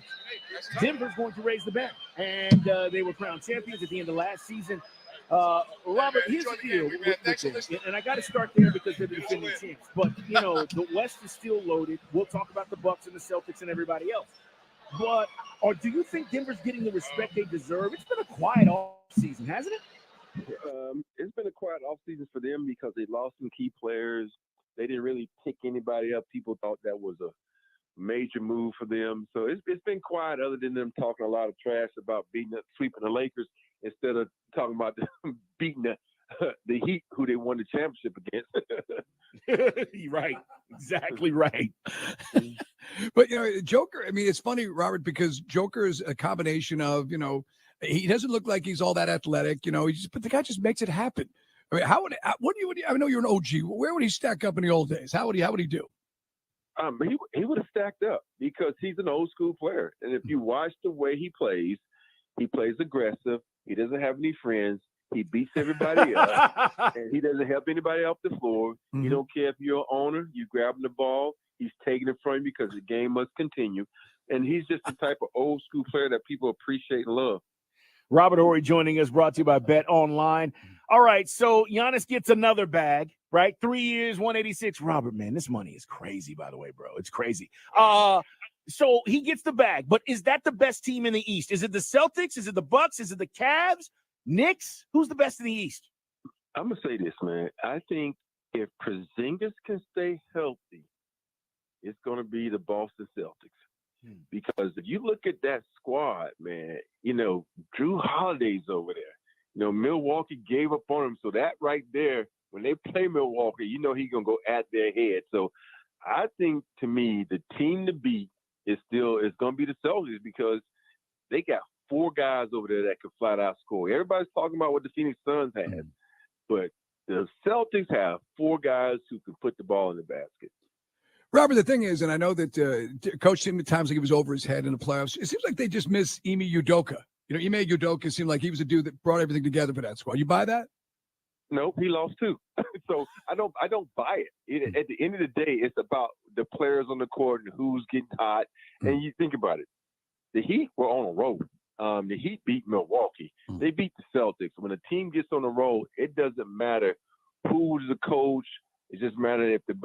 Denver's going to raise the banner. And they were crowned champions at the end of last season. Robert, here's the deal with this. And I got to start there because they're the defending champs. But, the West is still loaded. We'll talk about the Bucks and the Celtics and everybody else. But do you think Denver's getting the respect they deserve? It's been a quiet offseason, hasn't it? It's been a quiet offseason for them because they lost some key players. They didn't really pick anybody up. People thought that was a major move for them. So it's been quiet other than them talking a lot of trash about sweeping the Lakers instead of talking about them beating the Heat, who they won the championship against. You're right. Exactly right. But, Joker, I mean, it's funny, Robert, because Joker is a combination of, he doesn't look like he's all that athletic, but the guy just makes it happen. I mean, I know you're an OG. Where would he stack up in the old days? How would he do? He would have stacked up because he's an old school player. And if you watch the way he plays aggressive. He doesn't have any friends. He beats everybody up. And he doesn't help anybody off the floor. Mm-hmm. He don't care if you're an owner. You grabbing the ball. He's taking it from you because the game must continue. And he's just the type of old school player that people appreciate and love. Robert Horry joining us, brought to you by Bet Online. All right, so Giannis gets another bag, right? 3 years, 186. Robert, man, this money is crazy, by the way, bro. It's crazy. So he gets the bag, but is that the best team in the East? Is it the Celtics? Is it the Bucks? Is it the Cavs? Knicks? Who's the best in the East? I'm going to say this, man. I think if Porzingis can stay healthy, it's going to be the Boston Celtics. Because if you look at that squad, man, Drew Holiday's over there. Milwaukee gave up on him. So that right there, when they play Milwaukee, he's going to go at their head. So I think, to me, the team to beat is going to be the Celtics because they got 4 guys over there that can flat out score. Everybody's talking about what the Phoenix Suns had, but the Celtics have 4 guys who can put the ball in the basket. Robert, the thing is, and I know that Coach seemed at times like he was over his head in the playoffs. It seems like they just miss Ime Udoka. Ime Udoka seemed like he was a dude that brought everything together for that squad. You buy that? Nope, he lost too. So I don't buy it. At the end of the day, it's about the players on the court and who's getting hot. And you think about it. The Heat were on a roll. The Heat beat Milwaukee. They beat the Celtics. When a team gets on the roll, it doesn't matter who's the coach. It just matters if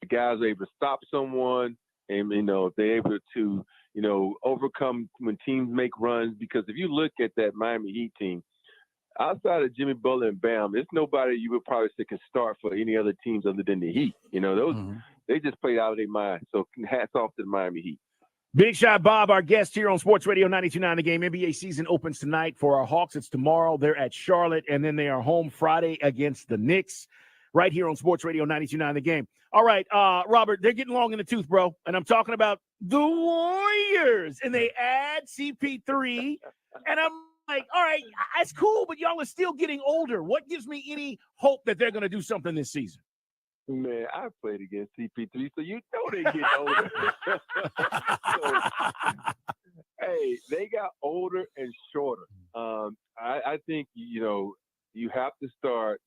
the guys are able to stop someone and, if they're able to, overcome when teams make runs. Because if you look at that Miami Heat team, outside of Jimmy Butler and Bam, there's nobody you would probably say can start for any other teams other than the Heat. They just played out of their mind. So hats off to the Miami Heat. Big Shot Bob, our guest here on Sports Radio 92.9 The Game. NBA season opens tonight for our Hawks. It's tomorrow. They're at Charlotte, and then they are home Friday against the Knicks. Right here on Sports Radio 92.9 The Game. All right, Robert, they're getting long in the tooth, bro. And I'm talking about the Warriors. And they add CP3. And I'm like, all right, that's cool, but y'all are still getting older. What gives me any hope that they're going to do something this season? Man, I played against CP3, so you know they get older. Hey, they got older and shorter. I think, you have to start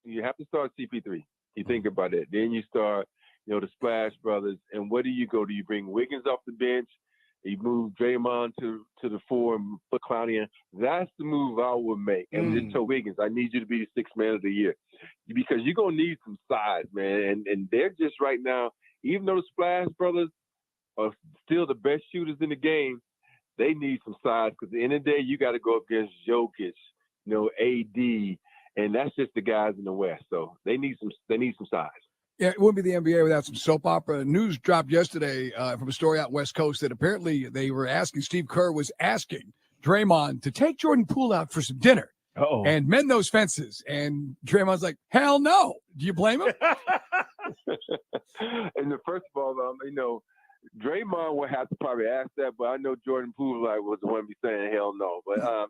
CP3. You think about it. Then you start, the Splash Brothers. And where do you go? Do you bring Wiggins off the bench? You move Draymond to the 4 and put Clowney in. That's the move I would make. And just tell Wiggins, I need you to be the 6th man of the year. Because you're going to need some size, man. And they're just right now, even though the Splash Brothers are still the best shooters in the game, they need some size. Because at the end of the day, you got to go up against Jokic, AD, and that's just the guys in the West. So they need some size. Yeah, it wouldn't be the NBA without some soap opera. News dropped yesterday from a story out West Coast that apparently Steve Kerr was asking Draymond to take Jordan Poole out for some dinner and mend those fences. And Draymond's like, hell no. Do you blame him? And first of all, Draymond would have to probably ask that, but I know Jordan Poole was the one to be saying hell no. But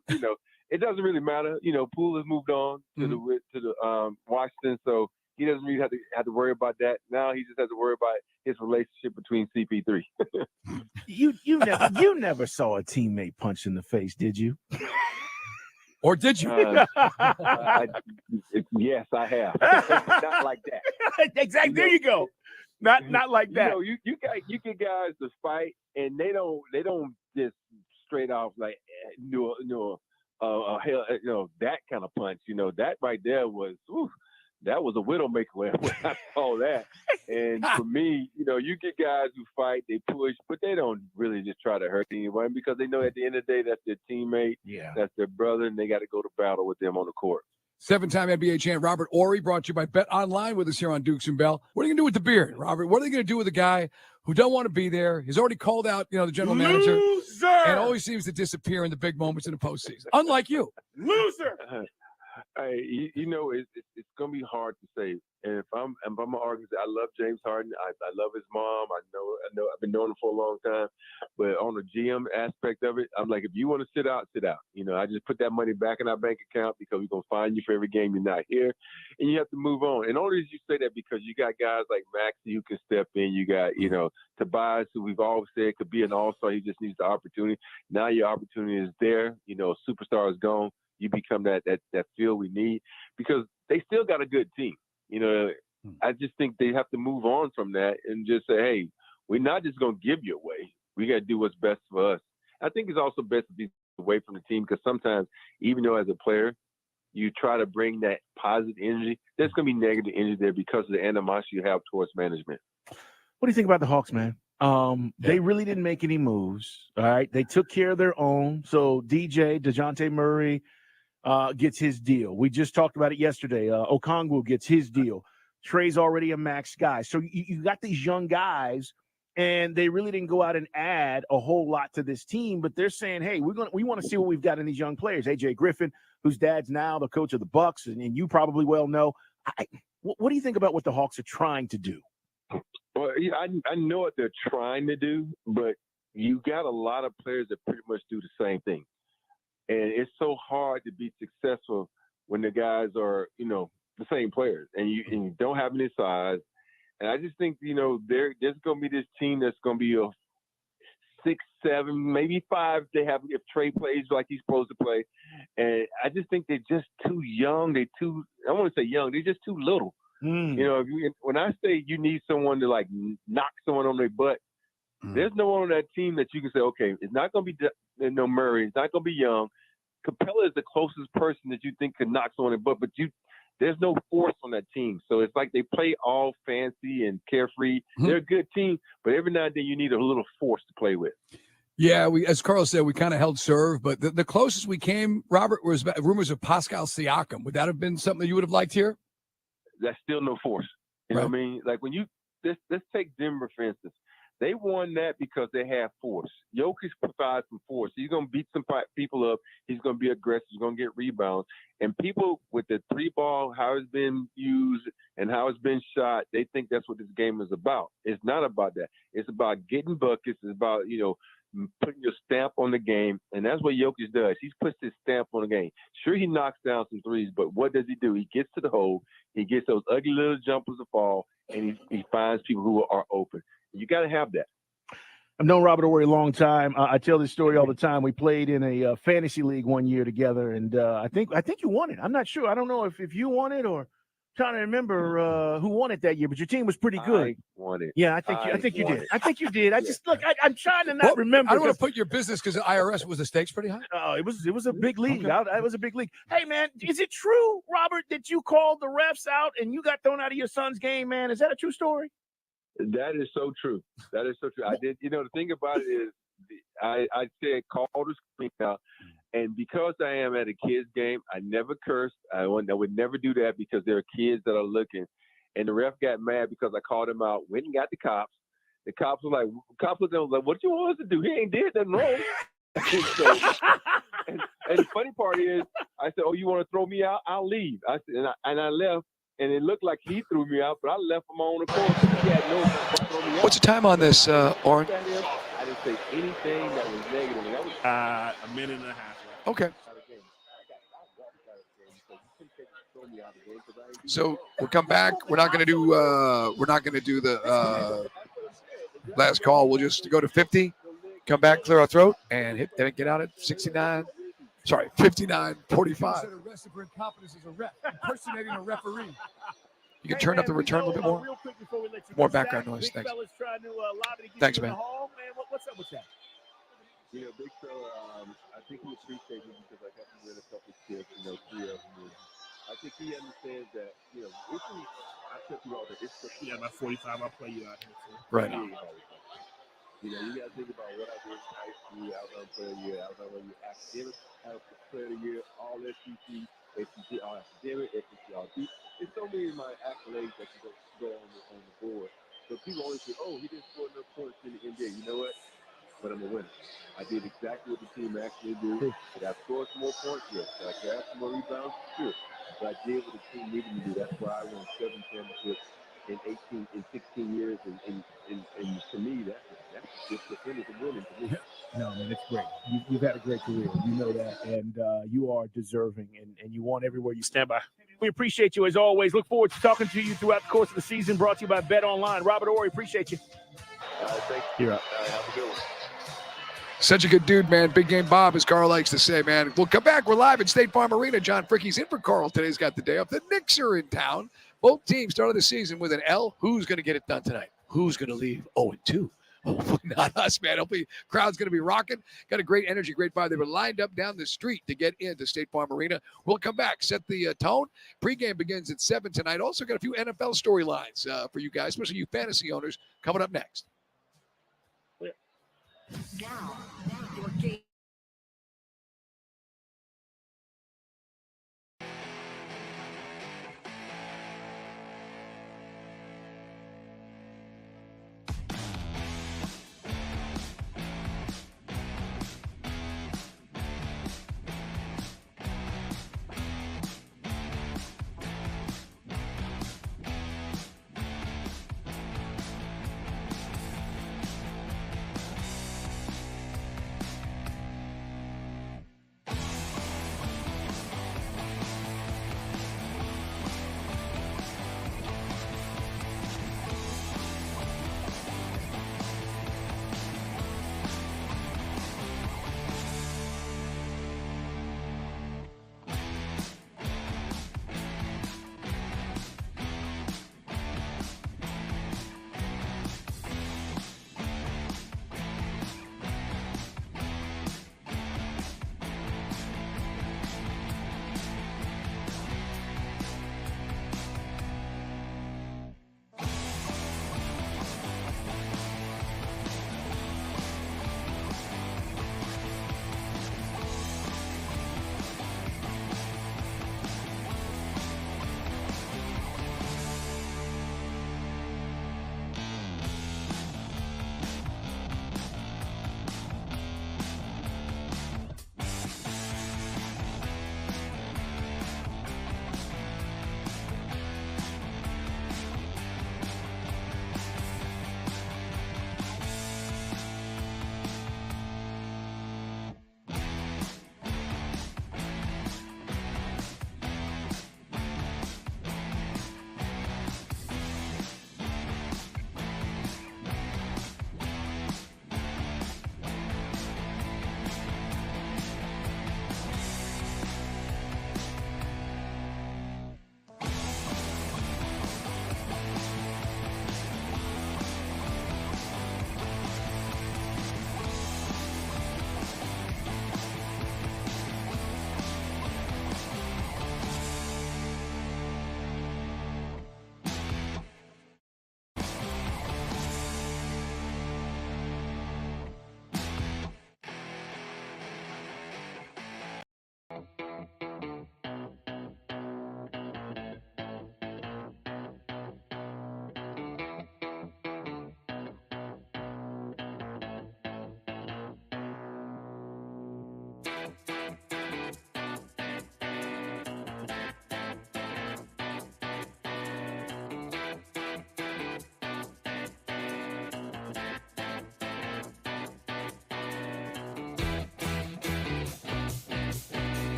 it doesn't really matter. Poole has moved on to the Washington, so he doesn't really have to worry about that. Now he just has to worry about his relationship between CP3. You never saw a teammate punch in the face, did you? Or did you? Yes, I have. Not like that. Exactly. There you go. Not like that. You get guys to fight, and they don't just straight off like that kind of punch. That right there was that was a widowmaker when I saw that. And for me, you get guys who fight, they push, but they don't really just try to hurt anyone because they know at the end of the day that's their teammate, that's their brother, and they got to go to battle with them on the court. 7-time NBA champ Robert Horry brought to you by Bet Online with us here on Dukes and Bell. What are you going to do with the beard, Robert? What are they going to do with a guy who don't want to be there? He's already called out, the general manager, and always seems to disappear in the big moments in the postseason. Unlike you, loser. Hey, it's gonna be hard to say. And if I'm an argument, I love James Harden. I love his mom. I know. I've been knowing him for a long time. But on the GM aspect of it, I'm like, if you want to sit out, sit out. I just put that money back in our bank account because we're gonna find you for every game you're not here, and you have to move on. And only you say that because you got guys like Maxey who can step in. You got Tobias, who we've always said could be an all-star. He just needs the opportunity. Now your opportunity is there. Superstar is gone. You become that field we need because they still got a good team. I just think they have to move on from that and just say, hey, we're not just going to give you away. We got to do what's best for us. I think it's also best to be away from the team because sometimes, even though as a player, you try to bring that positive energy, there's going to be negative energy there because of the animosity you have towards management. What do you think about the Hawks, man? They really didn't make any moves. All right. They took care of their own. So DeJounte Murray gets his deal. We just talked about it yesterday. Okongwu gets his deal. Trey's already a max guy. So you got these young guys, and they really didn't go out and add a whole lot to this team, but they're saying, hey, we want to see what we've got in these young players. AJ Griffin, whose dad's now the coach of the Bucks, and you probably well know. What do you think about what the Hawks are trying to do? Well, I know what they're trying to do, but you got a lot of players that pretty much do the same thing. And it's so hard to be successful when the guys are, the same players and you don't have any size. And I just think, there's going to be this team that's going to be a 6, 7, maybe 5. If Trey plays like he's supposed to play. And I just think they're just too young. I want to say young. They're just too little. When I say you need someone to like knock someone on their butt, there's no one on that team that you can say, okay, it's not going to be Murray. It's not going to be Young. Capella is the closest person that you think could knock someone in the butt, but there's no force on that team. So it's like they play all fancy and carefree. They're a good team, but every now and then you need a little force to play with. Yeah, as Carl said, we kind of held serve, but the closest we came, Robert, was rumors of Pascal Siakam. Would that have been something that you would have liked here? That's still no force. You know what I mean? Like when let's take Denver, for instance. They won that because they have force. Jokic provides some force. He's going to beat some people up. He's going to be aggressive. He's going to get rebounds. And people with the 3-ball, how it's been used and how it's been shot, they think that's what this game is about. It's not about that. It's about getting buckets. It's about, putting your stamp on the game. And that's what Jokic does. He puts his stamp on the game. Sure, he knocks down some threes, but what does he do? He gets to the hole. He gets those ugly little jumpers to fall, and he finds people who are open. You got to have that. I've known Robert Horry a long time. I tell this story all the time. We played in a fantasy league one year together, and I think you won it. I'm not sure. I don't know if you won it or trying to remember who won it that year, but your team was pretty good. I won it. Yeah, I think you did. I think you did. I just look. I'm trying to not remember. I don't want to put your business because the IRS was the stakes pretty high. Oh, it was a big league. It was a big league. Hey, man, is it true, Robert, that you called the refs out and you got thrown out of your son's game, man? Is that a true story? That is so true. That is so true. I did. The thing about it is, I said call the screen out, and because I am at a kids game, I never cursed. I would never do that because there are kids that are looking, and the ref got mad because I called him out. Went and got the cops. The cops were like, looked at him like, "What you want us to do? He ain't did nothing wrong." and the funny part is, I said, "Oh, you want to throw me out? I'll leave." I said, and I left. And it looked like he threw me out, but I left him on the court. He had no throw me out. What's the time on this, Oren? I didn't say anything that was negative. That was a minute and a half. Okay. So we'll come back. We're not going to do the last call. We'll just go to 50, come back, clear our throat, and get out at 69. Sorry, 59-45. Arrested for incompetence as a ref, impersonating a referee. You can turn up the return a little bit more. Real quick before we let you More go, background Zach, noise. Big Thanks. fella's trying to lob it and get Thanks, you in man. the hall, man. What's up with that? You know, Big fella, I think he appreciates me because I got him with a couple of kids, 3 of them. I think he understands that, I tell you all that it's Yeah, about 45. I'll play you out here too. Right. You got to think about what I did in high school, Alabama Player of the Year, Alabama Academic Player of the Year, all SEC, SEC, all academic, SEC, all deep. There's so many of my accolades that can go on the board. So people always say, oh, he didn't score enough points in the NBA. You know what? But I'm a winner. I did exactly what the team actually do. Did I score some more points? Yes. Did I grab some more rebounds? Sure. But I did what the team needed me to do. That's why I won 7 championships in 16 years. And to me, that's just the finish of winning to me. No, man, it's great. You've had a great career. You know that. And you are deserving, and you want everywhere you stand by. We appreciate you as always. Look forward to talking to you throughout the course of the season. Brought to you by Bet Online. Robert Horry, appreciate you. Thank you. You're up. Have a good one. Such a good dude, man. Big game Bob, as Carl likes to say, man. We'll come back. We're live at State Farm Arena. John Fricke's in for Carl. Today's got the day off. The Knicks are in town. Both teams started the season with an L. Who's going to get it done tonight? Who's going to leave 0-2? Hopefully not us, man. Hopefully crowd's going to be rocking. Got a great energy, great vibe. They were lined up down the street to get into State Farm Arena. We'll come back, set the tone. Pregame begins at 7 tonight. Also got a few NFL storylines for you guys, especially you fantasy owners, coming up next. Now, your game.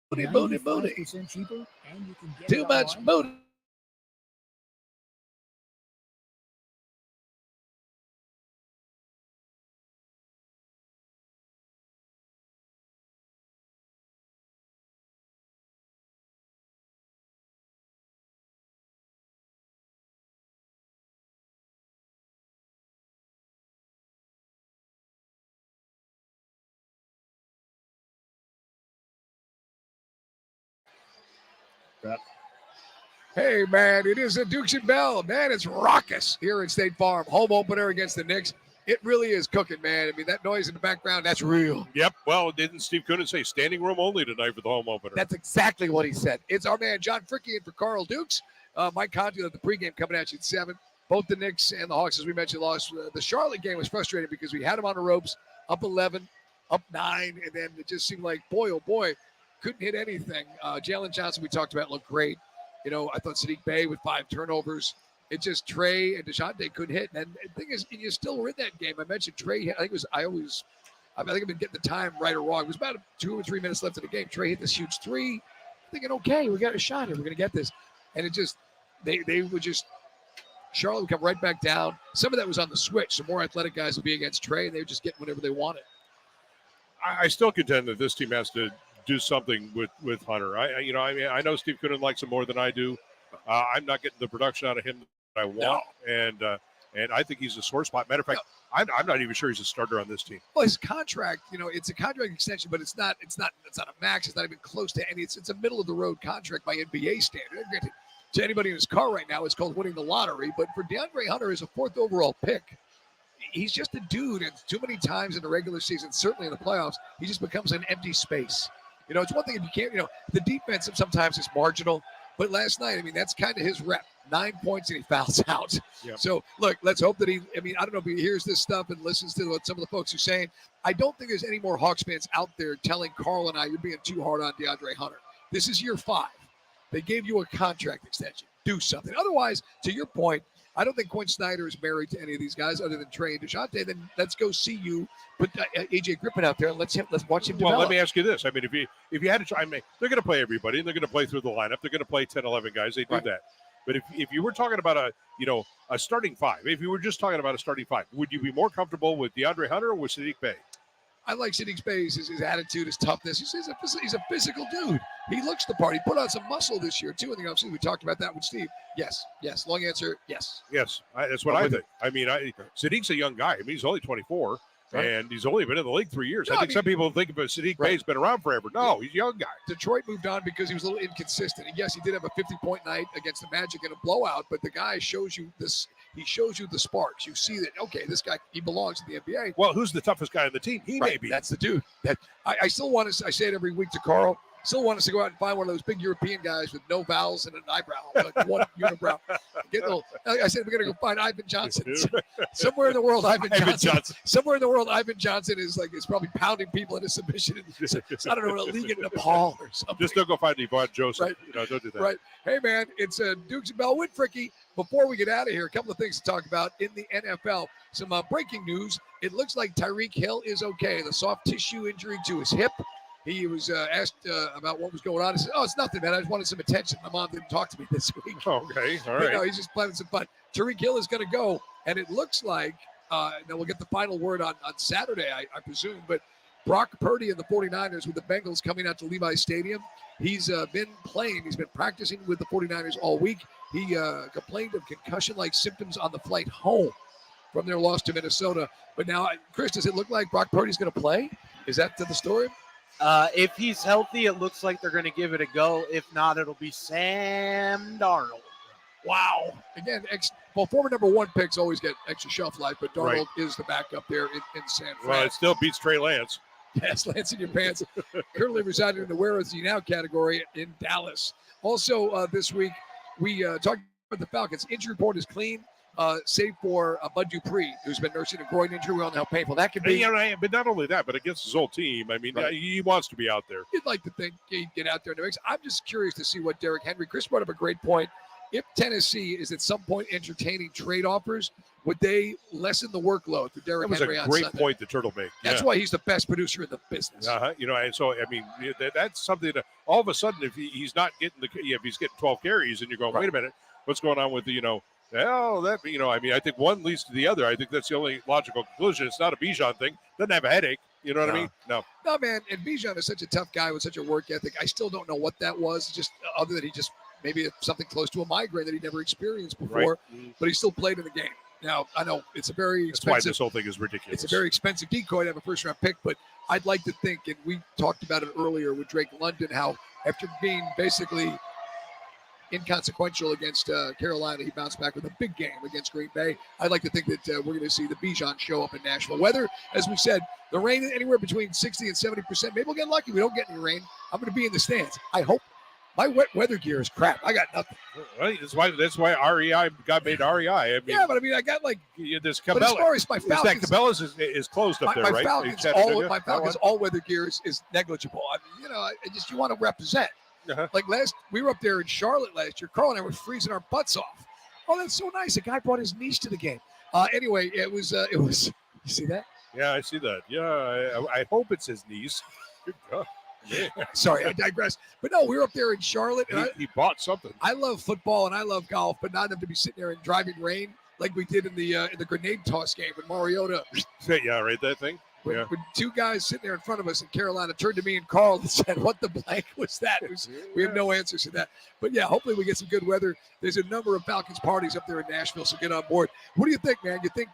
Booty, booty. 95% cheaper, and you can get Too it much online. booty. Hey, man, it is a Dukes and Bell. Man, it's raucous here at State Farm. Home opener against the Knicks. It really is cooking, man. I mean, that noise in the background, that's real. Yep. Well, didn't Steve Coonan say standing room only tonight for the home opener? That's exactly what he said. It's our man, John Fricke, in for Carl Dukes. Mike Conti at the pregame coming at you at 7. Both the Knicks and the Hawks, as we mentioned, lost. The Charlotte game was frustrating because we had them on the ropes, up 11, up 9, and then it just seemed like, boy, oh boy, couldn't hit anything. Jalen Johnson, we talked about, looked great. You know, I thought Sadiq Bey with 5 turnovers. It just Trey and DeJounte couldn't hit. And the thing is, you still were in that game. I mentioned Trey. I think I've been getting the time right or wrong. It was about 2 or 3 minutes left in the game. Trey hit this huge 3. Thinking, okay, we got a shot here. We're going to get this. And it just, they would just, Charlotte would come right back down. Some of that was on the switch. Some more athletic guys would be against Trey, and they would just get whatever they wanted. I still contend that this team has to do something with Hunter. I know Steve Coonan likes him more than I do. I'm not getting the production out of him that I want, and I think he's a sore spot. Matter of fact, I'm not even sure he's a starter on this team. Well, his contract, it's a contract extension, but it's not a max. It's not even close to any. It's a middle of the road contract by NBA standard. To anybody in his car right now, it's called winning the lottery. But for DeAndre Hunter, is a 4th overall pick. He's just a dude, and too many times in the regular season, certainly in the playoffs, he just becomes an empty space. It's one thing if you can't, the defense sometimes is marginal. But last night, that's kind of his rep. 9 points and he fouls out. Yep. So, look, let's hope that I don't know if he hears this stuff and listens to what some of the folks are saying. I don't think there's any more Hawks fans out there telling Carl and I you're being too hard on DeAndre Hunter. This is year 5. They gave you a contract extension. Do something. Otherwise, to your point, I don't think Quinn Snyder is married to any of these guys other than Trey and DeJounte. Then let's go see you put AJ Griffin out there and let's watch him develop. Well, let me ask you this. If you had to try, they're going to play everybody, and they're going to play through the lineup. They're going to play 10, 11 guys. They do that. But if you were talking about a starting 5, if you were just talking about a starting 5, would you be more comfortable with DeAndre Hunter or with Sadiq Bey? I like Sadiq Bey, his attitude, his toughness. He's a physical dude. He looks the part. He put on some muscle this year, too, in the offseason. We talked about that with Steve. Yes. Long answer, yes. Yes, that's what I think. Sadiq's a young guy. He's only 24, and he's only been in the league 3 years. I think some people think of Sadiq Bey's been around forever. No, he's a young guy. Detroit moved on because he was a little inconsistent. And yes, he did have a 50-point night against the Magic in a blowout, but the guy shows you this. He shows you the sparks. You see that, okay, this guy, he belongs in the NBA. Well, who's the toughest guy on the team? He may be. That's the dude. I still want to, I say it every week to Carl, still want us to go out and find one of those big European guys with no vowels and an eyebrow, like one unibrow. I said, we're going to go find Ivan Johnson. Somewhere in the world, Ivan Johnson. Somewhere in the world, Ivan Johnson is probably pounding people into submission. I don't know, a league in Nepal or something. Just don't go find Yvonne Joseph. Don't do that. Right. Hey, man, it's Dukes and Bell with Fricke. Before we get out of here, a couple of things to talk about in the NFL. Some breaking news. It looks like Tyreek Hill is okay. The soft tissue injury to his hip. He was asked about what was going on. He said, it's nothing, man. I just wanted some attention. My mom didn't talk to me this week. Okay, all right. He's just planning some fun. Tyreek Hill is going to go, and it looks like, now we'll get the final word on Saturday, I presume, but Brock Purdy and the 49ers with the Bengals coming out to Levi Stadium. He's been playing. He's been practicing with the 49ers all week. He complained of concussion-like symptoms on the flight home from their loss to Minnesota. But now, Chris, does it look like Brock Purdy's going to play? Is that the story? If he's healthy, it looks like they're going to give it a go. If not, it'll be Sam Darnold. Wow. Again, former number 1 picks always get extra shelf life, but Darnold is the backup there in San Fran. Well, it still beats Trey Lance. Yes, Lance in your pants. Currently residing in the Where Is He Now category in Dallas. Also, this week, we talked about the Falcons. Injury report is clean, save for Bud Dupree, who's been nursing a groin injury. We all know how painful that can be. But not only that, but against his old team. He wants to be out there. You'd like to think he'd get out there in the mix. I'm just curious to see what Derrick Henry. Chris brought up a great point. if Tennessee is at some point entertaining trade offers, would they lessen the workload for Derrick That was Henry a on great Sunday? point that Turtle made. That's why he's the best producer in the business. And so I mean that's something that all of a sudden if he's not getting if he's getting 12 carries and you're going, wait a minute, what's going on with the I mean I think one leads to the other. I think that's the only logical conclusion. It's not a Bijan thing. Doesn't have a headache. You know what I mean? No, man. And Bijan is such a tough guy with such a work ethic. I still don't know what that was. Just other than he just maybe something close to a migraine that he never experienced before, but he still played in the game. Now, I know it's a very expensive. That's why this whole thing is ridiculous. It's a very expensive decoy to have a first-round pick, but I'd like to think, and we talked about it earlier with Drake London, how after being basically inconsequential against Carolina, he bounced back with a big game against Green Bay. I'd like to think that we're going to see the Bijan show up in Nashville. Weather, as we said, the rain anywhere between 60 and 70%. Maybe we'll get lucky. We don't get any rain. I'm going to be in the stands. I hope. My wet weather gear is crap. I got nothing. Well, that's why REI got made REI. I mean, yeah, but I mean, I got like this But as far as my Falcons, Cabela's is closed up there, my right? Falcons all weather gear is negligible. I mean, you want to represent. Like we were up there in Charlotte last year. Carl and I were freezing our butts off. Oh, that's so nice. A guy brought his niece to the game. Anyway, it was. You see that? Yeah, I see that. Yeah, I hope it's his niece. Good God. Yeah. Sorry, I digress. But no, we were up there in Charlotte. And he bought something. I love football and I love golf, but not enough to be sitting there in driving rain like we did in the grenade toss game with Mariota. Yeah, right, that thing. When two guys sitting there in front of us in Carolina turned to me and Carl and said, "What the blank was that?" We have no answers to that. But yeah, hopefully we get some good weather. There's a number of Falcons parties up there in Nashville, so get on board. What do you think, man? You think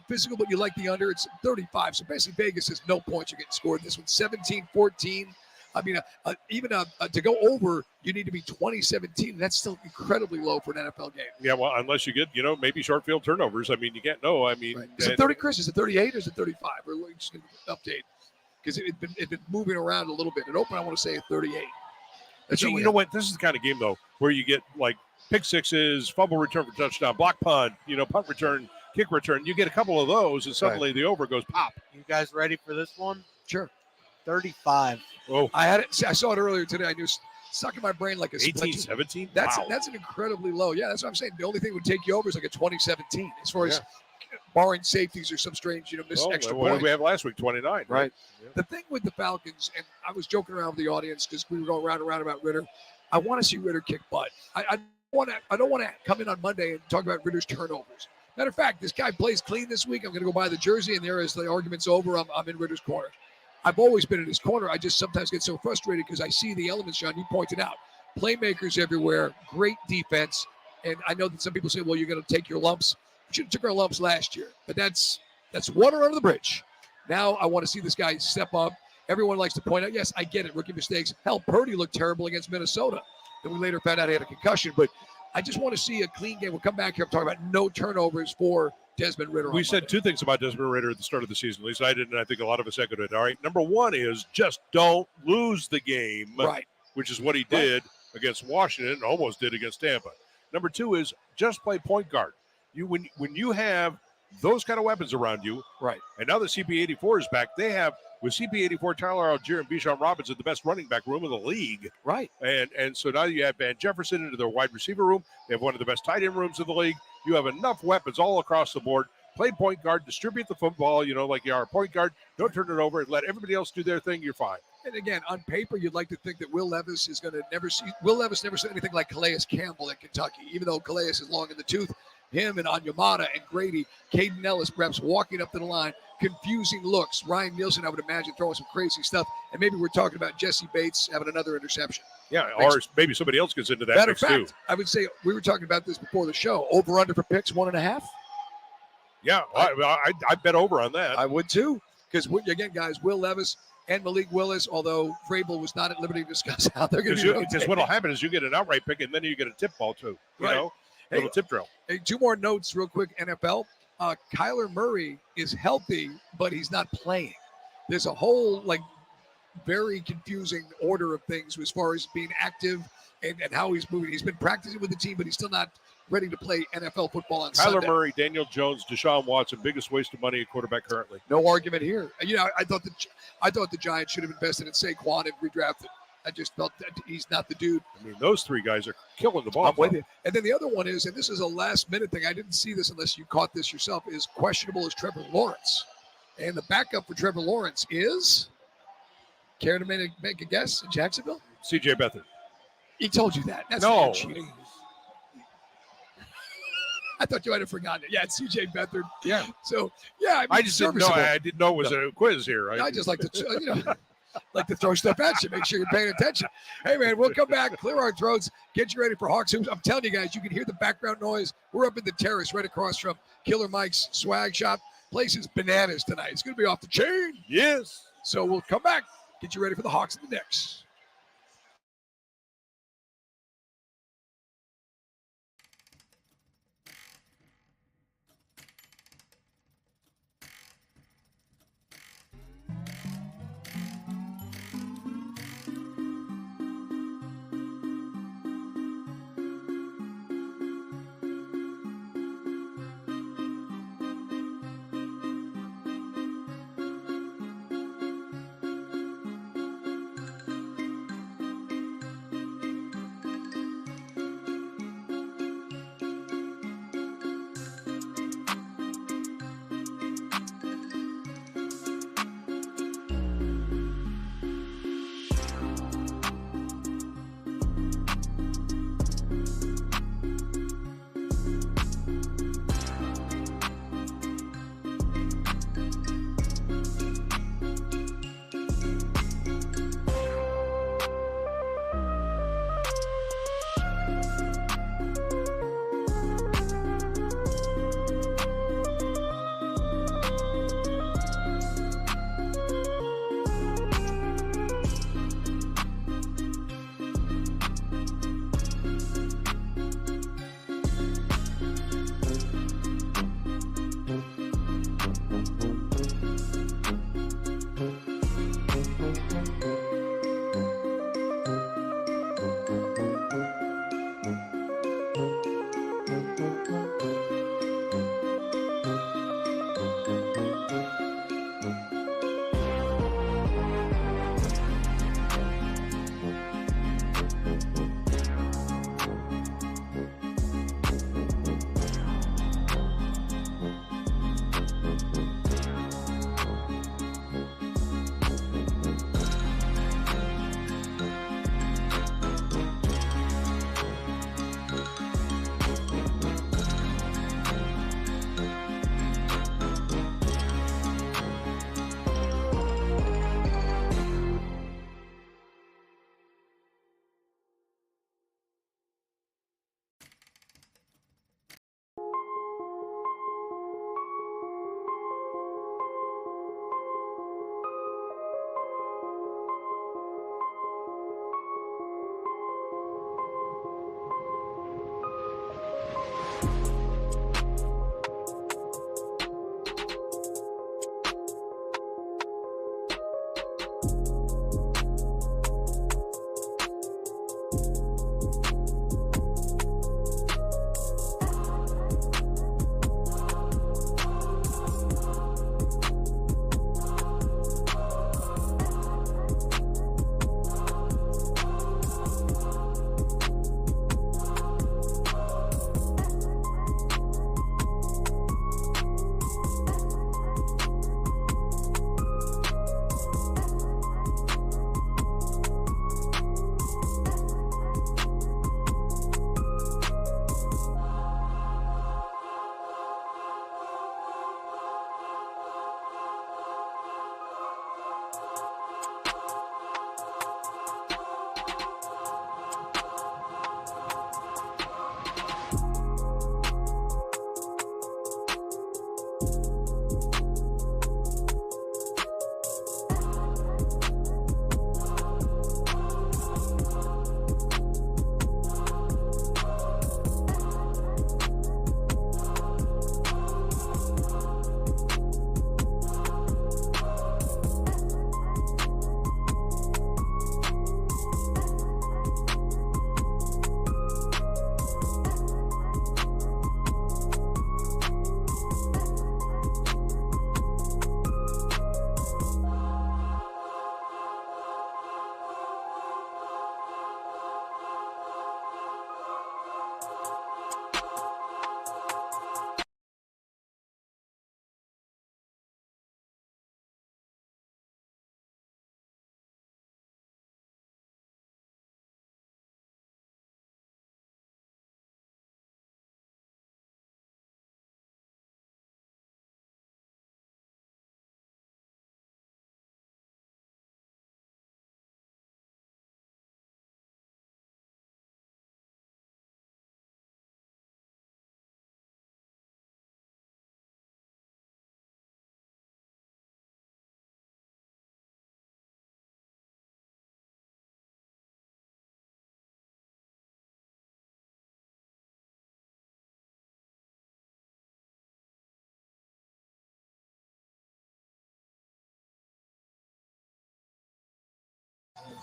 physical, but you like the under? It's 35. So basically Vegas says no points are getting scored. This one's 17-14. I mean, even to go over, you need to be 20-17. That's still incredibly low for an NFL game. Yeah, well, unless you get, maybe short field turnovers. I mean, you can't know. I mean, Is it 30, Chris? Is it 38 or is it 35? Or just an update because it's been moving around a little bit. It opened, I want to say, at 38. You know what? This is the kind of game though where you get like pick sixes, fumble return for touchdown, block punt, punt return, kick return. You get a couple of those, and suddenly the over goes pop. You guys ready for this one? Sure. 35. Oh, I saw it earlier today. I knew stuck in my brain like a 18, 17. That's wow. That's an incredibly low. Yeah, that's what I'm saying. The only thing that would take you over is like a 20-17 as far as barring safeties or some strange, miss extra What point. did we have last week? 29. Right. Yeah. The thing with the Falcons, and I was joking around with the audience because we were going round and round about Ritter. I want to see Ritter kick butt. I don't want to come in on Monday and talk about Ritter's turnovers. Matter of fact, this guy plays clean this week. I'm going to go buy the jersey, and there is the argument's over. I'm in Ritter's corner. I've always been in his corner. I just sometimes get so frustrated because I see the elements, John, you pointed out. Playmakers everywhere, great defense. And I know that some people say, well, you're going to take your lumps. We should have took our lumps last year. But that's water under the bridge. Now I want to see this guy step up. Everyone likes to point out, yes, I get it, rookie mistakes. Hell, Purdy looked terrible against Minnesota. Then we later found out he had a concussion. But I just want to see a clean game. We'll come back here. I'm talking about no turnovers for Desmond Ritter. We said two things about Desmond Ritter at the start of the season. At least I did, and I think a lot of us echoed it. All right. Number one is just don't lose the game. Right. Which is what he did against Washington and almost did against Tampa. Number two is just play point guard. When you have those kind of weapons around you, right? And now that CP84 is back, they have with CP84, Tyler Algier, and Bijan Robinson the best running back room in the league, right? And so now you have Van Jefferson into their wide receiver room. They have one of the best tight end rooms in the league. You have enough weapons all across the board. Play point guard, distribute the football, like you are a point guard. Don't turn it over and let everybody else do their thing. You're fine. And again, on paper, you'd like to think that Will Levis is going to Will Levis never said anything like Calais Campbell in Kentucky, even though Calais is long in the tooth. Him and Onyemata and Grady, Caden Ellis perhaps walking up to the line, confusing looks. Ryan Nielsen, I would imagine, throwing some crazy stuff. And maybe we're talking about Jesse Bates having another interception. Yeah, or maybe somebody else gets into that Matter mix of fact, too. I would say we were talking about this before the show. Over under for picks, 1.5. Yeah, I bet over on that. I would too, because again, guys, Will Levis and Malik Willis, although Vrabel was not at liberty to discuss how they're going to be. Because what will happen is you get an outright pick, and then you get a tip ball too. You know, little tip drill. Hey, two more notes, real quick. NFL. Kyler Murray is healthy, but he's not playing. There's a whole very confusing order of things as far as being active and how he's moving. He's been practicing with the team, but he's still not ready to play NFL football on Sunday. Kyler Murray, Daniel Jones, Deshaun Watson, biggest waste of money at quarterback currently. No argument here. I thought the Giants should have invested in Saquon and redrafted I just felt that he's not the dude. I mean, those three guys are killing the ball. I'm with you. And then the other one is, and this is a last-minute thing. I didn't see this unless you caught this yourself. Is questionable is Trevor Lawrence, and the backup for Trevor Lawrence is. Care to make a guess in Jacksonville? C.J. Beathard. He told you that. That's No. not cheating. I thought you might have forgotten it. Yeah, it's C.J. Beathard. Yeah. So yeah, I, mean, I just didn't know. serviceable. I didn't know it was a quiz here. I just like to, like to throw stuff at you. Make sure you're paying attention. Hey, man, we'll come back, clear our throats, get you ready for Hawks Hoops. I'm telling you guys, you can hear the background noise. We're up in the terrace right across from Killer Mike's swag shop. Place is bananas tonight. It's going to be off the chain. Yes. So we'll come back, get you ready for the Hawks and the Knicks.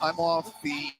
I'm off the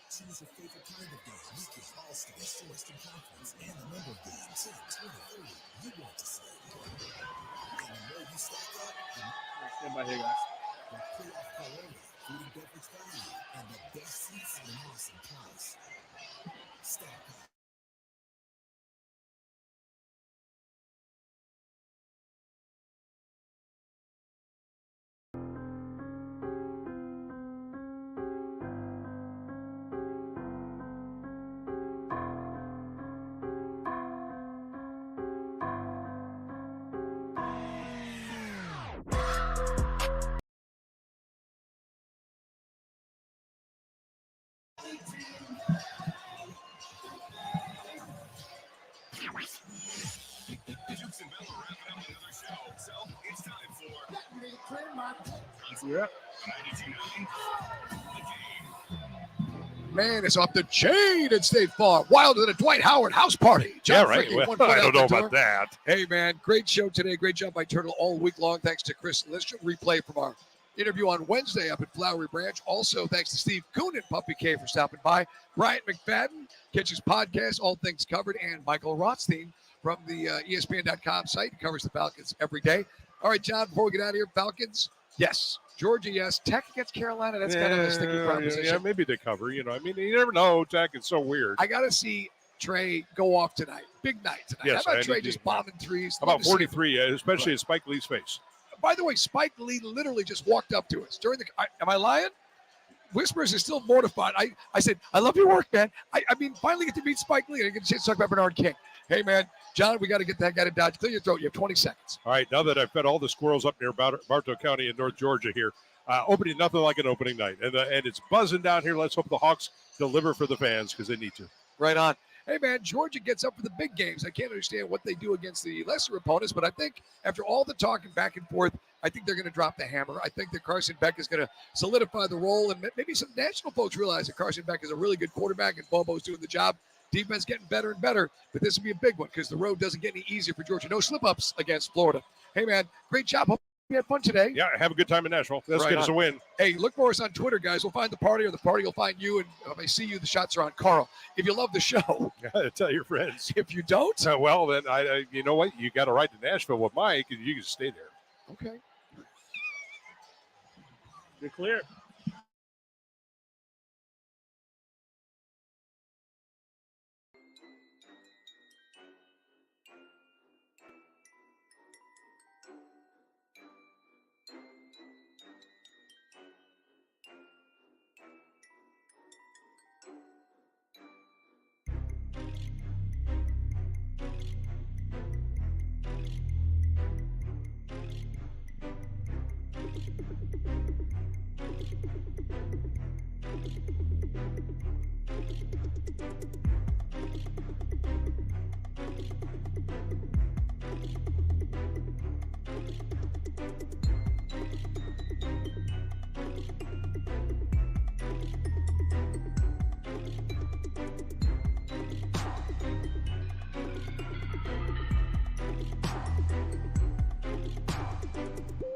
Choose your favorite kind of game. Weekday, All-Star, Eastern Western Conference, and the number of games, 10, 20, 30, you want to see. And the more you stack up, the more Stand by here, guys. the playoff priority, food and beverage value, and the best seats at an awesome price. Stack up. Jukes and Bell are wrapping up another show, so it's time for Yeah. 92.9 The Game. Man, it's off the chain at State Farm. Wilder than a Dwight Howard house party. John Yeah, right. Fricke, Well, 1 foot I out don't the know door. about that. Hey, man, great show today. Great job by Turtle all week long. Thanks to Chris Lister. Replay from our interview on Wednesday up at Flowery Branch. Also, thanks to Steve Kuhn and Puppy K for stopping by. Bryant McFadden, Kitch's podcast, All Things Covered, and Michael Rothstein from the ESPN.com site. He covers the Falcons every day. All right, John, before we get out of here, Falcons, yes. Georgia, yes. Tech against Carolina, that's kind of a sticky proposition. Yeah, maybe they cover. You know, I mean, you never know. Tech is so weird. I got to see Trey go off tonight. Big night tonight. Yes, How about I Trey need just to- bombing threes? How Love about to see it. 43, especially in Spike Lee's face? By the way, Spike Lee literally just walked up to us during the. Am I lying? Whispers is still mortified. I said, I love your work, man. I mean, finally get to meet Spike Lee. I get a chance to talk about Bernard King. Hey, man, John, we got to get that guy to Dodge. Clear your throat. You have 20 seconds. All right, now that I've fed all the squirrels up near Bartow County in North Georgia here, opening nothing like an opening night. And it's buzzing down here. Let's hope the Hawks deliver for the fans because they need to. Right on. Hey, man, Georgia gets up for the big games. I can't understand what they do against the lesser opponents, but I think after all the talking back and forth, I think they're going to drop the hammer. I think that Carson Beck is going to solidify the role, and maybe some national folks realize that Carson Beck is a really good quarterback and Bobo's doing the job. Defense getting better and better, but this will be a big one because the road doesn't get any easier for Georgia. No slip-ups against Florida. Hey, man, great job. Hope you had fun today. Yeah, have a good time in Nashville. Let's Right get us a on. win. Hey, look for us on Twitter, guys. We'll find the party, or the party will find you. And if I see you, the shots are on Carl. If you love the show, Tell your friends. If you don't, well, then I you know what? You got to ride to Nashville with Mike, and you can stay there. Okay. You're clear. Network.